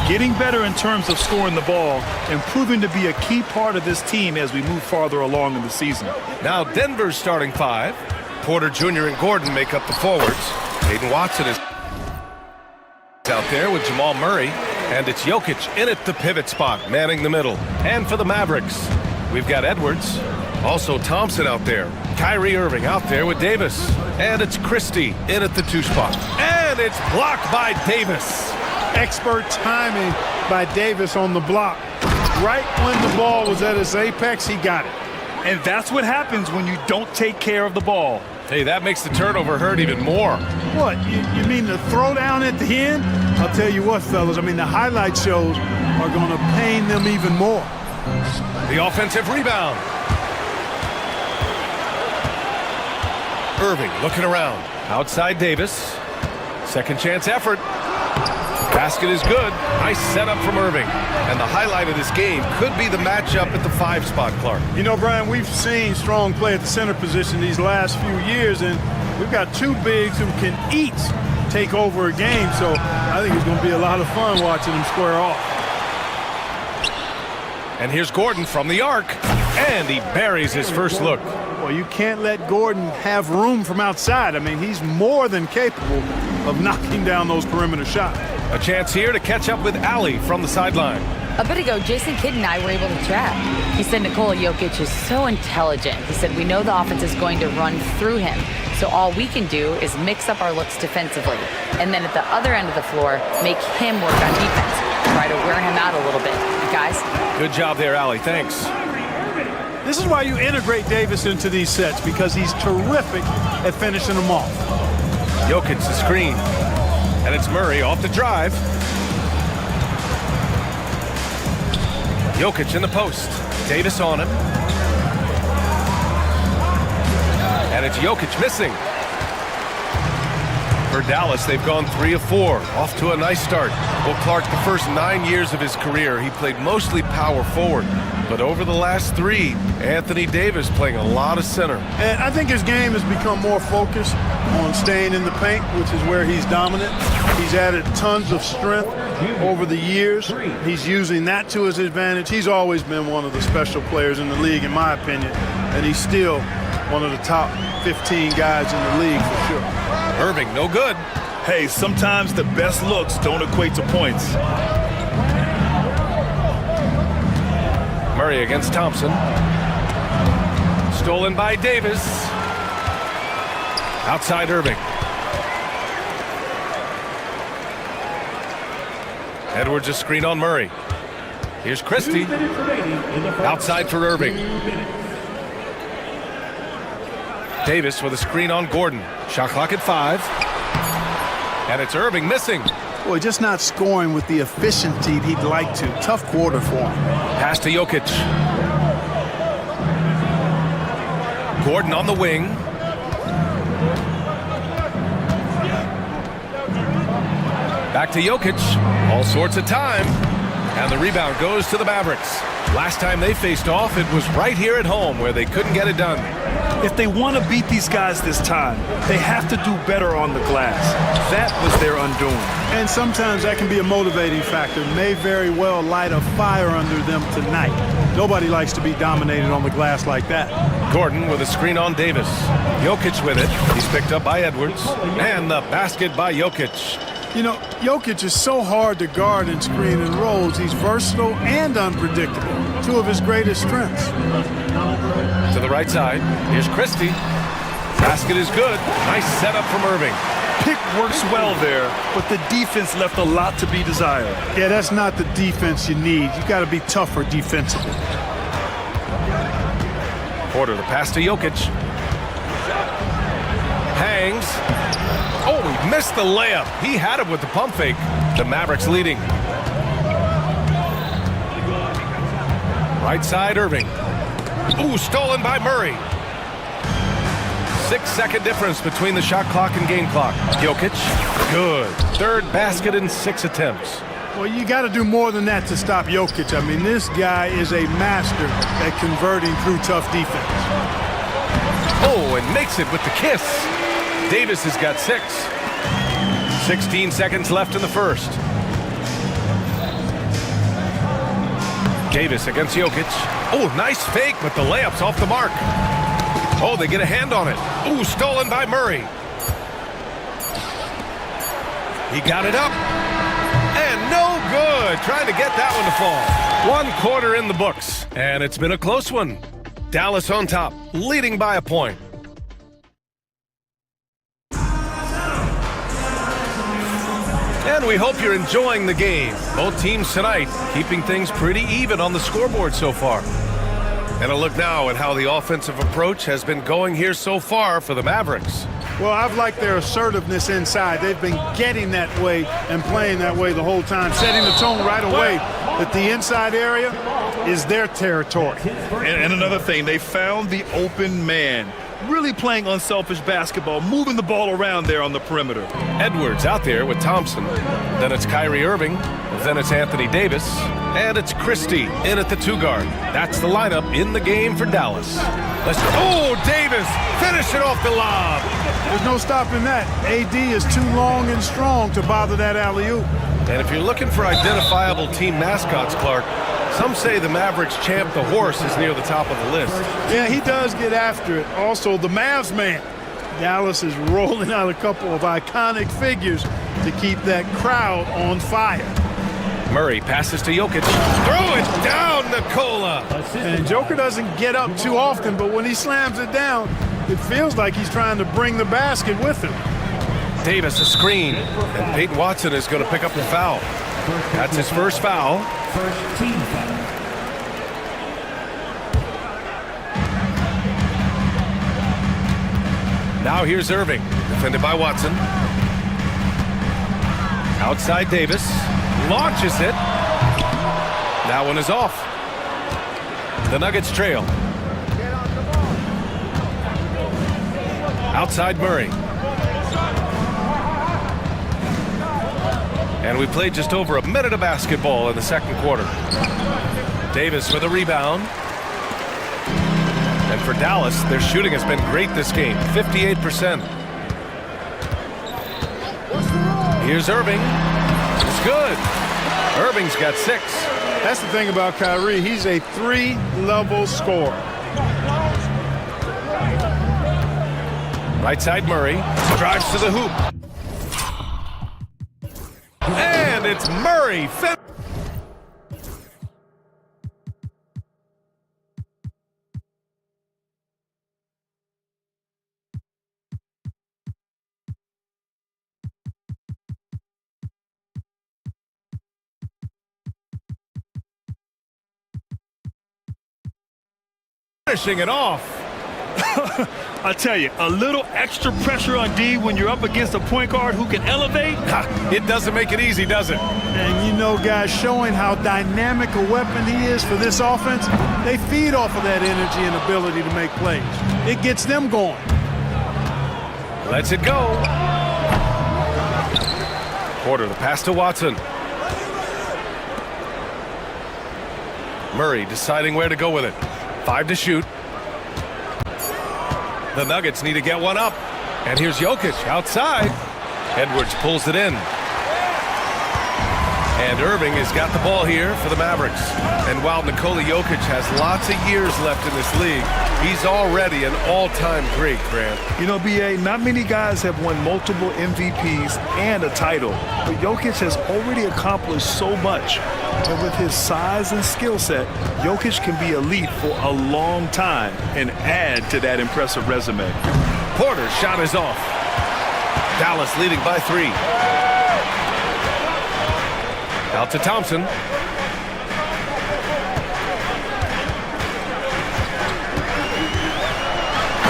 Getting better in terms of scoring the ball and proving to be a key part of this team as we move farther along in the season. Now Denver's starting five. Porter Jr. and Gordon make up the forwards. Hayden Watson is out there with Jamal Murray. And it's Jokic in at the pivot spot, manning the middle. And for the Mavericks, we've got Edwards. Also Thompson out there. Kyrie Irving out there with Davis. And it's Christie in at the 2 spot. And it's blocked by Davis. Expert timing by Davis on the block. Right when the ball was at its apex, he got it. And that's what happens when you don't take care of the ball. Hey, that makes the turnover hurt even more. What, you mean the throwdown at the end? I'll tell you what, fellas, I mean, the highlight shows are going to pain them even more. The offensive rebound. Irving looking around. Outside Davis. Second chance effort. Basket is good. Nice setup from Irving. And the highlight of this game could be the matchup at the 5 spot, Clark. You know, Brian, we've seen strong play at the center position these last few years, and we've got 2 bigs who can each take over a game, so I think it's going to be a lot of fun watching them square off. And here's Gordon from the arc, and he buries his first look. Well, you can't let Gordon have room from outside. I mean, he's more than capable of knocking down those perimeter shots. A chance here to catch up with Ali from the sideline. A bit ago, Jason Kidd and I were able to chat. He said Nikola Jokic is so intelligent. He said we know the offense is going to run through him. So all we can do is mix up our looks defensively. And then at the other end of the floor, make him work on defense. Try to wear him out a little bit. Guys? Good job there, Ali. Thanks. This is why you integrate Davis into these sets, because he's terrific at finishing them off. Jokic the screen. And it's Murray off the drive. Jokic in the post. Davis on him. And it's Jokic missing. For Dallas, they've gone 3 of 4. Off to a nice start. Well, Clark, the first 9 years of his career, he played mostly power forward. But over the last 3, Anthony Davis playing a lot of center. And I think his game has become more focused on staying in the paint, which is where he's dominant. He's added tons of strength over the years. He's using that to his advantage. He's always been one of the special players in the league, in my opinion. And he's still one of the top 15 guys in the league for sure. Irving, no good. Hey, sometimes the best looks don't equate to points. Murray against Thompson. Stolen by Davis. Outside Irving. Edwards a screen on Murray. Here's Christie. Outside for Irving. Davis with a screen on Gordon. Shot clock at 5. And it's Irving missing. Boy, just not scoring with the efficiency he'd like to. Tough quarter for him. Pass to Jokic. Gordon on the wing. Back to Jokic. All sorts of time. And the rebound goes to the Mavericks. Last time they faced off, it was right here at home where they couldn't get it done. If they want to beat these guys this time, they have to do better on the glass. That was their undoing. And sometimes that can be a motivating factor. May very well light a fire under them tonight. Nobody likes to be dominated on the glass like that. Gordon with a screen on Davis. Jokic with it. He's picked up by Edwards. And the basket by Jokic. You know, Jokic is so hard to guard and screen and rolls. He's versatile and unpredictable. 2 of his greatest strengths. To the right side. Here's Christie. Basket is good. Nice setup from Irving. Pick works well there, but the defense left a lot to be desired. Yeah, that's not the defense you need. You got to be tougher defensively. Porter the pass to Jokic. Hangs. Oh, he missed the layup. He had it with the pump fake. The Mavericks leading. Right side, Irving. Ooh, stolen by Murray. 6-second difference between the shot clock and game clock. Jokic, good. 3rd basket in 6 attempts. Well, you got to do more than that to stop Jokic. I mean, this guy is a master at converting through tough defense. Oh, and makes it with the kiss. Davis has got 6. 16 seconds left in the first. Davis against Jokic. Oh, nice fake, but the layup's off the mark. Oh, they get a hand on it. Oh, stolen by Murray. He got it up. And no good. Trying to get that one to fall. 1 quarter in the books. And it's been a close one. Dallas on top, leading by a point. And we hope you're enjoying the game. Both teams tonight keeping things pretty even on the scoreboard so far. And a look now at how the offensive approach has been going here so far for the Mavericks. Well, I've liked their assertiveness inside. They've been getting that way and playing that way the whole time, setting the tone right away that the inside area is their territory. And another thing, they found the open man. Really playing unselfish basketball, moving the ball around there on the perimeter. Edwards out there with Thompson. Then it's Kyrie Irving. Then it's Anthony Davis. And it's Christie in at the 2-guard. That's the lineup in the game for Dallas. Oh, Davis finishing off the lob. There's no stopping that. AD is too long and strong to bother that alley-oop. And if you're looking for identifiable team mascots, Clark, some say the Mavericks champ, the horse, is near the top of the list. Yeah, he does get after it. Also, the Mavs man. Dallas is rolling out a couple of iconic figures to keep that crowd on fire. Murray passes to Jokic. Throw it down, Nikola. And Joker doesn't get up too often, but when he slams it down, it feels like he's trying to bring the basket with him. Davis a screen, and Peyton Watson is going to pick up the foul. That's his first foul. First team foul. Now here's Irving, defended by Watson. Outside Davis, launches it. That one is off. The Nuggets trail. Outside Murray. And we played just over a minute of basketball in the second quarter. Davis with a rebound. And for Dallas, their shooting has been great this game, 58%. Here's Irving. It's good. Irving's got 6. That's the thing about Kyrie. He's a 3-level scorer. Right side Murray. Drives to the hoop. And it's Murray. Finishing it off. I tell you, a little extra pressure on D when you're up against a point guard who can elevate. It doesn't make it easy, does it? And you know, guys, showing how dynamic a weapon he is for this offense, they feed off of that energy and ability to make plays. It gets them going. Lets it go. Porter, the pass to Watson. Murray deciding where to go with it. 5 to shoot. The Nuggets need to get one up. And here's Jokic outside. Edwards pulls it in. And Irving has got the ball here for the Mavericks. And while Nikola Jokic has lots of years left in this league, he's already an all-time great, Grant. You know, B.A., not many guys have won multiple MVPs and a title. But Jokic has already accomplished so much. And with his size and skill set, Jokic can be elite for a long time and add to that impressive resume. Porter's shot is off. Dallas leading by 3. Out to Thompson.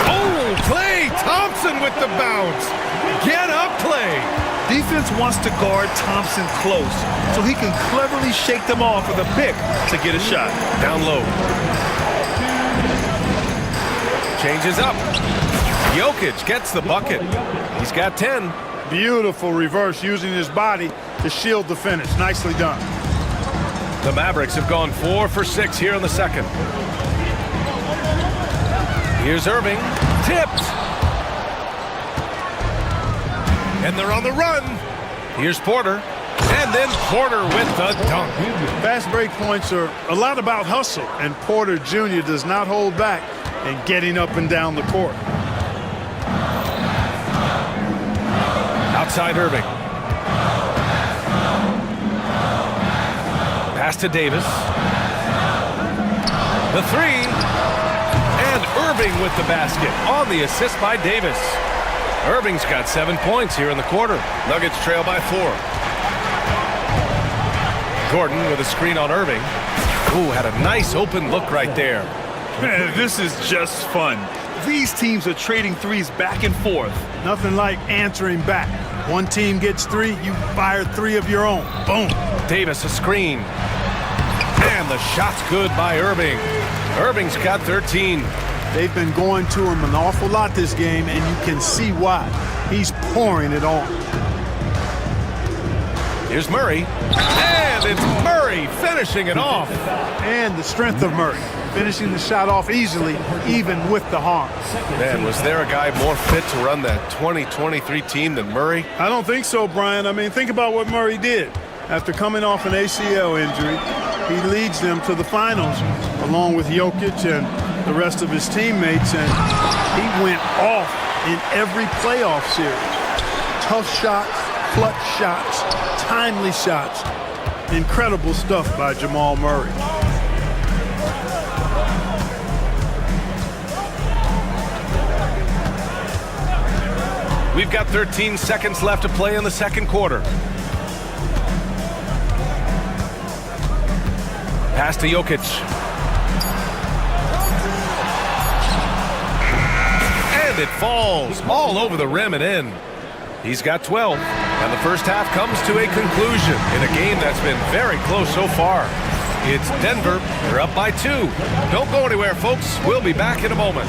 Oh, Klay Thompson with the bounce. Get up, Klay. Defense wants to guard Thompson close so he can cleverly shake them off with a pick to get a shot. Down low. Changes up. Jokic gets the bucket. He's got 10. Beautiful reverse using his body to shield the finish. Nicely done. The Mavericks have gone 4 for 6 here in the second. Here's Irving. Tipped. And they're on the run. Here's Porter. And then Porter with the dunk. Fast break points are a lot about hustle, and Porter Jr. does not hold back in getting up and down the court. Outside Irving. Pass to Davis. The three. And Irving with the basket on the assist by Davis. Irving's got 7 points here in the quarter. Nuggets trail by 4. Gordon with a screen on Irving. Ooh, had a nice open look right there. Man, this is just fun. These teams are trading threes back and forth. Nothing like answering back. One team gets 3, you fire 3 of your own. Boom. Davis a screen. And the shot's good by Irving. Irving's got 13. They've been going to him an awful lot this game, and you can see why. He's pouring it on. Here's Murray. And it's Murray finishing it off. And the strength of Murray, finishing the shot off easily, even with the harm. Man, was there a guy more fit to run that 2023 team than Murray? I don't think so, Brian. I mean, think about what Murray did. After coming off an ACL injury, he leads them to the finals, along with Jokic and the rest of his teammates, and he went off in every playoff series. Tough shots, clutch shots, timely shots. Incredible stuff by Jamal Murray. We've got 13 seconds left to play in the second quarter. Pass to Jokic. And it falls all over the rim and in. He's got 12. And the first half comes to a conclusion in a game that's been very close so far. It's Denver. They're up by 2. Don't go anywhere, folks. We'll be back in a moment.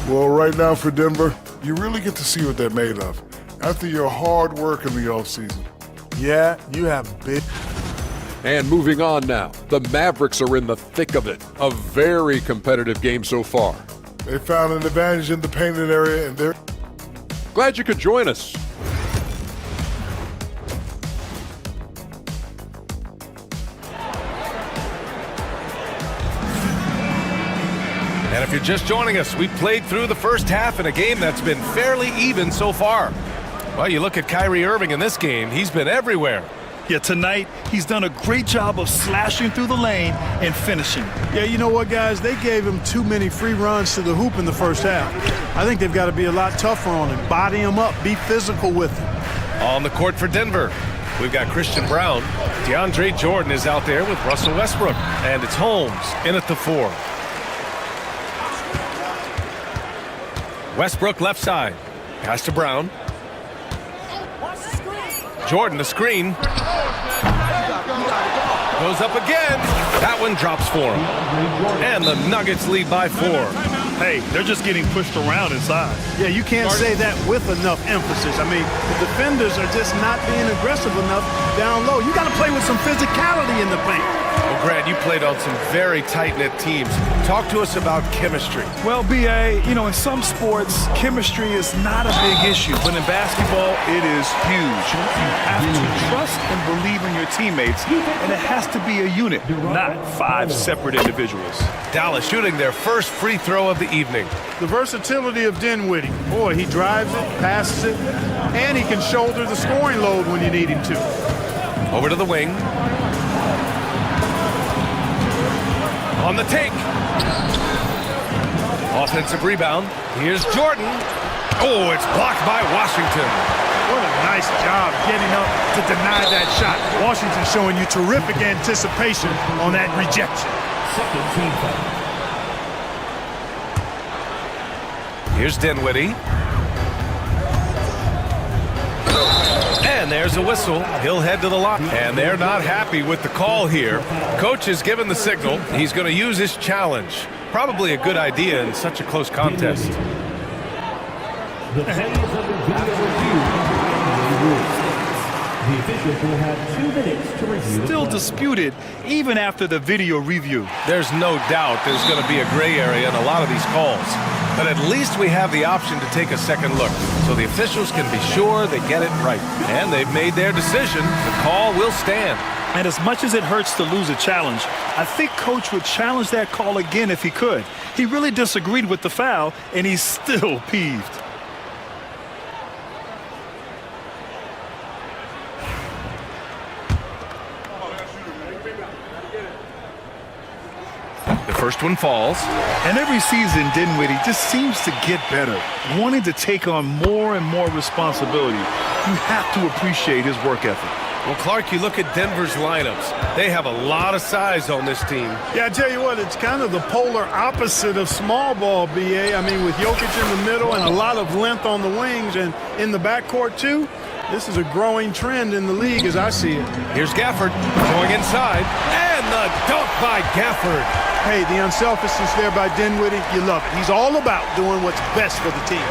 Well, right now for Denver, you really get to see what they're made of after your hard work in the offseason. Yeah, you have big. And moving on now, the Mavericks are in the thick of it. A very competitive game so far. They found an advantage in the painted area, and they're glad you could join us. And if you're just joining us, we played through the first half in a game that's been fairly even so far. Well, you look at Kyrie Irving in this game, he's been everywhere. Yeah, tonight, he's done a great job of slashing through the lane and finishing. Yeah, you know what, guys? They gave him too many free runs to the hoop in the first half. I think they've got to be a lot tougher on him. Body him up. Be physical with him. On the court for Denver, we've got Christian Brown. DeAndre Jordan is out there with Russell Westbrook. And it's Holmes in at the 4. Westbrook left side. Pass to Brown. Jordan the screen. Goes up again. That one drops for him. And the Nuggets lead by 4. Hey, they're just getting pushed around inside. Yeah, you can't say that with enough emphasis. I mean, the defenders are just not being aggressive enough down low. You got to play with some physicality in the paint. Well, Grant, you played on some very tight-knit teams. Talk to us about chemistry. Well, B.A., you know, in some sports, chemistry is not a big issue. But in basketball, it is huge. You have to trust and believe in your teammates, and it has to be a unit, not 5 separate individuals. Dallas shooting their first free throw of the evening. The versatility of Dinwiddie. Boy, he drives it, passes it, and he can shoulder the scoring load when you need him to. Over to the wing. On the take. Offensive rebound. Here's Jordan. Oh, it's blocked by Washington. What a nice job getting up to deny that shot. Washington showing you terrific anticipation on that rejection. Here's Dinwiddie. And there's a whistle. He'll head to the line. And they're not happy with the call here. Coach has given the signal. He's going to use his challenge. Probably a good idea in such a close contest. The play is under video review. The officials will have 2 minutes to review. Still disputed even after the video review. There's no doubt there's going to be a gray area in a lot of these calls. But at least we have the option to take a second look, so the officials can be sure they get it right. And they've made their decision. The call will stand. And as much as it hurts to lose a challenge, I think Coach would challenge that call again if he could. He really disagreed with the foul, and he's still peeved. The first one falls. And every season, Dinwiddie just seems to get better, wanting to take on more and more responsibility. You have to appreciate his work ethic. Well, Clark, you look at Denver's lineups. They have a lot of size on this team. Yeah, I tell you what, it's kind of the polar opposite of small ball, B.A. I mean, with Jokic in the middle and a lot of length on the wings and in the backcourt, too, this is a growing trend in the league as I see it. Here's Gafford going inside, and the dunk by Gafford. Hey, the unselfishness there by Dinwiddie, you love it. He's all about doing what's best for the team.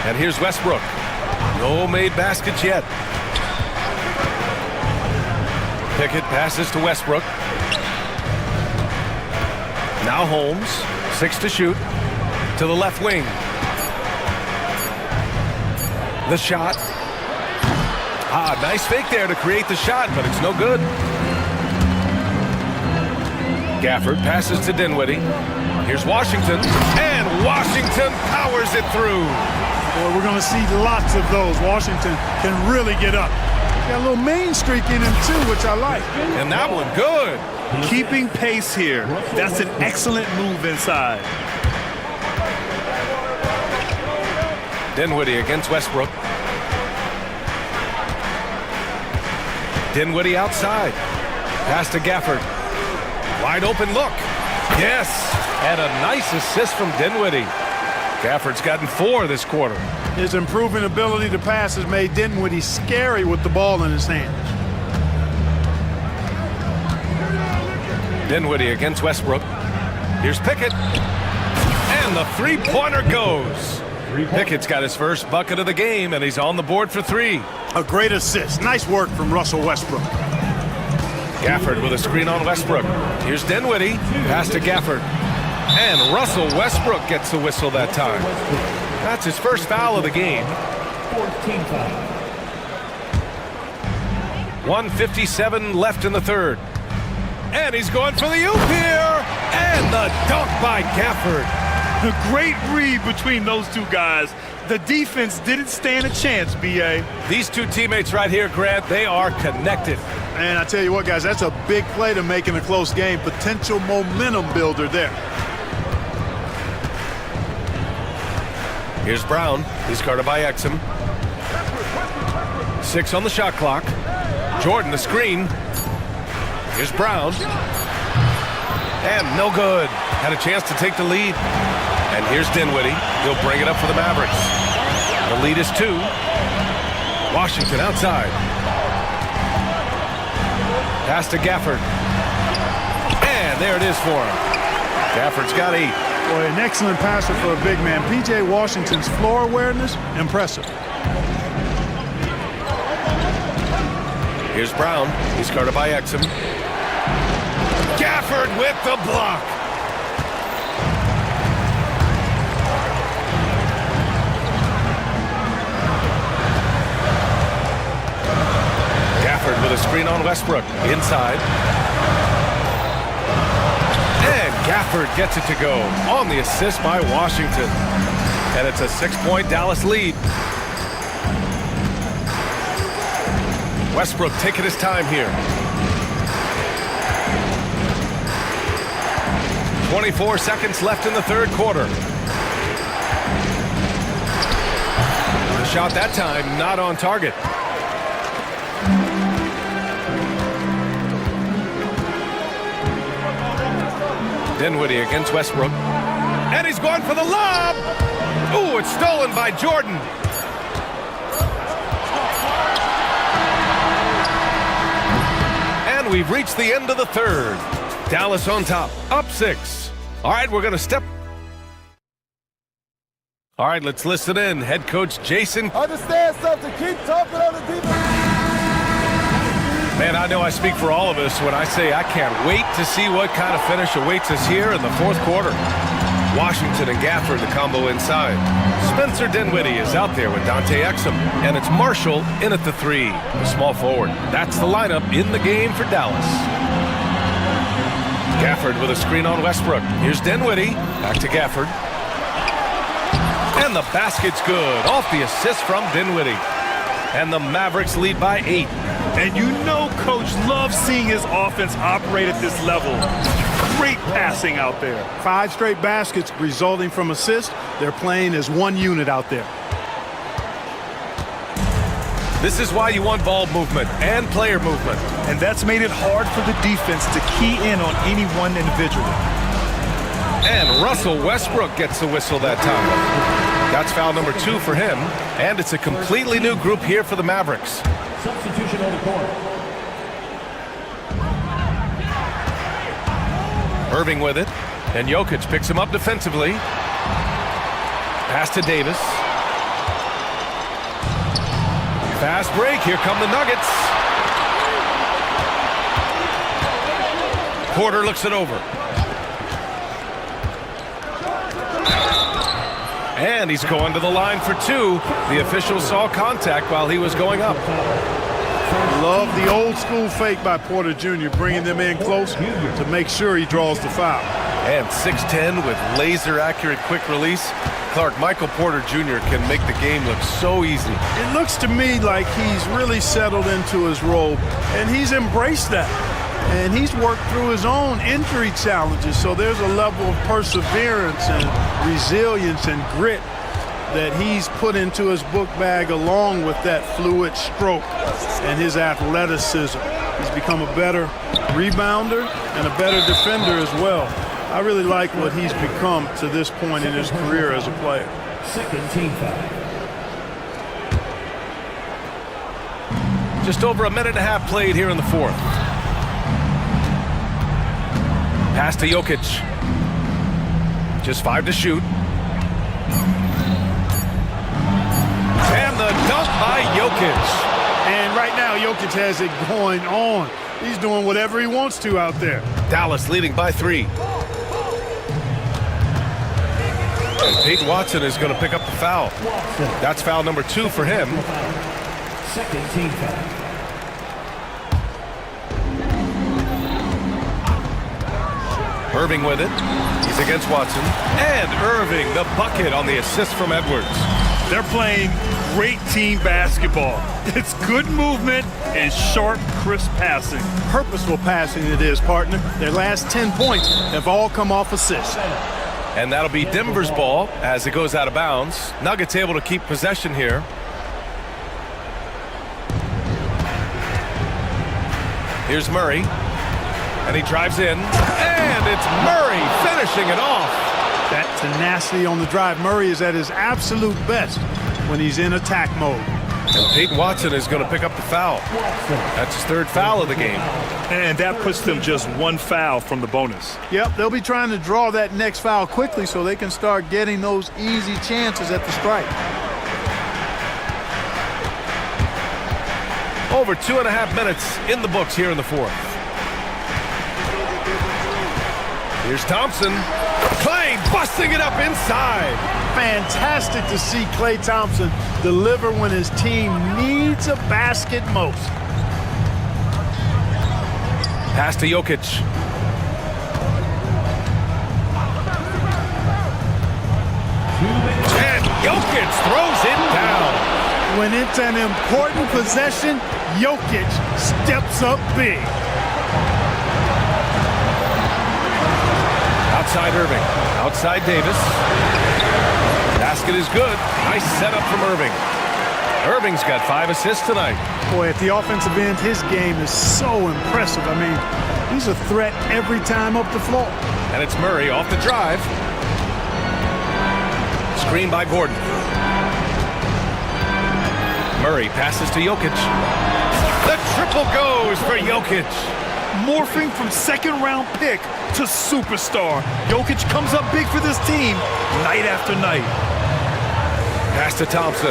And here's Westbrook. No made baskets yet. Pickett passes to Westbrook. Now Holmes, 6 to shoot, to the left wing. The shot. Nice fake there to create the shot, but it's no good. Gafford passes to Dinwiddie. Here's Washington, and Washington powers it through. Boy, we're going to see lots of those. Washington can really get up. Got a little main streak in him, too, which I like. And that one good. Keeping pace here. That's an excellent move inside. Dinwiddie against Westbrook. Dinwiddie outside. Pass to Gafford. Wide open look. Yes. And a nice assist from Dinwiddie. Gafford's gotten 4 this quarter. His improving ability to pass has made Dinwiddie scary with the ball in his hands. Dinwiddie against Westbrook. Here's Pickett. And the three-pointer goes. Pickett's got his first bucket of the game, and he's on the board for 3. A great assist. Nice work from Russell Westbrook. Gafford with a screen on Westbrook. Here's Dinwiddie. Pass to Gafford. And Russell Westbrook gets the whistle that time. That's his first foul of the game. 14 foul. 1:57 left in the third. And he's going for the oop here. And the dunk by Gafford. The great read between those two guys. The defense didn't stand a chance, B.A. These two teammates right here, Grant, they are connected. And I tell you what, guys, that's a big play to make in a close game. Potential momentum builder there. Here's Brown. He's guarded by Exum. 6 on the shot clock. Jordan, the screen. Here's Brown. And no good. Had a chance to take the lead. And here's Dinwiddie. He'll bring it up for the Mavericks. The lead is 2. Washington outside. Pass to Gafford. And there it is for him. Gafford's got 8. Boy, an excellent passer for a big man. P.J. Washington's floor awareness, impressive. Here's Brown. He's guarded by Exum. Gafford with the block. Gafford with a screen on Westbrook. Inside. And Gafford gets it to go on the assist by Washington. And it's a 6-point Dallas lead. Westbrook taking his time here. 24 seconds left in the third quarter. The shot that time not on target. Dinwiddie against Westbrook. And he's going for the lob. Ooh, it's stolen by Jordan. And we've reached the end of the third. Dallas on top, up 6. All right, we're going to step. All right, let's listen in. Head coach Jason. Understand something. Keep talking on the defense. Man, I know I speak for all of us when I say I can't wait to see what kind of finish awaits us here in the fourth quarter. Washington and Gafford, the combo inside. Spencer Dinwiddie is out there with Dante Exum. And it's Marshall in at the 3, the small forward. That's the lineup in the game for Dallas. Gafford with a screen on Westbrook. Here's Dinwiddie. Back to Gafford. And the basket's good. Off the assist from Dinwiddie. And the Mavericks lead by 8. And you know Coach loves seeing his offense operate at this level. Great passing out there. 5 straight baskets resulting from assists. They're playing as one unit out there. This is why you want ball movement and player movement. And that's made it hard for the defense to key in on any one individual. And Russell Westbrook gets the whistle that time. That's foul number 2 for him. And it's a completely new group here for the Mavericks. Substitution on the court. Irving with it. And Jokic picks him up defensively. Pass to Davis. Fast break. Here come the Nuggets. Porter looks it over. And he's going to the line for 2. The official saw contact while he was going up. Love the old school fake by Porter Jr., bringing them in close to make sure he draws the foul. And 6'10" with laser accurate quick release. Clark, Michael Porter Jr. can make the game look so easy. It looks to me like he's really settled into his role, and he's embraced that. And he's worked through his own injury challenges, so there's a level of perseverance and resilience and grit that he's put into his book bag along with that fluid stroke and his athleticism. He's become a better rebounder and a better defender as well. I really like what he's become to this point in his career as a player. Second team foul. Just over a minute and a half played here in the fourth. Pass to Jokic. Just 5 to shoot. And the dunk by Jokic. And right now, Jokic has it going on. He's doing whatever he wants to out there. Dallas leading by 3. And Peyton Watson is going to pick up the foul. That's foul number 2 for him. Second team foul. Irving with it. He's against Watson. And Irving, the bucket on the assist from Edwards. They're playing great team basketball. It's good movement and sharp, crisp passing. Purposeful passing it is, partner. Their last 10 points have all come off assists. And that'll be Denver's ball as it goes out of bounds. Nuggets able to keep possession here. Here's Murray. And he drives in. And it's Murray finishing it off. That tenacity on the drive. Murray is at his absolute best when he's in attack mode. And Peyton Watson is going to pick up the foul. That's his 3rd foul of the game. And that puts them just 1 foul from the bonus. Yep, they'll be trying to draw that next foul quickly so they can start getting those easy chances at the strike. Over 2.5 minutes in the books here in the fourth. Here's Thompson. Clay busting it up inside. Fantastic to see Klay Thompson deliver when his team needs a basket most. Pass to Jokic. And Jokic throws it down. When it's an important possession, Jokic steps up big. Outside Irving. Outside Davis. Basket is good. Nice setup from Irving. Irving's got 5 assists tonight. Boy, at the offensive end, his game is so impressive. I mean, he's a threat every time up the floor. And it's Murray off the drive. Screen by Gordon. Murray passes to Jokic. The triple goes for Jokic. Morphing from 2nd-round pick to superstar. Jokic comes up big for this team night after night. Pass to Thompson.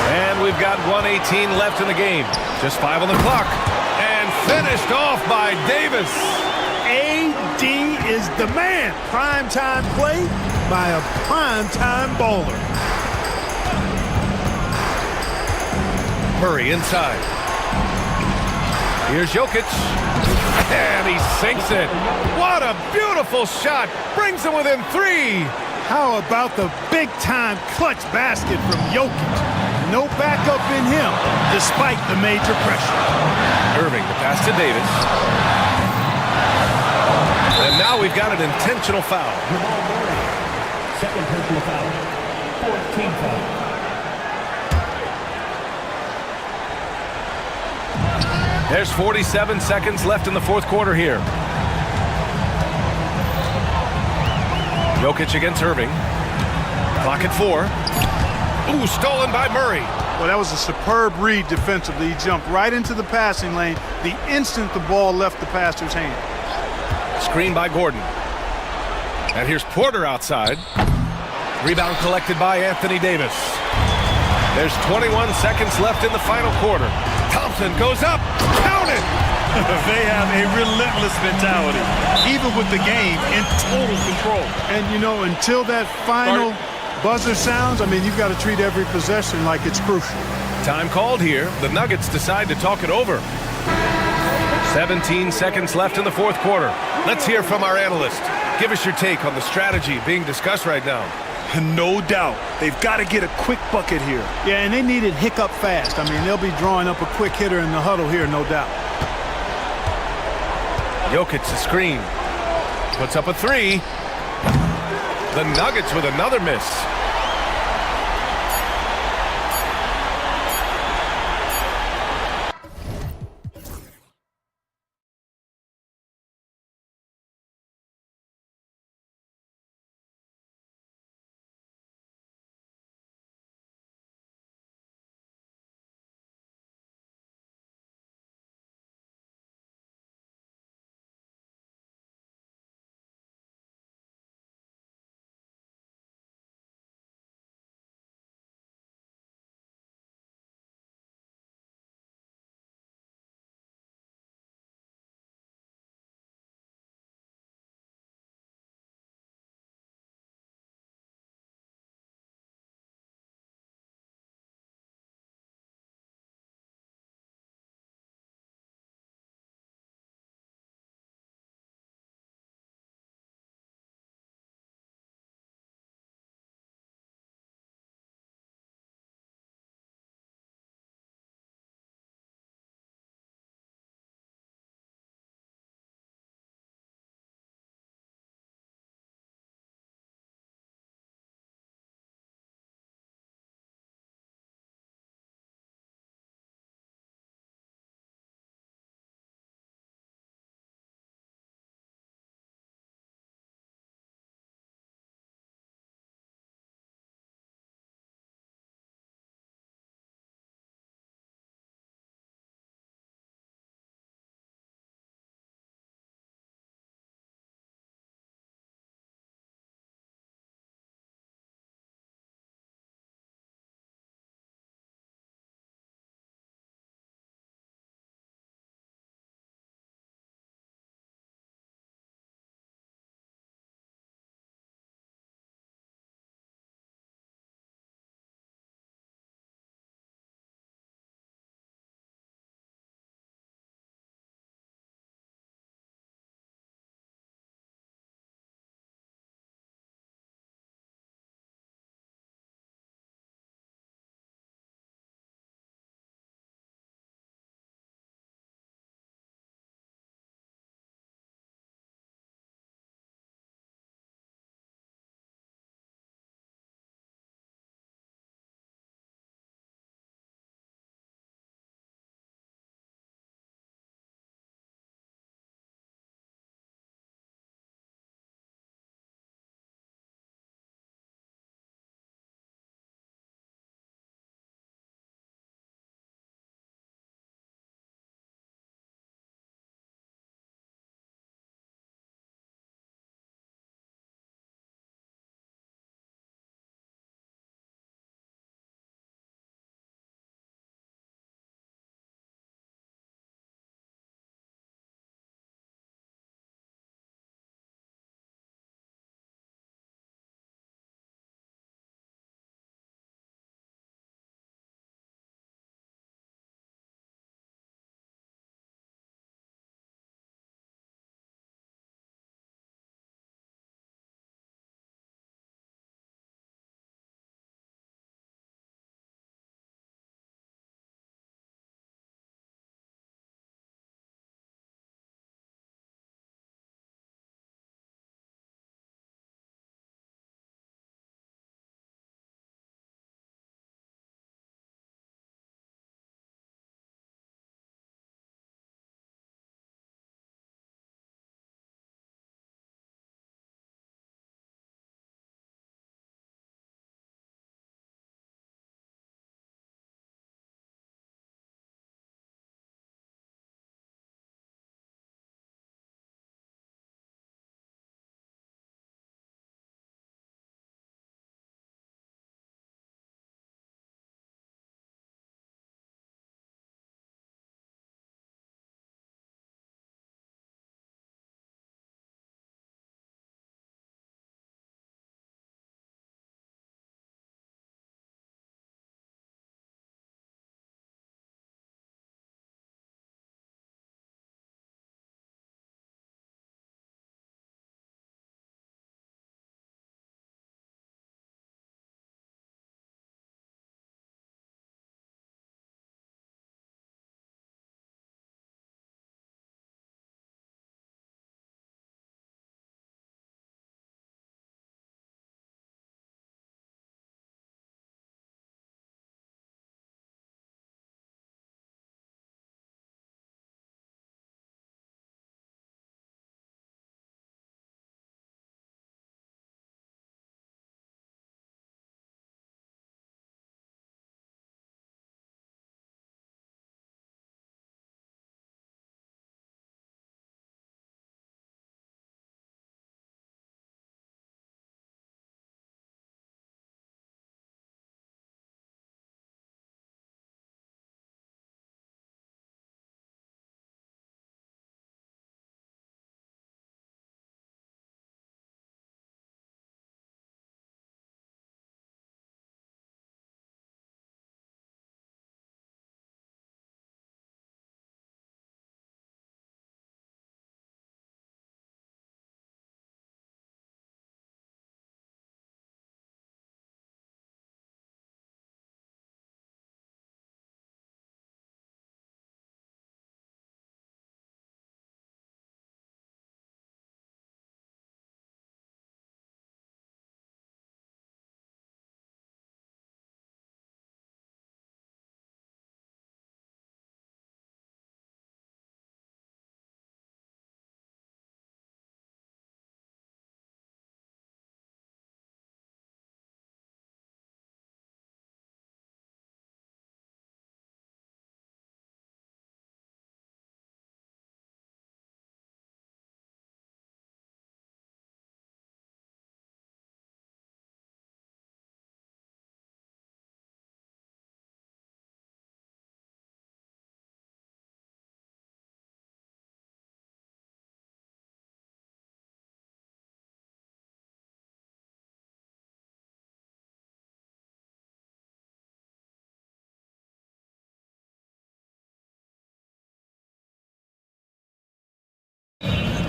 And we've got 1:18 left in the game. Just 5 on the clock. And finished off by Davis. AD is the man. Primetime play by a primetime baller. Murray inside. Here's Jokic. And he sinks it. What a beautiful shot. Brings him within 3. How about the big-time clutch basket from Jokic? No backup in him, despite the major pressure. Irving, the pass to Davis. And now we've got an intentional foul. Second personal foul. 14 foul. There's 47 seconds left in the fourth quarter here. Jokic against Irving. Clock at 4. Ooh, stolen by Murray. Well, that was a superb read defensively. He jumped right into the passing lane the instant the ball left the passer's hand. Screen by Gordon. And here's Porter outside. Rebound collected by Anthony Davis. There's 21 seconds left in the final quarter. Thompson goes up. Count it! They have a relentless mentality, even with the game in total control. And, you know, until that final buzzer sounds, I mean, you've got to treat every possession like it's crucial. Time called here. The Nuggets decide to talk it over. 17 seconds left in the fourth quarter. Let's hear from our analyst. Give us your take on the strategy being discussed right now. No doubt. They've got to get a quick bucket here. Yeah, and they need it hiccup fast. I mean, they'll be drawing up a quick hitter in the huddle here, no doubt. Jokic the screen. Puts up a 3. The Nuggets with another miss.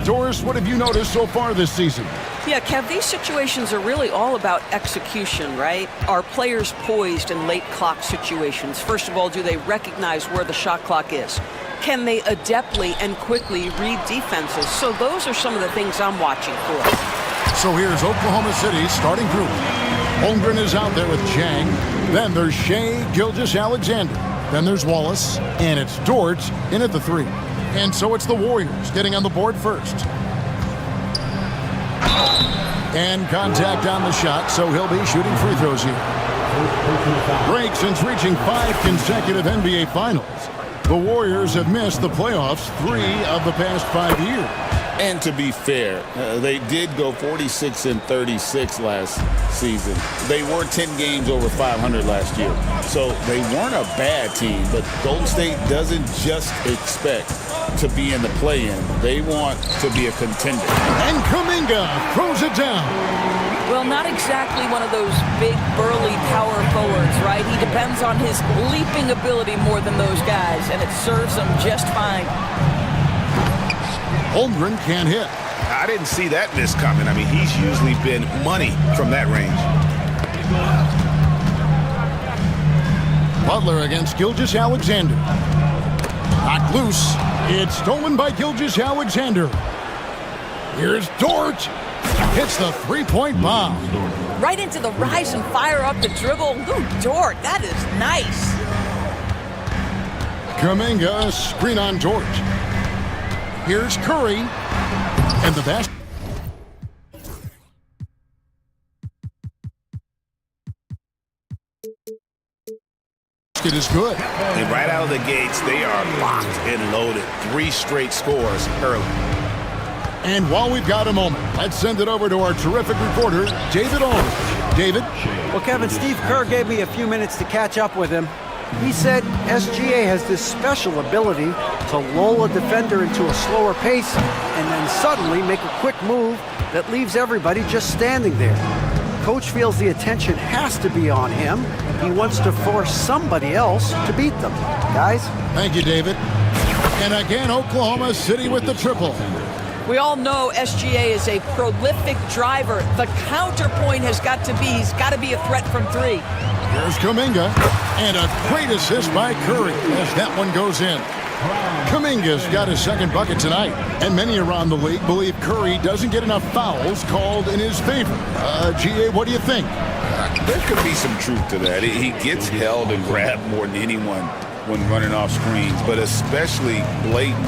Doris, what have you noticed so far this season? Yeah, Kev, these situations are really all about execution, right? Are players poised in late clock situations? First of all, do they recognize where the shot clock is? Can they adeptly and quickly read defenses? So those are some of the things I'm watching for. So here's Oklahoma City's starting group. Holmgren is out there with Chang. Then there's Shea Gilgeous-Alexander. Then there's Wallace. And it's Dort in at the 3. And so it's the Warriors getting on the board first. And contact on the shot, so he'll be shooting free throws here. Break since reaching 5 consecutive NBA Finals. The Warriors have missed the playoffs 3 of the past 5 years. And to be fair, they did go 46-36 last season. They were 10 games over 500 last year. So they weren't a bad team, but Golden State doesn't just expect to be in the play-in. They want to be a contender. And Kuminga throws it down. Well, not exactly one of those big, burly power forwards, right? He depends on his leaping ability more than those guys, and it serves him just fine. Holmgren can't hit. I didn't see that miss coming. I mean, he's usually been money from that range. Butler against Gilgeous-Alexander. Knocked loose. It's stolen by Gilgeous-Alexander. Here's Dort. Hits the three-point bomb. Right into the rise and fire up the dribble. Lou Dort, that is nice. Kuminga, screen on Dort. Here's Curry. And the basket. It is good. And right out of the gates, they are locked and loaded. 3 straight scores early. And while we've got a moment, let's send it over to our terrific reporter, David Aldridge. David? Well, Kevin, Steve Kerr gave me a few minutes to catch up with him. He said SGA has this special ability to lull a defender into a slower pace and then suddenly make a quick move that leaves everybody just standing there. Coach feels the attention has to be on him. He wants to force somebody else to beat them. Guys? Thank you, David. And again, Oklahoma City with the triple. We all know SGA is a prolific driver. The counterpoint has got to be, he's got to be a threat from 3. Here's Kuminga, and a great assist by Curry as that one goes in. Kuminga's got his second bucket tonight, and many around the league believe Curry doesn't get enough fouls called in his favor. GA, what do you think? There could be some truth to that. He gets held and grabbed more than anyone when running off screens, but especially blatant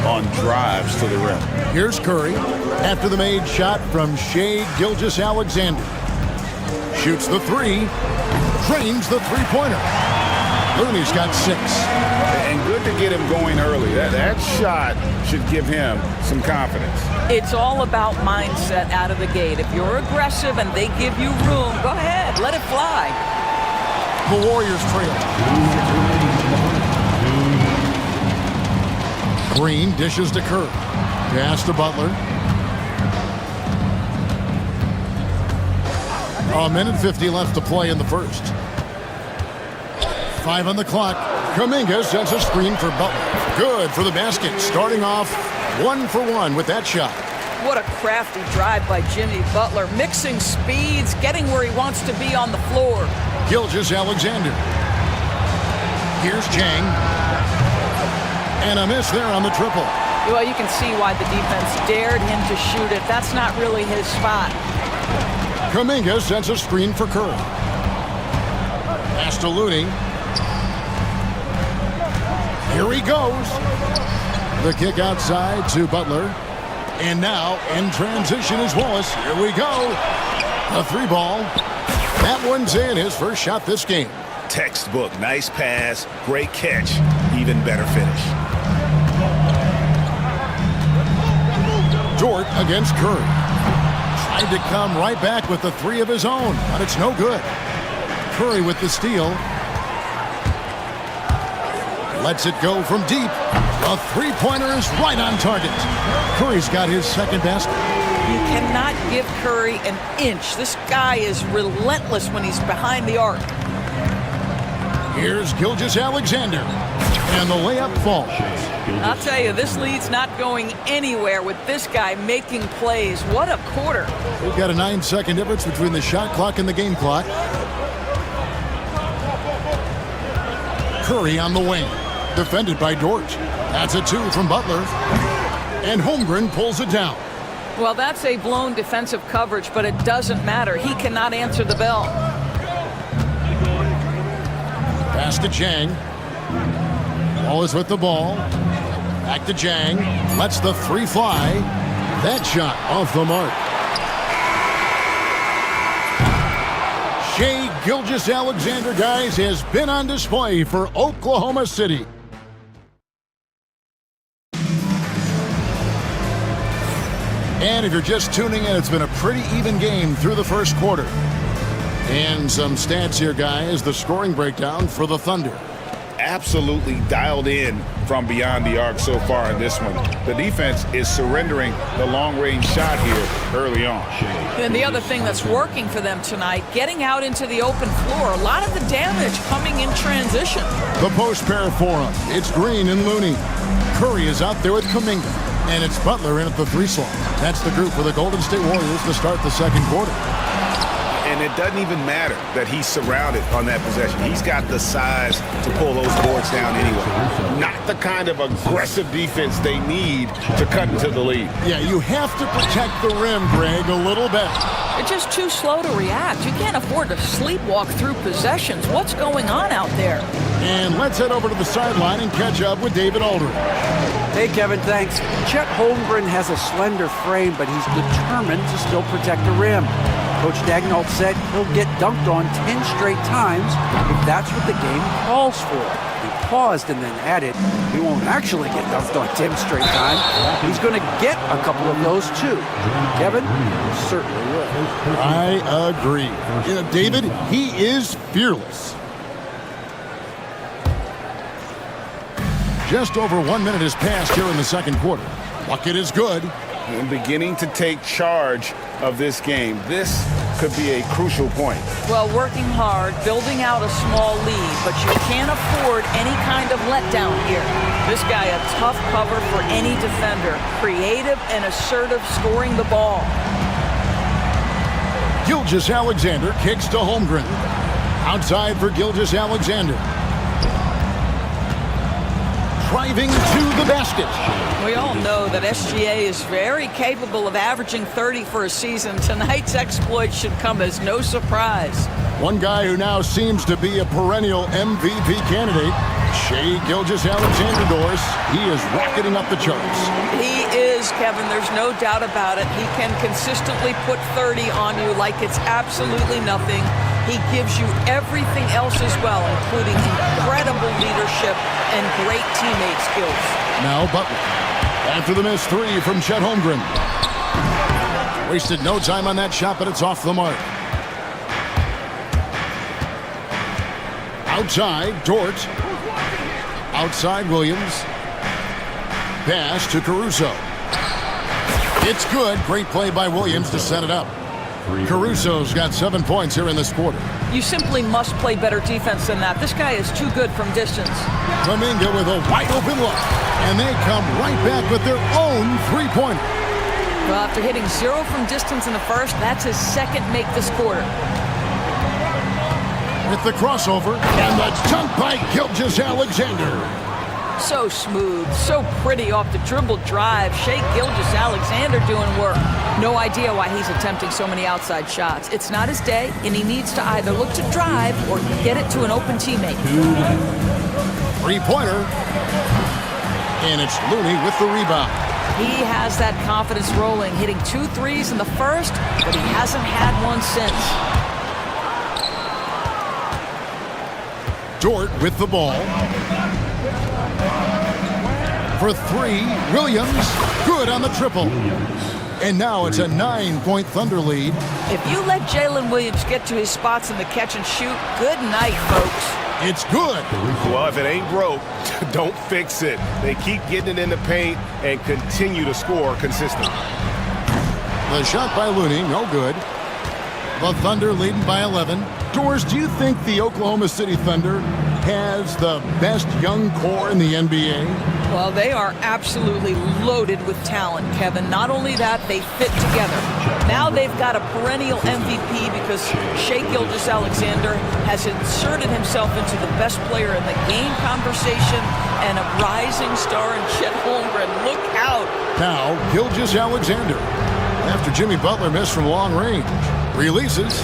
on drives to the rim. Here's Curry after the made shot from Shea Gilgeous-Alexander. Shoots the 3, drains the three-pointer. Looney's got 6. And good to get him going early. That shot should give him some confidence. It's all about mindset out of the gate. If you're aggressive and they give you room, go ahead, let it fly. The Warriors trail. Green dishes to Kerr. Pass to Butler. A minute 50 left to play in the first. 5 on the clock. Kuminga sends a screen for Butler. Good for the basket. Starting off 1 for 1 with that shot. What a crafty drive by Jimmy Butler. Mixing speeds, getting where he wants to be on the floor. Gilgeous-Alexander. Here's Chang. And a miss there on the triple. Well, you can see why the defense dared him to shoot it. That's not really his spot. Kuminga sends a screen for Curry. Pass to Looney. Here he goes. The kick outside to Butler. And now in transition is Wallace. Here we go. A 3-ball. That one's in, his first shot this game. Textbook. Nice pass. Great catch. Even better finish. Dort against Curry. Tried to come right back with the 3 of his own, but it's no good. Curry with the steal. Lets it go from deep. A 3-pointer is right on target. Curry's got his second basket. You cannot give Curry an inch. This guy is relentless when he's behind the arc. Here's Gilgeous-Alexander. And the layup falls. I'll tell you, this lead's not going anywhere with this guy making plays. What a quarter. We've got a 9-second difference between the shot clock and the game clock. Curry on the wing, defended by Dort. That's a 2 from Butler. And Holmgren pulls it down. Well, that's a blown defensive coverage, but it doesn't matter. He cannot answer the bell. Pass to Chang. Wallace with the ball. Back to Chang. Lets the 3 fly. That shot off the mark. Shai Gilgeous-Alexander, guys, has been on display for Oklahoma City. And if you're just tuning in, it's been a pretty even game through the first quarter. And some stats here, guys. The scoring breakdown for the Thunder. Absolutely dialed in from beyond the arc so far in this one. The defense is surrendering the long-range shot here early on. And the other thing that's working for them tonight, getting out into the open floor. A lot of the damage coming in transition. The post pair for him. It's Green and Looney. Curry is out there with Kuminga. And it's Butler in at the 3 slot. That's the group for the Golden State Warriors to start the second quarter. And it doesn't even matter that he's surrounded on that possession. He's got the size to pull those boards down anyway. Not the kind of aggressive defense they need to cut into the lead. Yeah, you have to protect the rim, Greg, a little bit. They're just too slow to react. You can't afford to sleepwalk through possessions. What's going on out there? And let's head over to the sideline and catch up with David Aldridge. Hey, Kevin, thanks. Chet Holmgren has a slender frame, but he's determined to still protect the rim. Coach Daigneault said he'll get dunked on 10 straight times if that's what the game calls for. He paused and then added, he won't actually get dunked on 10 straight times. He's going to get a couple of those too. Kevin, certainly will. I agree. You know, David, he is fearless. Just over 1 minute has passed here in the second quarter. Bucket is good. And beginning to take charge of this game. This could be a crucial point. Well, working hard, building out a small lead, but you can't afford any kind of letdown here. This guy a tough cover for any defender. Creative and assertive scoring the ball. Gilgeous-Alexander kicks to Holmgren. Outside for Gilgeous-Alexander. Driving to the basket. We all know that SGA is very capable of averaging 30 for a season. Tonight's exploit should come as no surprise. One guy who now seems to be a perennial MVP candidate, Shai Gilgeous-Alexander, Doris. He is rocketing up the charts. He is, Kevin. There's no doubt about it. He can consistently put 30 on you like it's absolutely nothing. He gives you everything else as well, including incredible leadership and great teammate skills. Now Butler. After the missed 3 from Chet Holmgren. Wasted no time on that shot, but it's off the mark. Outside, Dort. Outside, Williams. Pass to Caruso. It's good. Great play by Williams to set it up. Caruso's got 7 points here in this quarter. You simply must play better defense than that. This guy is too good from distance. Kuminga with a wide open look. And they come right back with their own 3-pointer. Well, after hitting 0 from distance in the first, that's his second make this quarter. With the crossover and the dunk by Gilgeous-Alexander. So smooth, so pretty off the dribble drive. Shai Gilgeous-Alexander doing work. No idea why he's attempting so many outside shots. It's not his day, and he needs to either look to drive or get it to an open teammate. 3-pointer. And it's Looney with the rebound. He has that confidence rolling, hitting 2 threes in the first, but he hasn't had one since. Dort with the ball. For 3, Williams, good on the triple. And now it's a 9-point Thunder lead. If you let Jalen Williams get to his spots in the catch and shoot, good night, folks. It's good. Well, if it ain't broke, don't fix it. They keep getting it in the paint and continue to score consistently. The shot by Looney, no good. The Thunder leading by 11. Doors, do you think the Oklahoma City Thunder has the best young core in the NBA? Well, they are absolutely loaded with talent, Kevin. Not only that, they fit together. Now they've got a perennial MVP because Shai Gilgeous-Alexander has inserted himself into the best player in the game conversation and a rising star in Chet Holmgren. Look out. Now, Gilgeous-Alexander, after Jimmy Butler missed from long range, releases.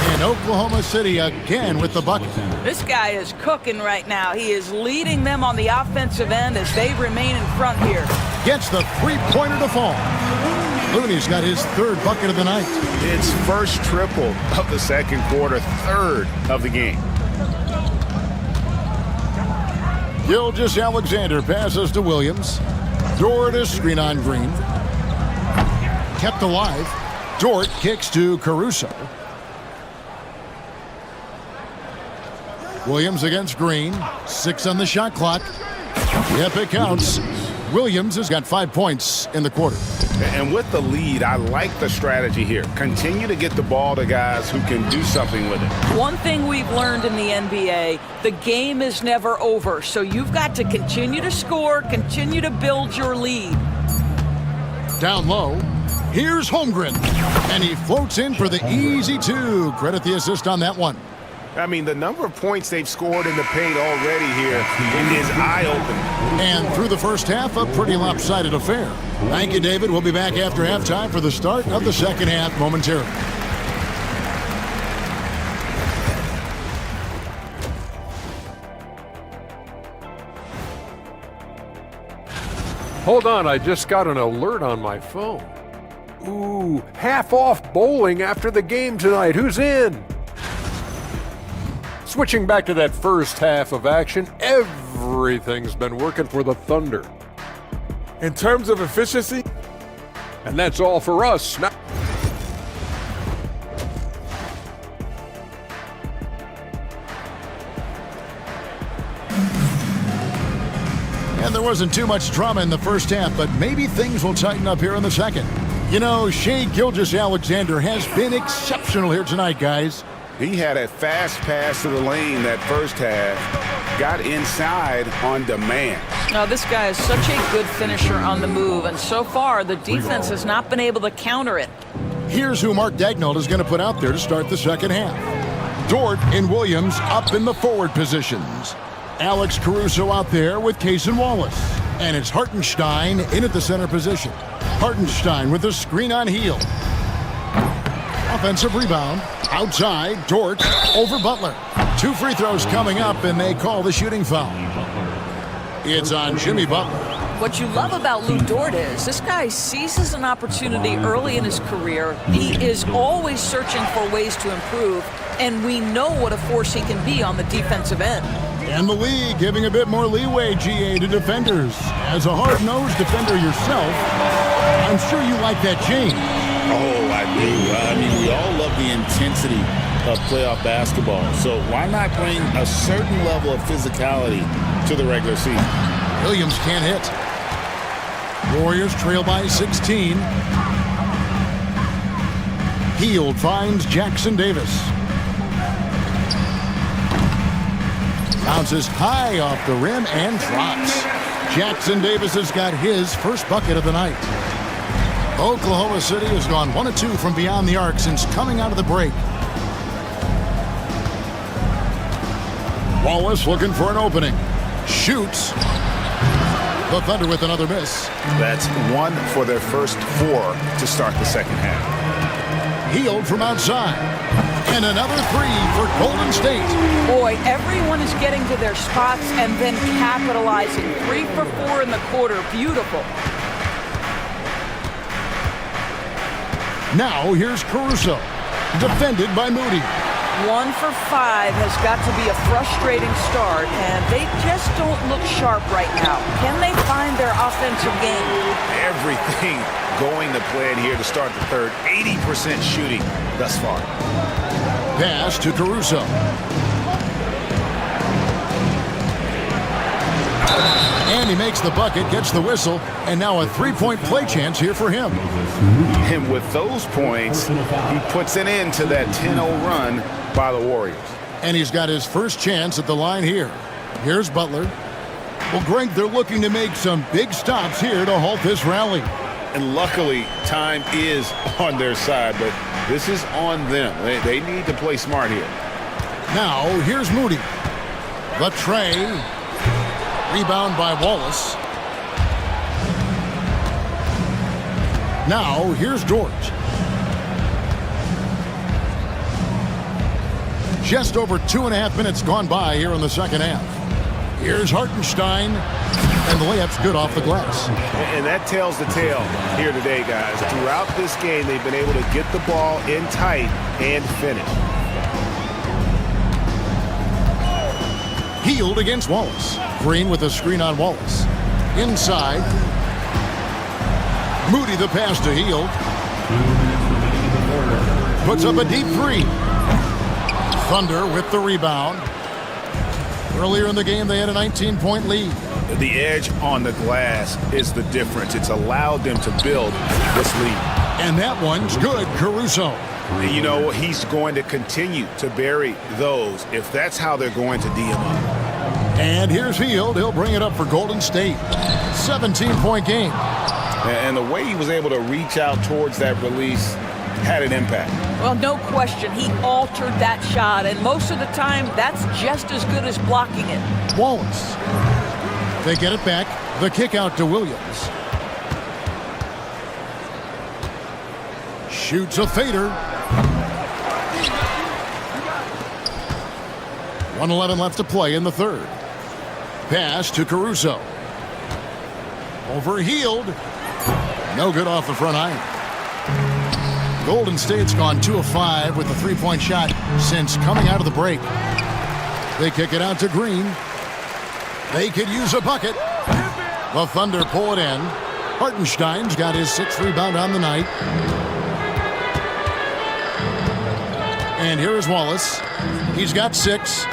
And Oklahoma City again with the bucket. This guy is cooking right now. He is leading them on the offensive end as they remain in front here. Gets the three-pointer to fall. Looney's got his third bucket of the night. It's first triple of the second quarter, third of the game. Gilgeous-Alexander passes to Williams. Dort is screen on Green. Kept alive. Dort kicks to Caruso. Williams against Green. 6 on the shot clock. Yep, it counts. Williams has got 5 points in the quarter. And with the lead, I like the strategy here. Continue to get the ball to guys who can do something with it. One thing we've learned in the NBA, the game is never over. So you've got to continue to score, continue to build your lead. Down low. Here's Holmgren. And he floats in for the easy two. Credit the assist on that one. I mean, the number of points they've scored in the paint already here is eye-opening. And through the first half, a pretty lopsided affair. Thank you, David. We'll be back after halftime for the start of the second half momentarily. Hold on, I just got an alert on my phone. Ooh, half off bowling after the game tonight. Who's in? Switching back to that first half of action, everything's been working for the Thunder. In terms of efficiency? And that's all for us. And there wasn't too much drama in the first half, but maybe things will tighten up here in the second. You know, Shai Gilgeous-Alexander has been exceptional here tonight, guys. He had a fast pass to the lane that first half, got inside on demand. Now, this guy is such a good finisher on the move, and so far the defense has not been able to counter it. Here's who Mark Daigneault is going to put out there to start the second half. Dort and Williams up in the forward positions. Alex Caruso out there with Cason Wallace. And it's Hartenstein in at the center position. Hartenstein with the screen on heel. Offensive rebound. Outside, Dort over Butler. 2 free throws coming up, and they call the shooting foul. It's on Jimmy Butler. What you love about Lou Dort is this guy seizes an opportunity early in his career. He is always searching for ways to improve, and we know what a force he can be on the defensive end. And the league giving a bit more leeway, GA, to defenders. As a hard-nosed defender yourself, I'm sure you like that change. Oh, I do. I mean, we all love the intensity of playoff basketball. So why not bring a certain level of physicality to the regular season? Williams can't hit. Warriors trail by 16. Hield finds Jackson Davis. Bounces high off the rim and drops. Jackson Davis has got his first bucket of the night. Oklahoma City has gone 1 of 2 from beyond the arc since coming out of the break. Wallace looking for an opening. Shoots. The Thunder with another miss. That's 1 for their first 4 to start the second half. Hield from outside. And another 3 for Golden State. Boy, everyone is getting to their spots and then capitalizing. 3 for 4 in the quarter. Beautiful. Now here's Caruso, defended by Moody. 1 for 5 has got to be a frustrating start, and they just don't look sharp right now. Can they find their offensive game? Everything going to plan here to start the third. 80% shooting thus far. Pass to Caruso. And he makes the bucket, gets the whistle, and now a 3-point play chance here for him. And with those points, he puts an end to that 10-0 run by the Warriors. And he's got his first chance at the line here. Here's Butler. Well, Greg, they're looking to make some big stops here to halt this rally. And luckily, time is on their side, but this is on them. They need to play smart here. Now, here's Moody. The tray. Rebound by Wallace. Now, here's George. Just over 2.5 minutes gone by here in the second half. Here's Hartenstein, and the layup's good off the glass. And that tells the tale here today, guys. Throughout this game, they've been able to get the ball in tight and finish. Healed against Wallace. Green with a screen on Wallace. Inside. Moody the pass to Healed. Puts up a deep three. Thunder with the rebound. Earlier in the game, they had a 19-point lead. The edge on the glass is the difference. It's allowed them to build this lead. And that one's good, Caruso. You know, he's going to continue to bury those if that's how they're going to D him up. And here's Healed. He'll bring it up for Golden State. 17-point game. And the way he was able to reach out towards that release had an impact. Well, no question. He altered that shot, and most of the time, that's just as good as blocking it. Wallace. They get it back. The kick out to Williams. Shoots a fader. 1:11 left to play in the third. Pass to Caruso. Over Healed. No good off the front iron. Golden State's gone 2 of 5 with the three-point shot since coming out of the break. They kick it out to Green. They could use a bucket. The Thunder pull it in. Hartenstein's got his 6th rebound on the night. And here is Wallace. He's got 6.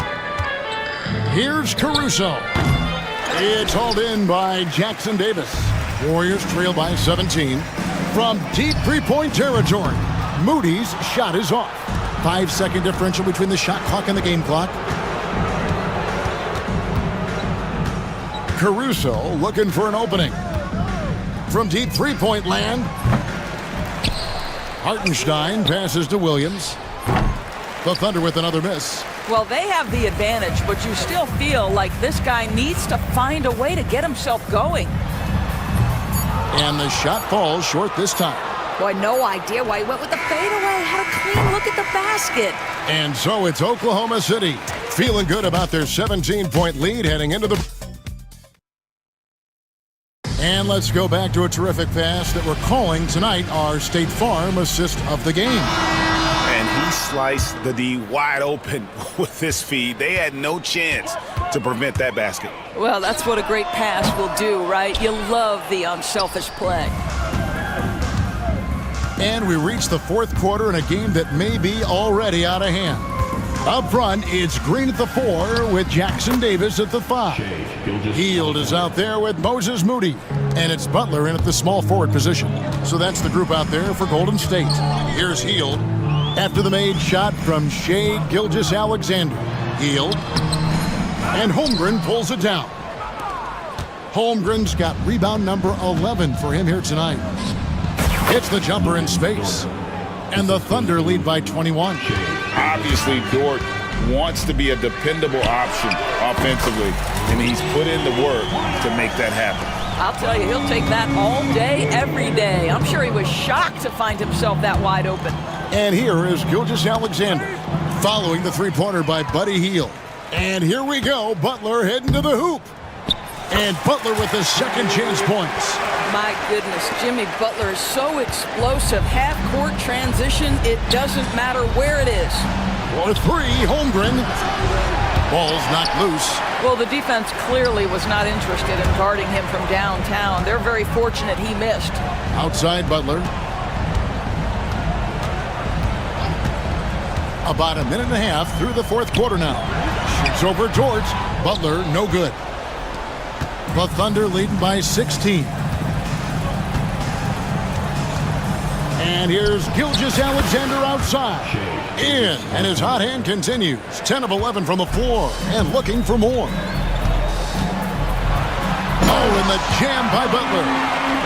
Here's Caruso. It's hauled in by Jackson Davis. Warriors trail by 17. From deep three-point territory, Moody's shot is off. 5-second differential between the shot clock and the game clock. Caruso looking for an opening. From deep three-point land, Hartenstein passes to Williams. The Thunder with another miss. Well, they have the advantage, but you still feel like this guy needs to find a way to get himself going. And the shot falls short this time. Boy, no idea why he went with the fadeaway. Had a clean look at the basket. And so it's Oklahoma City feeling good about their 17-point lead heading into the... And let's go back to a terrific pass that we're calling tonight our State Farm assist of the game. And he sliced the D wide open with this feed. They had no chance to prevent that basket. Well, that's what a great pass will do, right? You love the unselfish play. And we reach the fourth quarter in a game that may be already out of hand. Up front, it's Green at the 4 with Jackson Davis at the 5. Healed is out there with Moses Moody. And it's Butler in at the small forward position. So that's the group out there for Golden State. Here's Healed. After the made shot from Shea Gilgeous-Alexander. Healed. And Holmgren pulls it down. Holmgren's got rebound number 11 for him here tonight. Hits the jumper in space. And the Thunder lead by 21. Obviously, Dort wants to be a dependable option offensively, and he's put in the work to make that happen. I'll tell you, he'll take that all day, every day. I'm sure he was shocked to find himself that wide open. And here is Gilgeous-Alexander following the three-pointer by Buddy Hield. And here we go, Butler heading to the hoop. And Butler with his second chance points. My goodness, Jimmy Butler is so explosive. Half-court transition, it doesn't matter where it is. For 3, Holmgren. Ball's knocked loose. Well, the defense clearly was not interested in guarding him from downtown. They're very fortunate he missed. Outside Butler. About a minute and a half through the fourth quarter now. Shoots over George. Butler, no good. The Thunder leading by 16. And here's Gilgeous-Alexander outside. In, and his hot hand continues. 10 of 11 from the floor, and looking for more. Oh, and the jam by Butler.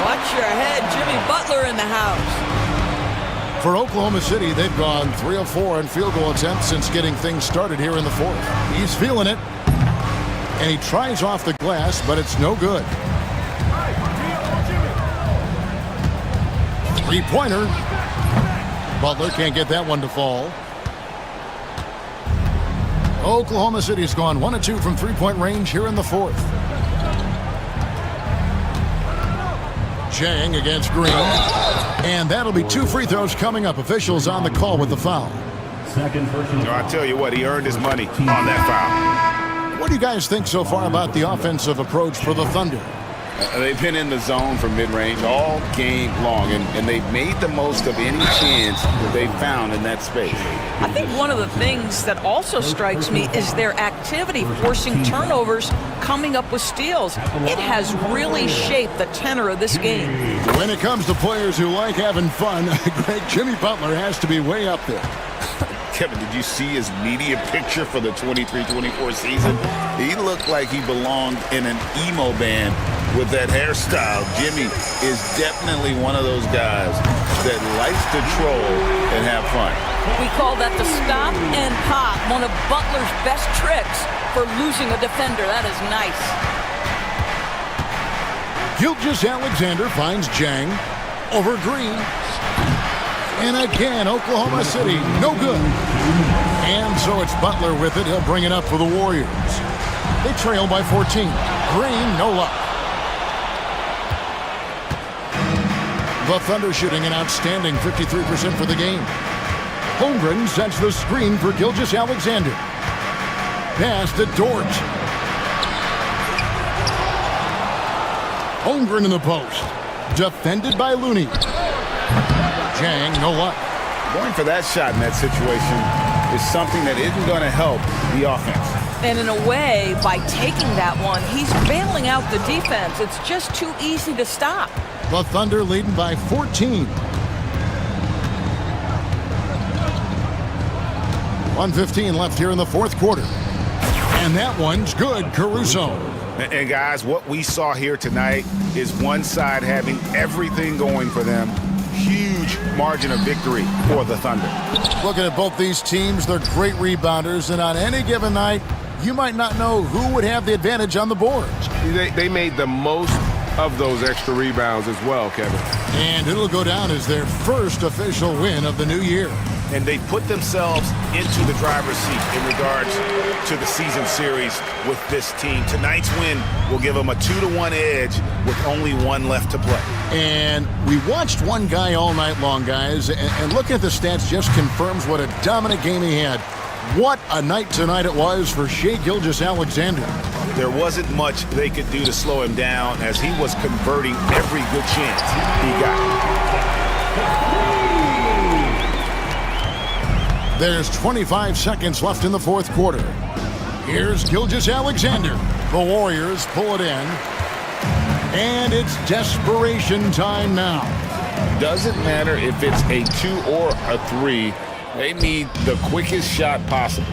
Watch your head, Jimmy Butler in the house. For Oklahoma City, they've gone 3 of 4 on field goal attempts since getting things started here in the fourth. He's feeling it. And he tries off the glass, but it's no good. Three-pointer. Butler can't get that one to fall. Oklahoma City's gone 1 of 2 from three-point range here in the fourth. Chang against Green. And that'll be 2 free throws coming up. Officials on the call with the foul. I tell you what, he earned his money on that foul. What do you guys think so far about the offensive approach for the Thunder? They've been in the zone from mid-range all game long, and they've made the most of any chance that they've found in that space. I think one of the things that also strikes me is their activity, forcing turnovers, coming up with steals. It has really shaped the tenor of this game. When it comes to players who like having fun, Greg, Jimmy Butler has to be way up there. Kevin, did you see his media picture for the 23-24 season? He looked like he belonged in an emo band with that hairstyle. Jimmy is definitely one of those guys that likes to troll and have fun. We call that the stop and pop, one of Butler's best tricks for losing a defender. That is nice. Gilgeous-Alexander finds Jang over Green. And again, Oklahoma City, no good. And so it's Butler with it. He'll bring it up for the Warriors. They trail by 14. Green, no luck. The Thunder shooting an outstanding 53% for the game. Holmgren sets the screen for Gilgeous-Alexander. Pass to Dort. Holmgren in the post. Defended by Looney. Jang, no luck. Going for that shot in that situation is something that isn't going to help the offense. And in a way, by taking that one, he's bailing out the defense. It's just too easy to stop. The Thunder leading by 14. 1:15 left here in the fourth quarter. And that one's good, Caruso. And guys, what we saw here tonight is one side having everything going for them. Huge margin of victory for the Thunder. Looking at both these teams, they're great rebounders, and on any given night, you might not know who would have the advantage on the boards. They made the most of those extra rebounds as well, Kevin. And it'll go down as their first official win of the new year. And they put themselves into the driver's seat in regards to the season series with this team. Tonight's win will give them a 2-1 edge with only one left to play. And we watched one guy all night long, guys, and looking at the stats just confirms what a dominant game he had. What a night tonight it was for Shai Gilgeous-Alexander. There wasn't much they could do to slow him down as he was converting every good chance he got. There's 25 seconds left in the fourth quarter. Here's Gilgeous-Alexander. The Warriors pull it in. And it's desperation time now. Doesn't matter if it's a 2 or a 3. They need the quickest shot possible.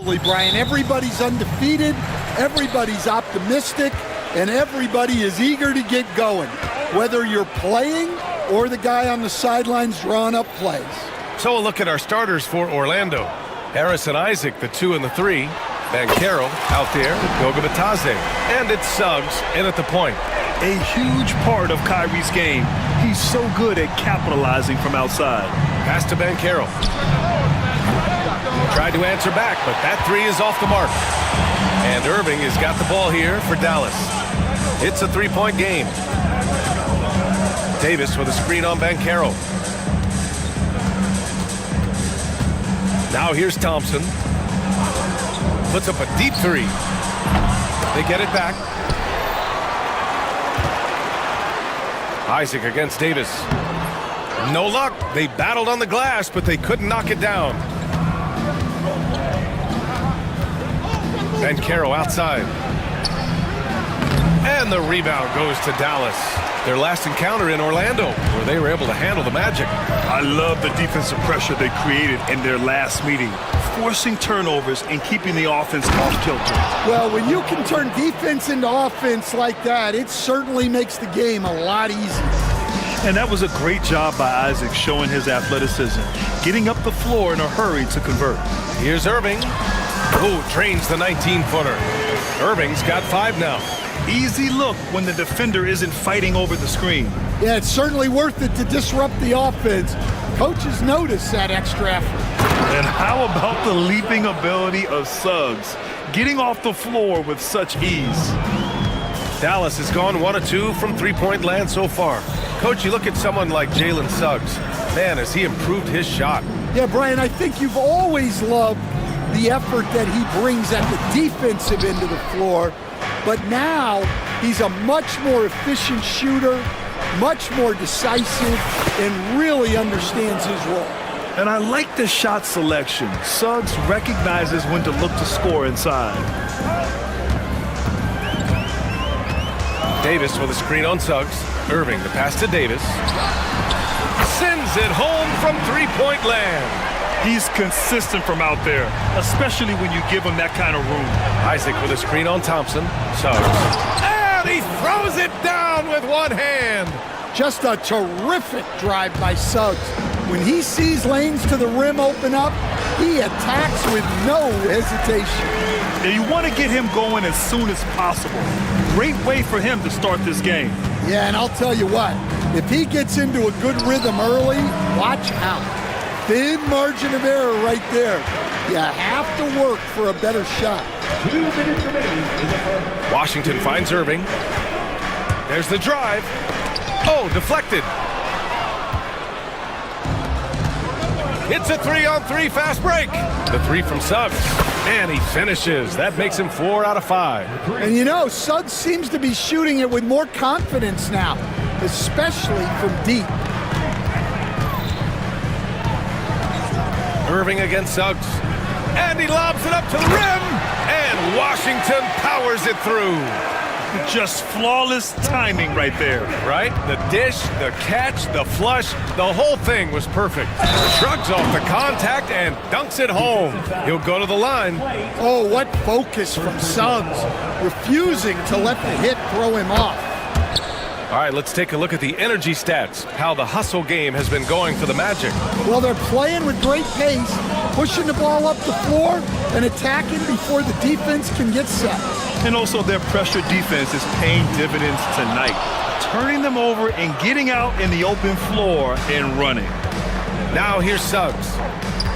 Brian, everybody's undefeated, everybody's optimistic, and everybody is eager to get going, whether you're playing or the guy on the sidelines drawing up plays. So a look at our starters for Orlando. Harris and Isaac, the 2 and the 3. Bankero out there, Goga Batase. And it's Suggs in at the point. A huge part of Kyrie's game. He's so good at capitalizing from outside. Pass to Bankero. Tried to answer back, but that 3 is off the mark. And Irving has got the ball here for Dallas. It's a 3-point game. Davis with a screen on Bankero. Now here's Thompson. Puts up a deep 3. They get it back. Isaac against Davis. No luck. They battled on the glass, but they couldn't knock it down. Bankero outside. And the rebound goes to Dallas. Their last encounter in Orlando, where they were able to handle the Magic. I love the defensive pressure they created in their last meeting, forcing turnovers and keeping the offense off kilter. Well, when you can turn defense into offense like that, it certainly makes the game a lot easier. And that was a great job by Isaac, showing his athleticism, getting up the floor in a hurry to convert. Here's Irving, who drains the 19-footer. Irving's got 5 now. Easy look when the defender isn't fighting over the screen. Yeah, it's certainly worth it to disrupt the offense. Coaches notice that extra effort. And how about the leaping ability of Suggs, getting off the floor with such ease? Dallas has gone 1 of 2 from 3-point land so far. Coach, you look at someone like Jalen Suggs. Man, has he improved his shot. Yeah, Brian, I think you've always loved the effort that he brings at the defensive end of the floor. But now he's a much more efficient shooter, much more decisive, and really understands his role. And I like the shot selection. Suggs recognizes when to look to score inside. Davis with a screen on Suggs. Irving, the pass to Davis. Sends it home from 3-point land. He's consistent from out there, especially when you give him that kind of room. Isaac with a screen on Thompson. Suggs. And he throws it down with one hand. Just a terrific drive by Suggs. When he sees lanes to the rim open up, he attacks with no hesitation. And you want to get him going as soon as possible. Great way for him to start this game. Yeah, and I'll tell you what, if he gets into a good rhythm early, watch out. Thin margin of error right there. You have to work for a better shot. Washington finds Irving. There's the drive. Oh, deflected. It's a 3-on-3 fast break. The 3 from Suggs. And he finishes. That makes him 4 out of 5. And you know, Suggs seems to be shooting it with more confidence now, especially from deep. Irving against Suggs. And he lobs it up to the rim. And Washington powers it through. Just flawless timing right there. Right? The dish, the catch, the flush, the whole thing was perfect. Shrugs off the contact and dunks it home. He'll go to the line. Oh, what focus from Suggs. Refusing to let the hit throw him off. All right, let's take a look at the energy stats, how the hustle game has been going for the Magic. Well, they're playing with great pace, pushing the ball up the floor and attacking before the defense can get set. And also their pressure defense is paying dividends tonight, turning them over and getting out in the open floor and running. Now here's Suggs.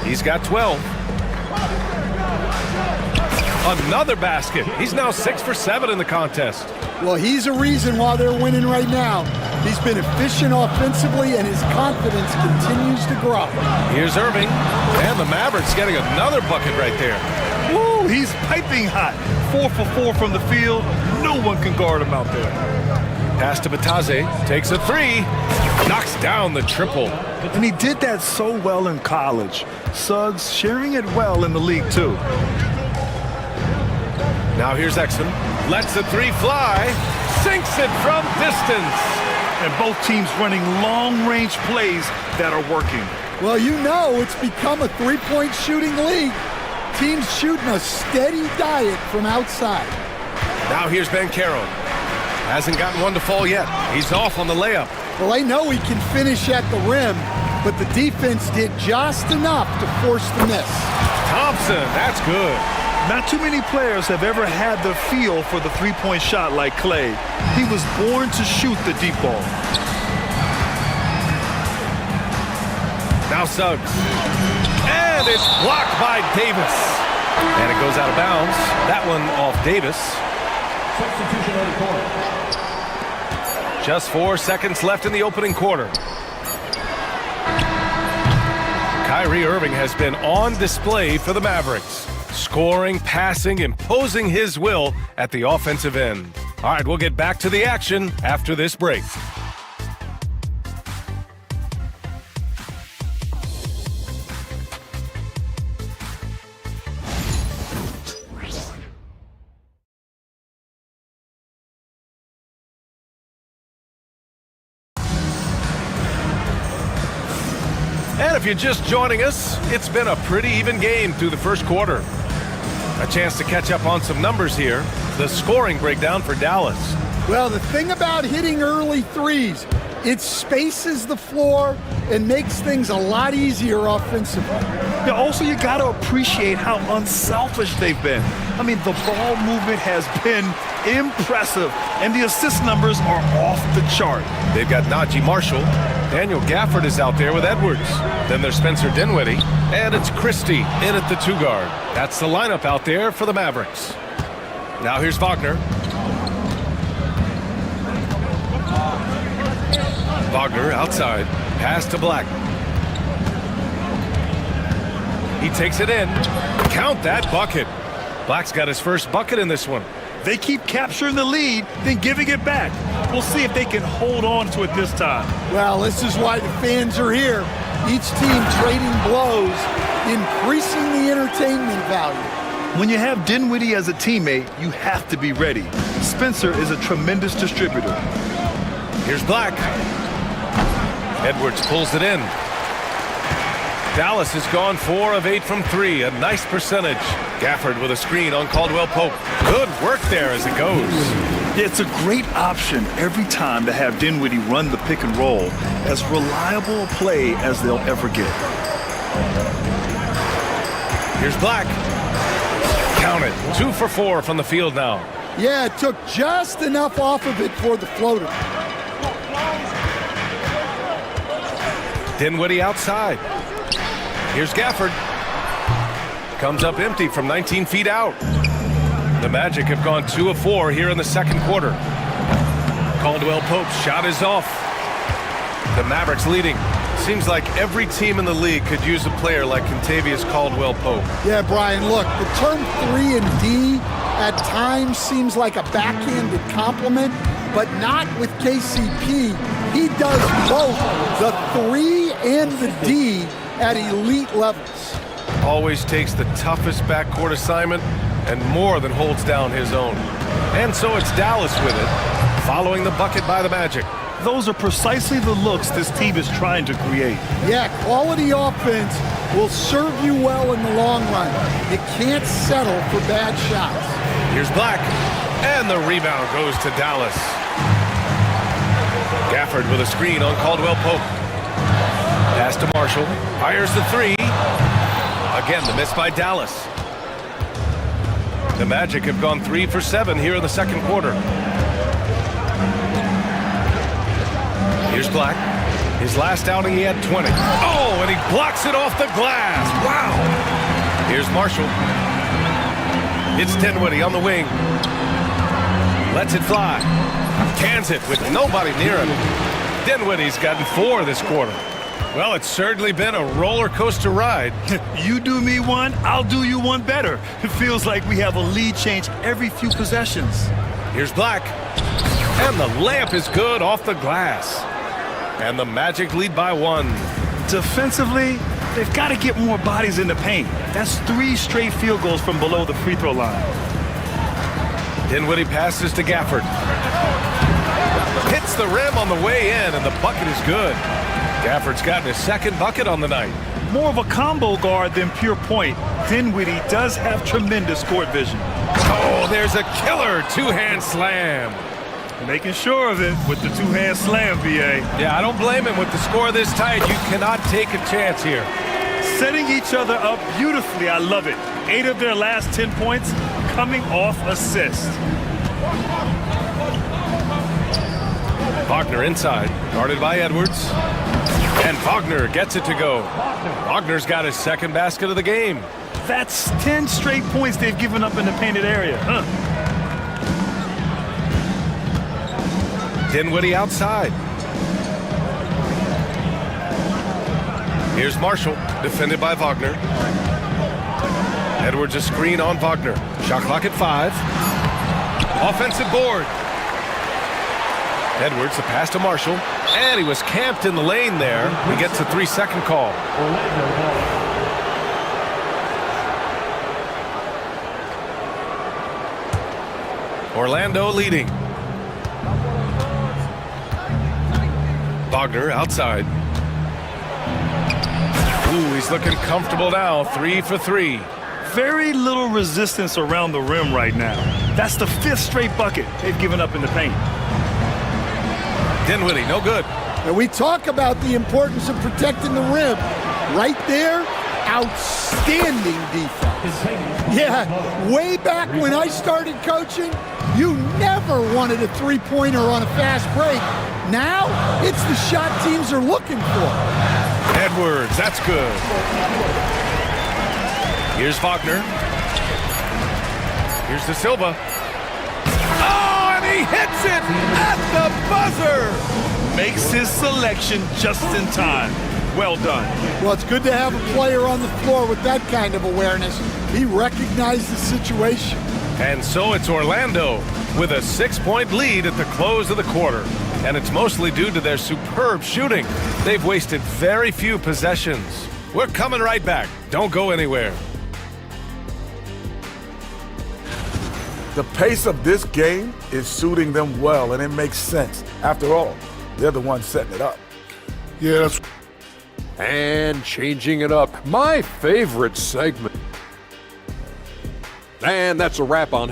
He's got 12. Another basket. He's now 6 for 7 in the contest. Well, he's a reason why they're winning right now. He's been efficient offensively, and his confidence continues to grow. Here's Irving, and the Mavericks getting another bucket right there. Woo, he's piping hot. 4 for 4 from the field. No one can guard him out there. Pass to Batase, takes a 3, knocks down the triple. And he did that so well in college. Suggs sharing it well in the league, too. Now here's Exum. Lets the 3 fly, sinks it from distance. And both teams running long-range plays that are working. Well, you know it's become a three-point shooting league. team's shooting a steady diet from outside. Now here's Ben Caro. Hasn't gotten one to fall yet. He's off on the layup. Well, I know he can finish at the rim, but the defense did just enough to force the miss. Thompson, that's good. Not too many players have ever had the feel for the three-point shot like Clay. He was born to shoot the deep ball. Now Suggs. And it's blocked by Davis. And it goes out of bounds. That one off Davis. Substitution on the court. Just 4 seconds left in the opening quarter. Kyrie Irving has been on display for the Mavericks. Scoring, passing, imposing his will at the offensive end. All right, we'll get back to the action after this break. And if you're just joining us, it's been a pretty even game through the first quarter. A chance to catch up on some numbers here. The scoring breakdown for Dallas. Well, the thing about hitting early threes, it spaces the floor and makes things a lot easier offensively. Yeah, also, you got to appreciate how unselfish they've been. I mean, the ball movement has been impressive, and the assist numbers are off the chart. They've got Najee Marshall. Daniel Gafford is out there with Edwards. Then there's Spencer Dinwiddie. And it's Christie in at the 2-guard. That's the lineup out there for the Mavericks. Now here's Wagner. Wagner outside. Pass to Black. He takes it in. Count that bucket. Black's got his first bucket in this one. They keep capturing the lead, then giving it back. We'll see if they can hold on to it this time. Well, this is why the fans are here. Each team trading blows, increasing the entertainment value. When you have Dinwiddie as a teammate, you have to be ready. Spencer is a tremendous distributor. Here's Black. Edwards pulls it in. Dallas has gone 4 of 8 from 3, a nice percentage. Gafford with a screen on Caldwell Pope. Good work there as it goes. It's a great option every time to have Dinwiddie run the pick and roll. As reliable a play as they'll ever get. Here's Black. Count it. 2 for 4 from the field now. Yeah, it took just enough off of it for the floater. Dinwiddie outside. Here's Gafford. Comes up empty from 19 feet out. The Magic have gone 2 of 4 here in the second quarter. Caldwell Pope's shot is off. The Mavericks leading. Seems like every team in the league could use a player like Kentavious Caldwell Pope. Yeah, Brian, look, the term 3 and D at times seems like a backhanded compliment, but not with KCP. He does both the 3 and the D at elite levels. Always takes the toughest backcourt assignment and more than holds down his own. And so it's Dallas with it, following the bucket by the Magic. Those are precisely the looks this team is trying to create. Yeah, quality offense will serve you well in the long run. You can't settle for bad shots. Here's Black, and the rebound goes to Dallas. Gafford with a screen on Caldwell Pope. Pass to Marshall, fires the 3. Again, the miss by Dallas. The Magic have gone 3 for 7 here in the second quarter. Here's Black. His last outing, he had 20. Oh, and he blocks it off the glass. Wow. Here's Marshall. It's Dinwiddie on the wing. Lets it fly. Cans it with nobody near him. Dinwiddie's gotten 4 this quarter. Well, it's certainly been a roller coaster ride. You do me one, I'll do you one better. It feels like we have a lead change every few possessions. Here's Black. And the layup is good off the glass. And the Magic lead by 1. Defensively, they've got to get more bodies in the paint. That's 3 straight field goals from below the free throw line. Dinwiddie passes to Gafford. Hits the rim on the way in, and the bucket is good. Gafford's gotten his second bucket on the night. More of a combo guard than pure point. Dinwiddie does have tremendous court vision. Oh, there's a killer two-hand slam. Making sure of it with the two-hand slam, VA. Yeah, I don't blame him. With the score this tight, you cannot take a chance here. Setting each other up beautifully. I love it. 8 of their last 10 points coming off assists. Wagner inside, guarded by Edwards. And Wagner gets it to go. Wagner's got his second basket of the game. That's 10 straight points they've given up in the painted area. Dinwiddie outside. Here's Marshall, defended by Wagner. Edwards a screen on Wagner. Shot clock at 5. Offensive board. Edwards, the pass to Marshall. And he was camped in the lane there. He gets a 3-second call. Orlando leading. Wagner outside. Ooh, he's looking comfortable now. 3 for 3. Very little resistance around the rim right now. That's the 5th straight bucket they've given up in the paint. Dinwiddie, no good. And we talk about the importance of protecting the rim. Right there, outstanding defense. Yeah, way back when I started coaching, you never wanted a three-pointer on a fast break. Now, it's the shot teams are looking for. Edwards, that's good. Here's Wagner. Here's De Silva. Oh, and he hits it at the buzzer! Makes his selection just in time. Well done. Well, it's good to have a player on the floor with that kind of awareness. He recognized the situation. And so it's Orlando with a 6-point lead at the close of the quarter. And it's mostly due to their superb shooting. They've wasted very few possessions. We're coming right back. Don't go anywhere. The pace of this game is suiting them well, and it makes sense. After all, they're the ones setting it up. Yeah, that's... And changing it up. My favorite segment. And that's a wrap on...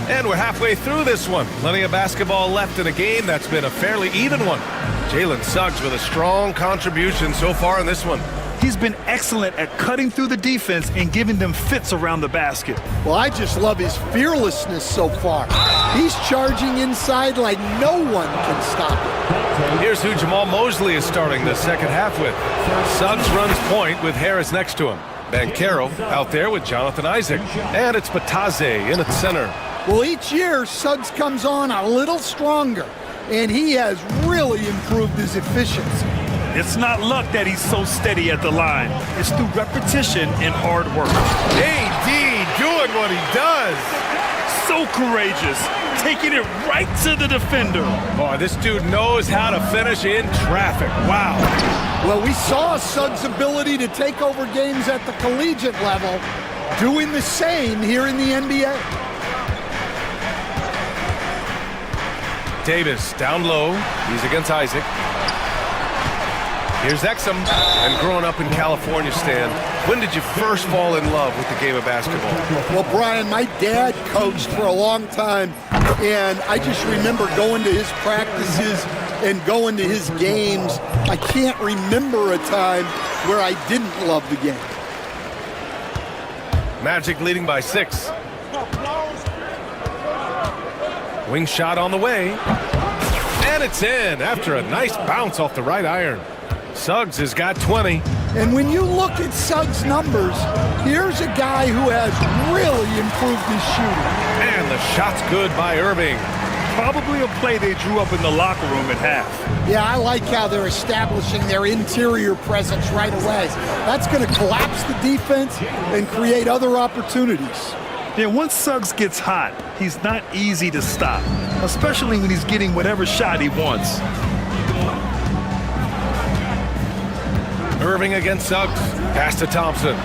And we're halfway through this one. Plenty of basketball left in a game that's been a fairly even one. Jalen Suggs with a strong contribution so far in this one. He's been excellent at cutting through the defense and giving them fits around the basket. Well, I just love his fearlessness so far. He's charging inside like no one can stop him. Here's who Jamal Mosley is starting the second half with. Suggs runs point with Harris next to him. Banchero out there with Jonathan Isaac. And it's Bataze in at center. Well, each year, Suggs comes on a little stronger, and he has really improved his efficiency. It's not luck that he's so steady at the line. It's through repetition and hard work. AD doing what he does. So courageous, taking it right to the defender. Boy, this dude knows how to finish in traffic. Wow. Well, we saw Suggs' ability to take over games at the collegiate level, doing the same here in the NBA. Davis down low. He's against Isaac. Here's Exum. And growing up in California, Stan, when did you first fall in love with the game of basketball? Well, Brian, my dad coached for a long time, and I just remember going to his practices and going to his games. I can't remember a time where I didn't love the game. Magic leading by 6. Wing shot on the way. And it's in after a nice bounce off the right iron. Suggs has got 20. And when you look at Suggs' numbers, here's a guy who has really improved his shooting. And the shot's good by Irving. Probably a play they drew up in the locker room at half. Yeah, I like how they're establishing their interior presence right away. That's going to collapse the defense and create other opportunities. Yeah, once Suggs gets hot, he's not easy to stop, especially when he's getting whatever shot he wants. Irving against Suggs. Pass to Thompson.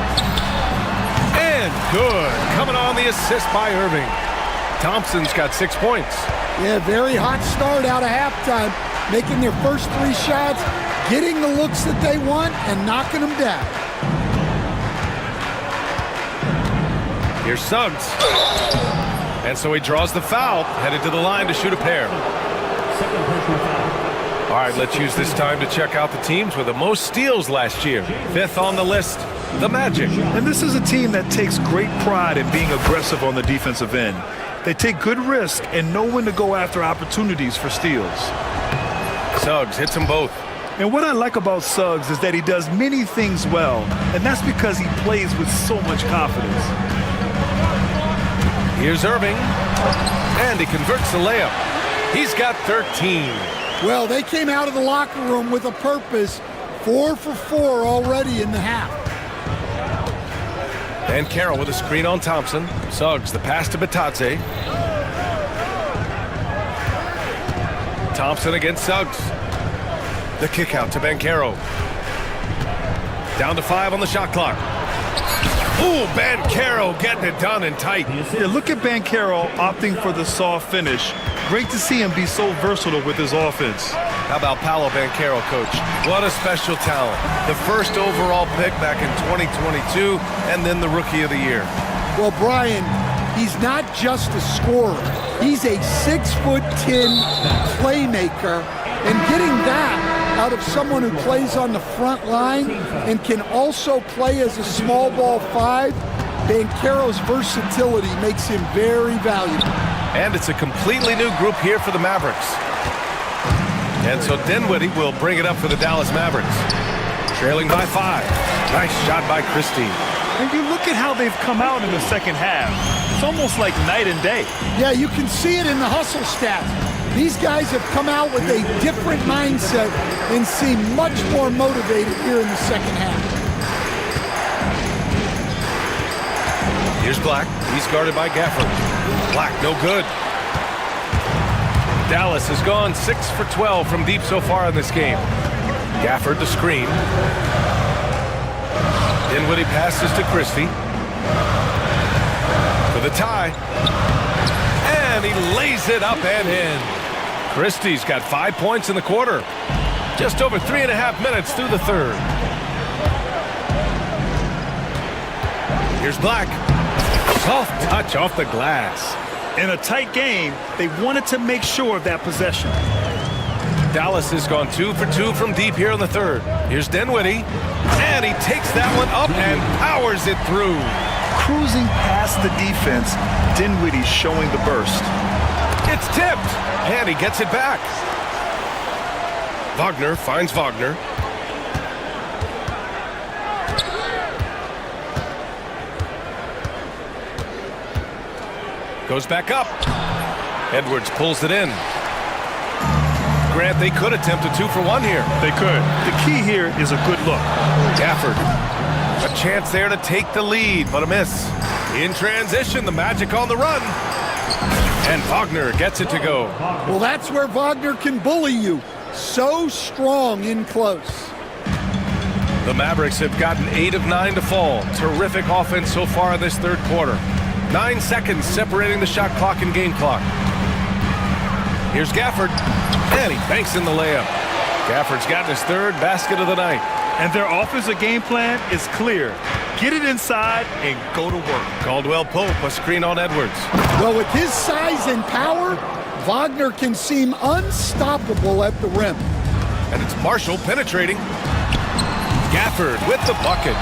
And good. Coming on the assist by Irving. Thompson's got 6 points. Yeah, very hot start out of halftime, making their first 3 shots, getting the looks that they want, and knocking them down. Here's Suggs. And so he draws the foul, headed to the line to shoot a pair. All right, let's use this time to check out the teams with the most steals last year. 5th on the list, the Magic. And this is a team that takes great pride in being aggressive on the defensive end. They take good risk and know when to go after opportunities for steals. Suggs hits them both. And what I like about Suggs is that he does many things well, and that's because he plays with so much confidence. Here's Irving, and he converts the layup. He's got 13. Well, they came out of the locker room with a purpose. 4 for 4 already in the half. And Carroll with a screen on Thompson. Suggs, the pass to Batadze. Thompson against Suggs. The kick out to Banchero. Down to 5 on the shot clock. Ooh, Banchero getting it done and tight. Yeah, look at Banchero opting for the soft finish. Great to see him be so versatile with his offense. How about Paolo Banchero, coach? What a special talent. The first overall pick back in 2022, and then the Rookie of the Year. Well, Brian, he's not just a scorer. He's a 6'10" playmaker, and getting that out of someone who plays on the front line and can also play as a small ball 5, Banchero's versatility makes him very valuable. And it's a completely new group here for the Mavericks. And so Dinwiddie will bring it up for the Dallas Mavericks. Trailing by 5. Nice shot by Christie. And you look at how they've come out in the second half. It's almost like night and day. Yeah, you can see it in the hustle stats. These guys have come out with a different mindset and seem much more motivated here in the second half. Here's Black. He's guarded by Gafford. Black, no good. Dallas has gone 6 for 12 from deep so far in this game. Gafford the screen. Dinwiddie passes to Christie. For the tie. And he lays it up and in. Christie's got 5 points in the quarter. Just over 3.5 minutes through the third. Here's Black. Soft touch off the glass. In a tight game, they wanted to make sure of that possession. Dallas has gone 2 for 2 from deep here in the third. Here's Dinwiddie. And he takes that one up and powers it through. Cruising past the defense, Dinwiddie showing the burst. It's tipped, and he gets it back. Wagner finds Wagner. Goes back up. Edwards pulls it in. Grant, they could attempt a 2 for 1 here. They could. The key here is a good look. Gafford. A chance there to take the lead, but a miss. In transition, the Magic on the run. And Wagner gets it to go. Well, that's where Wagner can bully you. So strong in close. The Mavericks have gotten 8 of 9 to fall. Terrific offense so far in this third quarter. 9 seconds separating the shot clock and game clock. Here's Gafford. And he banks in the layup. Gafford's gotten his 3rd basket of the night. And their offensive game plan is clear. Get it inside and go to work. Caldwell Pope, a screen on Edwards. Well, with his size and power, Wagner can seem unstoppable at the rim. And it's Marshall penetrating. Gafford with the bucket.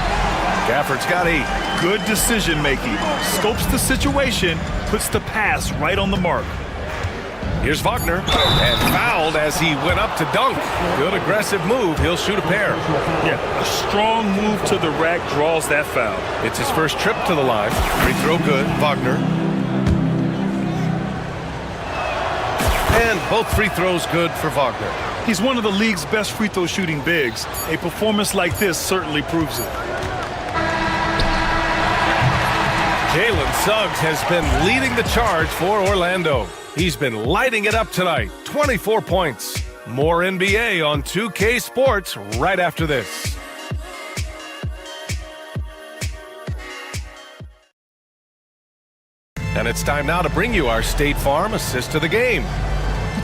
Gafford's got 8. Good decision making. Scopes the situation, puts the pass right on the mark. Here's Wagner, and fouled as he went up to dunk. Good aggressive move. He'll shoot a pair. Yeah, a strong move to the rack draws that foul. It's his first trip to the line. Free throw good, Wagner. And both free throws good for Wagner. He's one of the league's best free throw shooting bigs. A performance like this certainly proves it. Jalen Suggs has been leading the charge for Orlando. He's been lighting it up tonight. 24 points. More NBA on 2K Sports right after this. And it's time now to bring you our State Farm assist to the game.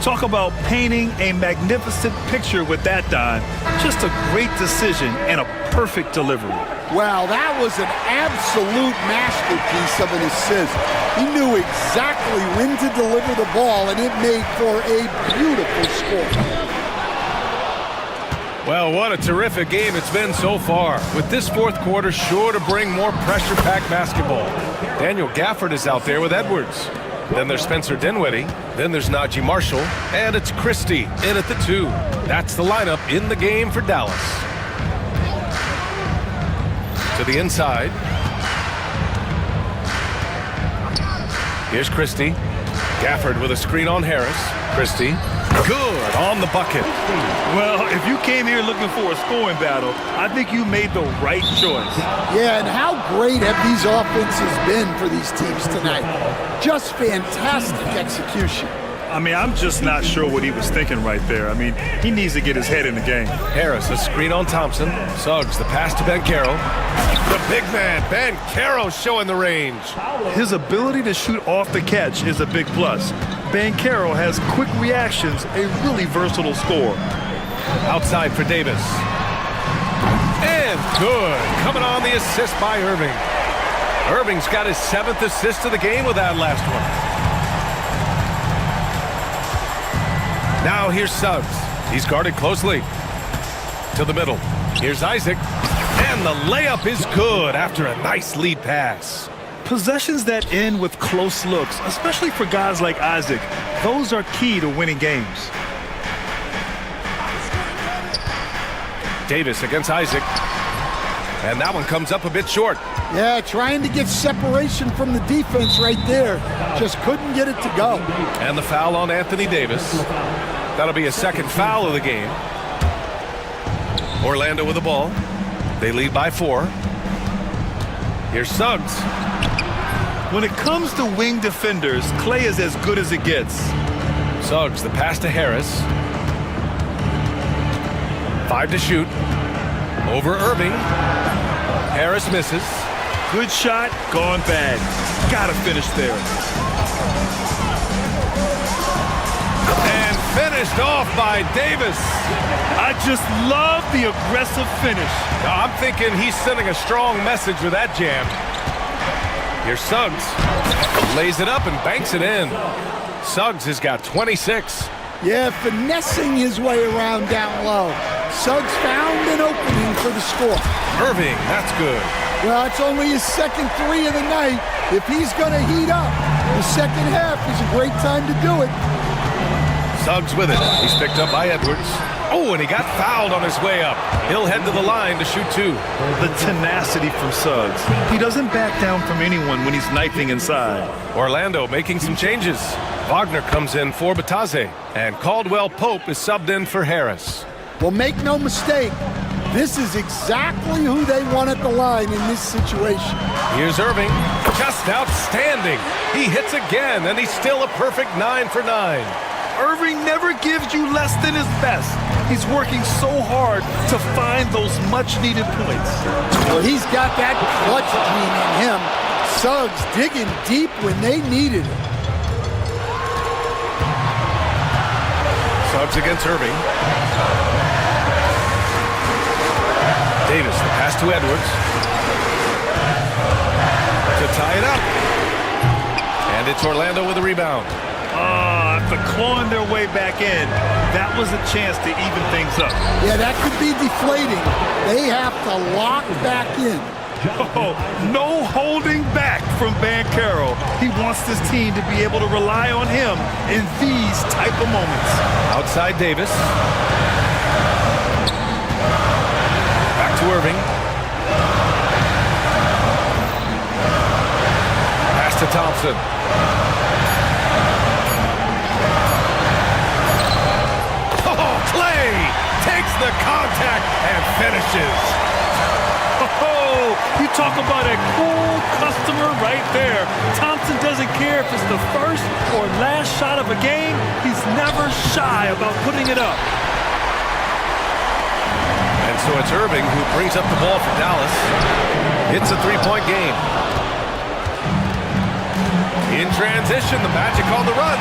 Talk about painting a magnificent picture with that dime. Just a great decision and a perfect delivery. Wow, that was an absolute masterpiece of an assist. He knew exactly when to deliver the ball, and it made for a beautiful score. Well, what a terrific game it's been so far, with this fourth quarter sure to bring more pressure-packed basketball. Daniel Gafford is out there with Edwards. Then there's Spencer Dinwiddie. Then there's Najee Marshall. And it's Christie in at the 2. That's the lineup in the game for Dallas. To the inside. Here's Christie. Gafford with a screen on Harris. Christie. Good on the bucket. Well, if you came here looking for a scoring battle, I think you made the right choice. Yeah, and how great have these offenses been for these teams tonight? Just fantastic execution. I mean, I'm just not sure what he was thinking right there. I mean, he needs to get his head in the game. Harris, a screen on Thompson. Suggs, the pass to Banchero. The big man, Banchero, showing the range. His ability to shoot off the catch is a big plus. Banchero has quick reactions, a really versatile scorer. Outside for Davis. And good. Coming on the assist by Irving. Irving's got his 7th assist of the game with that last one. Now here's Suggs. He's guarded closely. To the middle. Here's Isaac. And the layup is good after a nice lead pass. Possessions that end with close looks, especially for guys like Isaac, those are key to winning games. Davis against Isaac. And that one comes up a bit short. Yeah, trying to get separation from the defense right there. Just couldn't get it to go. And the foul on Anthony Davis. That'll be a second foul of the game. Orlando with the ball. They lead by 4. Here's Suggs. When it comes to wing defenders, Clay is as good as it gets. Suggs, the pass to Harris. 5 to shoot. Over Irving. Harris misses. Good shot, gone bad. Gotta finish there. And finished off by Davis. I just love the aggressive finish. I'm thinking he's sending a strong message with that jam. Here's Suggs. Lays it up and banks it in. Suggs has got 26. Yeah, finessing his way around down low. Suggs found an opening for the score. Irving, that's good. Well, it's only his second 3 of the night. If he's going to heat up, the second half is a great time to do it. Suggs with it. He's picked up by Edwards. Oh, and he got fouled on his way up. He'll head to the line to shoot 2. The tenacity from Suggs. He doesn't back down from anyone when he's knifing inside. Orlando making some changes. Wagner comes in for Bataze, and Caldwell Pope is subbed in for Harris. Well, make no mistake, this is exactly who they want at the line in this situation. Here's Irving, just outstanding. He hits again, and he's still a perfect 9 for 9. Irving never gives you less than his best. He's working so hard to find those much-needed points. Well, he's got that clutch gene in him. Suggs digging deep when they needed it. Suggs against Irving. Davis, the pass to Edwards. To tie it up. And it's Orlando with a rebound. After clawing their way back in, that was a chance to even things up. Yeah, that could be deflating. They have to lock back in. Oh, no holding back from Banchero. He wants this team to be able to rely on him in these type of moments. Outside Davis. Back to Irving. Pass to Thompson. Oh, Clay takes the contact and finishes. Oh, you talk about a cool customer right there. Thompson doesn't care if it's the first or last shot of a game. He's never shy about putting it up. And so it's Irving who brings up the ball for Dallas. It's a 3-point game. In transition, the Magic on the run.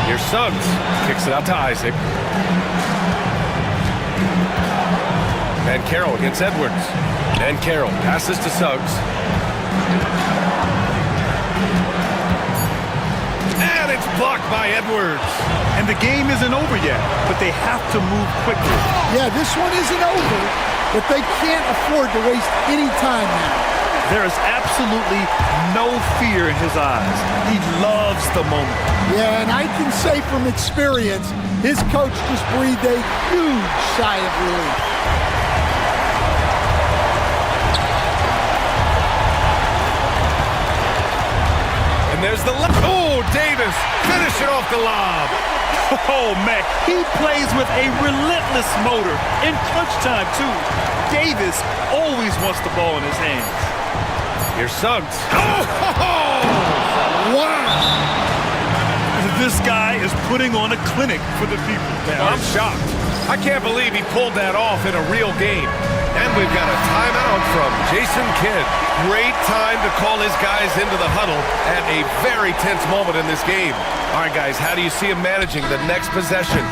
Here's Suggs. Kicks it out to Isaac. And Carroll against Edwards. And Carroll passes to Suggs. And it's blocked by Edwards. And the game isn't over yet, but they have to move quickly. Yeah, this one isn't over, but they can't afford to waste any time now. There is absolutely no fear in his eyes. He loves the moment. Yeah, and I can say from experience, his coach just breathed a huge sigh of relief. And there's the oh, Davis finish it off the lob. Oh, man, he plays with a relentless motor in clutch time, too. Davis always wants the ball in his hands. Here's Suggs. Oh! Wow! This guy is putting on a clinic for the people. I'm shocked. I can't believe he pulled that off in a real game. And we've got a timeout from Jason Kidd. Great time to call his guys into the huddle at a very tense moment in this game. All right, guys, how do you see him managing the next possession?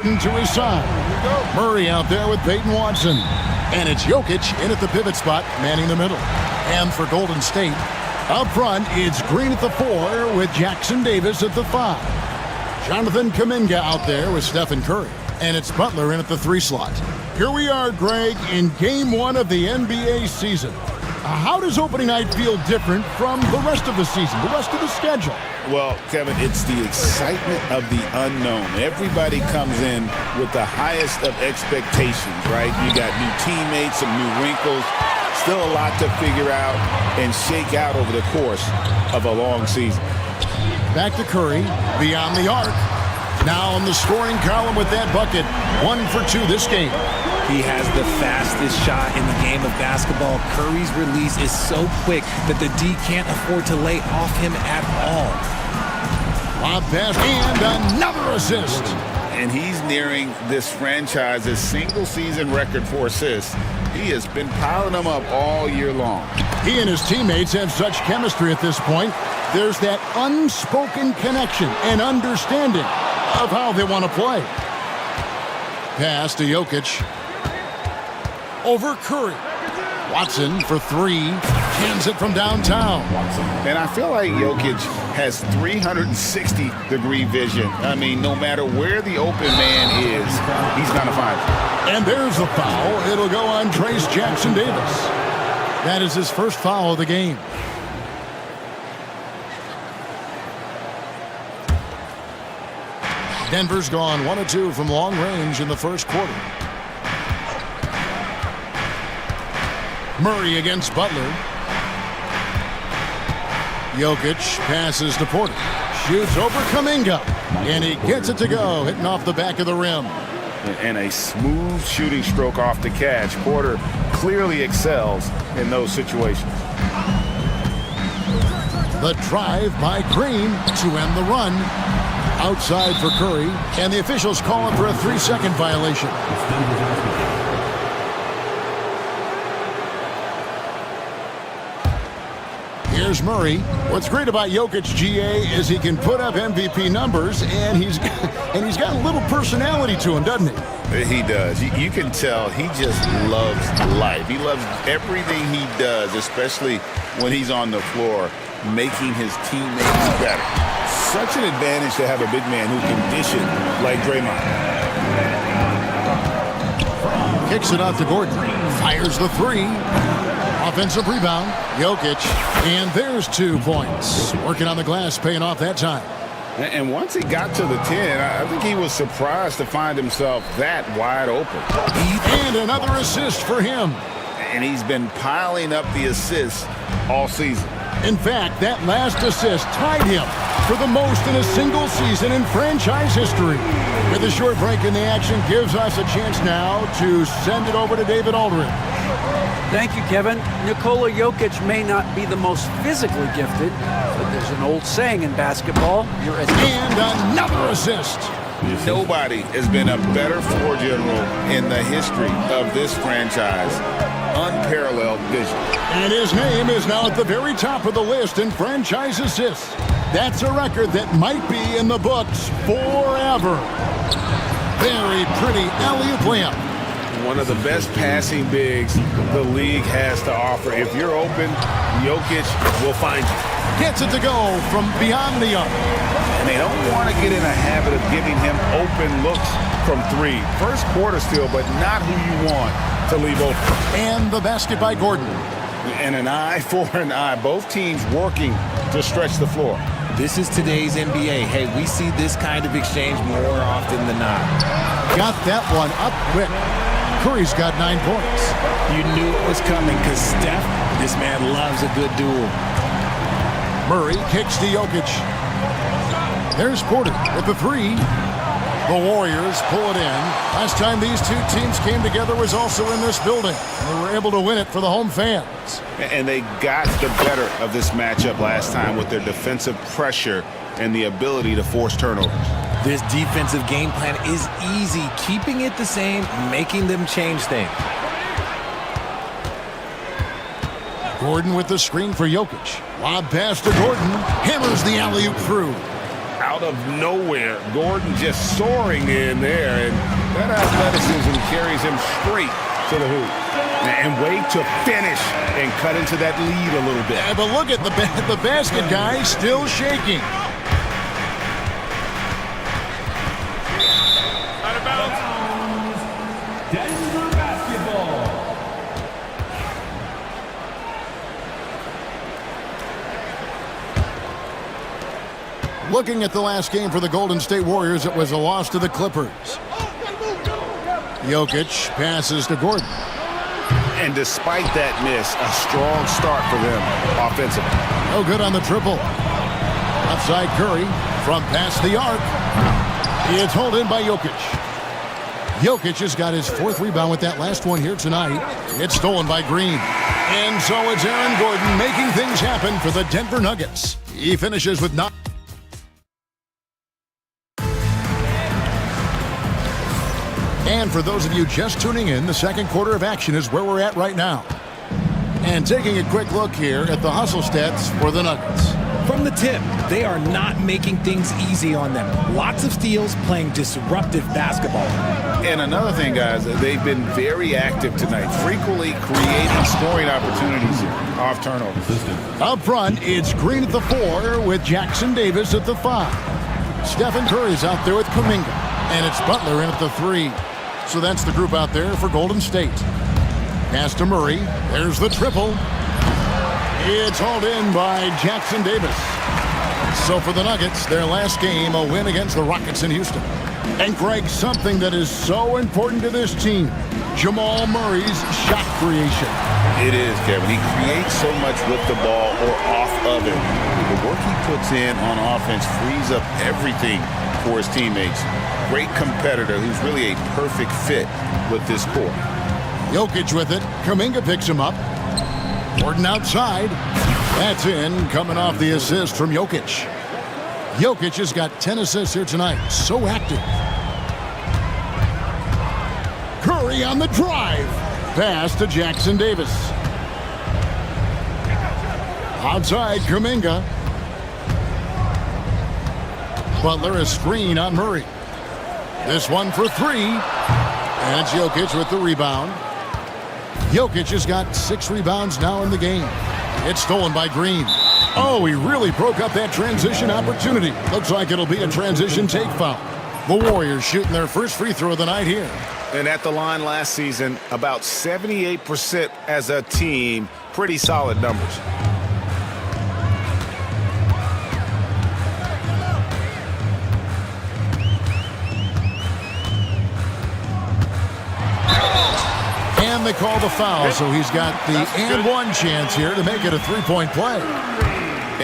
Gordon to his side. Murray out there with Peyton Watson. And it's Jokic in at the pivot spot, manning the middle. And for Golden State, up front, it's Green at the 4 with Jackson Davis at the 5. Jonathan Kuminga out there with Stephen Curry. And it's Butler in at the 3 slot. Here we are, Greg, in Game 1 of the NBA season. How does opening night feel different from the rest of the season, the rest of the schedule? Well, Kevin, it's the excitement of the unknown. Everybody comes in with the highest of expectations, right? You got new teammates, some new wrinkles, still a lot to figure out and shake out over the course of a long season. Back to Curry, beyond the arc. Now on the scoring column with that bucket. 1 for 2 this game. He has the fastest shot in the game of basketball. Curry's release is so quick that the D can't afford to lay off him at all. Lob pass and another assist. And he's nearing this franchise's single-season record for assists. He has been piling them up all year long. He and his teammates have such chemistry at this point. There's that unspoken connection and understanding of how they want to play. Pass to Jokic. Over Curry. Watson for 3. Hands it from downtown. And I feel like Jokic has 360-degree vision. I mean, no matter where the open man is, he's going to find it. And there's the foul. It'll go on Trace Jackson Davis. That is his first foul of the game. Denver's gone 1 of 2 from long range in the first quarter. Murray against Butler. Jokic passes to Porter. Shoots over Kuminga. And he gets it to go, hitting off the back of the rim. And a smooth shooting stroke off the catch. Porter clearly excels in those situations. The drive by Green to end the run. Outside for Curry. And the officials call it for a 3-second violation. Here's Murray. What's great about Jokic, GA, is he can put up MVP numbers, and he's got a little personality to him, doesn't he? He does. You can tell he just loves life. He loves everything he does, especially when he's on the floor, making his teammates better. Such an advantage to have a big man who can dish it like Draymond. Kicks it out to Gordon. Fires the 3. Offensive rebound. Jokic. And there's 2 points. Working on the glass, paying off that time. And once he got to the 10, I think he was surprised to find himself that wide open. And another assist for him. And he's been piling up the assists all season. In fact, that last assist tied him for the most in a single season in franchise history. With a short break in the action, gives us a chance now to send it over to David Aldridge. Thank you, Kevin. Nikola Jokic may not be the most physically gifted, but there's an old saying in basketball, you're as... And another assist. Nobody has been a better floor general in the history of this franchise. Unparalleled vision. And his name is now at the very top of the list in franchise assists. That's a record that might be in the books forever. Very pretty alley-oop layup. One of the best passing bigs the league has to offer. If you're open, Jokic will find you. Gets it to go from beyond the arc. And they don't want to get in a habit of giving him open looks from 3. First quarter still, but not who you want to leave open. And the basket by Gordon. And an eye for an eye. Both teams working to stretch the floor. This is today's NBA. Hey, we see this kind of exchange more often than not. Got that one up quick. Curry's got 9 points. You knew it was coming because Steph, this man loves a good duel. Murray kicks to Jokic. There's Porter with the 3. The Warriors pull it in. Last time these 2 teams came together was also in this building. They were able to win it for the home fans. And they got the better of this matchup last time with their defensive pressure and the ability to force turnovers. This defensive game plan is easy. Keeping it the same, making them change things. Gordon with the screen for Jokic. Lob pass to Gordon. Hammers the alley-oop through. out of nowhere. Gordon just soaring in there, and that athleticism carries him straight to the hoop. And way to finish and cut into that lead a little bit. Yeah, but look at the basket guy still shaking. Out of bounds. Denver basketball. Looking at the last game for the Golden State Warriors, it was a loss to the Clippers. Jokic passes to Gordon. And despite that miss, a strong start for them offensively. No good on the triple. Outside Curry from past the arc. It's hauled in by Jokic. Jokic has got his 4th rebound with that last one here tonight. It's stolen by Green. And so it's Aaron Gordon making things happen for the Denver Nuggets. He finishes with 9. And for those of you just tuning in, the second quarter of action is where we're at right now. And taking a quick look here at the hustle stats for the Nuggets. From the tip, they are not making things easy on them. Lots of steals, playing disruptive basketball. And another thing, guys, they've been very active tonight, frequently creating scoring opportunities off turnovers. Up front, it's Green at the 4 with Jackson Davis at the 5. Stephen Curry's out there with Kuminga. And it's Butler in at the 3. So that's the group out there for Golden State. Pass to Murray. There's the triple. It's hauled in by Jackson Davis. So for the Nuggets, their last game, a win against the Rockets in Houston. And Greg, something that is so important to this team, Jamal Murray's shot creation. It is, Kevin. He creates so much with the ball or off of it. The work he puts in on offense frees up everything for his teammates. Great competitor who's really a perfect fit with this core. Jokic with it. Kuminga picks him up. Gordon outside. That's in, coming off the assist from Jokic. Jokic has got 10 assists here tonight. So active. Curry on the drive. Pass to Jackson Davis. Outside, Kuminga. Butler a screen on Murray. This one for 3. And it's Jokic with the rebound. Jokic has got 6 rebounds now in the game. It's stolen by Green. Oh, he really broke up that transition opportunity. Looks like it'll be a transition take foul. The Warriors shooting their first free throw of the night here. And at the line last season, about 78% as a team. Pretty solid numbers. And they call the foul, so he's got the and one chance here to make it a 3-point play.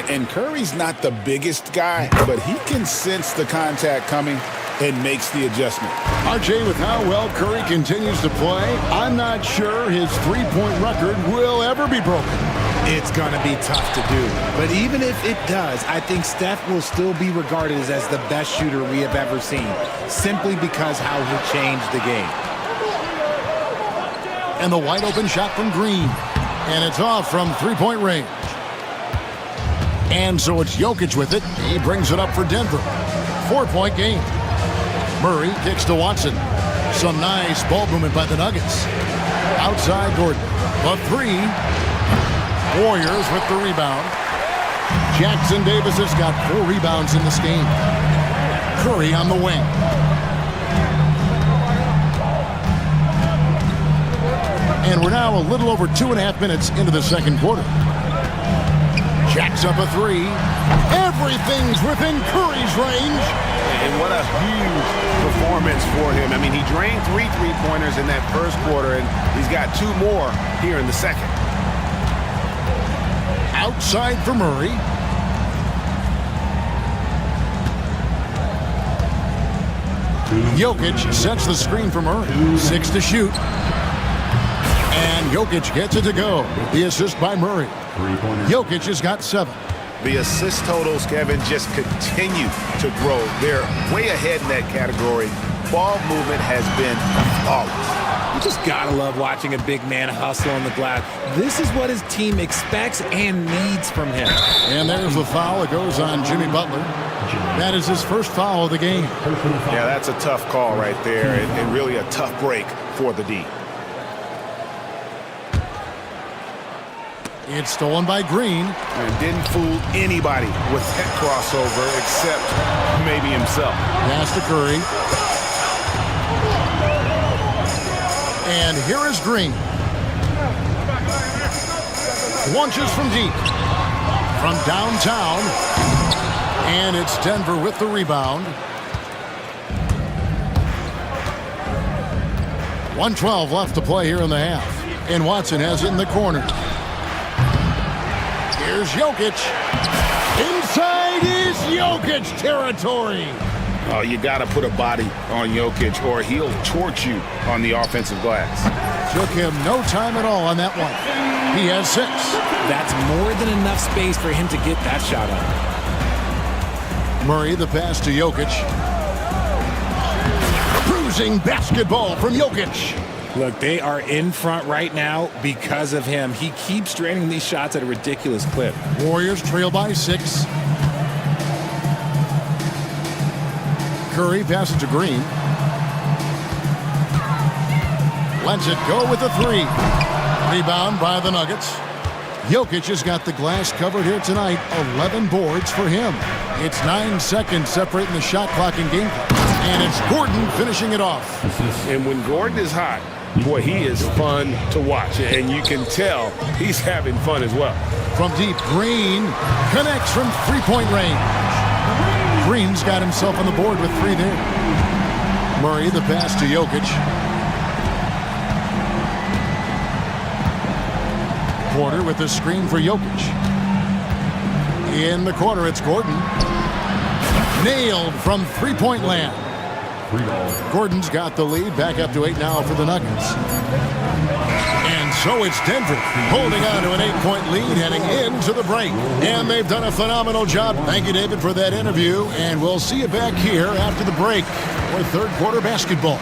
And Curry's not the biggest guy, but he can sense the contact coming and makes the adjustment. RJ, with how well Curry continues to play, I'm not sure his 3-point record will ever be broken. It's going to be tough to do. But even if it does, I think Steph will still be regarded as the best shooter we have ever seen, simply because how he changed the game. And the wide open shot from Green. And it's off from 3-point range. And so it's Jokic with it. He brings it up for Denver. 4-point game. Murray kicks to Watson. Some nice ball movement by the Nuggets. Outside Gordon. The 3. Warriors with the rebound. Jackson Davis has got 4 rebounds in this game. Curry on the wing. And we're now a little over 2.5 minutes into the second quarter. Jacks up a 3. Everything's within Curry's range. And what a huge performance for him. I mean, he drained 3 3-pointers in that first quarter, and he's got 2 more here in the second. Outside for Murray. Jokic sets the screen for Murray. 6 to shoot. And Jokic gets it to go. The assist by Murray. Jokic has got 7. The assist totals, Kevin, just continue to grow. They're way ahead in that category. Ball movement has been flawless. You just gotta love watching a big man hustle on the glass. This is what his team expects and needs from him. And there's the foul. It goes on Jimmy Butler. That is his first foul of the game. Yeah, that's a tough call right there, and really a tough break for the D. It's stolen by Green. And didn't fool anybody with that crossover except maybe himself. Pass to Curry. And here is Green. Launches from deep. From downtown. And it's Denver with the rebound. 1:12 left to play here in the half. And Watson has it in the corner. Here's Jokic. Inside is Jokic territory. Oh, you got to put a body on Jokic or he'll torch you on the offensive glass. Took him no time at all on that one. He has 6. That's more than enough space for him to get that shot up. Murray, the pass to Jokic. Cruising basketball from Jokic. Look, they are in front right now because of him. He keeps draining these shots at a ridiculous clip. Warriors trail by 6. Curry passes to Green. Lets it go with a 3. Rebound by the Nuggets. Jokic has got the glass covered here tonight. 11 boards for him. It's 9 seconds separating the shot clock and game clock. And it's Gordon finishing it off. And when Gordon is hot, boy, he is fun to watch. And you can tell he's having fun as well. From deep, Green connects from three-point range. Green's got himself on the board with 3 there. Murray, the pass to Jokic. Porter with the screen for Jokic. In the corner, it's Gordon. Nailed from three-point land. Gordon's got the lead. Back up to 8 now for the Nuggets. And so it's Denver holding on to an 8-point lead heading into the break. And they've done a phenomenal job. Thank you, David, for that interview. And we'll see you back here after the break for third quarter basketball.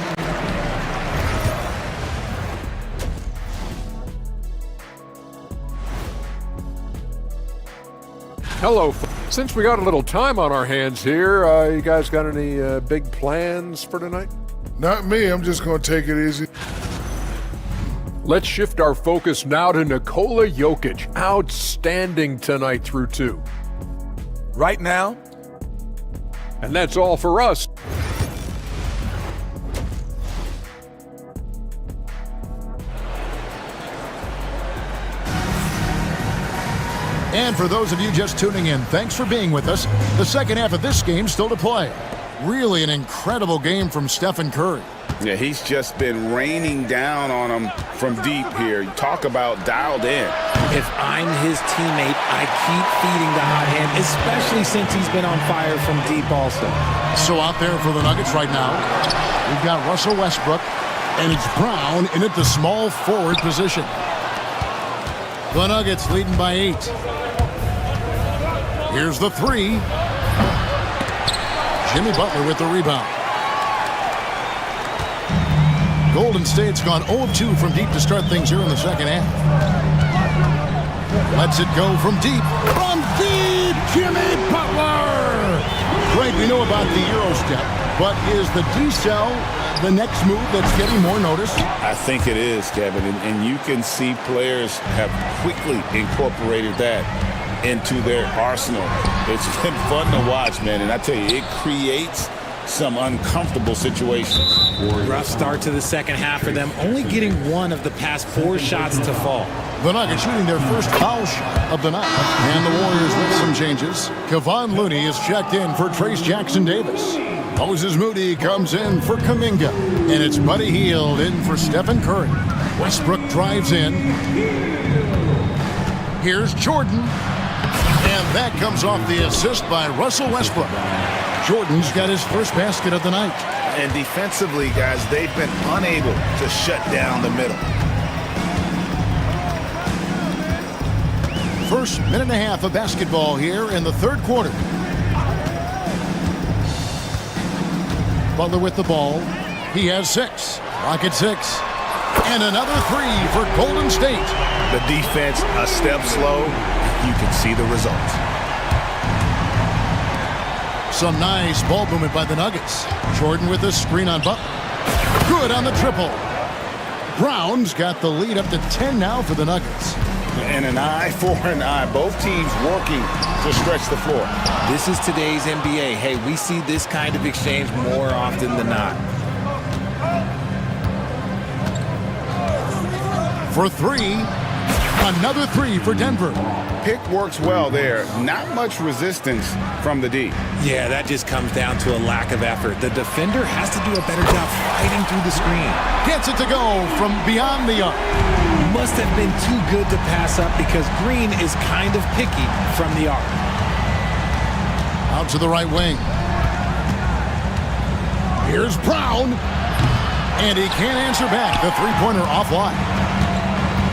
Hello. Since we got a little time on our hands here, you guys got any big plans for tonight? Not me. I'm just going to take it easy. Let's shift our focus now to Nikola Jokic. Outstanding tonight through 2. Right now? And that's all for us. And for those of you just tuning in, thanks for being with us. The second half of this game still to play. Really an incredible game from Stephen Curry. Yeah, he's just been raining down on him from deep here. You talk about dialed in. If I'm his teammate, I keep feeding the hot hand, especially since he's been on fire from deep also. So out there for the Nuggets right now, we've got Russell Westbrook, and it's Brown in at the small forward position. The Nuggets leading by 8. Here's the 3. Jimmy Butler with the rebound. Golden State's gone 0-2 from deep to start things here in the second half. Lets it go from deep. From deep, Jimmy Butler! Great, we know about the Euro step, but is the D-cell the next move that's getting more notice? I think it is, Kevin, and you can see players have quickly incorporated that into their arsenal. It's been fun to watch, man, and I tell you, it creates some uncomfortable situations. Rough start to the second half for them, only getting 1 of the past 4 shots to fall. The Nuggets shooting their first foul shot of the night. And the Warriors with some changes. Kevon Looney is checked in for Trace Jackson-Davis. Moses Moody comes in for Kuminga. And it's Buddy Hield in for Stephen Curry. Westbrook drives in. Here's Jordan. And that comes off the assist by Russell Westbrook. Jordan's got his first basket of the night. And defensively, guys, they've been unable to shut down the middle. First minute and a half of basketball here in the third quarter. Butler with the ball. He has 6. Rocket 6. And another three for Golden State. The defense a step slow. You can see the results. Some nice ball movement by the Nuggets. Jordan with a screen on Butler. Good on the triple. Brown's got the lead up to 10 now for the Nuggets. And an eye for an eye. Both teams working to stretch the floor. This is today's NBA. Hey, we see this kind of exchange more often than not. For three. Another three for Denver. Pick works well there. Not much resistance from the D. Yeah, that just comes down to a lack of effort. The defender has to do a better job fighting through the screen. Gets it to go from beyond the arc. Must have been too good to pass up because Green is kind of picky from the arc. Out to the right wing. Here's Brown. And he can't answer back. The three-pointer offline.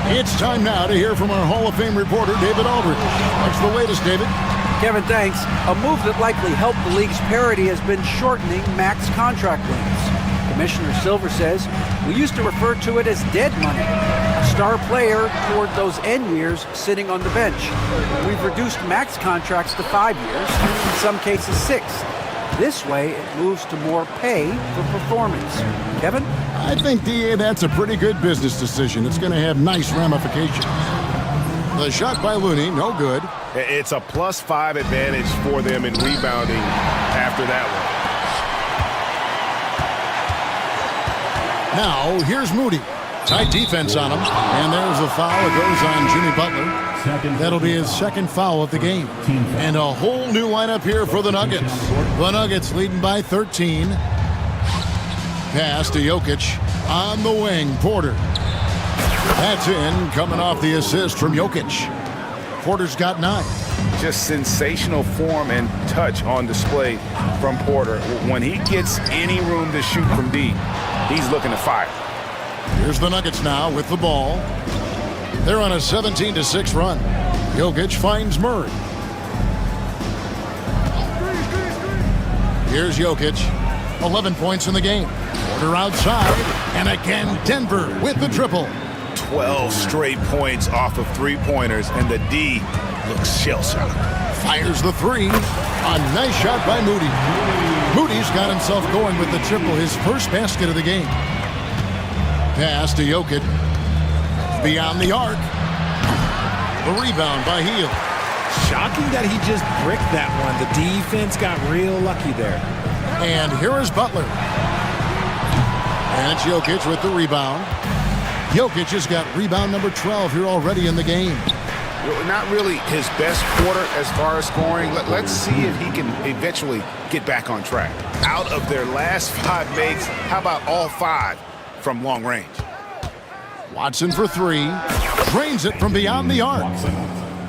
It's time now to hear from our Hall of Fame reporter, David Aldridge. What's the latest, David? Kevin, thanks. A move that likely helped the league's parity has been shortening max contract lengths. Commissioner Silver says we used to refer to it as dead money, a star player toward those end years sitting on the bench. We've reduced max contracts to 5 years, in some cases 6. This way, it moves to more pay for performance. Kevin? I think, DA, that's a pretty good business decision. It's going to have nice ramifications. The shot by Looney, no good. It's a +5 advantage for them in rebounding after that one. Now, here's Moody. Tight defense on him. And there's a foul. It goes on Jimmy Butler. That'll be his second foul of the game. And a whole new lineup here for the Nuggets. The Nuggets leading by 13. Pass to Jokic on the wing. Porter. That's in, coming off the assist from Jokic. Porter's got 9. Just sensational form and touch on display from Porter. When he gets any room to shoot from deep, he's looking to fire. Here's the Nuggets now with the ball. They're on a 17-6 run. Jokic finds Murray. Here's Jokic. 11 points in the game. Porter outside. And again, Denver with the triple. 12 straight points off of three-pointers, and the D looks shell-shocked. Fires the three. A nice shot by Moody. Moody's got himself going with the triple, his first basket of the game. Pass to Jokic. Beyond the arc. The rebound by Hield. Shocking that he just bricked that one. The defense got real lucky there. And here is Butler. And it's Jokic with the rebound. Jokic has got rebound number 12 here already in the game. Not really his best quarter as far as scoring. Let's see if he can eventually get back on track. Out of their last 5 makes, how about all 5 from long range? Watson for 3. Drains it from beyond the arc.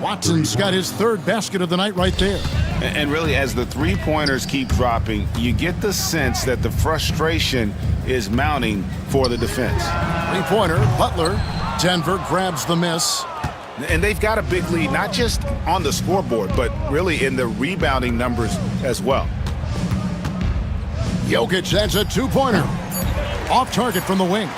Watson's got his 3rd basket of the night right there. And really, as the three-pointers keep dropping, you get the sense that the frustration is mounting for the defense. Three-pointer, Butler. Denver grabs the miss. And they've got a big lead, not just on the scoreboard, but really in the rebounding numbers as well. Jokic, that's a 2-pointer. Off target from the wing.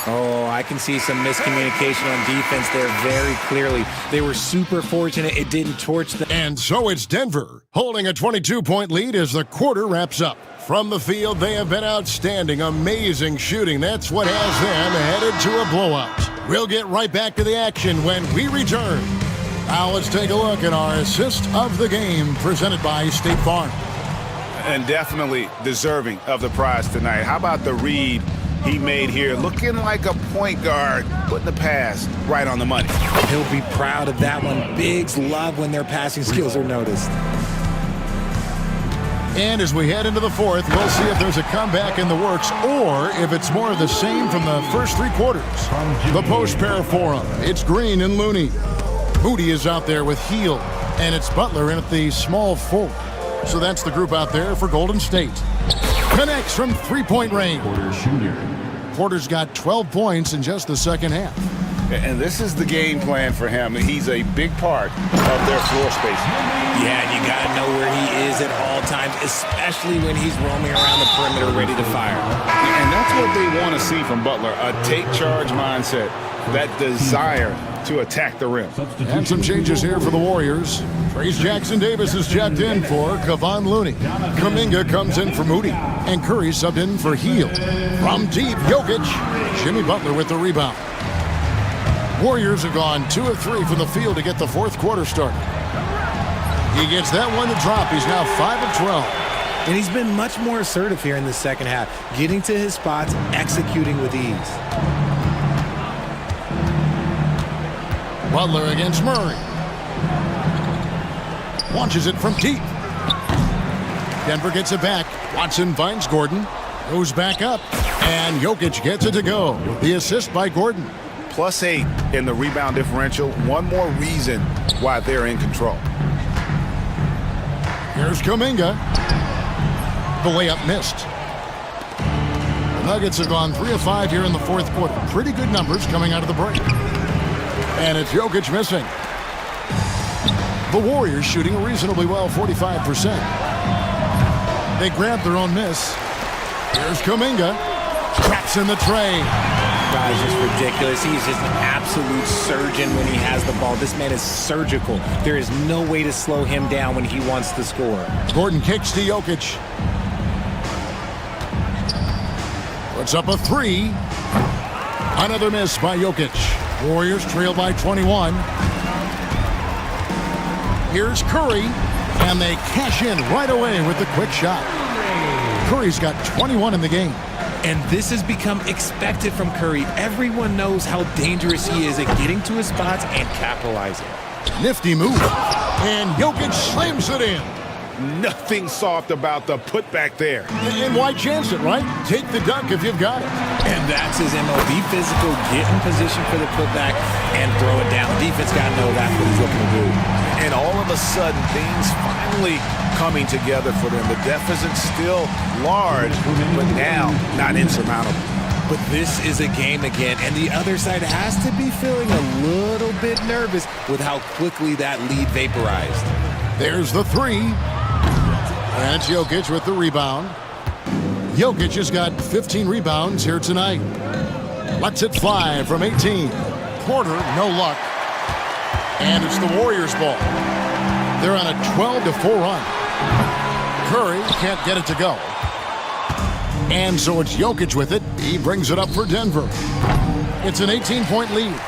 Oh, I can see some miscommunication on defense there very clearly. They were super fortunate it didn't torch them. And so it's Denver holding a 22-point lead as the quarter wraps up. From the field, they have been outstanding. Amazing shooting. That's what has them headed to a blowout. We'll get right back to the action when we return. Now let's take a look at our assist of the game presented by State Farm. And definitely deserving of the prize tonight. How about the read he made here, looking like a point guard, putting the pass right on the money. He'll be proud of that one. Bigs love when their passing skills are noticed. And as we head into the 4th, we'll see if there's a comeback in the works or if it's more of the same from the first 3 quarters. The post pair for him. It's Green and Looney. Moody is out there with Hield, and it's Butler in at the small forward. So that's the group out there for Golden State. Connects from 3-point range. Porter's got 12 points in just the second half. And this is the game plan for him. He's a big part of their floor space. Yeah, and you got to know where he is at all times, especially when he's roaming around the perimeter ready to fire. And that's what they want to see from Butler, a take-charge mindset, that desire to attack the rim. And some changes here for the Warriors. Trace Jackson-Davis is checked in for Kevon Looney. Kuminga comes in for Moody. And Curry subbed in for Heel. From deep, Jokic. Jimmy Butler with the rebound. Warriors have gone 2 of 3 from the field to get the fourth quarter started. He gets that one to drop. He's now 5 of 12. And he's been much more assertive here in the second half, getting to his spots, executing with ease. Butler against Murray. Launches it from deep. Denver gets it back. Watson finds Gordon. Goes back up. And Jokic gets it to go. The assist by Gordon. +8 in the rebound differential. One more reason why they're in control. Here's Kuminga. The layup missed. The Nuggets have gone 3 of 5 here in the fourth quarter. Pretty good numbers coming out of the break. And it's Jokic missing. The Warriors shooting reasonably well, 45%. They grab their own miss. Here's Kuminga. Traps in the tray. Guy's just ridiculous. He's just an absolute surgeon when he has the ball. This man is surgical. There is no way to slow him down when he wants to score. Gordon kicks to Jokic. Puts up a 3. Another miss by Jokic. Warriors trail by 21. Here's Curry. And they cash in right away with the quick shot. Curry's got 21 in the game. And this has become expected from Curry. Everyone knows how dangerous he is at getting to his spots and capitalizing. Nifty move. And Jokic slams it in. Nothing soft about the putback there. And why chance it, right? Take the dunk if you've got it. And that's his MO. Be physical, get in position for the putback, and throw it down. Defense got to know that's what he's looking to do. And all of a sudden, things finally coming together for them. The deficit's still large, but now not insurmountable. But this is a game again, and the other side has to be feeling a little bit nervous with how quickly that lead vaporized. There's the 3. And it's Jokic with the rebound. Jokic has got 15 rebounds here tonight. Lets it fly from 18. Porter, no luck. And it's the Warriors' ball. They're on a 12-4 run. Curry can't get it to go. And so it's Jokic with it. He brings it up for Denver. It's an 18-point lead.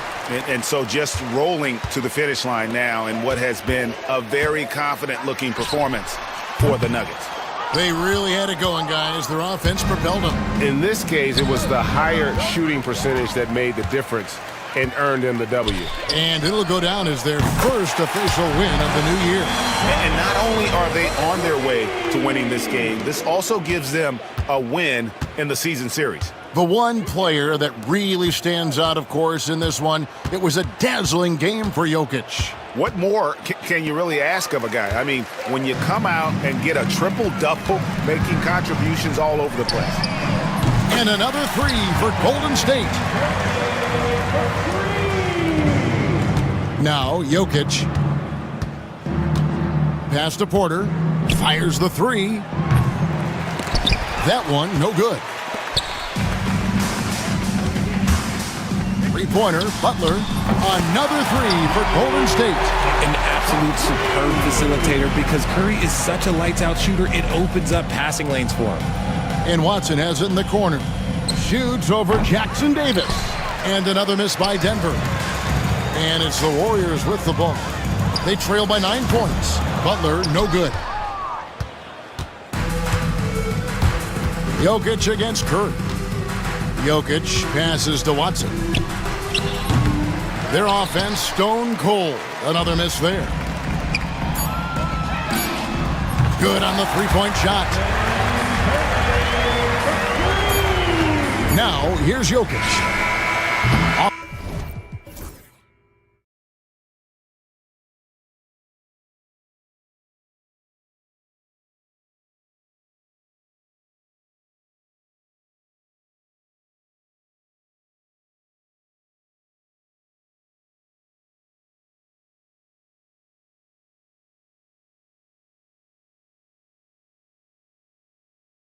And so just rolling to the finish line now in what has been a very confident-looking performance for the Nuggets. They really had it going, guys. Their offense propelled them. In this case, it was the higher shooting percentage that made the difference and earned them the W. And it'll go down as their first official win of the new year. And not only are they on their way to winning this game, this also gives them a win in the season series. The one player that really stands out, of course, in this one, it was a dazzling game for Jokic. What more can you really ask of a guy? I mean, when you come out and get a triple-double, making contributions all over the place. And another 3 for Golden State. Now, Jokic. Pass to Porter. Fires the 3. That one, no good. Three-pointer, Butler. Another 3 for Golden State. An absolute superb facilitator because Curry is such a lights-out shooter, it opens up passing lanes for him. And Watson has it in the corner. Shoots over Jackson-Davis. And another miss by Denver. And it's the Warriors with the ball. They trail by 9 points. Butler, no good. Jokic against Curry. Jokic passes to Watson. Their offense stone cold. Another miss there. Good on the three-point shot. Now, here's Jokic.